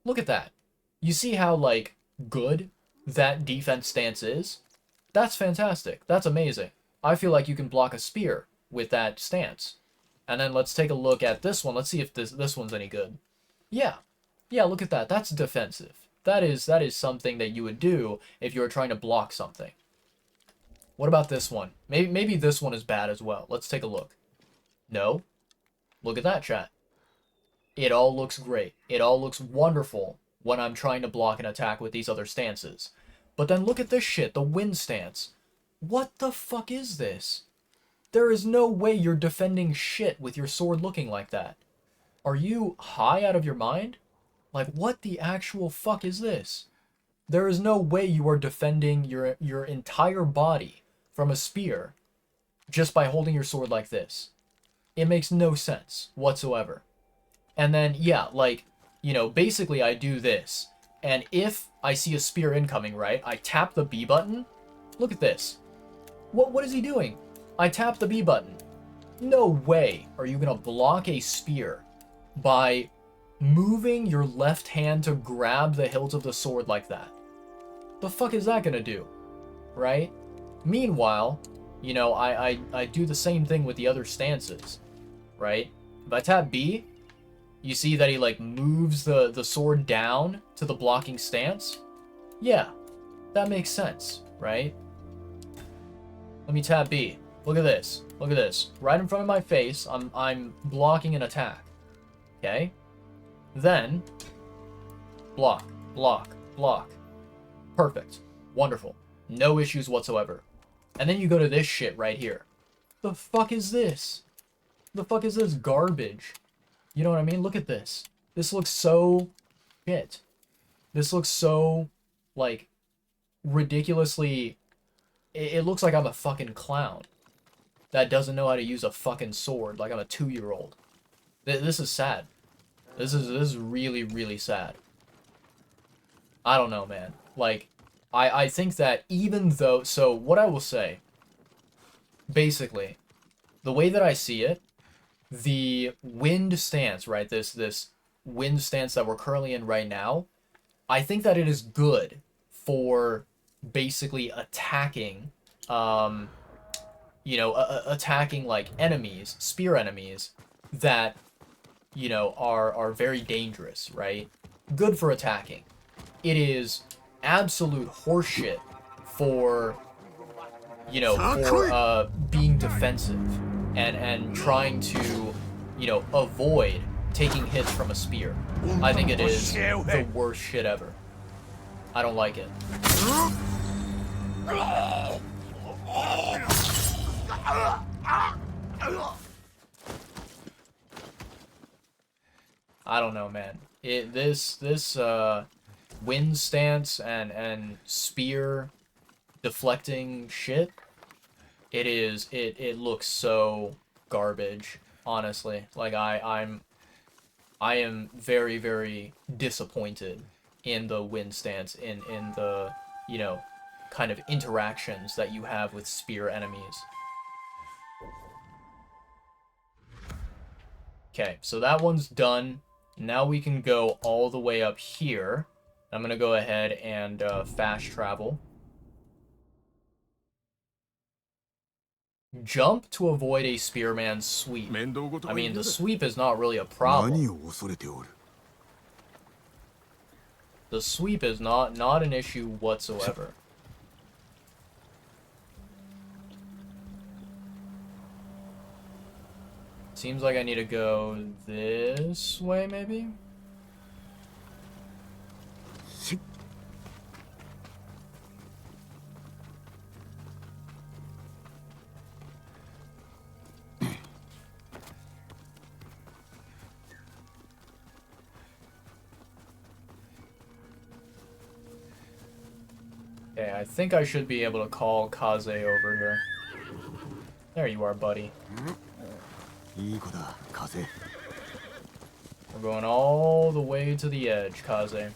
Look at that. You see how, like, good that defense stance is? That's fantastic. That's amazing. I feel like you can block a spear with that stance. And then let's take a look at this one. Let's see if this one's any good. Yeah. Yeah, look at that. That's defensive. That is something that you would do if you were trying to block something. What about this one? Maybe this one is bad as well. Let's take a look. No. Look at that, chat. It all looks great. It all looks wonderful when I'm trying to block an attack with these other stances. But then look at this shit, the wind stance. What the fuck is this? There is no way you're defending shit with your sword looking like that. Are you high out of your mind? Like, what the actual fuck is this? There is no way you are defending your entire body from a spear just by holding your sword like this. It makes no sense whatsoever. And then, yeah, like, basically I do this. And if I see a spear incoming, right, I tap the B button. Look at this. What is he doing? I tap the B button. No way are you gonna block a spear by moving your left hand to grab the hilt of the sword like that. The fuck is that gonna do? Right? Meanwhile, I do the same thing with the other stances. Right? If I tap B, you see that he, like, moves the sword down to the blocking stance? Yeah, that makes sense, right? Let me tap B. Look at this. Look at this. Right in front of my face, I'm blocking an attack. Okay? Then, block, block, block. Perfect. Wonderful. No issues whatsoever. And then you go to this shit right here. The fuck is this? The fuck is this garbage? You know what I mean? Look at this. This looks so shit. This looks so, like, ridiculously... It looks like I'm a fucking clown that doesn't know how to use a fucking sword, like I'm a 2-year-old. This is sad. This is really, really sad. I don't know, man. Like, I think that even though... So, what I will say, basically, the way that I see it, the wind stance, right, this wind stance that we're currently in right now, I think that it is good for basically attacking, attacking, like, enemies, spear enemies, that, are very dangerous, right? Good for attacking. It is absolute horseshit for, being defensive and trying to, avoid taking hits from a spear. I think it is the worst shit ever. I don't like it. I don't know, man. This wind stance and spear deflecting shit, it looks so garbage, honestly. Like, I am very, very disappointed in the wind stance, in the, kind of interactions that you have with spear enemies. Okay, so that one's done. Now we can go all the way up here. I'm gonna go ahead and fast travel. Jump to avoid a spearman's sweep. I mean, the sweep is not really a problem. The sweep is not an issue whatsoever. Seems like I need to go this way, maybe? Okay, I think I should be able to call Kaze over here. There you are, buddy. We're going all the way to the edge, Kaze.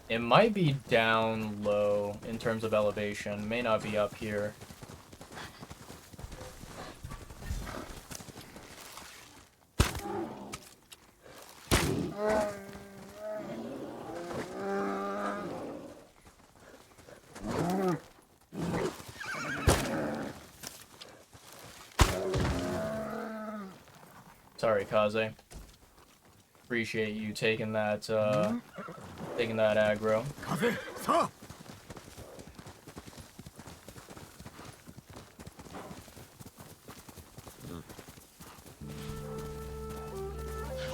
It might be down low in terms of elevation. May not be up here. Sorry, Kaze. Appreciate you taking that aggro.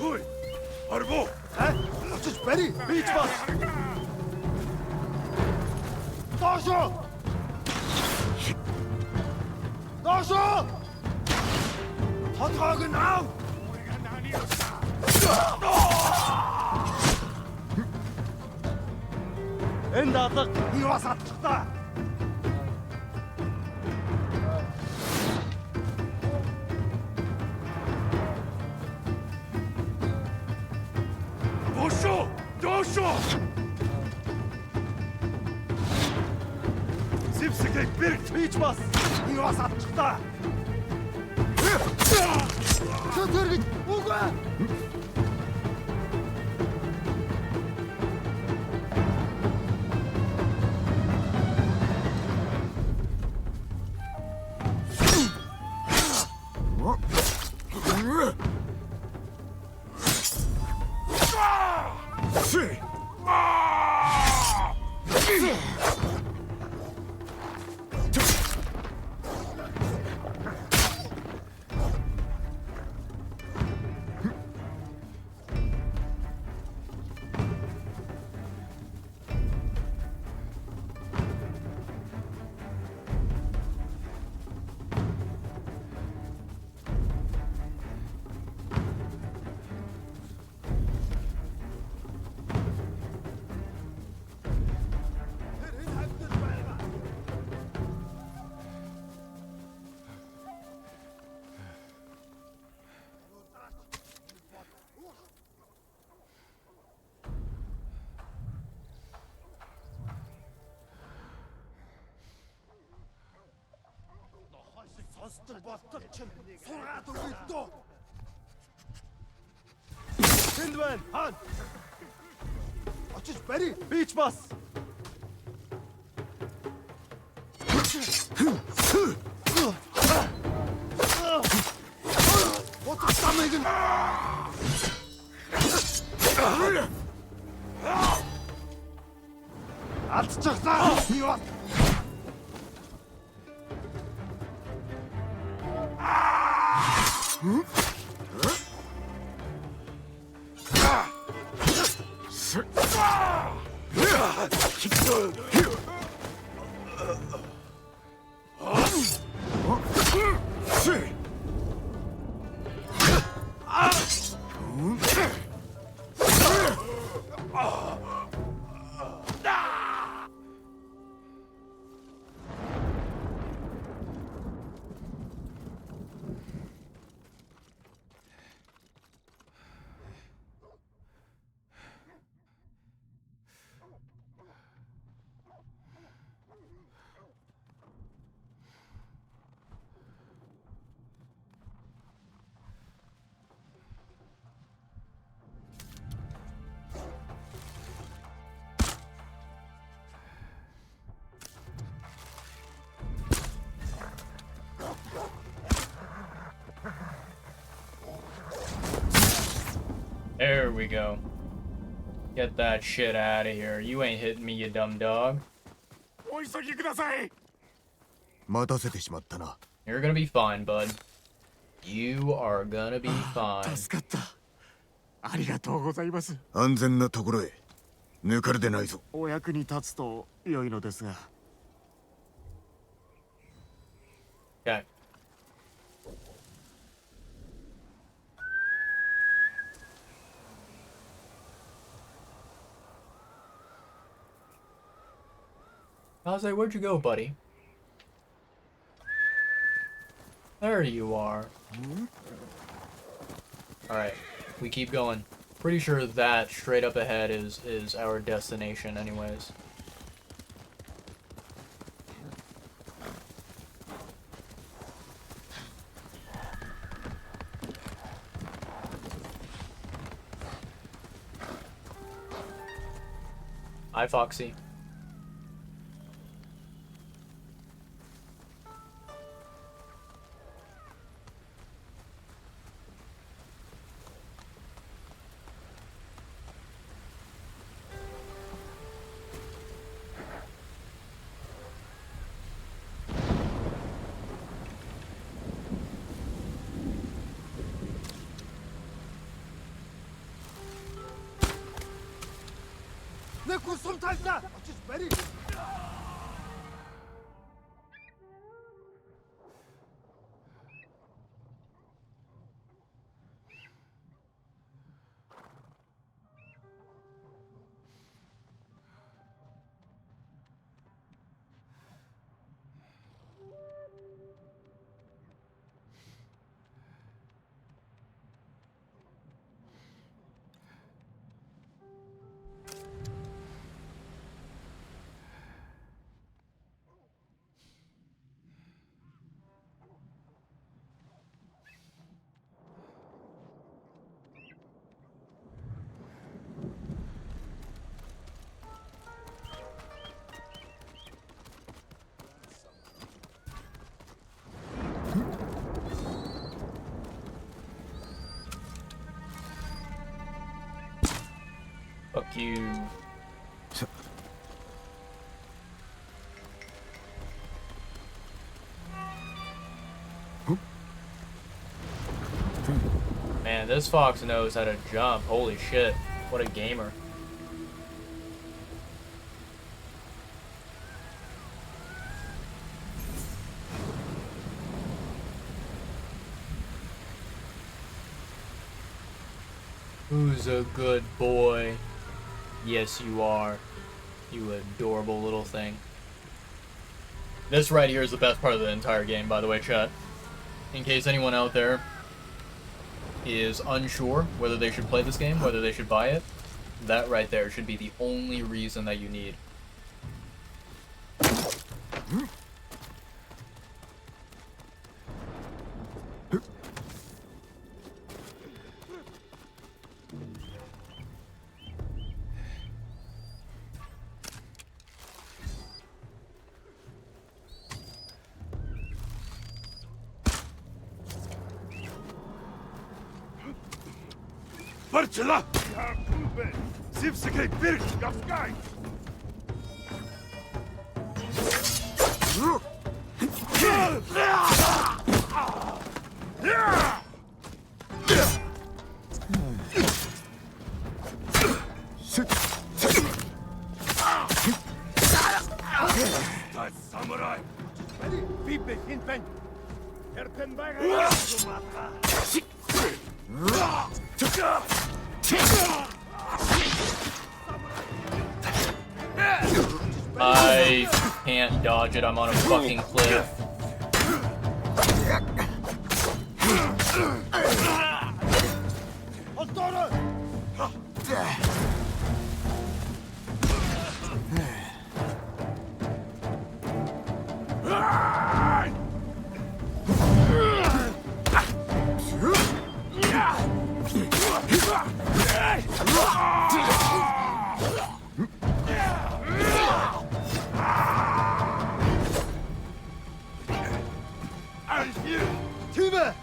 Oi! Harbo! Очиж барь. Бийж бас. Доошоо. Доошоо. Хотгоог нь аав. Энэ дадлаг юу бас атчихтаа. Доошоо! Доошоо! Сивсэгийг бэрэгт Бийж бас. Юу бас атчихтаа. Чөтгөр гэж үгүй. Сонсдог болтол чинь сургаад өгье дөө. Тэнд байна. Хаан. Очиж барь. Бийж бас. Вот самый гэн. Алдчихлаа. Юу бас. There we go. Get that shit out of here. You ain't hitting me, you dumb dog. You're gonna be fine, bud. You are gonna be fine. 助かった。ありがとうございます。安全なところへ。抜かれてないぞ。お役に立つと良いのですが。Okay. Kaze, where'd you go, buddy? There you are. Alright, we keep going. Pretty sure that straight up ahead is our destination anyways. Hi, Foxy. 내 구슬 탈다. 어찌 베리. Fuck you. Man, this fox knows how to jump. Holy shit. What a gamer. Who's a good boy? Yes, you are. You adorable little thing. This right here is the best part of the entire game, by the way, chat. In case anyone out there is unsure whether they should play this game, whether they should buy it, that right there should be the only reason that you need. Barçala! Zipsike bir Gafgay! Samurai! Bibe hinten. Ertenberg. I can't dodge it, I'm on a fucking cliff. Tübe!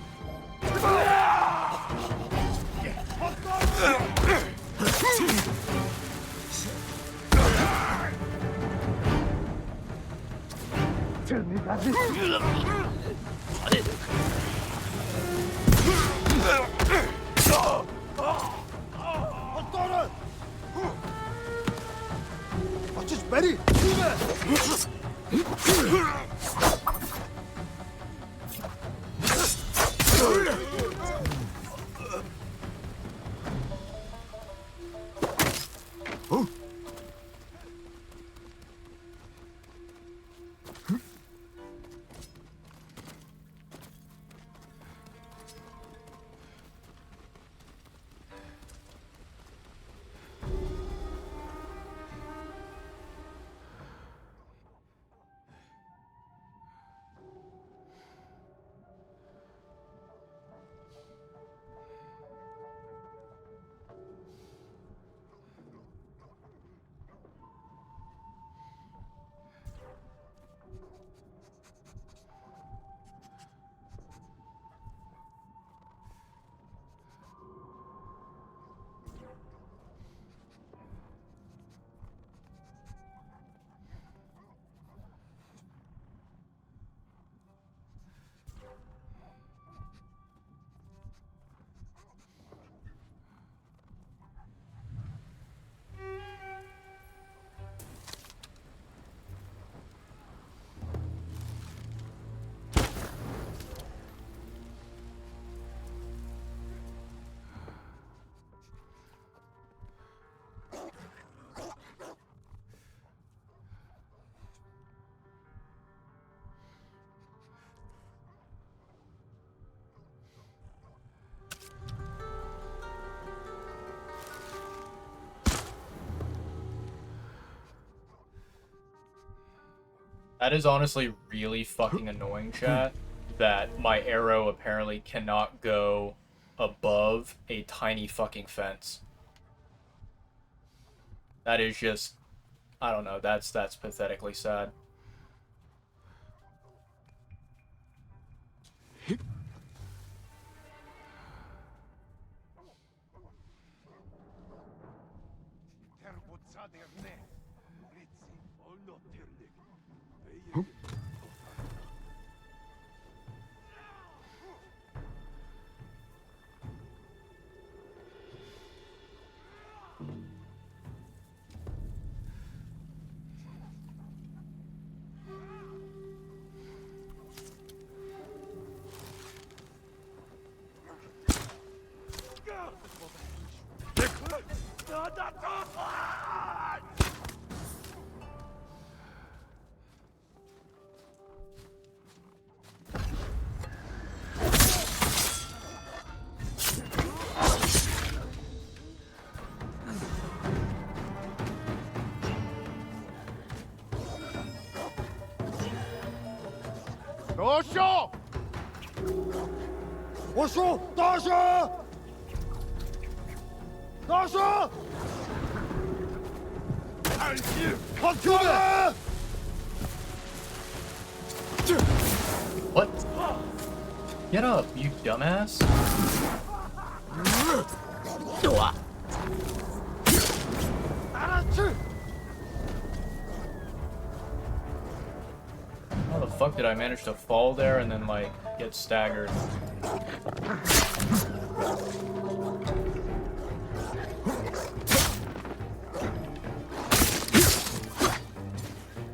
That is honestly really fucking annoying, chat, that my arrow apparently cannot go above a tiny fucking fence. That is just, I don't know, that's pathetically sad. Doşo! Doşo! Doşo! Doşo! Kontrolle! What? Get up, you dumbass. Araççı! How the fuck did I manage to fall there and then, like, get staggered?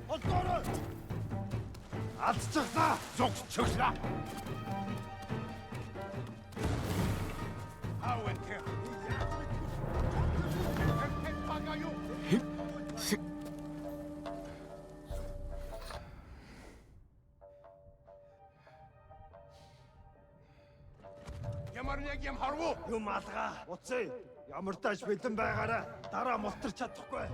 Kontrolle! Atçıkla! Çok çıkla! Ямар нэг юм харвуу? Юм алгаа. Уцээ. Ямар тааш бэлэн байгаараа дараа мултарч чадахгүй.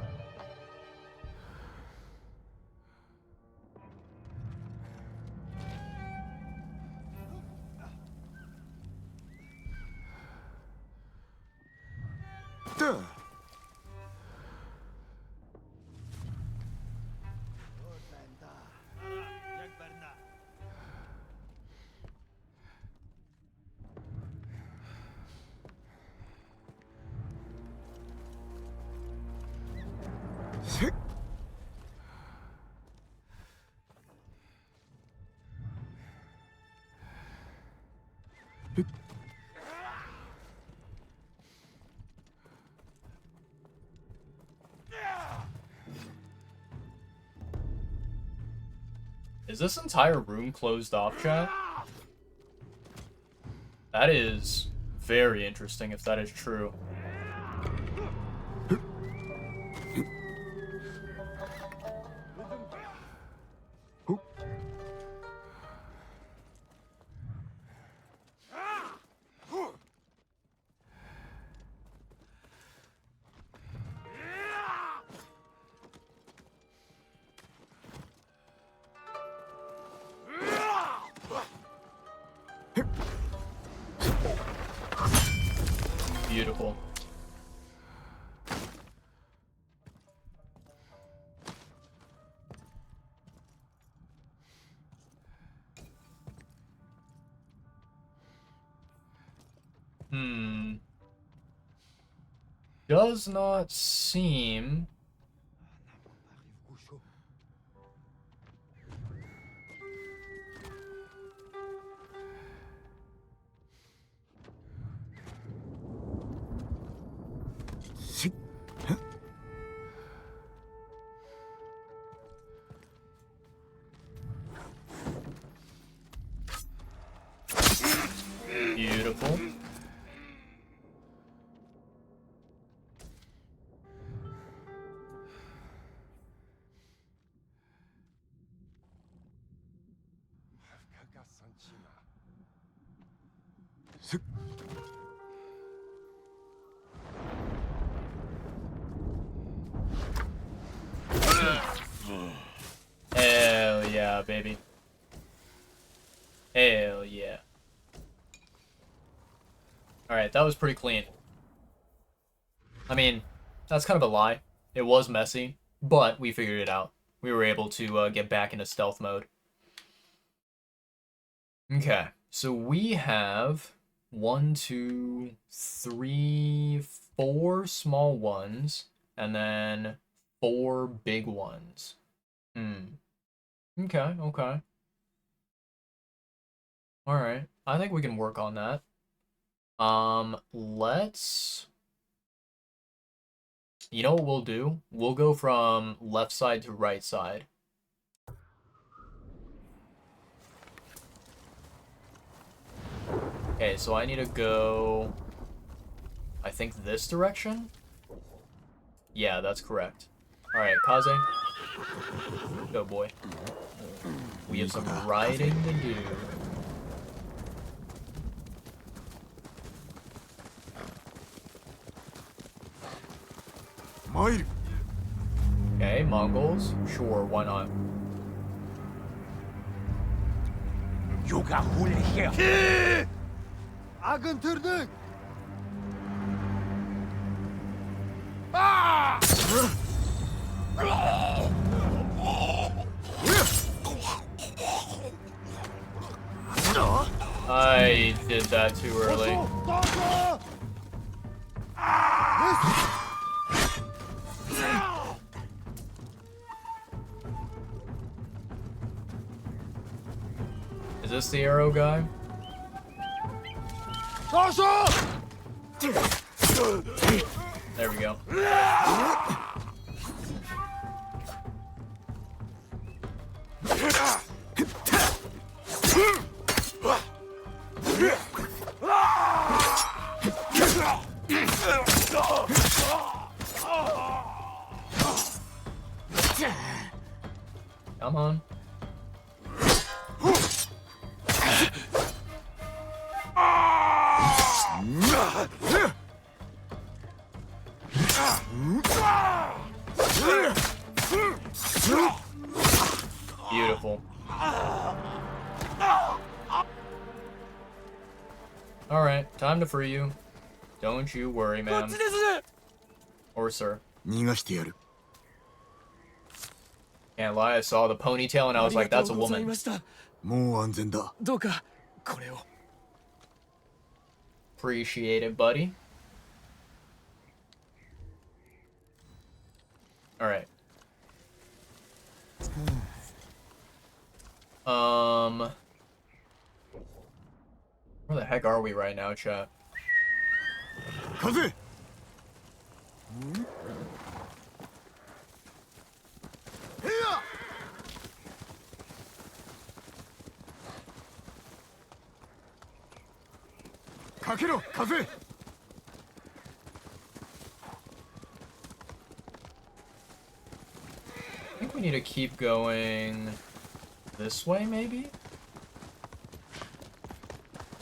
Is this entire room closed off, chat? That is very interesting if that is true. Beautiful. Does not seem... Beautiful. Hell Yeah, baby. Hell yeah. Alright, that was pretty clean. I mean, that's kind of a lie. It was messy, but we figured it out. We were able to get back into stealth mode. Okay, so we have 1, 2, 3, 4 small ones, and then 4 big ones. Okay, okay. Alright, I think we can work on that. Let's... You know what we'll do? We'll go from left side to right side. Okay, so I need to go... I think this direction? Yeah, that's correct. Alright, Kaze. Go, boy. We have some riding to do. Okay, Mongols. Sure, why not? 악은 들등. I did that too early. Is this the arrow guy? There we go. Come on. Beautiful. Alright, time to free you. Don't you worry, man. Or sir. Can't lie, I saw the ponytail and I was like, that's a woman. もう安全だ。どうかこれを。 Appreciate it, buddy. Alright. Where the heck are we right now, chat? Kaze! かけろ、風! I think we need to keep going this way, maybe?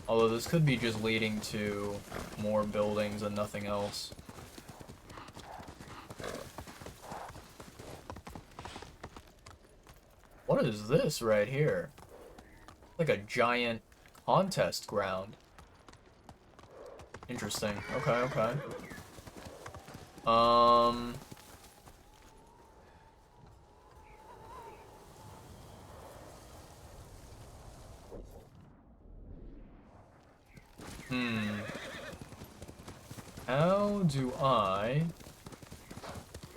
Although this could be just leading to more buildings and nothing else. What is this right here? Like a giant contest ground. Interesting. Okay, okay. How do I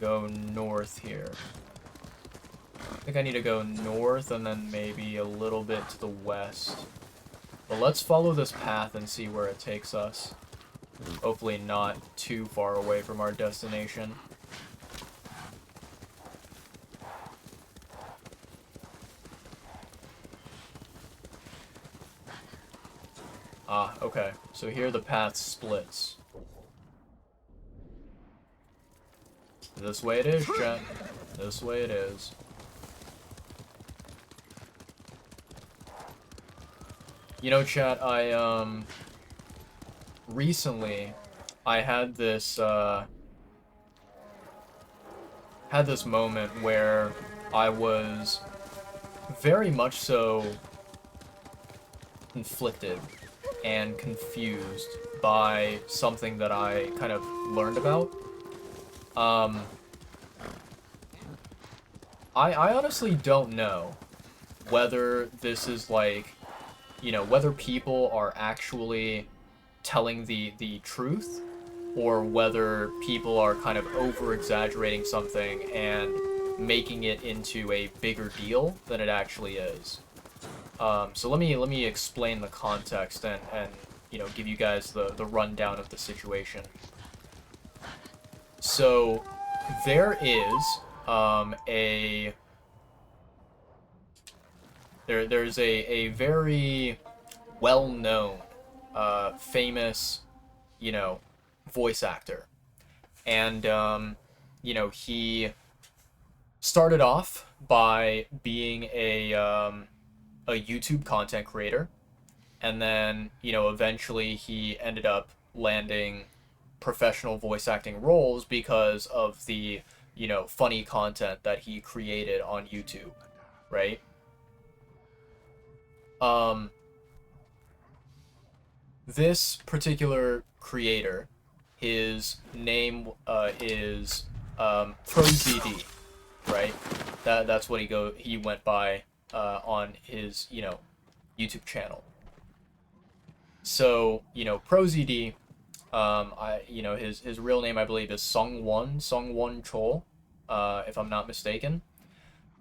go north here? I think I need to go north and then maybe a little bit to the west. But let's follow this path and see where it takes us. Hopefully not too far away from our destination. Ah, okay. So here the path splits. This way it is, chat. This way it is. You know, chat, recently, I had this moment where I was very much so conflicted and confused by something that I kind of learned about. I honestly don't know whether this is like, whether people are actually telling the truth, or whether people are kind of over-exaggerating something and making it into a bigger deal than it actually is. So let me explain the context and give you guys the rundown of the situation. So there is there's a very well-known famous voice actor, and he started off by being a YouTube content creator, and then eventually he ended up landing professional voice acting roles because of the funny content that he created on YouTube, right? This particular creator, his name is ProZD, right? That's what he went by on his YouTube channel. So ProZD, his real name I believe is Sungwon Cho, if I'm not mistaken.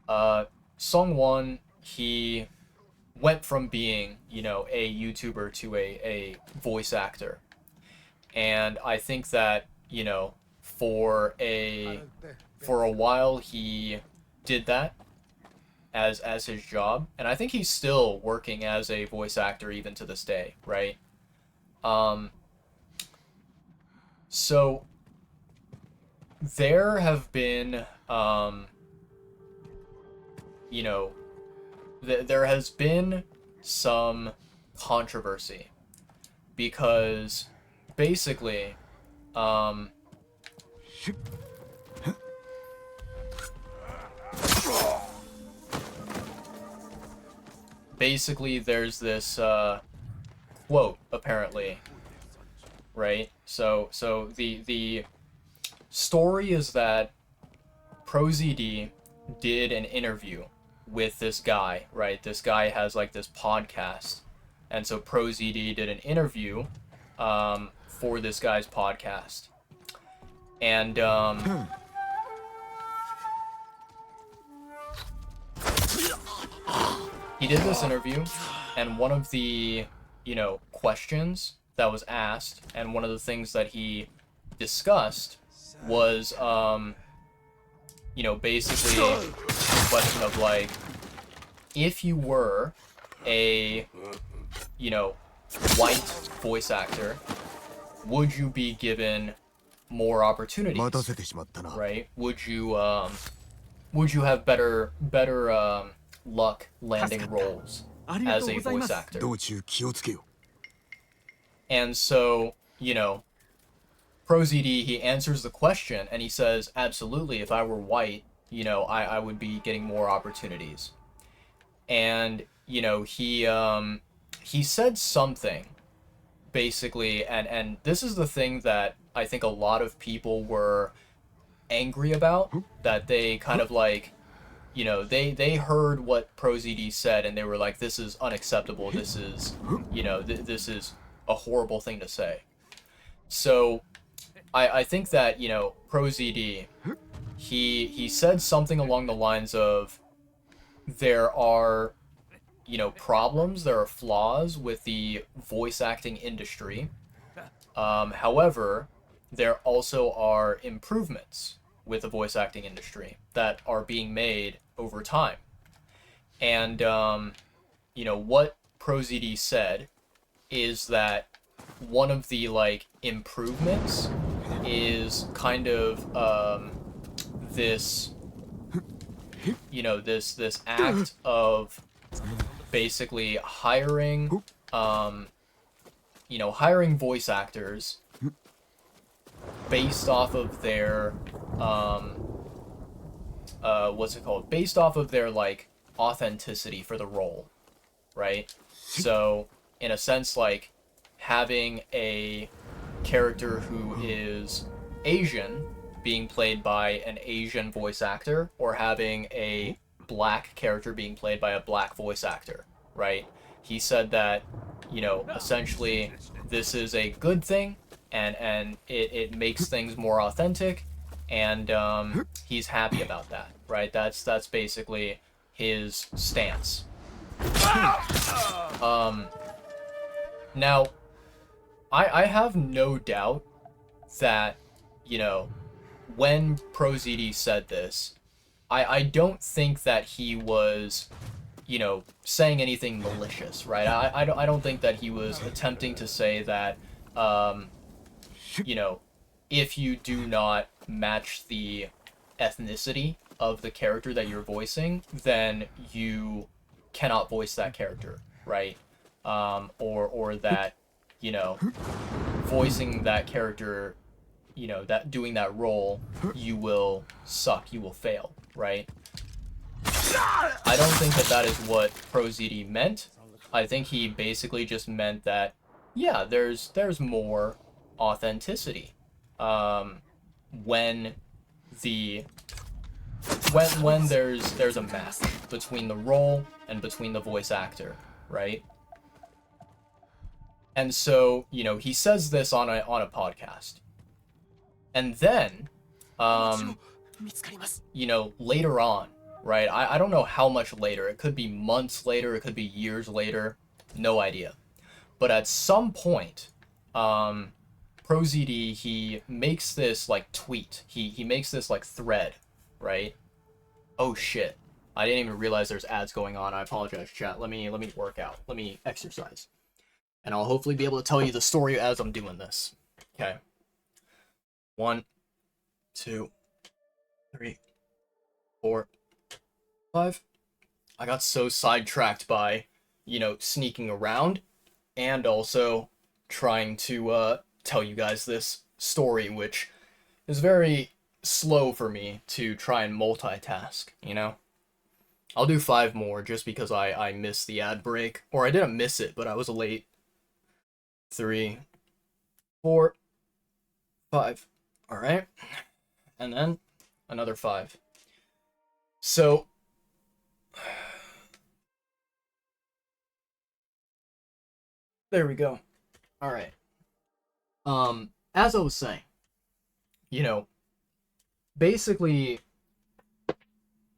Sungwon, he went from being a YouTuber to a voice actor, and I think that for a while he did that as his job, and I think he's still working as a voice actor even to this day, right? So there have been there has been some controversy because basically there's this quote apparently, right? So the story is that ProZD did an interview with this guy, right? This guy has like this podcast, and so ProZD did an interview for this guy's podcast, and he did this interview, and one of the questions that was asked, and one of the things that he discussed was basically a question of like, if you were a white voice actor, would you be given more opportunities, right? Would you have better luck landing roles as a voice actor? And so ProZD, he answers the question and he says, absolutely, if I were white, I would be getting more opportunities. And he said something basically, and this is the thing that I think a lot of people were angry about, that they kind of like they heard what ProZD said and they were like, this is unacceptable, this is this is a horrible thing to say. So I think that ProZD, he said something along the lines of, there are problems, there are flaws with the voice acting industry. However, there also are improvements with the voice acting industry that are being made over time. And what ProZD said is that one of the like improvements is kind of this this act of basically hiring hiring voice actors based off of their what's it called? Based off of their like authenticity for the role, right? So, in a sense, like, having a character who is Asian being played by an Asian voice actor, or having a black character being played by a black voice actor, right? He said that, you know, essentially this is a good thing, and it makes things more authentic, and he's happy about that, right? That's basically his stance. Now, I have no doubt that, you know, when ProZD said this, I don't think that he was, you know, saying anything malicious, right? I don't think that he was attempting to say that, you know, if you do not match the ethnicity of the character that you're voicing, then you cannot voice that character, right? Or that, you know, voicing that character, you know, that doing that role, you will suck, you will fail, right? I don't think that that is what ProZD meant. I think he basically just meant that, yeah, there's more authenticity when there's a match between the role and between the voice actor, right? And so, you know, he says this on a podcast. And then, you know, later on, right? I don't know how much later. It could be months later. It could be years later. No idea. But at some point, ProZD, he makes this, like, tweet. He makes this, like, thread, right? Oh, shit. I didn't even realize there's ads going on. I apologize, chat. Let me work out. Let me exercise. And I'll hopefully be able to tell you the story as I'm doing this. Okay. 1, 2, 3, 4, 5. I got so sidetracked by, you know, sneaking around and also trying to tell you guys this story, which is very slow for me to try and multitask, you know? I'll do 5 more just because I missed the ad break. Or I didn't miss it, but I was late. 3, 4, 5. All right. And then another 5. So there we go. All right. As I was saying, you know, basically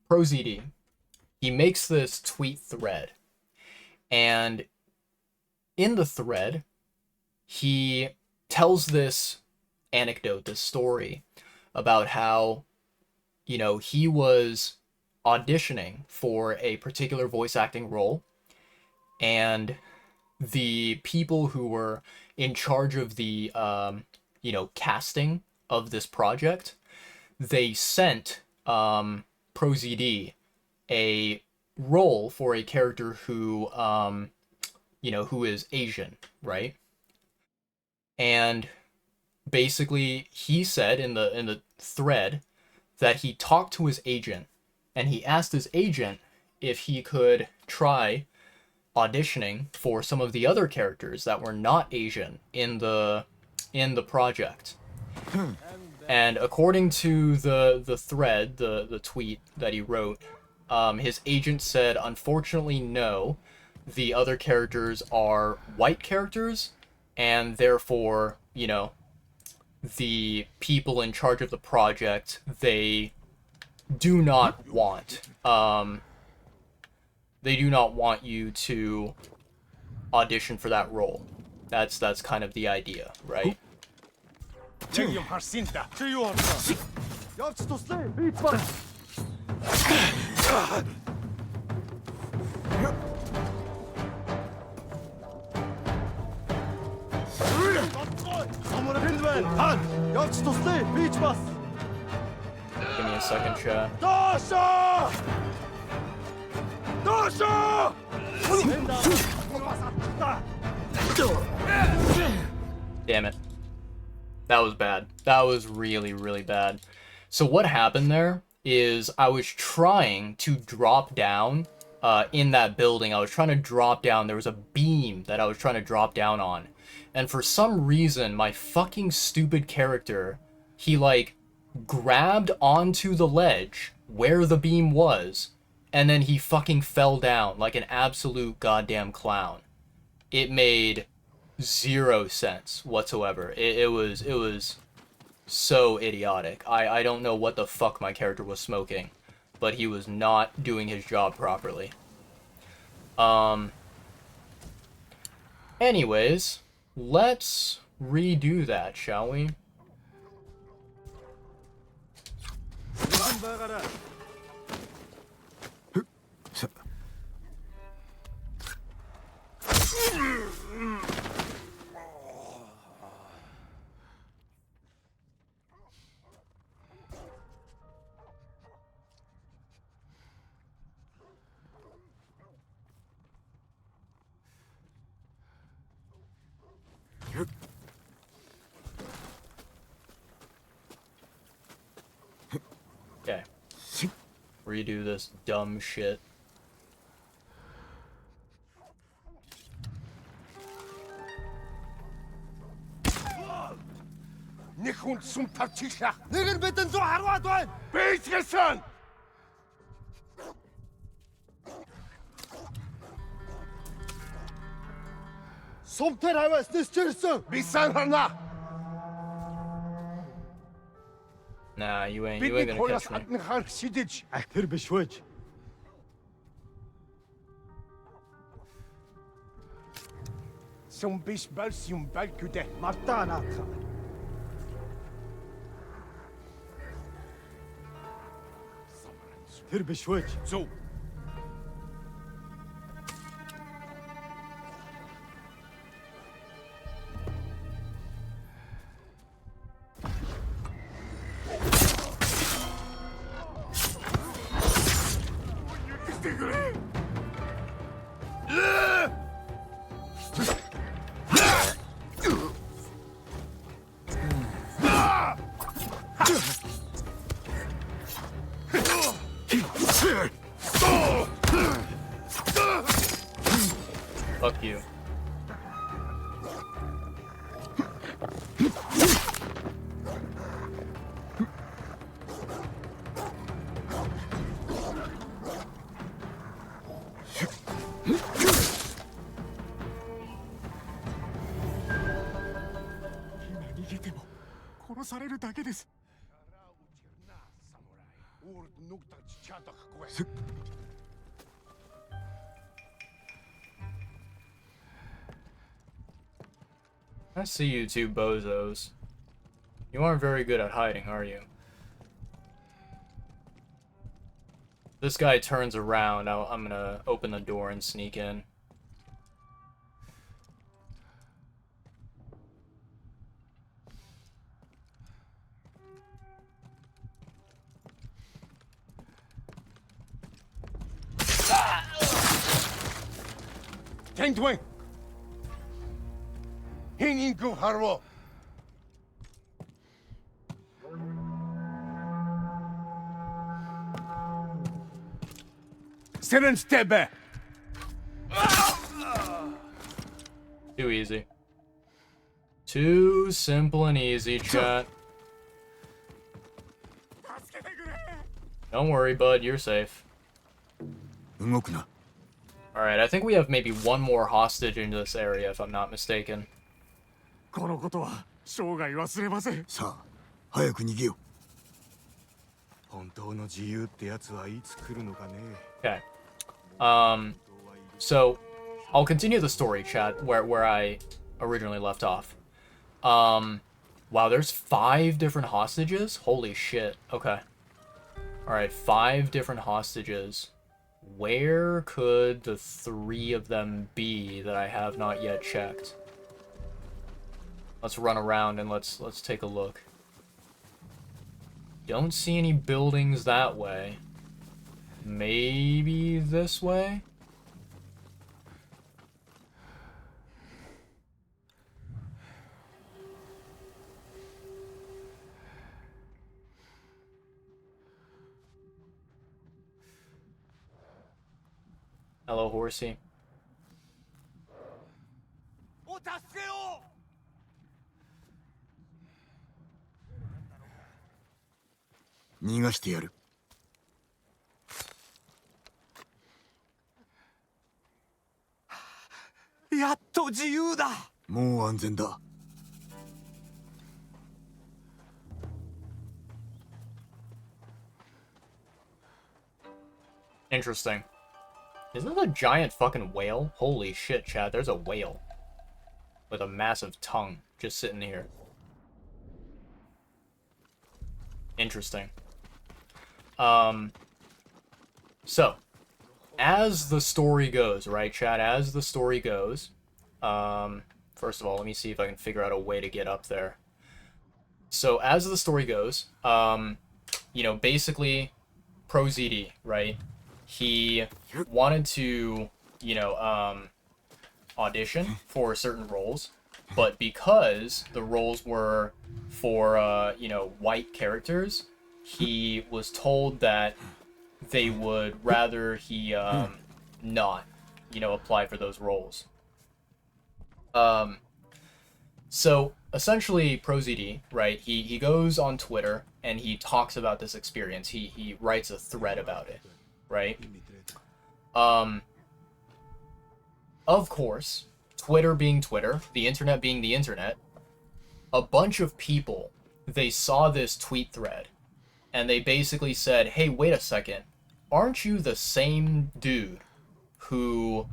ProZD, he makes this tweet thread, and in the thread, he tells this anecdote, this story about how, you know, he was auditioning for a particular voice acting role, and the people who were in charge of the, you know, casting of this project, they sent ProZD a role for a character who, you know, who is Asian, right? And basically, he said in the thread that he talked to his agent, and he asked his agent if he could try auditioning for some of the other characters that were not Asian in the project. And according to the thread, the tweet that he wrote, his agent said, unfortunately, no, the other characters are white characters, and therefore, you know, the people in charge of the project, they do not want, you to audition for that role. That's kind of the idea, right? Give me a second, chat. Damn it. That was bad. That was really, really bad. So what happened there is I was trying to drop down in that building. I was trying to drop down. There was a beam that I was trying to drop down on. And for some reason, my fucking stupid character, he, like, grabbed onto the ledge where the beam was, and then he fucking fell down like an absolute goddamn clown. It made 0 sense whatsoever. It was so idiotic. I don't know what the fuck my character was smoking, but he was not doing his job properly. Anyways, let's redo that, shall we? Okay. Redo this dumb shit. Нэг хүн сүм тавчихлаа. Нэг нь бидэнд 100 харваад байна. Бийцгэлсэн. Сумтэр хаваас нисчэрсэн. Би сайн харна. Nah, you ain't gonna catch me. Бидний харах шидэж. Тэр биш вэж. Сум биш барс юм балгүдэ. Мартаа наатах. Тэр биш вэж. Зөв. Fuck you. I see you two bozos. You aren't very good at hiding, are you? This guy turns around. I'm gonna open the door and sneak in. Тэндвэн. Хин ингүү харваа. Сэрэн стэбэ. Too easy. Too simple and easy, chat. Don't worry, bud, you're safe. Alright, I think we have maybe one more hostage in this area, if I'm not mistaken. このことは生涯忘れません。さあ、早く逃げよ。本当の自由ってやつはいつ来るのかね。Okay. So I'll continue the story, chat, where I originally left off. Wow, there's 5 different hostages? Holy shit. Okay. Alright, 5 different hostages. Where could the 3 of them be that I have not yet checked? Let's run around and let's take a look. Don't see any buildings that way. Maybe this way? Hello, horsey. お助けを。逃がしてやる。やっと自由だ。もう安全だ。Interesting. Isn't that a giant fucking whale? Holy shit, Chad, there's a whale. With a massive tongue just sitting here. Interesting. So, as the story goes, right, Chad? As the story goes, first of all, let me see if I can figure out a way to get up there. So, as the story goes, you know, basically, ProZD, right? He wanted to, you know, audition for certain roles, but because the roles were for, you know, white characters, he was told that they would rather he not, you know, apply for those roles. So essentially, ProZD, right? He goes on Twitter and he talks about this experience. He writes a thread about it, right? Of course, Twitter being Twitter, the internet being the internet, a bunch of people, they saw this tweet thread and they basically said, hey, wait a second, aren't you the same dude who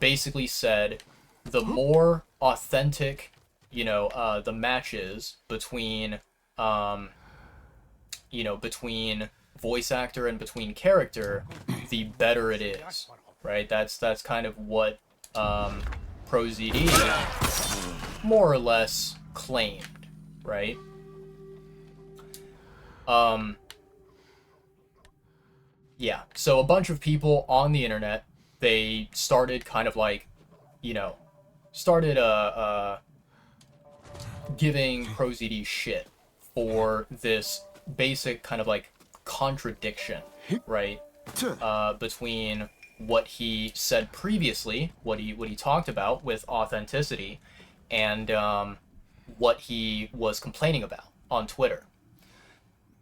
basically said the more authentic, you know, the matches between, you know, between voice actor and between character, the better it is, right? That's kind of what ProZD more or less claimed, right? Yeah, so a bunch of people on the internet, they started kind of like, you know, started giving ProZD shit for this basic kind of like contradiction, right? Between what he said previously, what he talked about with authenticity, and what he was complaining about on Twitter.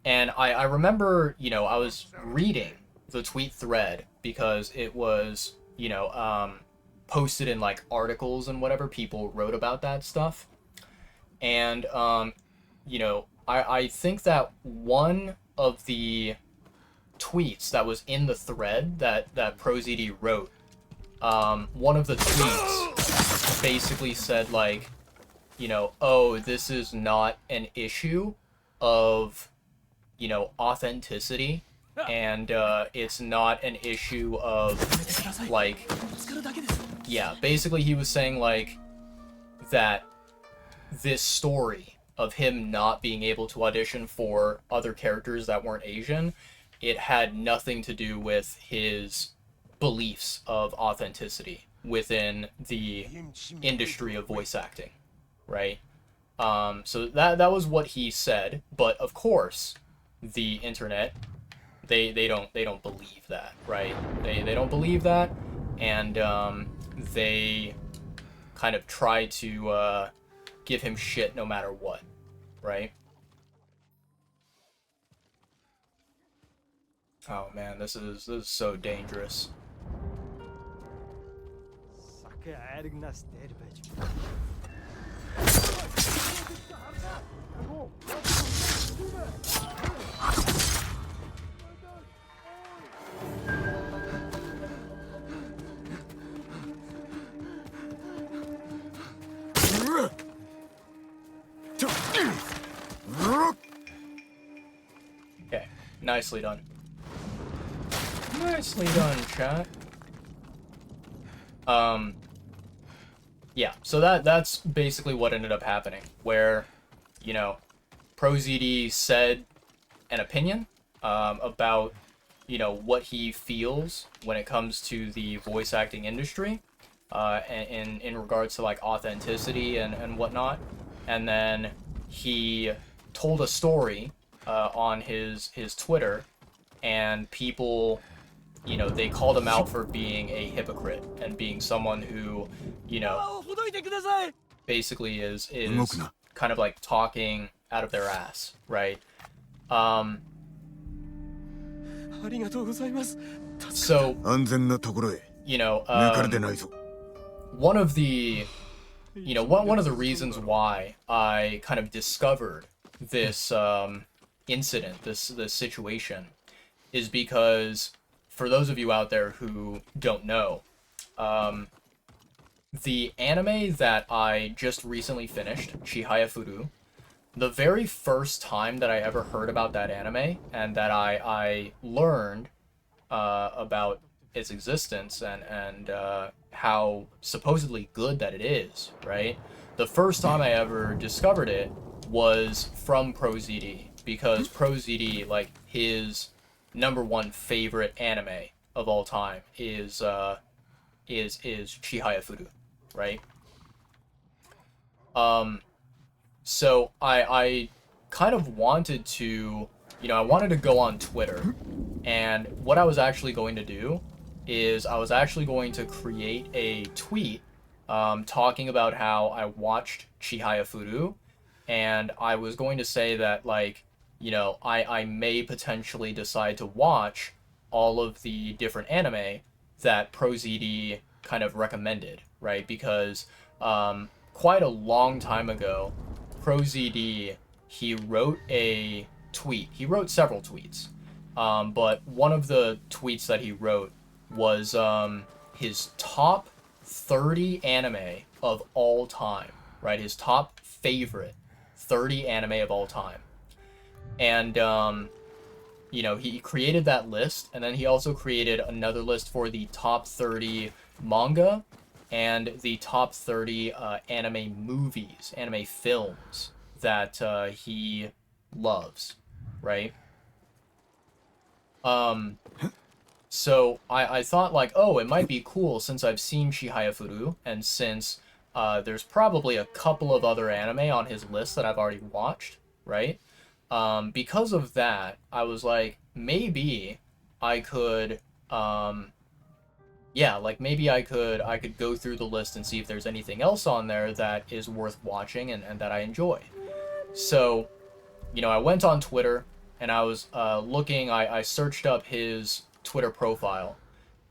And I remember, you know, I was reading the tweet thread because it was, you know, posted in like articles and whatever, people wrote about that stuff. And, you know, I think that one of the tweets that was in the thread that ProZD wrote, one of the tweets basically said like, you know, oh, this is not an issue of, you know, authenticity, and it's not an issue of like, yeah, basically he was saying like that this story of him not being able to audition for other characters that weren't Asian, it had nothing to do with his beliefs of authenticity within the industry of voice acting, right? So that was what he said, but of course, the internet, they don't believe that, right? They don't believe that, and they kind of try to give him shit no matter what, right? Oh man, this is so dangerous. Okay, nicely done. Nicely done, chat. Yeah, so that's basically what ended up happening, where, you know, ProZD said an opinion about, you know, what he feels when it comes to the voice acting industry, in regards to like authenticity and whatnot, and then he told a story on his Twitter, and people you know, they called him out for being a hypocrite and being someone who, you know, basically is kind of like talking out of their ass, right? Um, so, you know, one of the, you know, one of the reasons why I kind of discovered this incident, this situation, is because for those of you out there who don't know, the anime that I just recently finished, Chihaya Furu, the very first time that I ever heard about that anime and that I learned about its existence and how supposedly good that it is, right? The first time I ever discovered it was from ProZD, because ProZD, like, his #1 favorite anime of all time is Chihaya Furu, right? So I kind of wanted to, you know, I wanted to go on Twitter, and what I was actually going to do is I was actually going to create a tweet talking about how I watched Chihaya Furu, and I was going to say that, like, you know, I may potentially decide to watch all of the different anime that ProZD kind of recommended, right? Because quite a long time ago, ProZD, he wrote a tweet. He wrote several tweets, but one of the tweets that he wrote was his top 30 anime of all time, right? His top favorite 30 anime of all time. And, you know, he created that list, and then he also created another list for the top 30 manga and the top 30 anime movies, anime films that he loves, right? So I thought, like, oh, it might be cool since I've seen Chihaya Furu, and since there's probably a couple of other anime on his list that I've already watched, right? Because of that, I was like, maybe I could, yeah, like maybe I could go through the list and see if there's anything else on there that is worth watching and that I enjoy. So, you know, I went on Twitter and I was looking, I searched up his Twitter profile,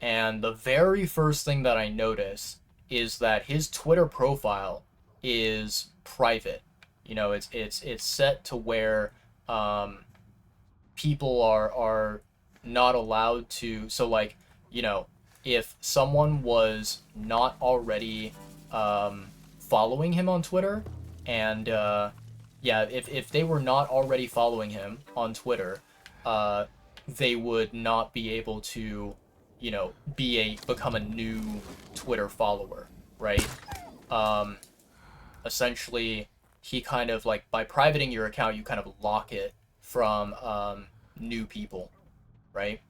and the very first thing that I noticed is that his Twitter profile is private. You know, it's set to where people are not allowed to. So, like, you know, if someone was not already following him on Twitter, and yeah, if they were not already following him on Twitter, they would not be able to, you know, become a new Twitter follower, right? Essentially, he kind of, like, by privating your account, you kind of lock it from new people, right?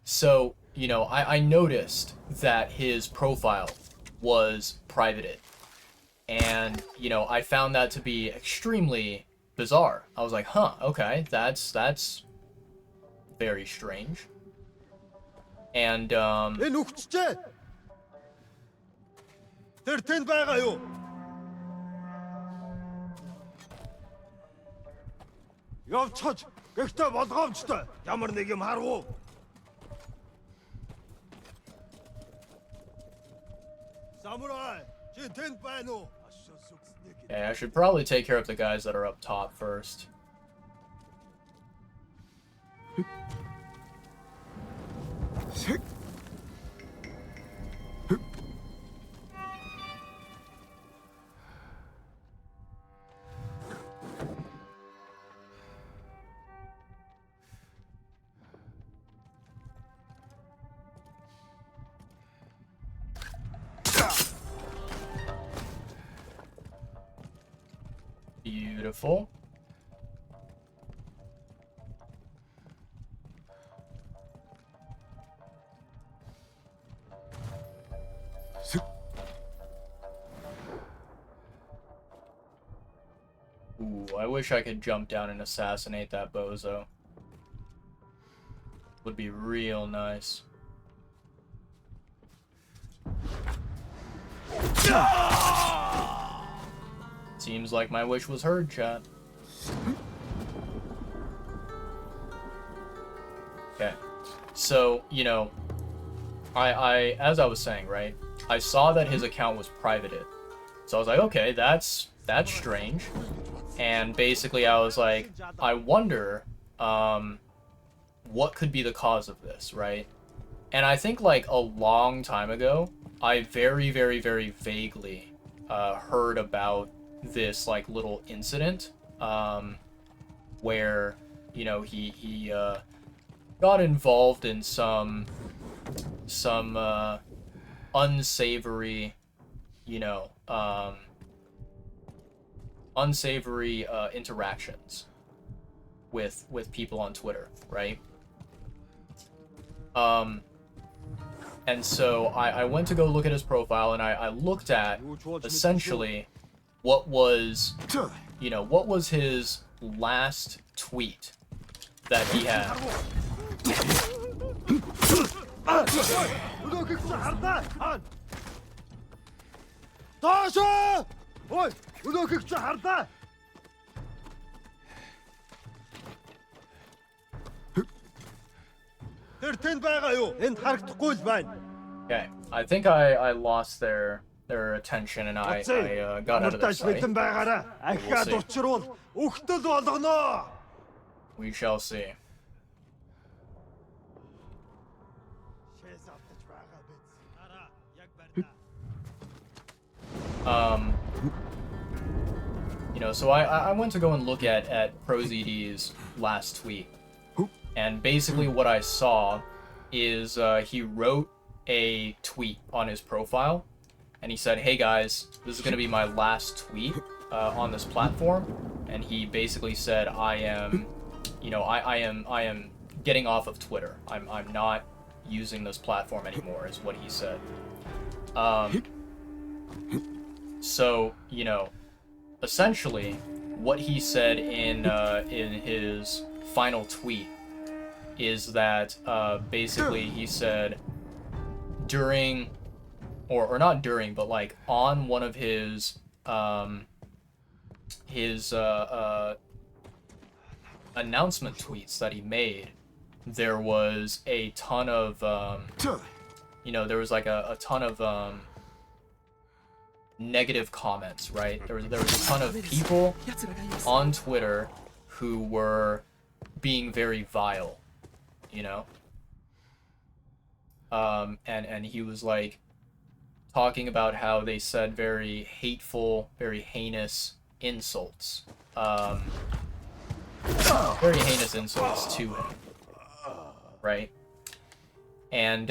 So, you know, I noticed that his profile was privated, and, you know, I found that to be extremely bizarre. I was like, huh, okay, that's very strange. And Энэ үхчихээ. Тэр тэнд байгаа юу? Явцгач. Гэхдээ болгоомжтой. Ямар нэг юм харав уу? Samurai, чи тэнд байна уу? yeah, I should probably take care of the guys that are up top first. Beautiful. Ooh, I wish I could jump down and assassinate that bozo. would be real nice. Seems like my wish was heard, chat. Okay. So, you know, as I was saying, right? I saw that his account was privated. So I was like, okay, that's strange. And basically I was like, I wonder what could be the cause of this, right? And I think like a long time ago, I very, very, very vaguely heard about this like little incident where, you know, he got involved in some unsavory, you know, unsavory interactions with people on Twitter, right? And so I went to go look at his profile, and I looked at essentially what was, you know, what was his last tweet that he had. Okay, I think I lost their attention, and I got out of their sight. We shall see. You know, so I went to go and look at ProZD's last tweet, and basically what I saw is he wrote a tweet on his profile, and he said, "Hey guys, this is gonna be my last tweet on this platform," and he basically said, "I am, you know, I am getting off of Twitter. I'm not using this platform anymore," is what he said. So, you know, essentially, what he said in his final tweet is that basically he said during, or not during, but like on one of his announcement tweets that he made, there was a ton of you know, there was like a ton of negative comments, right? There was a ton of people on Twitter who were being very vile, you know? And he was like talking about how they said very hateful, very heinous insults. Very heinous insults to him, right? And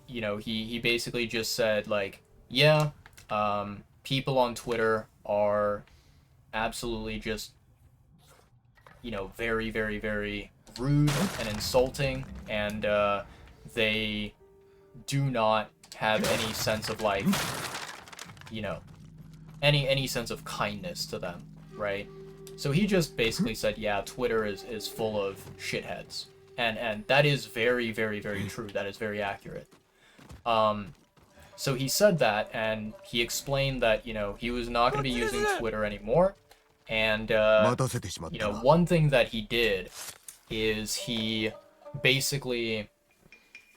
you know, he basically just said like, yeah, people on Twitter are absolutely just, you know, very, very, very rude and insulting, and they do not have any sense of like, you know, any sense of kindness to them, right? So he just basically said, yeah, Twitter is full of shitheads, and that is very, very, very true. That is very accurate. So he said that, and he explained that, you know, he was not going to be using Twitter anymore. And, you know, one thing that he did is he basically...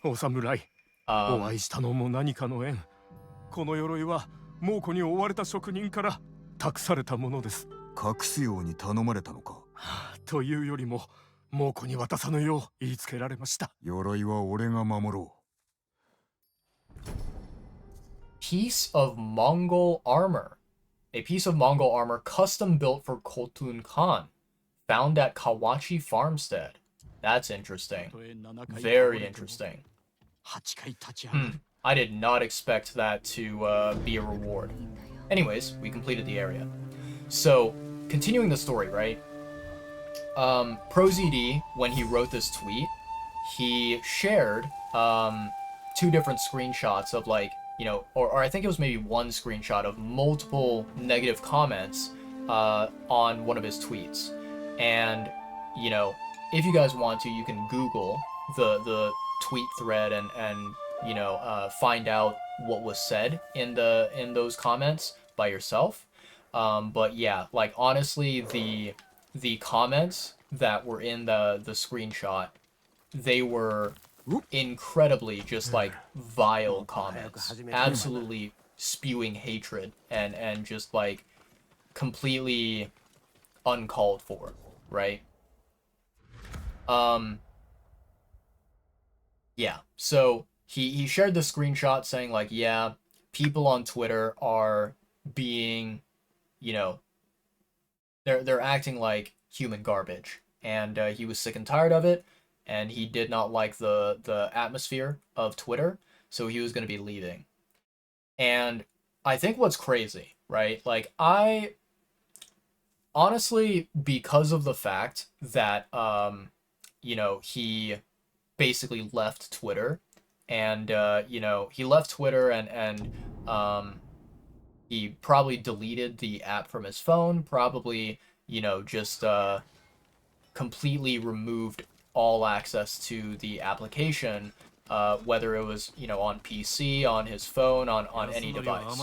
お侍、お会いしたのも何かの縁。この鎧は猛虎に追われた職人から託されたものです。隠すように頼まれたのか。というよりも、猛虎に渡さぬよう言いつけられました。鎧は俺が守ろう。Piece of Mongol armor. A piece of Mongol armor custom built for Khotun Khan, found at Kawachi Farmstead. That's interesting. Very interesting. I did not expect that to be a reward. Anyways, we completed the area. So, continuing the story, right? ProZD, when he wrote this tweet, he shared 2 different screenshots of like, you know, or I think it was maybe one screenshot of multiple negative comments on one of his tweets. And, you know, if you guys want to, you can Google the tweet thread and you know find out what was said in those comments by yourself. But yeah, like honestly, the comments that were in the screenshot, they were incredibly just like vile comments, absolutely spewing hatred and just like completely uncalled for, right? Um yeah. So he shared the screenshot saying like, yeah, people on Twitter are being, you know, they're acting like human garbage, and he was sick and tired of it, and he did not like the atmosphere of Twitter, so he was going to be leaving. And I think what's crazy, right? Like I honestly, because of the fact that you know, he basically left Twitter, and you know, he left Twitter and he probably deleted the app from his phone, probably, you know, just completely removed all access to the application, whether it was, you know, on PC, on his phone, on any device,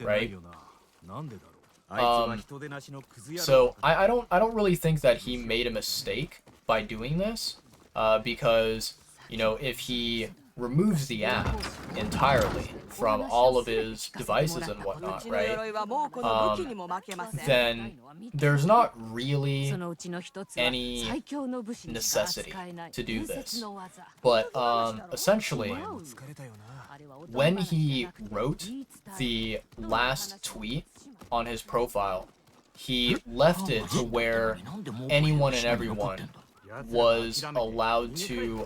right? So I don't really think that he made a mistake by doing this, because, you know, if he removes the app entirely from all of his devices and whatnot, right? Then there's not really any necessity to do this. But essentially, when he wrote the last tweet on his profile, he left it to where anyone and everyone was allowed to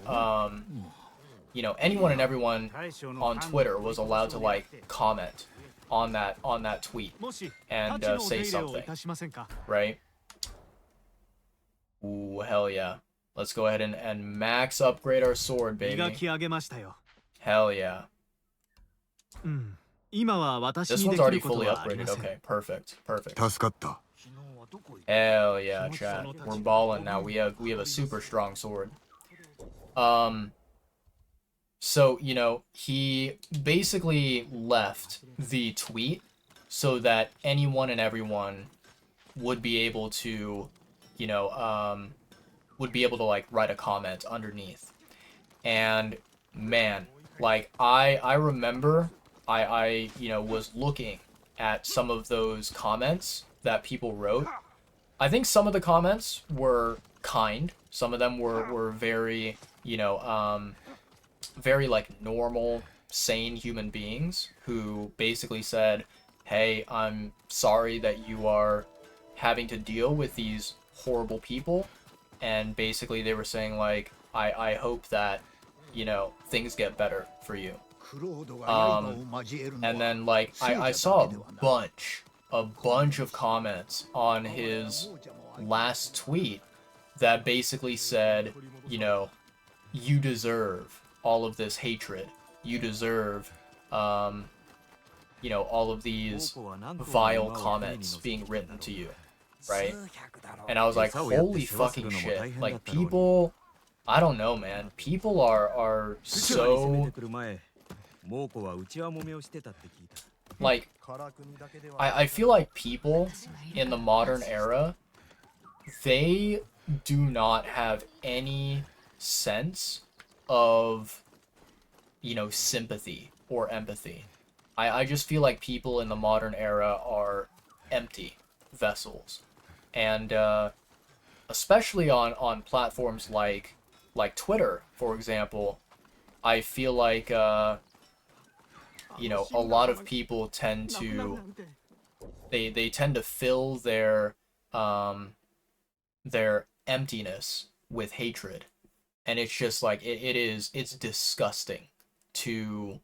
you know, anyone and everyone on Twitter was allowed to like comment on that tweet and say something, right? Ooh, hell yeah. Let's go ahead and max upgrade our sword, baby. Hell yeah. This one's already fully upgraded. Okay, perfect. Perfect. Hell yeah, chat. We're balling now. We have a super strong sword. So, you know, he basically left the tweet so that anyone and everyone would be able to, you know, would be able to like write a comment underneath. And man, like I remember I you know was looking at some of those comments that people wrote. I think some of the comments were kind. Some of them were very, you know, very like normal, sane human beings who basically said, hey, I'm sorry that you are having to deal with these horrible people. And basically they were saying like, I hope that, you know, things get better for you. And then like I saw a bunch of comments on his last tweet that basically said, you know, you deserve all of this hatred. You deserve, you know, all of these vile comments being written to you, right? And I was like, holy fucking shit. Like, people, I don't know, man. People are so... Like, I feel like people in the modern era, they do not have any sense of, you know, sympathy or empathy. I just feel like people in the modern era are empty vessels. And especially on platforms like Twitter, for example, I feel like you know, a lot of people tend to they tend to fill their emptiness with hatred. And it's just like it's disgusting to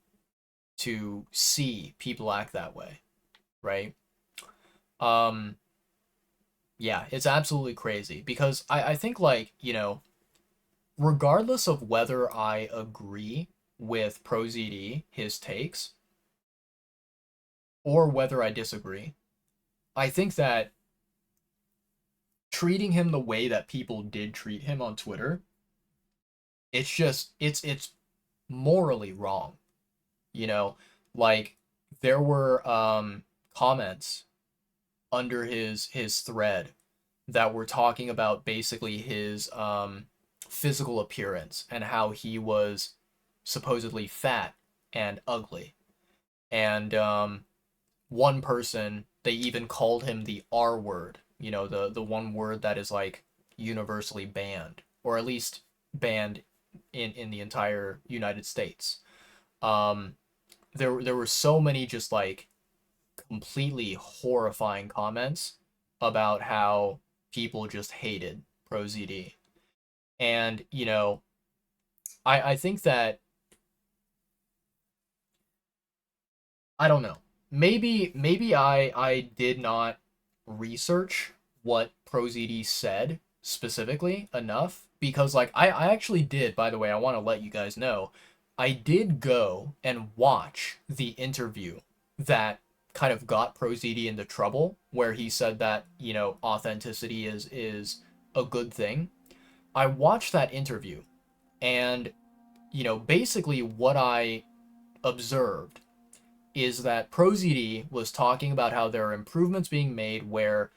see people act that way, right? Yeah, it's absolutely crazy because I think, like, you know, regardless of whether I agree with ProZD, his takes, or whether I disagree, I think that treating him the way that people did treat him on Twitter it's just it's morally wrong, you know? Like there were comments under his thread that were talking about basically his physical appearance and how he was supposedly fat and ugly. And one person, they even called him the R word, you know, the one word that is like universally banned, or at least banned in the entire United States. Um, there were so many just like completely horrifying comments about how people just hated ProZD. And, you know, I think that, I don't know. Maybe I did not research what ProZD said specifically enough, because like I actually did, by the way, I want to let you guys know, I did go and watch the interview that kind of got ProZD into trouble, where he said that, you know, authenticity is a good thing. I watched that interview, and you know, basically what I observed is that ProZD was talking about how there are improvements being made where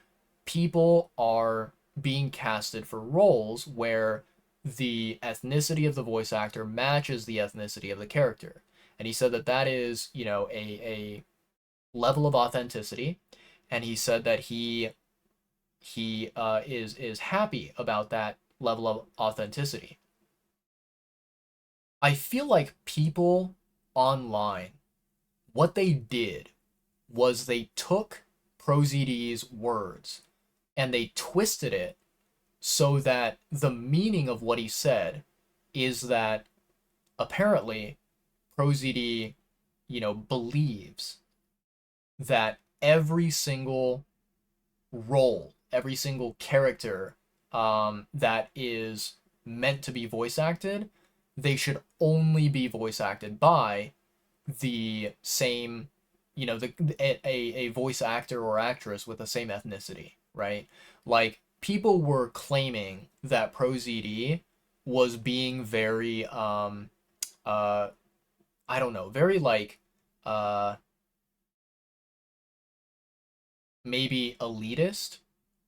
people are being casted for roles where the ethnicity of the voice actor matches the ethnicity of the character. And he said that that is, you know, a level of authenticity. And he said that he is happy about that level of authenticity. I feel like people online, what they did was they took ProZD's words and they twisted it so that the meaning of what he said is that apparently ProZD, you know, believes that every single role, every single character that is meant to be voice acted, they should only be voice acted by the same, you know, a voice actor or actress with the same ethnicity, right? Like people were claiming that ProZD was being very uh I don't know, very like uh maybe elitist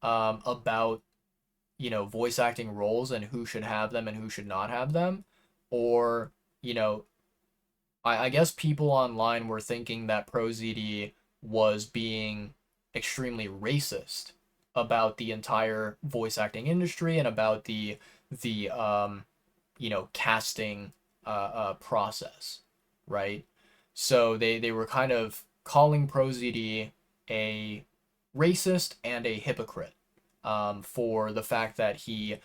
about, you know, voice acting roles and who should have them and who should not have them, or, you know, I guess people online were thinking that ProZD was being extremely racist about the entire voice acting industry and about the you know, casting process, right? So they were kind of calling ProZD a racist and a hypocrite for the fact that he,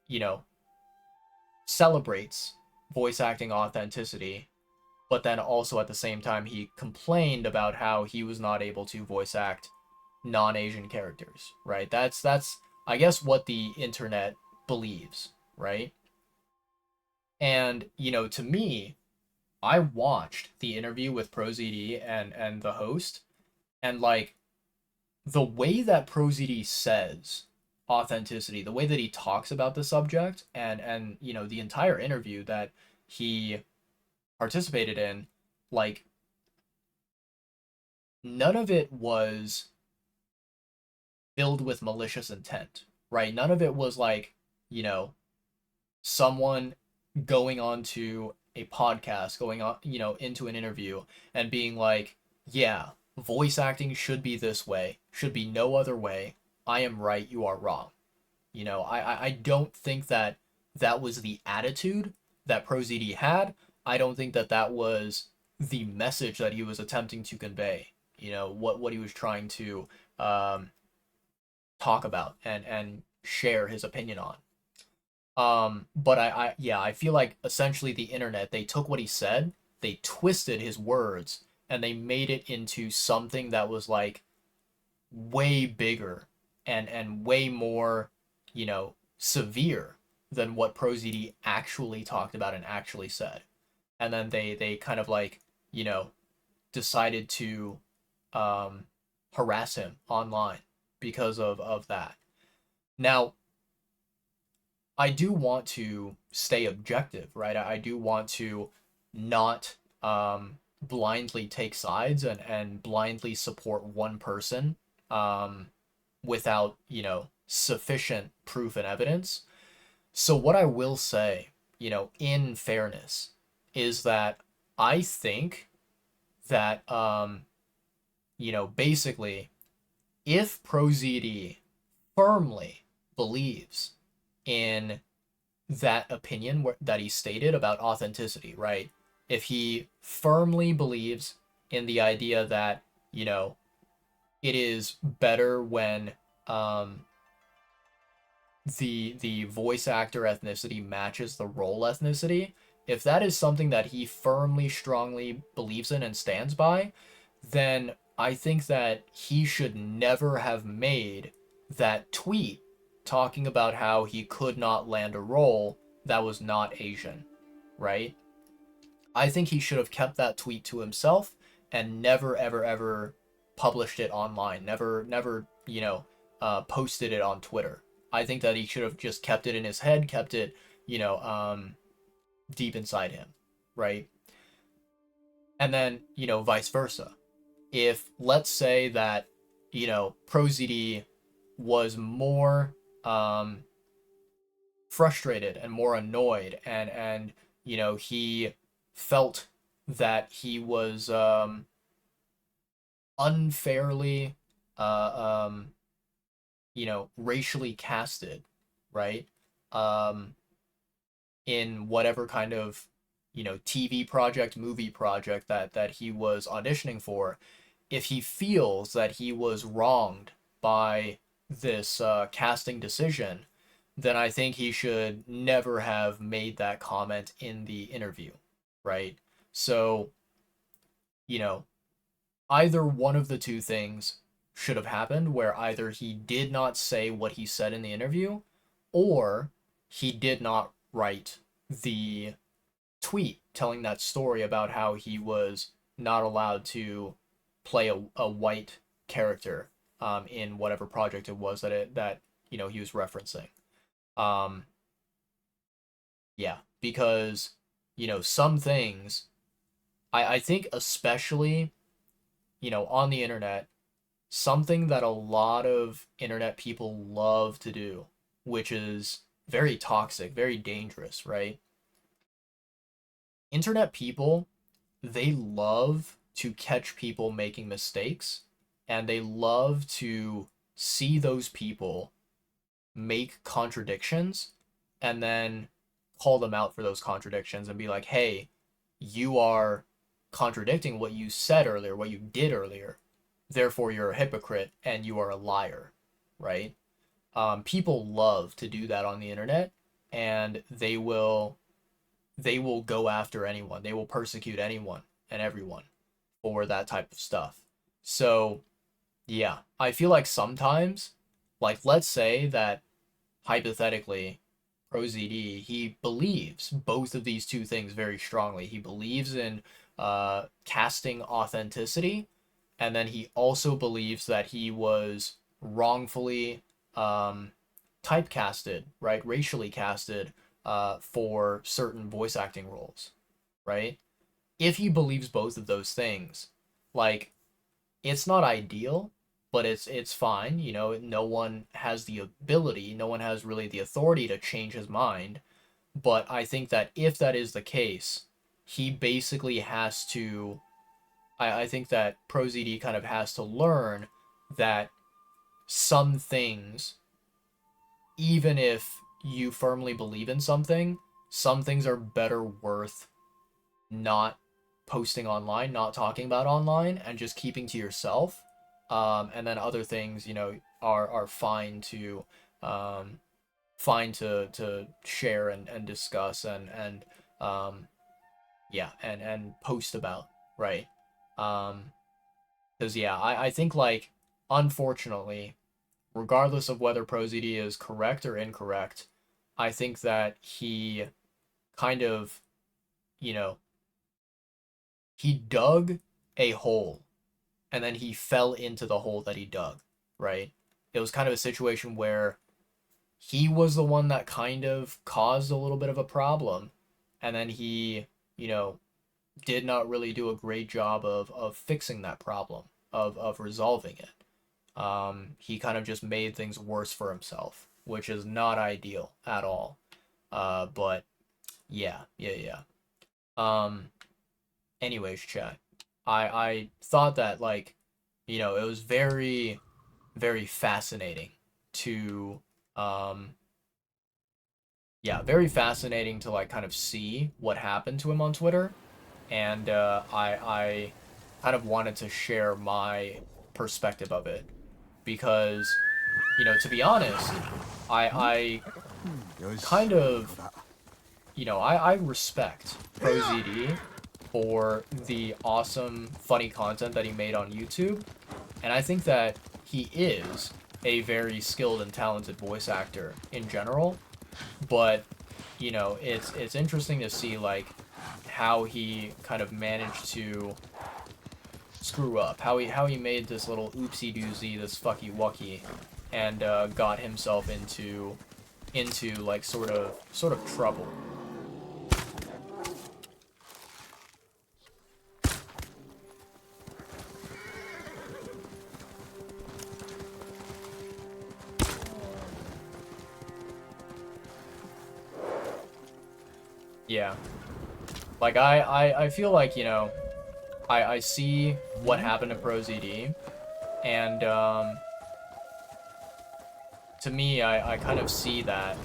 you know, celebrates voice acting authenticity, but then also at the same time he complained about how he was not able to voice act non-Asian characters, right? That's I guess what the internet believes, right? And you know, to me, I watched the interview with ProZD and the host, and like the way that ProZD says authenticity, the way that he talks about the subject, and you know, the entire interview that he participated in, like none of it was filled with malicious intent, right? None of it was like, you know, someone going on to a podcast, going on, you know, into an interview and being like, yeah, voice acting should be this way, should be no other way. I am right, you are wrong. You know, I don't think that that was the attitude that ProZD had. I don't think that that was the message that he was attempting to convey. You know, what he was trying to um, talk about and share his opinion on. But yeah, I feel like essentially the internet, they took what he said, they twisted his words, and they made it into something that was like way bigger and way more, you know, severe than what ProZD actually talked about and actually said. And then they kind of like, you know, decided to um harass him online because of that. Now, I do want to stay objective, right? I do want to not blindly take sides and blindly support one person um, without, sufficient proof and evidence. So what I will say, in fairness, is that I think that basically if ProZD firmly believes in that opinion that he stated about authenticity, right? If he firmly believes in the idea that, it is better when um, the voice actor ethnicity matches the role ethnicity, if that is something that he firmly, strongly believes in and stands by, then I think that he should never have made that tweet talking about how he could not land a role that was not Asian, right? I think he should have kept that tweet to himself and never, ever, ever published it online. Never, posted it on Twitter. I think that he should have just kept it in his head, kept it, deep inside him, right? And then, vice versa. If let's say that, ProZD was more frustrated and more annoyed and he felt that he was unfairly uh racially casted, right? um in whatever kind of TV project, movie project that he was auditioning for. If he feels that he was wronged by this casting decision, then I think he should never have made that comment in the interview, right? So, you know, either one of the two things should have happened, where either he did not say what he said in the interview, or he did not write the tweet telling that story about how he was not allowed to play a white character in whatever project it was that he was referencing. Um, yeah, because some things I think, especially on the internet, something that a lot of internet people love to do, which is very toxic, very dangerous, right? Internet people, they love to catch people making mistakes, and they love to see those people make contradictions and then call them out for those contradictions and be like, hey, you are contradicting what you said earlier, what you did earlier. Therefore, you're a hypocrite and you are a liar, right? People love to do that on the internet, and they will go after anyone. They will persecute anyone and everyone for that type of stuff. So, yeah, I feel like sometimes, like, let's say that hypothetically, ProZD, he believes both of these two things very strongly. He believes in casting authenticity, and then he also believes that he was wrongfully um, typecasted, right, racially casted for certain voice acting roles, right? If he believes both of those things, like, it's not ideal, but it's fine. No one has the ability, no one has really the authority to change his mind. But I think that if that is the case, he basically has to. I think that ProZD kind of has to learn that some things, even if you firmly believe in something, some things are better worth not posting online, not talking about online, and just keeping to yourself. And then other things, are um, fine to share and discuss and yeah, and post about, right? Because yeah, I think, like, unfortunately, regardless of whether ProZD is correct or incorrect, I think that he kind of, you know, he dug a hole and then he fell into the hole that he dug, right? It was kind of a situation where he was the one that kind of caused a little bit of a problem, and then he, you know, did not really do a great job of fixing that problem, of resolving it. He kind of just made things worse for himself, which is not ideal at all. But yeah. Um, anyways, chat. I thought that, like, you know, it was very, very fascinating to, very fascinating to, like, kind of see what happened to him on Twitter. And I kind of wanted to share my perspective of it because, you know, to be honest, I kind of, you know, I respect ProZD for the awesome, funny content that he made on YouTube, and I think that he is a very skilled and talented voice actor in general. But, you know, it's interesting to see, like, how he kind of managed to screw up, how he made this little oopsie doozy, this fucky wucky, and got himself into like sort of trouble. Yeah. Like, I feel like, you know, I see what happened to ProZD, and to me, I kind of see that,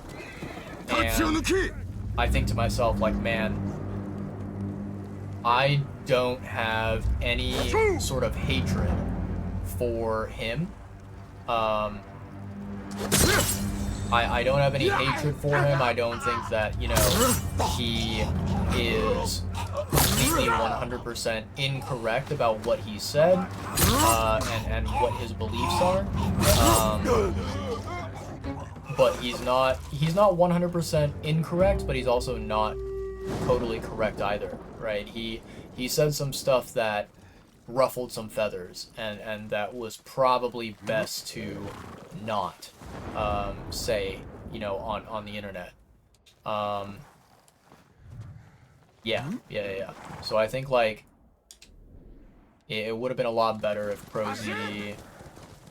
and I think to myself, like, man, I don't have any sort of hatred for him. I don't have any hatred for him. I don't think that, you know, he is completely 100% incorrect about what he said, and what his beliefs are. But he's not 100% incorrect, but he's also not totally correct either, right? He said some stuff that ruffled some feathers, and that was probably best to not say, you know, on the internet. Yeah. So I think, like, it would have been a lot better if ProZD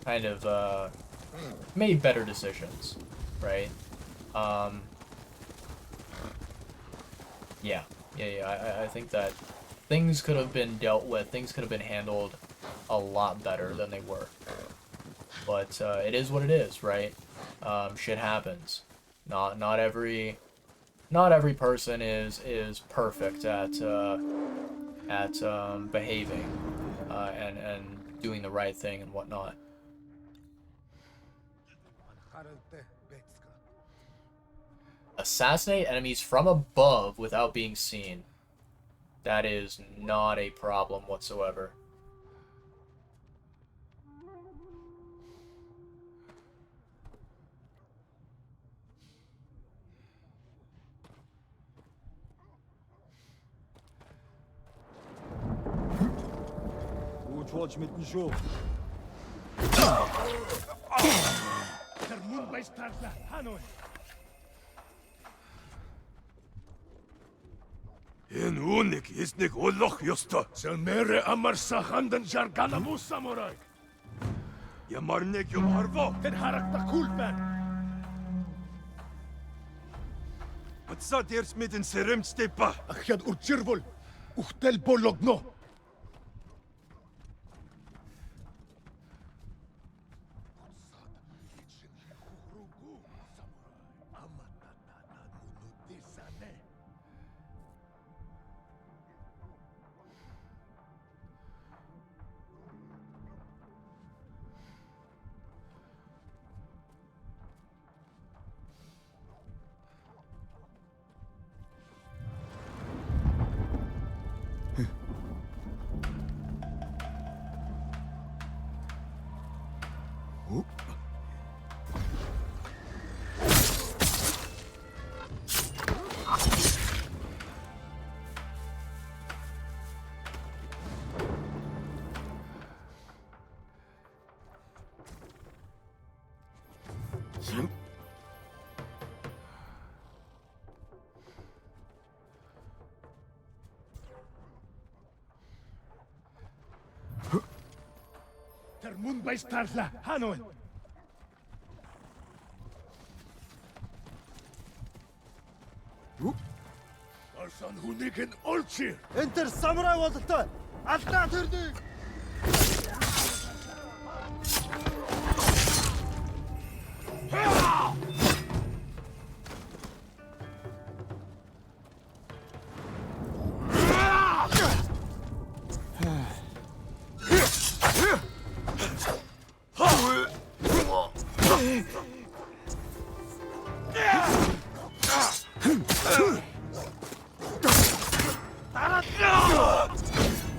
kind of made better decisions, right? Yeah. I think that things could have been dealt with, things could have been handled a lot better than they were. But it is what it is, right? Shit happens. Not every person is perfect at behaving and doing the right thing and whatnot. Assassinate enemies from above without being seen. That is not a problem whatsoever. Энэ үүнийг эзнийг олох ёстой. Сэлмэрэ амарса хандан жаргана мус самурай. Ямар нэг юм харваа. Тэр харагдахгүй байна. Бацаа дээрс мэдэн сэрэмжтэй ба. Ахяд үржирвол ухтэл болгоно. баяжтаарлаа. Хаана вэ? Орсон хүнийг нь олчих. Энд тэр самурай бололтой. Алдаа төрдөө.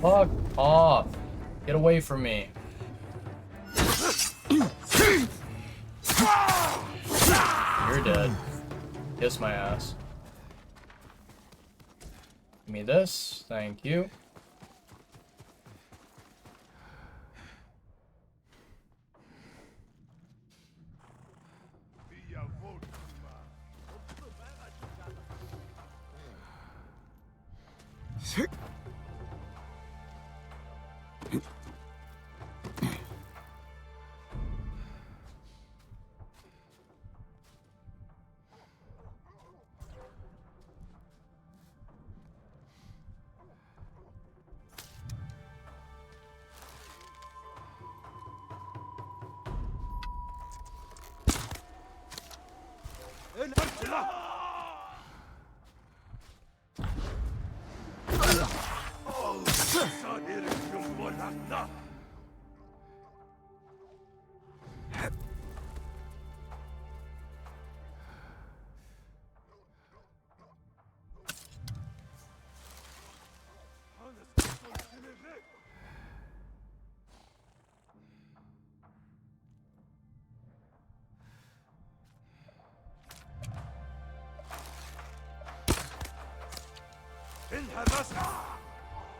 Fuck off. Get away from me. You're dead. Kiss my ass. Give me this. Thank you.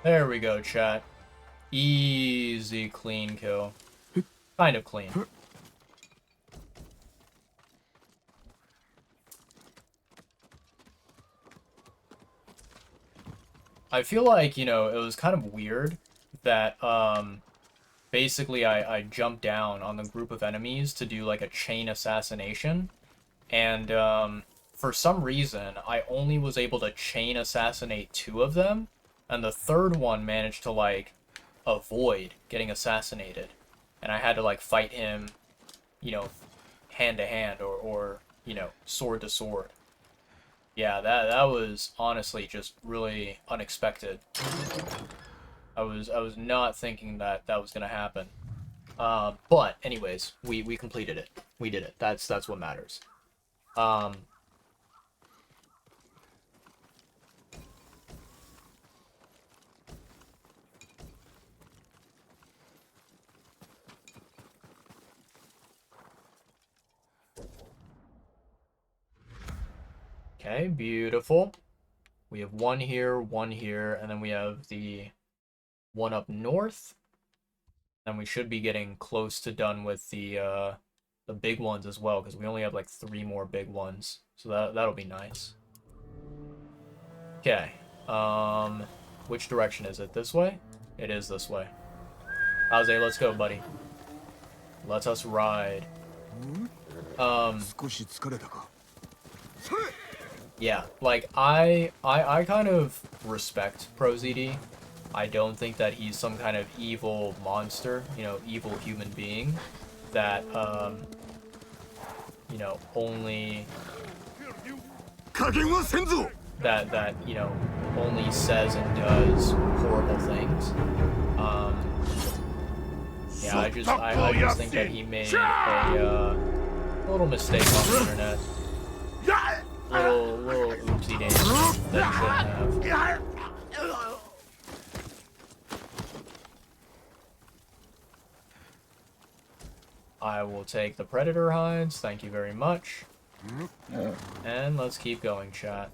There we go, chat. Easy, clean kill. Kind of clean. I feel like, you know, it was kind of weird that, basically I jumped down on the group of enemies to do, like, a chain assassination. And, for some reason, I only was able to chain assassinate 2 of them. And the third one managed to, like, avoid getting assassinated. And I had to, like, fight him, you know, hand to hand or you know, sword to sword. Yeah, that was honestly just really unexpected. I was not thinking that was gonna happen. But anyways, we completed it. We did it. That's what matters. Okay, beautiful. We have one here, and then we have the one up north. And we should be getting close to done with the big ones as well, because we only have like 3 more big ones. So that'll be nice. Okay. Which direction is it? This way? It is this way. Aze, let's go, buddy. Let us ride. Yeah, like I kind of respect ProZD. I don't think that he's some kind of evil monster, you know, evil human being that you know, only that you know, only says and does horrible things. Yeah, I just think that he made a little mistake on the internet. Little oopsie daisy that he shouldn't have. I will take the predator hides, thank you very much. And let's keep going, chat.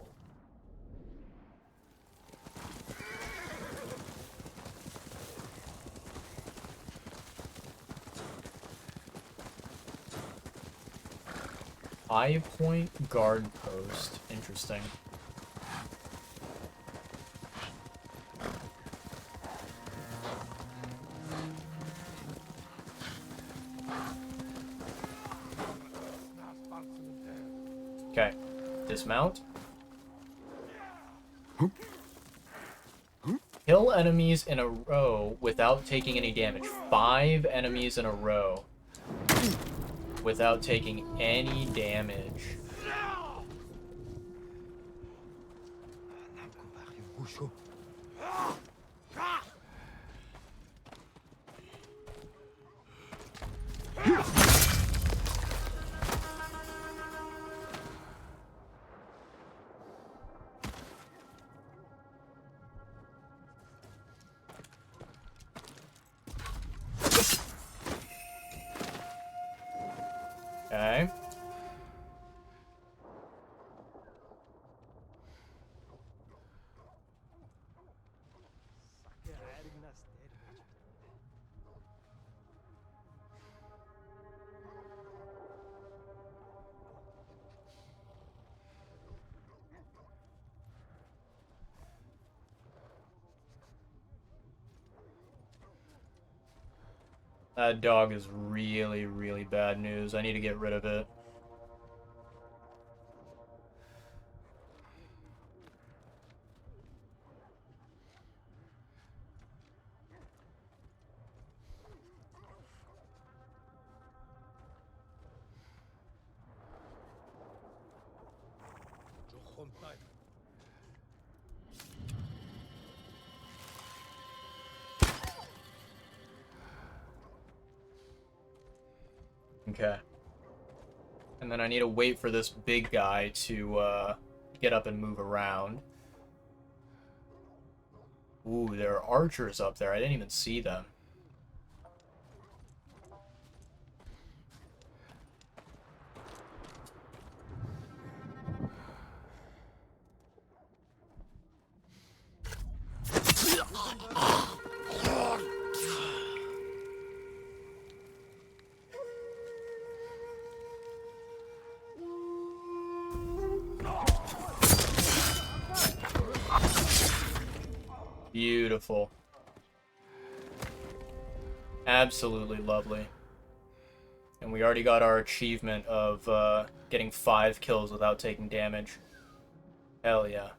Eye point guard post. Interesting. Okay. Dismount. Kill enemies in a row without taking any damage. 5 enemies in a row without taking any damage. Okay. That dog is really, really bad news. I need to get rid of it. Okay. And then I need to wait for this big guy to get up and move around. Ooh, there are archers up there. I didn't even see them. Beautiful. Absolutely lovely. And we already got our achievement of getting 5 kills without taking damage. Hell yeah.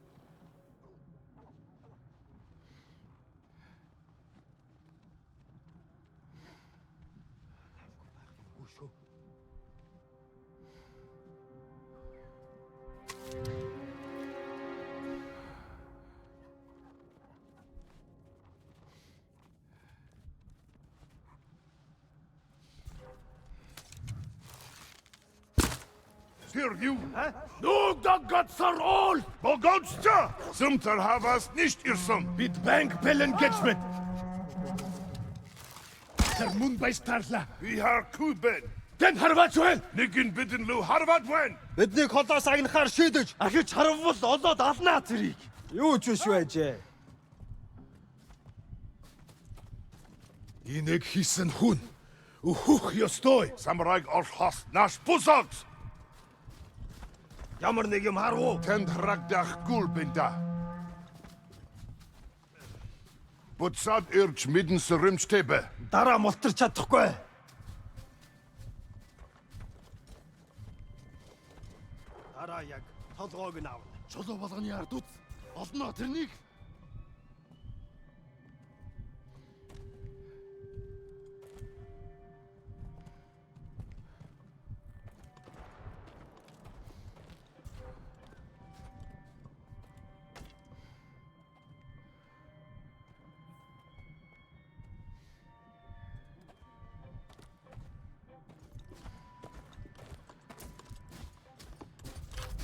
Hear you? No, Doggats are all! Bogotsta! Sumter havas nicht irsum. Bit bank bell engagement. Der mun bei Starla. Vi har kuben. Den харваач байна. Нэгэн бидэн лүү харваад байна. Бидний холоос агнахаар шийдэж ахиж харвал олоод алнаа зэрийг. Юу ч биш байжээ. Инэг хийсэн хүн. Өөхөх ёстой. Самурайг орхос наш бусагс. Ямар нэг юм харав уу? Тэнд харагдах гүлбэнда. Буцаад ирж мэдэн сөрөмжтэбэ. Дараа мултарч чадахгүй. Дараа яг толгойг нь авна. Чулуу болгоны ард үз. Олноо тэрнийг.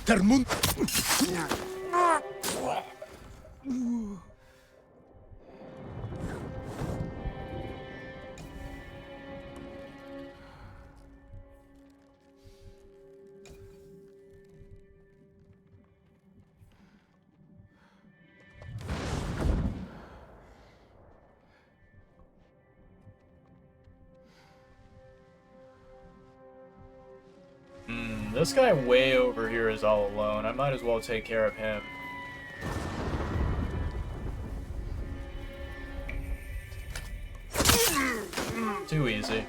Тэр мөн This guy way over here is all alone. I might as well take care of him. Too easy.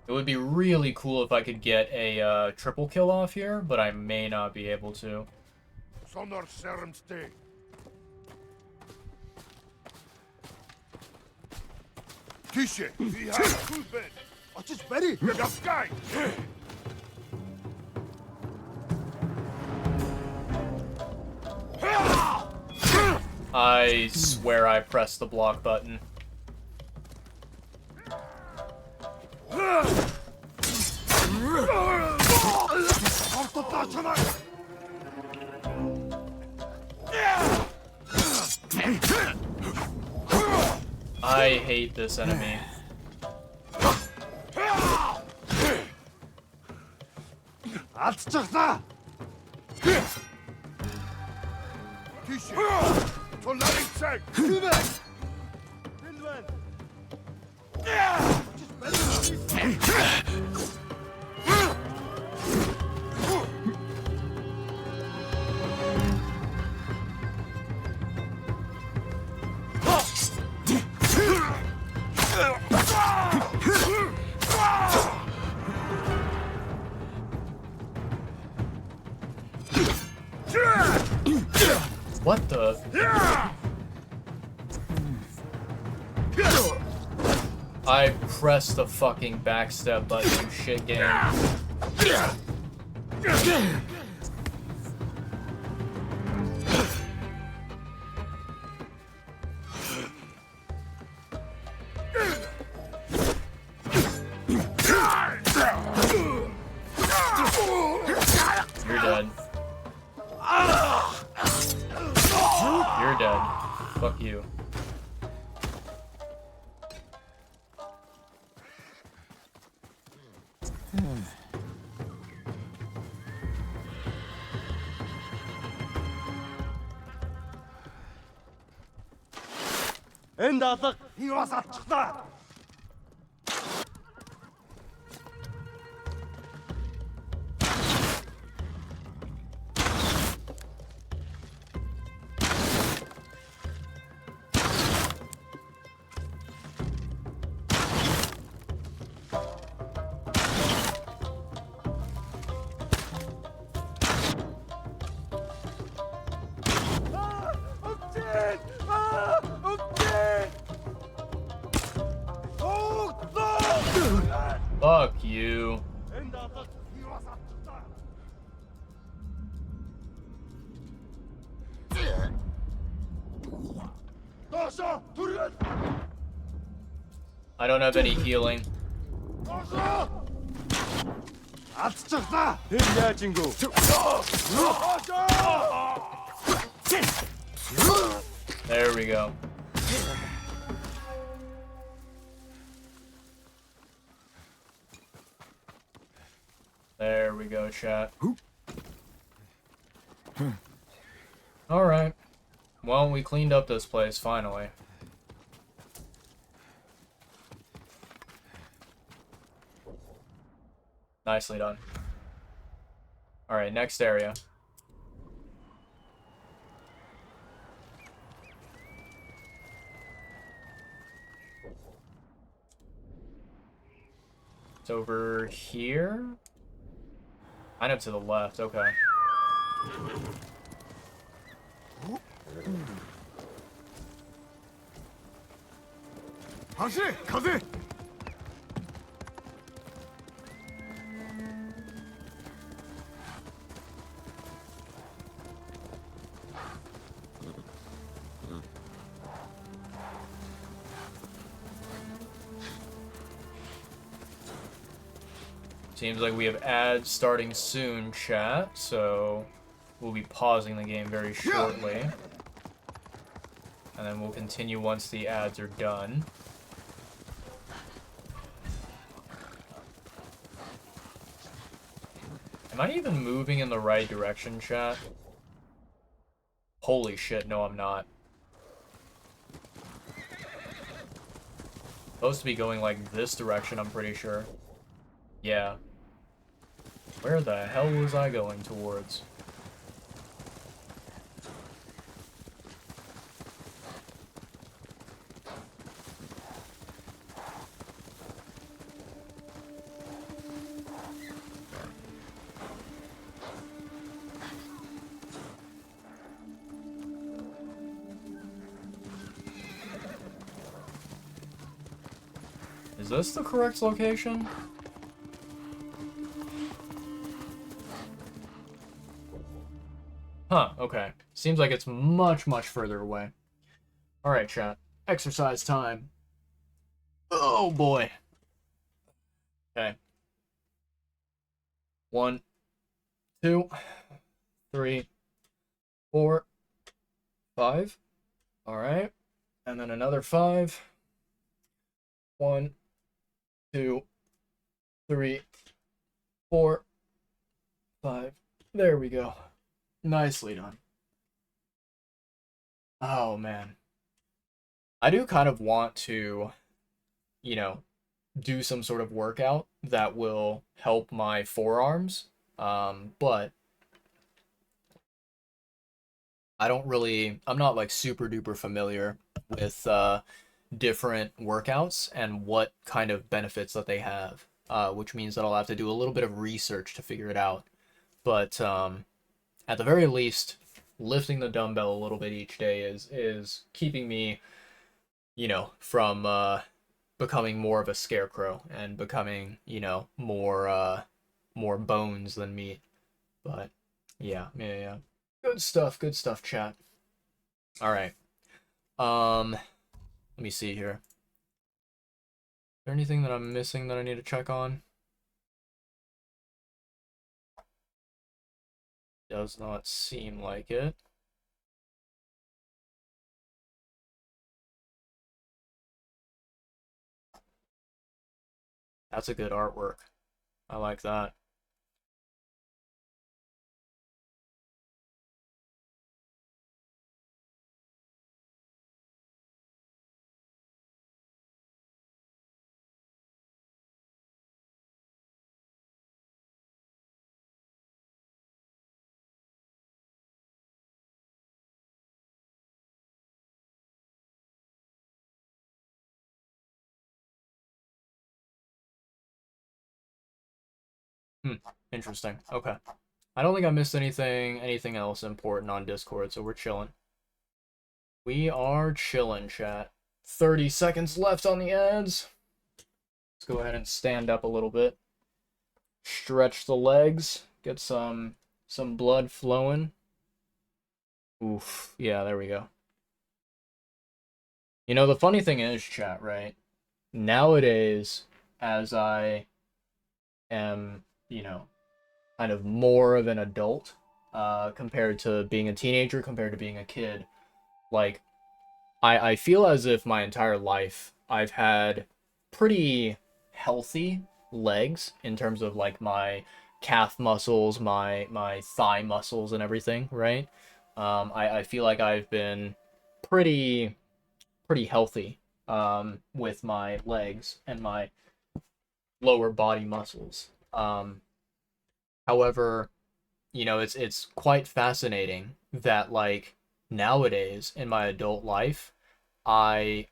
It would be really cool if I could get a triple kill off here, but I may not be able to. Sonor Sermste. Tische, wie heißt Kulben? Очиж бари. Яскай. I swear I pressed the block button. I hate this enemy. Алдчихлаа. Тийш. Туларыг цаг. Хинэ. Хинвэн. What the? I pressed the fucking backstep button, you shit game. You're dead. You're dead. Fuck you. Энд алга хивас алчихлаа. Fuck you. I don't have any healing. Алдчихлаа. Тэр яаж ингэв? There we go. There we go, chat. Alright. Well, we cleaned up this place, finally. Nicely done. Alright, next area. It's over here? Kind of to the left, okay. Kaze! Seems like we have ads starting soon, chat, so we'll be pausing the game very shortly. And then we'll continue once the ads are done. Am I even moving in the right direction, chat? Holy shit, no I'm not. Supposed to be going like this direction, I'm pretty sure. Yeah. Where the hell was I going towards? Is this the correct location? Huh, okay. Seems like it's much, much further away. Alright, chat. Exercise time. Oh, boy. Okay. 1, 2, 3, 4, 5. Alright. And then another 5. 1, 2, 3, 4, 5. There we go. Nicely done. Oh, man. I do kind of want to, you know, do some sort of workout that will help my forearms. But I'm not like super duper familiar with different workouts and what kind of benefits that they have, which means that I'll have to do a little bit of research to figure it out. But at the very least, lifting the dumbbell a little bit each day is keeping me, from becoming more of a scarecrow and becoming, more bones than meat. But yeah. Good stuff, chat. All right. Let me see here. Is there anything that I'm missing that I need to check on? Does not seem like it. That's a good artwork. I like that. Interesting. Okay. I don't think I missed anything else important on Discord, so we're chilling. We are chilling, chat. 30 seconds left on the ads. Let's go ahead and stand up a little bit. Stretch the legs. Get some blood flowing. Oof. Yeah, there we go. The funny thing is, chat, right? Nowadays, as I am, kind of more of an adult, compared to being a teenager, compared to being a kid, like, I feel as if my entire life I've had pretty healthy legs in terms of like my calf muscles, my thigh muscles and everything, right? I feel like I've been pretty healthy with my legs and my lower body muscles. However, it's quite fascinating that like nowadays in my adult life, I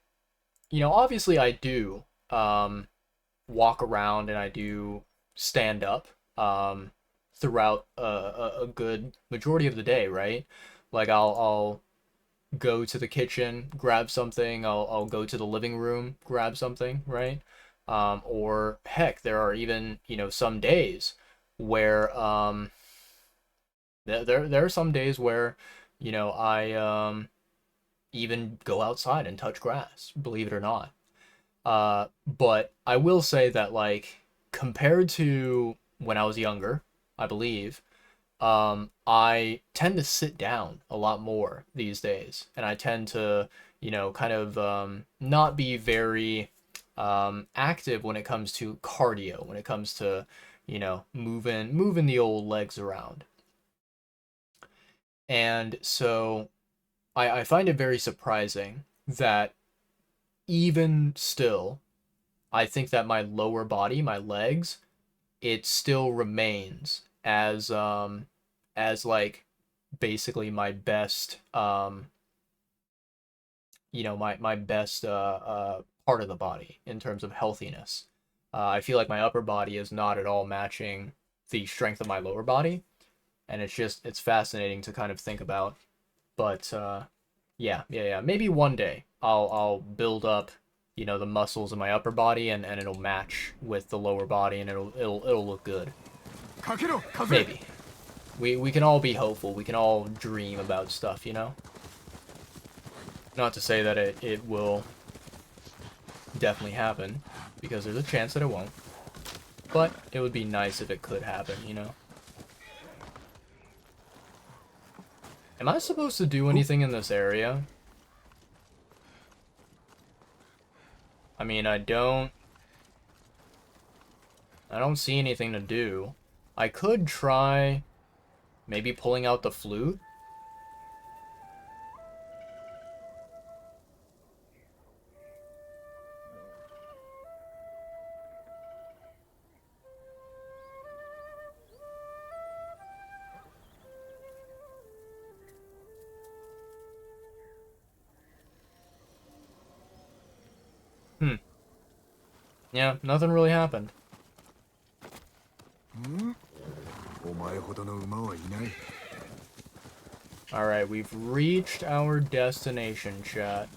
obviously I do walk around and I do stand up throughout a good majority of the day, right? Like I'll go to the kitchen, grab something, I'll go to the living room, grab something, right? Or heck, there are even, some days where there are some days where, I even go outside and touch grass, believe it or not. But I will say that like compared to when I was younger, I believe, I tend to sit down a lot more these days, and I tend to, kind of not be very active when it comes to cardio, when it comes to, moving the old legs around. And so I find it very surprising that even still, I think that my lower body, my legs, it still remains as like basically my best my best part of the body in terms of healthiness. I feel like my upper body is not at all matching the strength of my lower body, and it's fascinating to kind of think about. But yeah. Maybe one day I'll build up you know, the muscles in my upper body, and it'll match with the lower body, and it'll look good. Maybe. We can all be hopeful. We can all dream about stuff, you know? Not to say that it will definitely happen, because there's a chance that it won't. But it would be nice if it could happen, you know? Am I supposed to do anything in this area? I mean, I don't see anything to do. I could try maybe pulling out the flute. Yeah, nothing really happened. Alright, we've reached our destination, chat.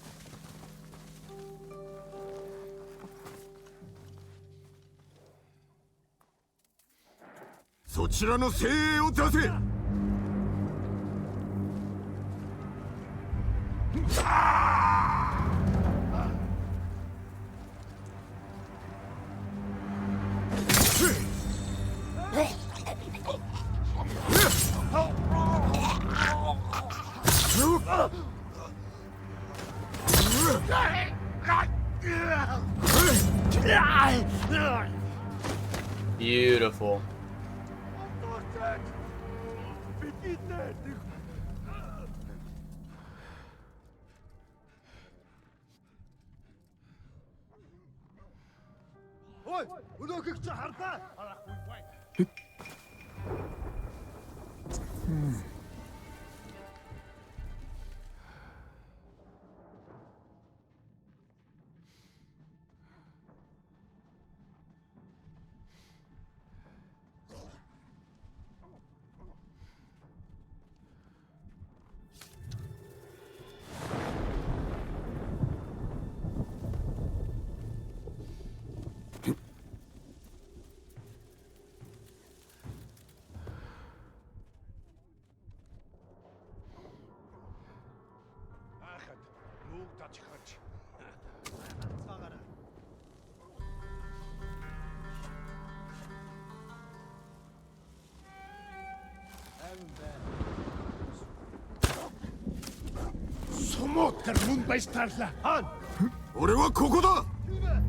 Beautiful.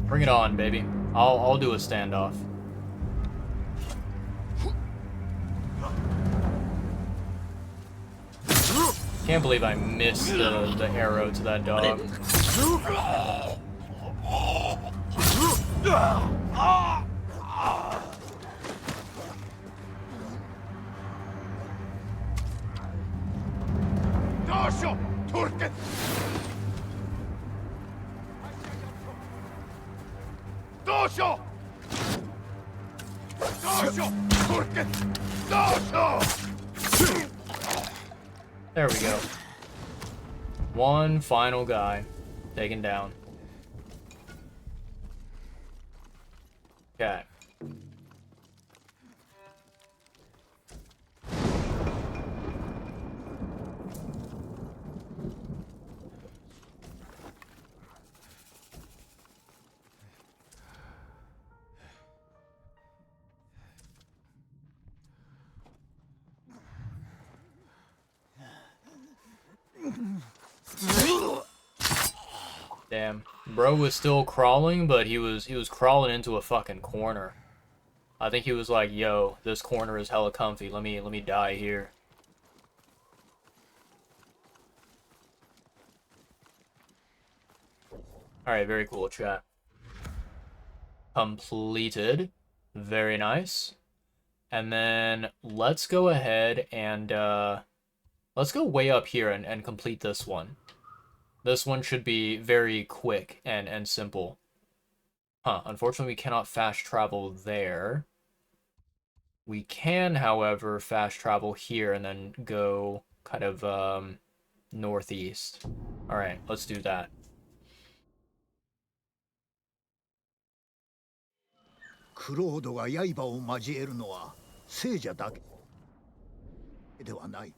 Bring it on, baby. I'll do a standoff. Can't believe I missed the arrow to that dog. There we go. One final guy taken down. Okay. Damn. Bro was still crawling, but he was crawling into a fucking corner. I think he was like, yo, this corner is hella comfy. Let me die here. Alright, very cool, chat. Completed. Very nice. And then let's go ahead and let's go way up here and complete this one. This one should be very quick and simple. Huh, unfortunately we cannot fast travel there. We can, however, fast travel here and then go kind of northeast. Alright, let's do that. クロードが刃を交えるのは聖者だけではない。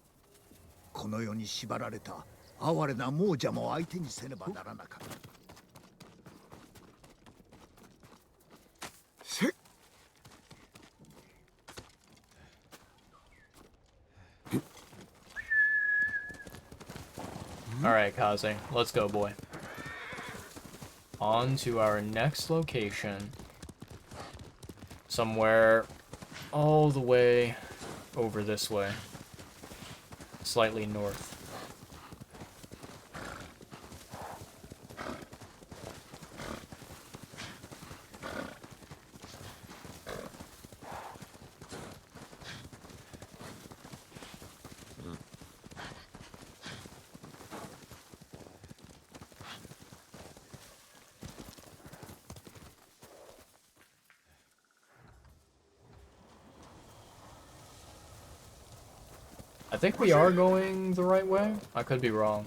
この世に縛られた哀れな亡者も相手にせねばならなかった。Alright, Kaze, let's go, boy. On to our next location. Somewhere all the way over this way. Slightly north. I think we are going the right way. I could be wrong.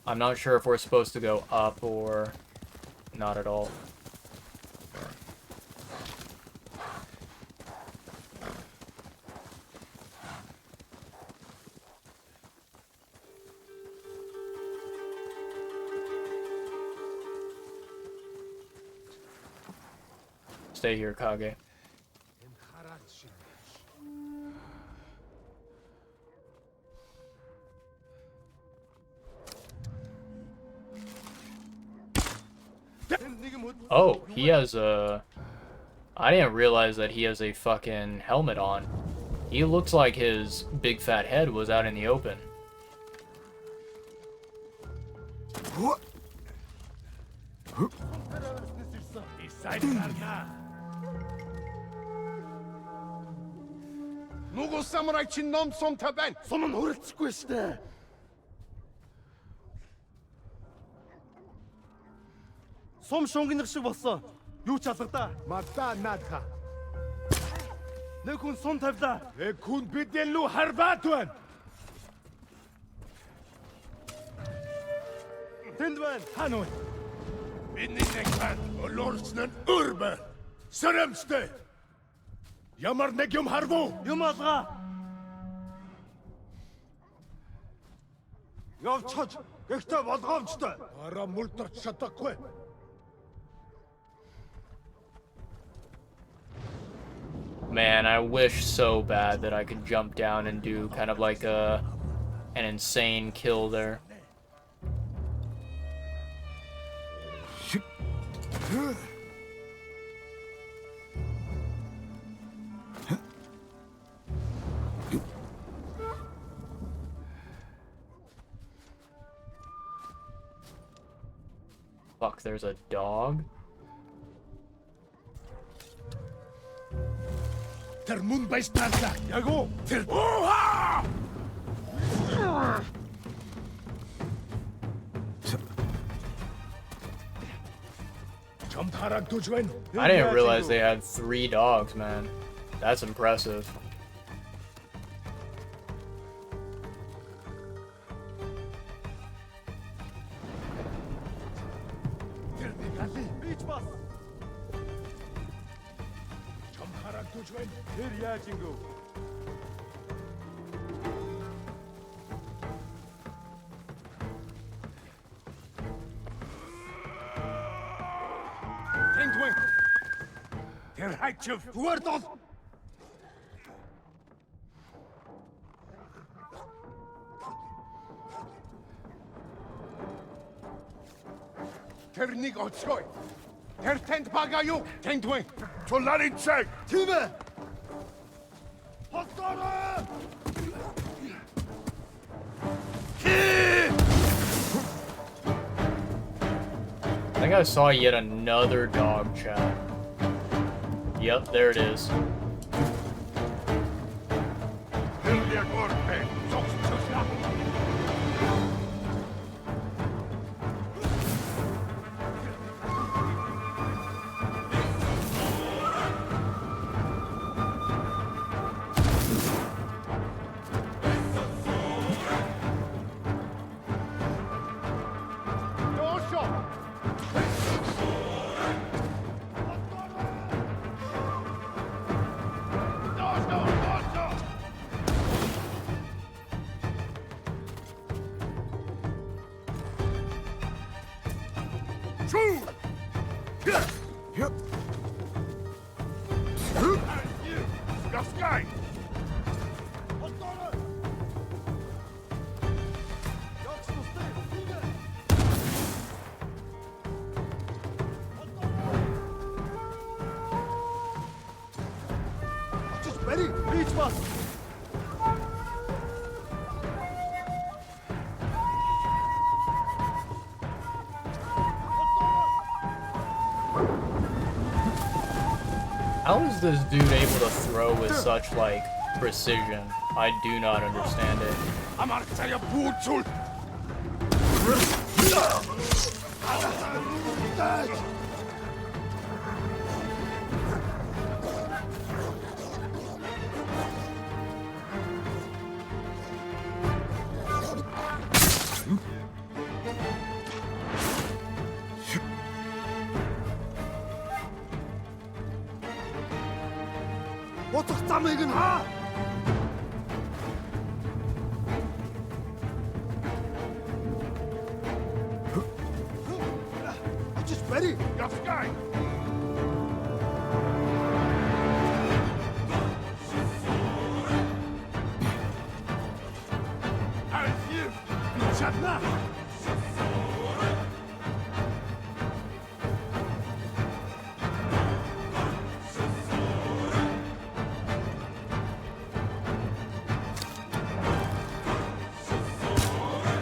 I'm not sure if we're supposed to go up or not at all. Stay here, Kage. Oh, he has a... I didn't realize that he has a fucking helmet on. He looks like his big fat head was out in the open. 누구 사무라이 친놈 솜타벤 솜은 오래 찍고 있으대. 솜 шонгинг шиг болсон. Юу ч алгадаа. 맞다 나타. Нэг хүн сум тавьлаа. Хүн бидэн лүү харбаат байна. Тэнд байна. Хануу. Бидний нэгэн олорчнын өрбө. Сэрэмстэй. Ямар нэг юм харвуу. Юм алгаа. Явцгач. Гэхдээ болгоомжтой. Араа мулдарч чадахгүй. Man, I wish so bad that I could jump down and do kind of like an insane kill there. Fuck, there's a dog? Тэр мөн байстаалаа. Яг уу. Тэр ууха! I didn't realize they had 3 dogs, man. That's impressive. Тэр яаж ингэв? Тэнгуэн. Тэр хайчв. Зүгээр дол. Тэрнийг оцгой. Тэр тэнд бага юу? Тэнгуэн. Туларын цаг. Тийм ээ. Хоттороо. I think I saw yet another dog chat. Yep, there it is. Ready? Reach bus. How is this dude able to throw with such, like, precision? I do not understand it. Утга замыг нь хаа. Just ready. Yes, guy.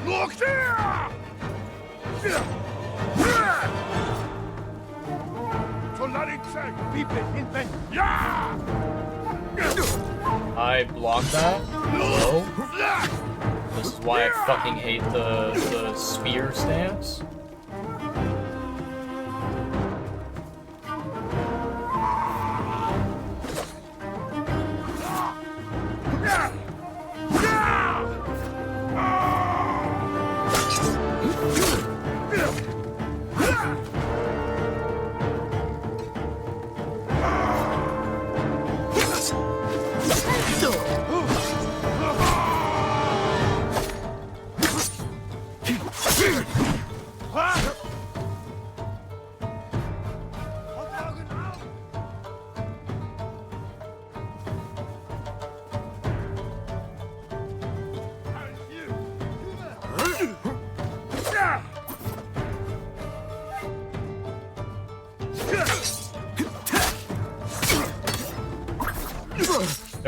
Look there! I blocked that? Hello? This is why I fucking hate the spear stance.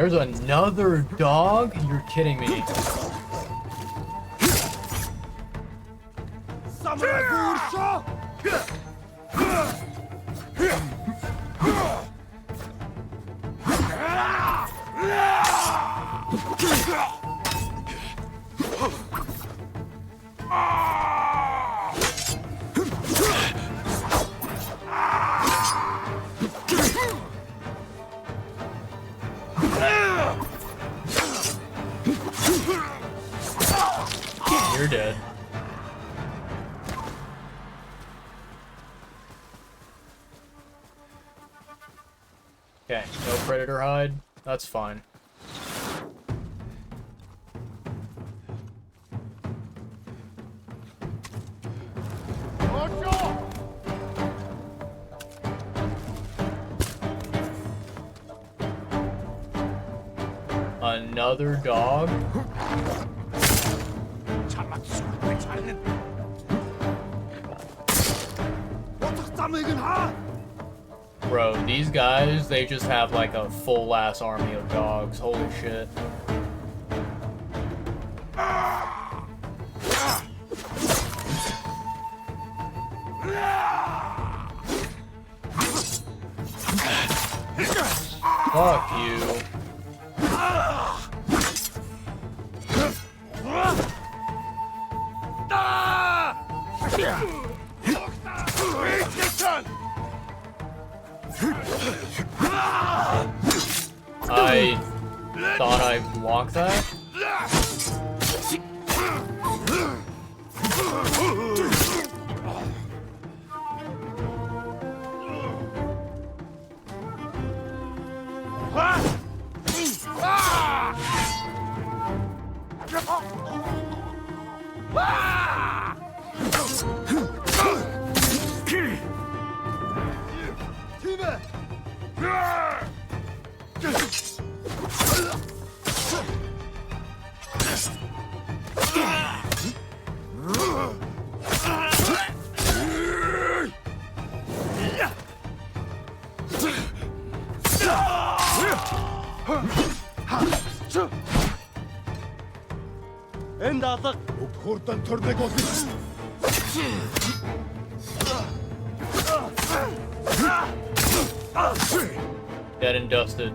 There's another dog? You're kidding me. You're dead. Okay, no predator hide. That's fine. Another dog? Bro, these guys, they just have like a full-ass army of dogs. Holy shit. Fuck you. I thought I blocked that. Энд алга хурдан төрнэг болно. Dead and dusted.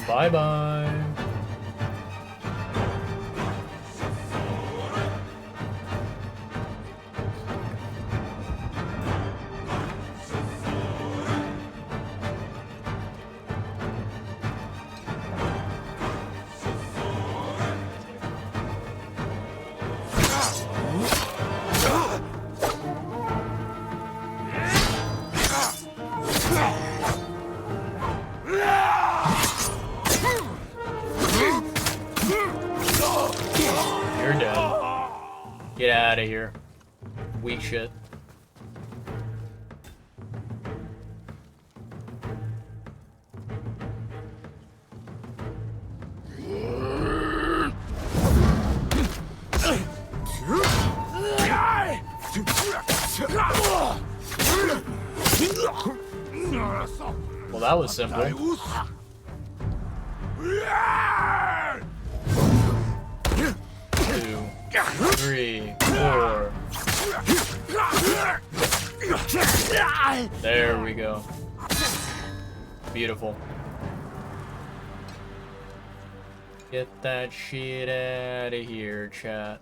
Bye bye. You're dead. Get out of here. Weak shit. Well, that was simple. 2, 3, 4. There we go. Beautiful. Get that shit out of here, chat.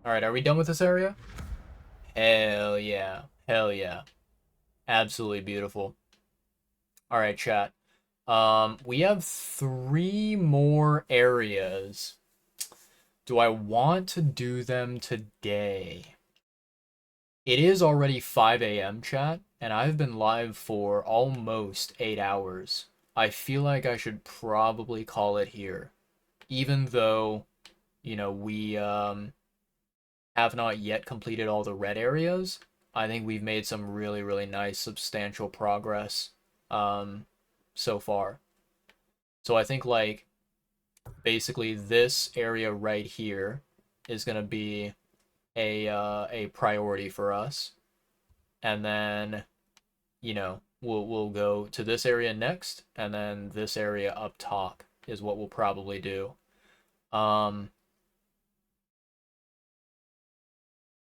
Alright, are we done with this area? Hell yeah. Hell yeah. Absolutely beautiful. Alright, chat. We have 3 more areas. Do I want to do them today? It is already 5 a.m. chat, and I've been live for almost 8 hours. I feel like I should probably call it here. Even though, you know, we have not yet completed all the red areas, I think we've made some really, really nice, substantial progress so far. So I think, like, basically this area right here is going to be a priority for us. And then, you know, we'll go to this area next, and then this area up top is what we'll probably do.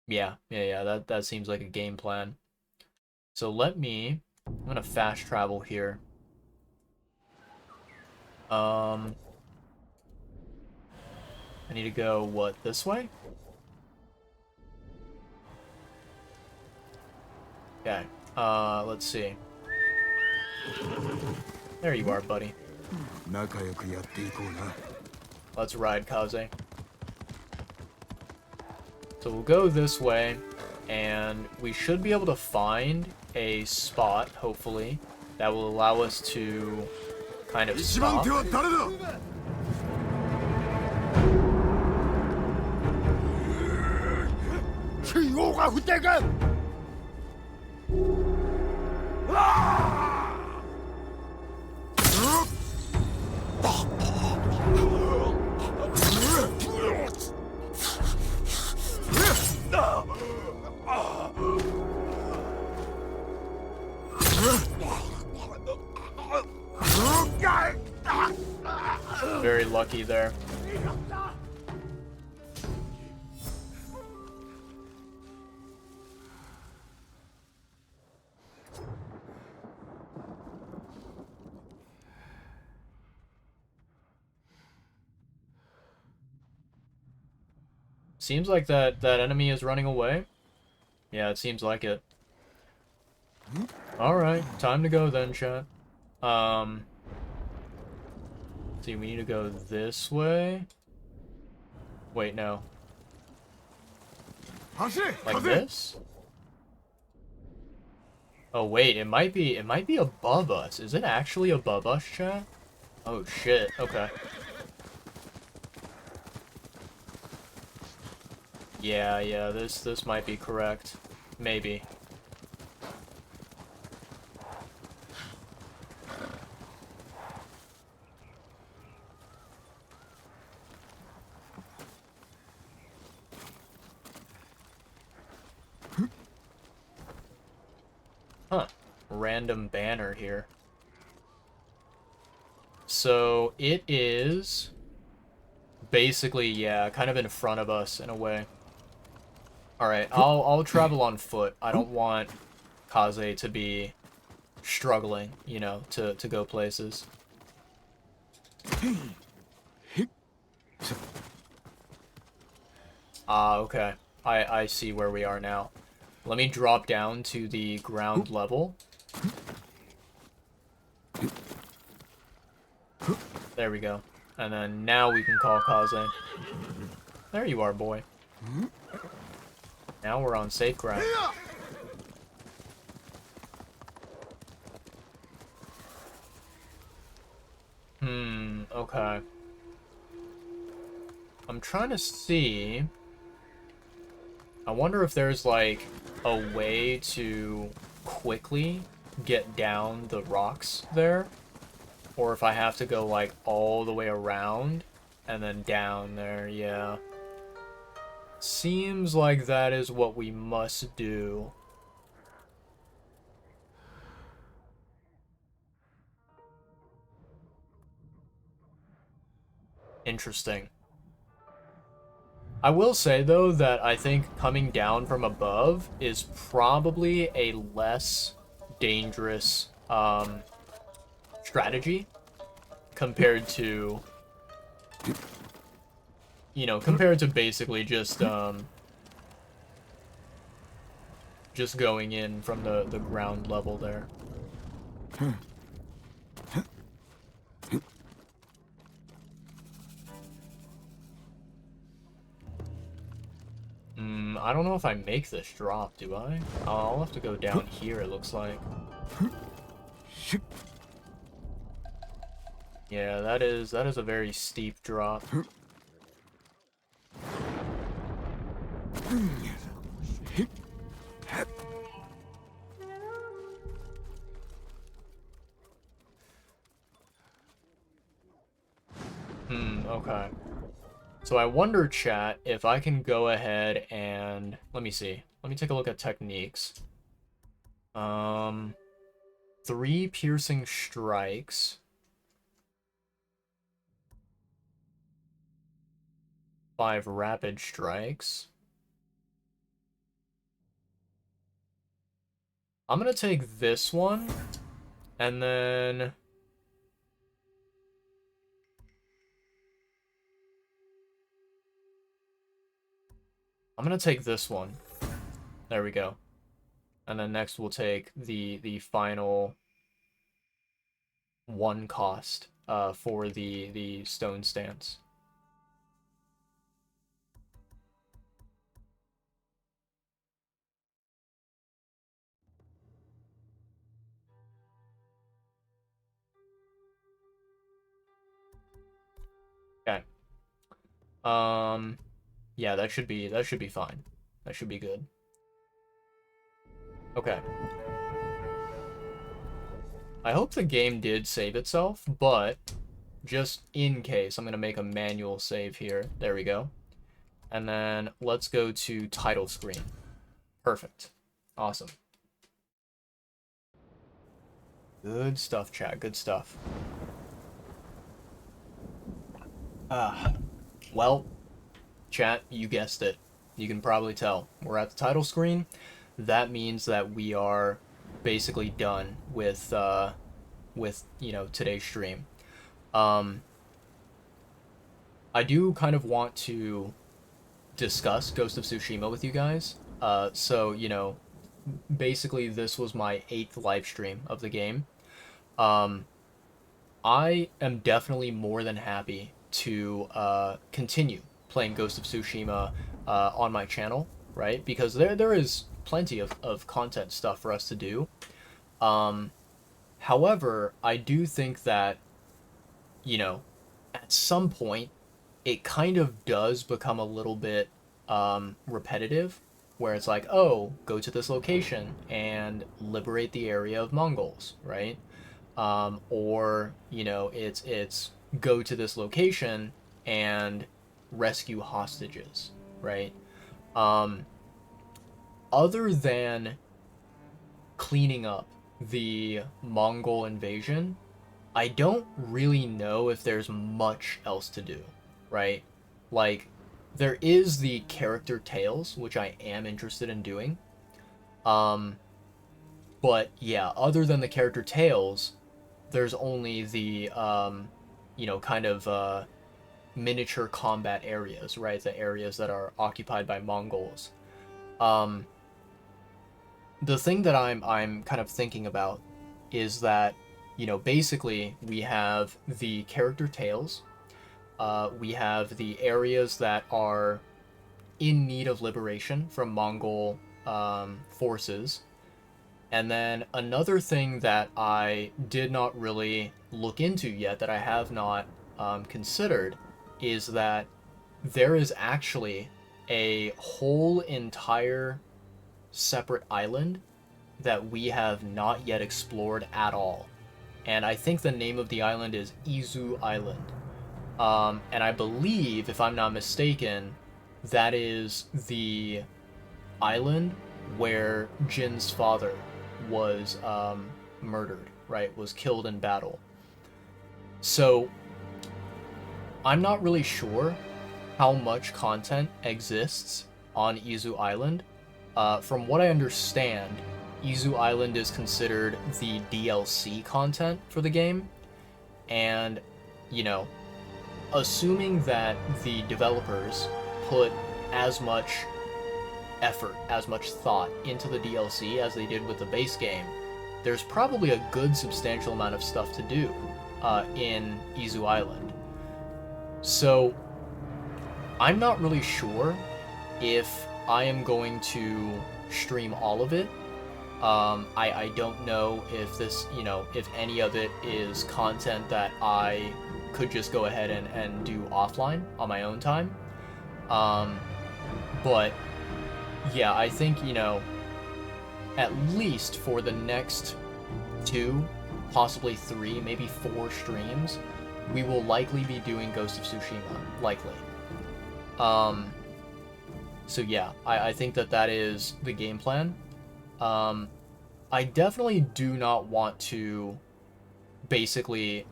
Yeah, that seems like a game plan. So I'm gonna fast travel here. I need to go, what, this way? Okay, let's see. There you are, buddy. Let's ride, Kaze. So we'll go this way, and we should be able to find a spot, hopefully, that will allow us to kind of stop. Very lucky there. Seems like that enemy is running away. Yeah, it seems like it. Alright, time to go then, chat. See, we need to go this way. Wait, no. Like this? Oh wait, it might be above us. Is it actually above us, chat? Oh shit, okay. Yeah, this might be correct. Maybe. random banner here. So it is basically, yeah, kind of in front of us in a way. Alright, I'll travel on foot. I don't want Kaze to be struggling, you know, to go places. Ah, okay. I see where we are now. Let me drop down to the ground level. There we go. And then now we can call Kaze. There you are, boy. Now we're on safe ground. Okay. I'm trying to see... I wonder if there's, like, a way to quickly get down the rocks there. Or if I have to go, like, all the way around and then down there, yeah. Seems like that is what we must do. Interesting. I will say, though, that I think coming down from above is probably a less dangerous strategy compared to, you know, compared to basically just going in from the ground level there. I don't know if I make this drop, do I? I'll have to go down here, it looks like. Yeah, that is a very steep drop. Okay. So I wonder, chat, if I can go ahead and... Let me see. Let me take a look at techniques. 3 piercing strikes. 5 rapid strikes. I'm gonna take this one, and then... I'm gonna take this one. There we go. And then next we'll take the final 1 cost for the stone stance. Okay. Yeah, that should be fine. That should be good. Okay. I hope the game did save itself, but just in case, I'm going to make a manual save here. There we go. And then let's go to title screen. Perfect. Awesome. Good stuff, chat. Good stuff. Well, chat, you guessed it. You can probably tell. We're at the title screen. That means that we are basically done with you know, today's stream. I do kind of want to discuss Ghost of Tsushima with you guys. So, you know, basically this was my 8th live stream of the game. I am definitely more than happy to continue playing Ghost of Tsushima on my channel, right? Because there is plenty of content stuff for us to do. However, I do think that, you know, at some point, it kind of does become a little bit repetitive, where it's like, oh, go to this location and liberate the area of Mongols, right? Or, you know, it's go to this location and rescue hostages, right? Other than cleaning up the Mongol invasion, I don't really know if there's much else to do, right? Like, there is the character tales, which I am interested in doing. But yeah, other than the character tales, there's only the, kind of miniature combat areas, right? The areas that are occupied by Mongols. Um, the thing that I'm kind of thinking about is that, basically we have the character tales, we have the areas that are in need of liberation from Mongol forces, and then another thing that I did not really look into yet, that I have not considered, is that there is actually a whole entire separate island that we have not yet explored at all. And I think the name of the island is Izu Island. And I believe, if I'm not mistaken, that is the island where Jin's father was murdered, right? Was killed in battle. So I'm not really sure how much content exists on Izu Island. From what I understand, Izu Island is considered the DLC content for the game, and, assuming that the developers put as much effort, as much thought into the DLC as they did with the base game, there's probably a good substantial amount of stuff to do in Izu Island. So I'm not really sure if I am going to stream all of it. I don't know if this, if any of it is content that I could just go ahead and do offline on my own time. But yeah, I think, at least for the next 2, possibly 3, maybe 4 streams, we will likely be doing Ghost of Tsushima, likely. So yeah, I think that is the game plan. I definitely do not want to basically,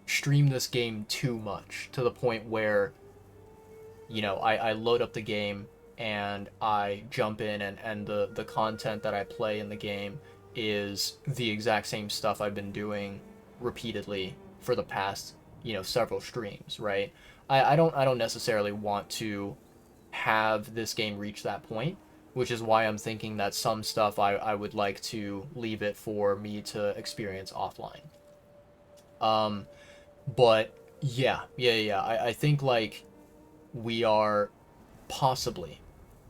stream this game too much to the point where, I load up the game and I jump in and the content that I play in the game is the exact same stuff I've been doing repeatedly for the past, several streams, right? I don't necessarily want to have this game reach that point, which is why I'm thinking that some stuff I would like to leave it for me to experience offline. But yeah. I think, like, we are possibly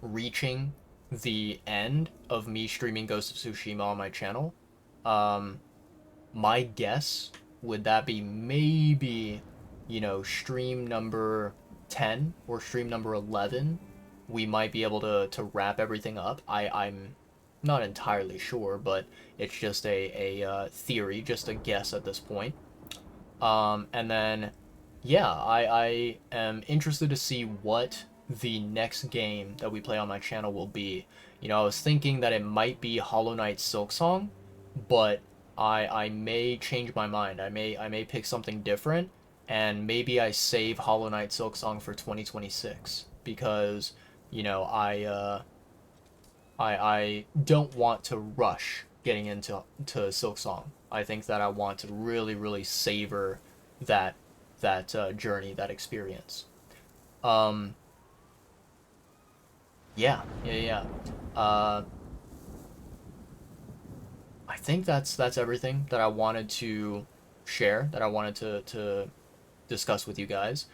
reaching the end of me streaming Ghost of Tsushima on my channel. My guess would that be maybe, stream number 10 or stream number 11. We might be able to wrap everything up. I'm not entirely sure, but it's just a theory, just a guess at this point. And then, yeah, I am interested to see what the next game that we play on my channel will be. I was thinking that it might be Hollow Knight Silksong, but I may change my mind. I may pick something different, and maybe I save Hollow Knight Silksong for 2026, because, I don't want to rush getting into Silksong. I think that I want to really, really savor that journey, that experience. Yeah. I think that's everything that I wanted to share, that I wanted to discuss with you guys.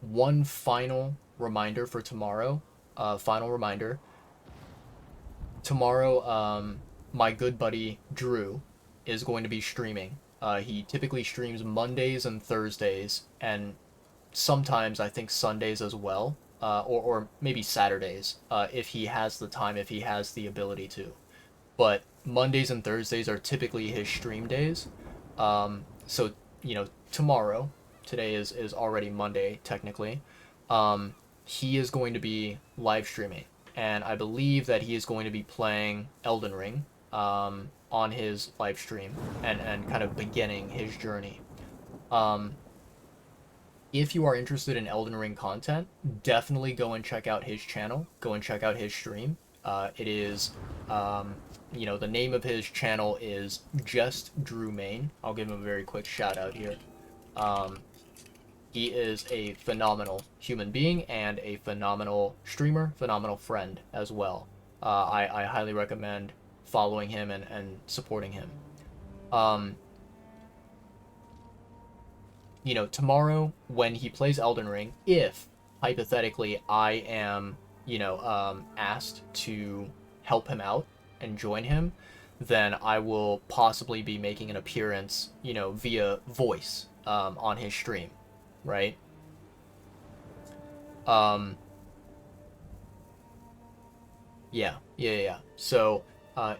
One final reminder for tomorrow. Final reminder. Tomorrow, my good buddy Drew is going to be streaming. He typically streams Mondays and Thursdays, and sometimes I think Sundays as well, or maybe Saturdays, if he has the time, if he has the ability to. But Mondays and Thursdays are typically his stream days. So, tomorrow, today is already Monday, technically, he is going to be live streaming. and I believe that he is going to be playing Elden Ring on his live stream and kind of beginning his journey. If you are interested in Elden Ring content, definitely go and check out his channel. Go and check out his stream. It is, the name of his channel is Just Drew Main. I'll give him a very quick shout out here. He is a phenomenal human being and a phenomenal streamer, phenomenal friend as well. I highly recommend following him and supporting him. Tomorrow when he plays Elden Ring, if hypothetically I am, asked to help him out and join him, then I will possibly be making an appearance, via voice on his stream, right? Yeah. So,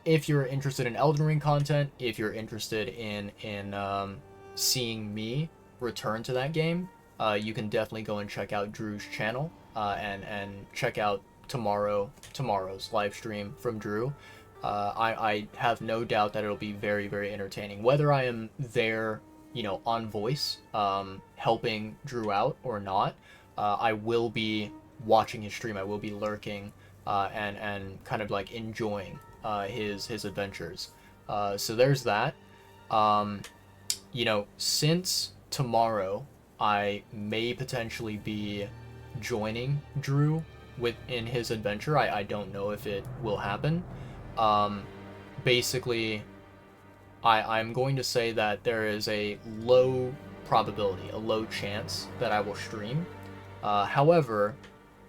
if you're interested in Elden Ring content, if you're interested in seeing me return to that game, you can definitely go and check out Drew's channel, and check out tomorrow's live stream from Drew. I have no doubt that it'll be very, very entertaining. Whether I am there, on voice, helping Drew out or not, I will be watching his stream. I will be lurking, and kind of like enjoying his adventures. So there's that. Since tomorrow I may potentially be joining Drew in his adventure, I don't know if it will happen. Basically, I'm going to say that there is a low probability, a low chance that I will stream. However,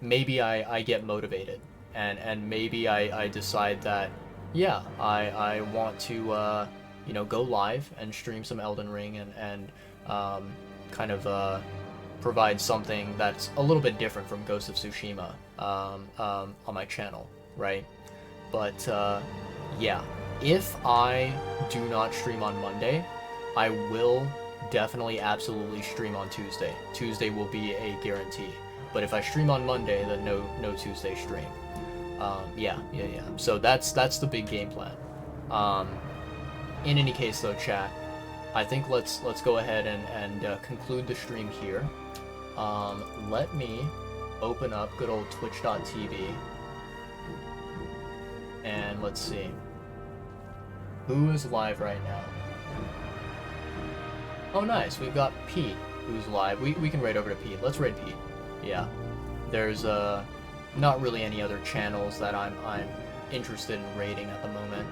maybe I get motivated, and maybe I decide that, yeah, I want to go live and stream some Elden Ring and kind of provide something that's a little bit different from Ghost of Tsushima on my channel, right? But yeah, if I do not stream on Monday, I will definitely absolutely stream on Tuesday. Tuesday will be a guarantee. But if I stream on Monday, then no Tuesday stream. Yeah. So that's the big game plan. In any case, though, chat, I think let's go ahead and conclude the stream here. Let me open up good old twitch.tv, and let's see who is live right now. Oh, nice, we've got Pete who's live. We can raid over to Pete. Let's raid Pete. Yeah, there's not really any other channels that I'm interested in raiding at the moment.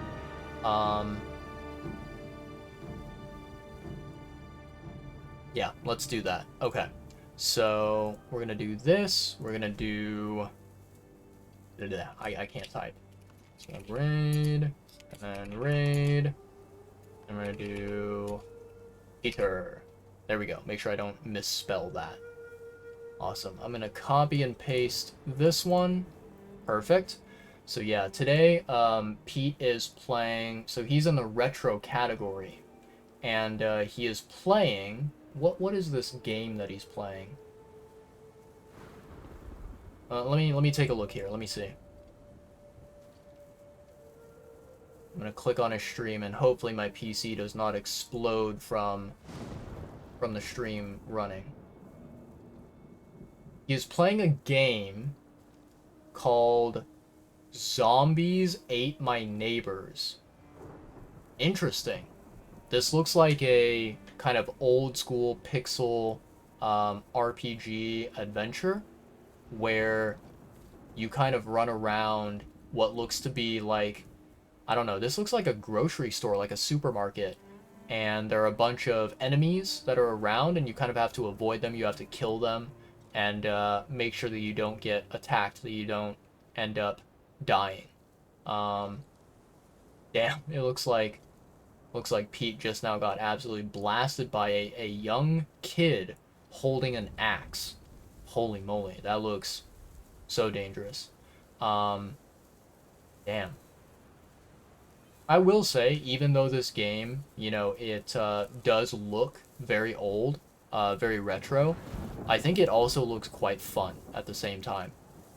Yeah, let's do that. Okay, so we're gonna do this. We're gonna do... I can't type. So raid, and then raid. I'm gonna do Peter. There we go. Make sure I don't misspell that. Awesome. I'm gonna copy and paste this one. Perfect. So yeah, today Pete is playing... So he's in the retro category, and he is playing... What is this game that he's playing? Let me take a look here. Let me see. I'm gonna click on his stream, and hopefully my PC does not explode from the stream running. He's playing a game called Zombies Ate My Neighbors. Interesting. This looks like a kind of old school pixel RPG adventure where you kind of run around what looks to be like, I don't know, this looks like a grocery store, like a supermarket, and there are a bunch of enemies that are around, and you kind of have to avoid them. You have to kill them and make sure that you don't get attacked, that you don't end up dying. Damn, it looks like Pete just now got absolutely blasted by a young kid holding an axe. Holy moly, that looks so dangerous. Damn. I will say, even though this game, it does look very old, very retro, I think it also looks quite fun at the same time.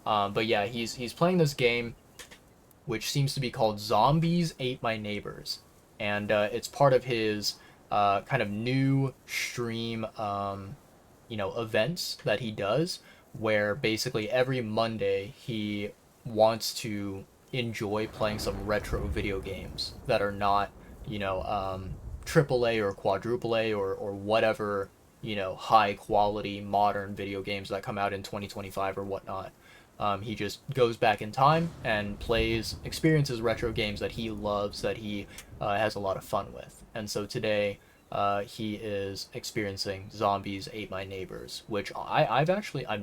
But yeah, he's playing this game, which seems to be called Zombies Ate My Neighbors, and it's part of his kind of new stream, events that he does, where basically every Monday he wants to enjoy playing some retro video games that are not, AAA or quadruple A or whatever, high quality modern video games that come out in 2025 or whatnot. He just goes back in time and experiences retro games that he loves, that he has a lot of fun with. And so today, he is experiencing Zombies Ate My Neighbors, which I've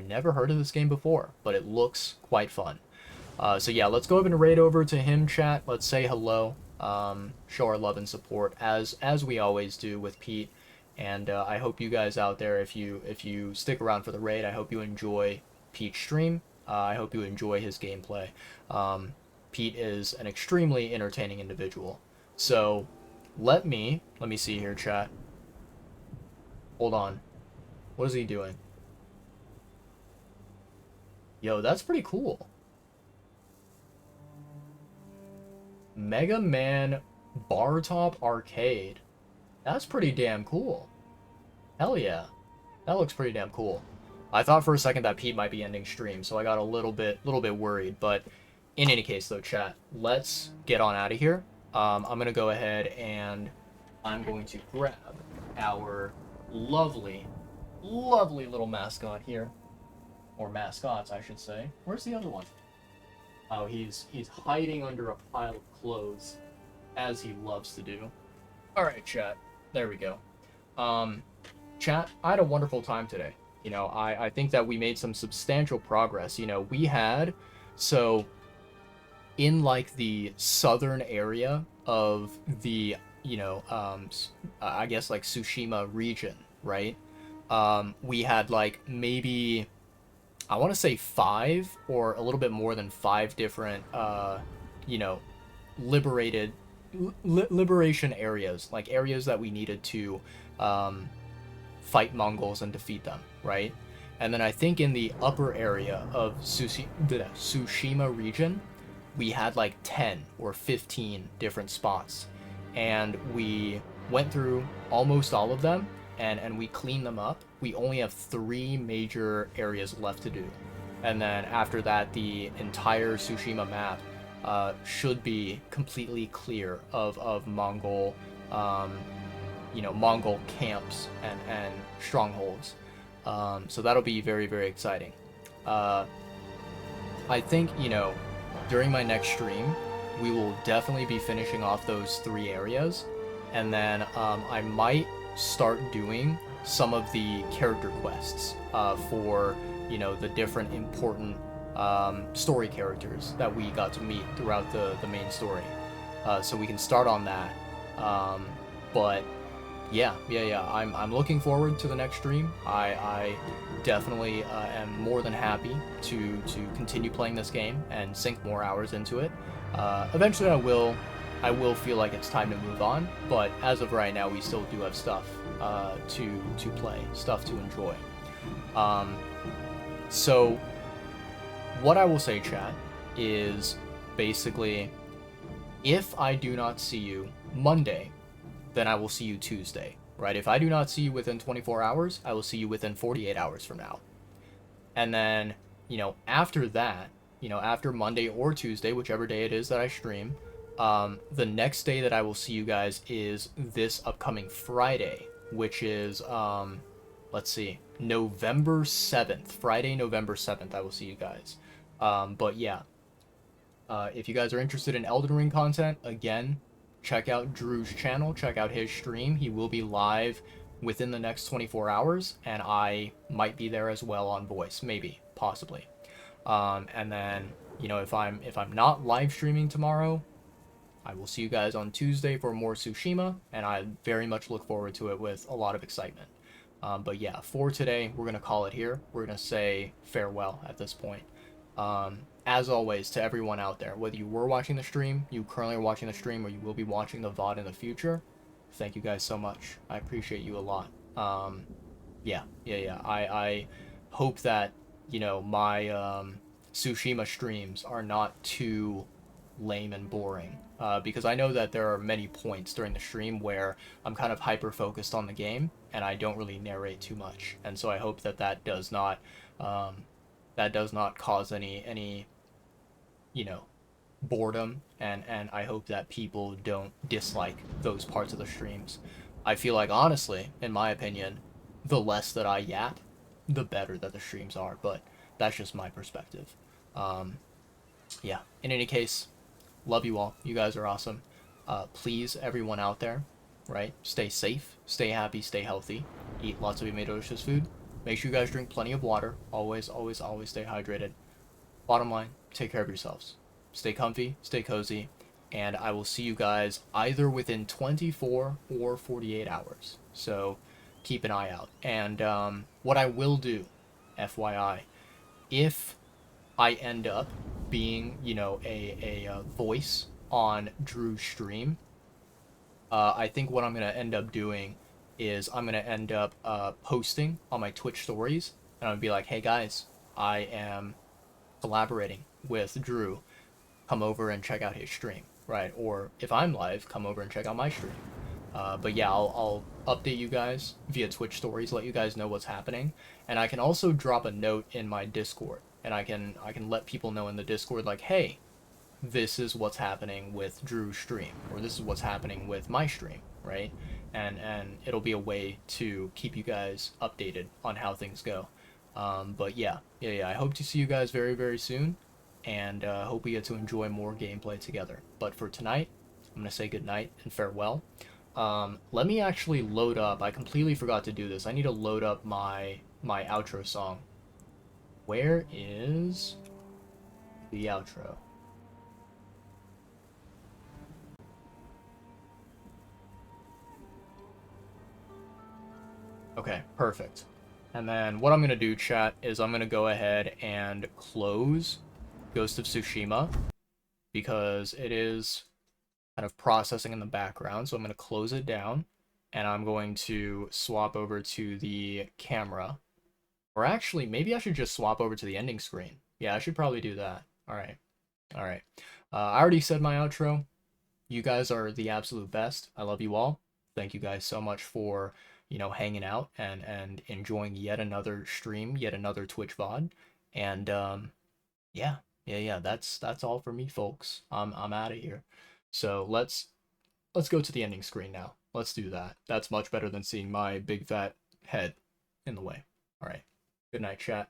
never heard of this game before, but it looks quite fun. So yeah, let's go up and raid over to him, chat. Let's say hello, show our love and support as we always do with Pete. And I hope you guys out there, if you stick around for the raid, I hope you enjoy Pete's stream. I hope you enjoy his gameplay. Pete is an extremely entertaining individual. So let me see here, chat. Hold on. What is he doing? Yo, that's pretty cool. Mega Man Bar Top Arcade. That's pretty damn cool. Hell yeah. That looks pretty damn cool. I thought for a second that Pete might be ending stream, so I got a little bit worried. But in any case, though, chat, let's get on out of here. I'm gonna go ahead and I'm going to grab our lovely little mascot here, or mascots, I should say. Where's the other one? Oh, he's hiding under a pile of clothes, as he loves to do. All right, chat. There we go. Chat, I had a wonderful time today. I think that we made some substantial progress. We had, so in like the southern area of the, I guess like Tsushima region, right? We had like maybe, I want to say 5 or a little bit more than 5 different, liberation areas, like areas that we needed to, fight Mongols and defeat them, right? And then I think in the upper area of Tsushima region, we had like 10 or 15 different spots. And we went through almost all of them, and we cleaned them up. We only have 3 major areas left to do. And then after that, the entire Tsushima map should be completely clear of Mongol, Mongol camps and strongholds. So that'll be very, very exciting. I think, during my next stream, we will definitely be finishing off those 3 areas. And then I might start doing some of the character quests for, the different important story characters that we got to meet throughout the main story. So we can start on that. But yeah. I'm looking forward to the next stream. I definitely am more than happy to continue playing this game and sink more hours into it. Eventually, I will feel like it's time to move on. But as of right now, we still do have stuff to play, stuff to enjoy. So what I will say, chat, is basically, if I do not see you Monday, then I will see you Tuesday, right? If I do not see you within 24 hours, I will see you within 48 hours from now. And then, after that, after Monday or Tuesday, whichever day it is that I stream, the next day that I will see you guys is this upcoming Friday, which is, let's see, November 7th. Friday, November 7th, I will see you guys. But yeah, if you guys are interested in Elden Ring content, again, check out Drew's channel, check out his stream. He will be live within the next 24 hours, and I might be there as well on voice, maybe, possibly. And then, if I'm not live streaming tomorrow, I will see you guys on Tuesday for more Tsushima, and I very much look forward to it with a lot of excitement. But yeah, for today, we're going to call it here. We're going to say farewell at this point. As always, to everyone out there, whether you were watching the stream, you currently are watching the stream, or you will be watching the VOD in the future, thank you guys so much. I appreciate you a lot. Yeah. I hope that, my Tsushima streams are not too lame and boring. Because I know that there are many points during the stream where I'm kind of hyper focused on the game and I don't really narrate too much, and so I hope that that does not cause any you know boredom, and I hope that people don't dislike those parts of the streams. I feel like, honestly, in my opinion, the less that I yap, the better that the streams are, but that's just my perspective. Yeah, in any case, love you all. You guys are awesome. Please, everyone out there, right? Stay safe, stay happy, stay healthy. Eat lots of your delicious food. Make sure you guys drink plenty of water. Always, always, always stay hydrated. Bottom line, take care of yourselves. Stay comfy, stay cozy, and I will see you guys either within 24 or 48 hours. So keep an eye out. And what I will do, FYI, if I end up being, a voice on Drew's stream, I think what I'm going to end up doing is I'm going to end up posting on my Twitch stories, and I'm going to be like, hey guys, I am collaborating with Drew. Come over and check out his stream, right? Or if I'm live, come over and check out my stream. But yeah, I'll update you guys via Twitch stories, let you guys know what's happening, and I can also drop a note in my Discord, and I can let people know in the Discord, like, hey, this is what's happening with Drew's stream, or this is what's happening with my stream, right? And it'll be a way to keep you guys updated on how things go. But yeah, I hope to see you guys very, very soon, and hope we get to enjoy more gameplay together. But for tonight, I'm gonna say good night and farewell. Let me actually load up. I completely forgot to do this. I need to load up my outro song. Where is the outro? Okay, perfect. And then what I'm going to do, chat, is I'm going to go ahead and close Ghost of Tsushima, because it is kind of processing in the background. So I'm going to close it down, and I'm going to swap over to the camera. Or actually, maybe I should just swap over to the ending screen. Yeah, I should probably do that. All right. I already said my outro. You guys are the absolute best. I love you all. Thank you guys so much for, hanging out and enjoying yet another stream, yet another Twitch VOD. And yeah, that's all for me, folks. I'm out of here. So let's go to the ending screen now. Let's do that. That's much better than seeing my big fat head in the way. All right. Good night, chat.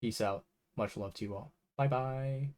Peace out. Much love to you all. Bye bye.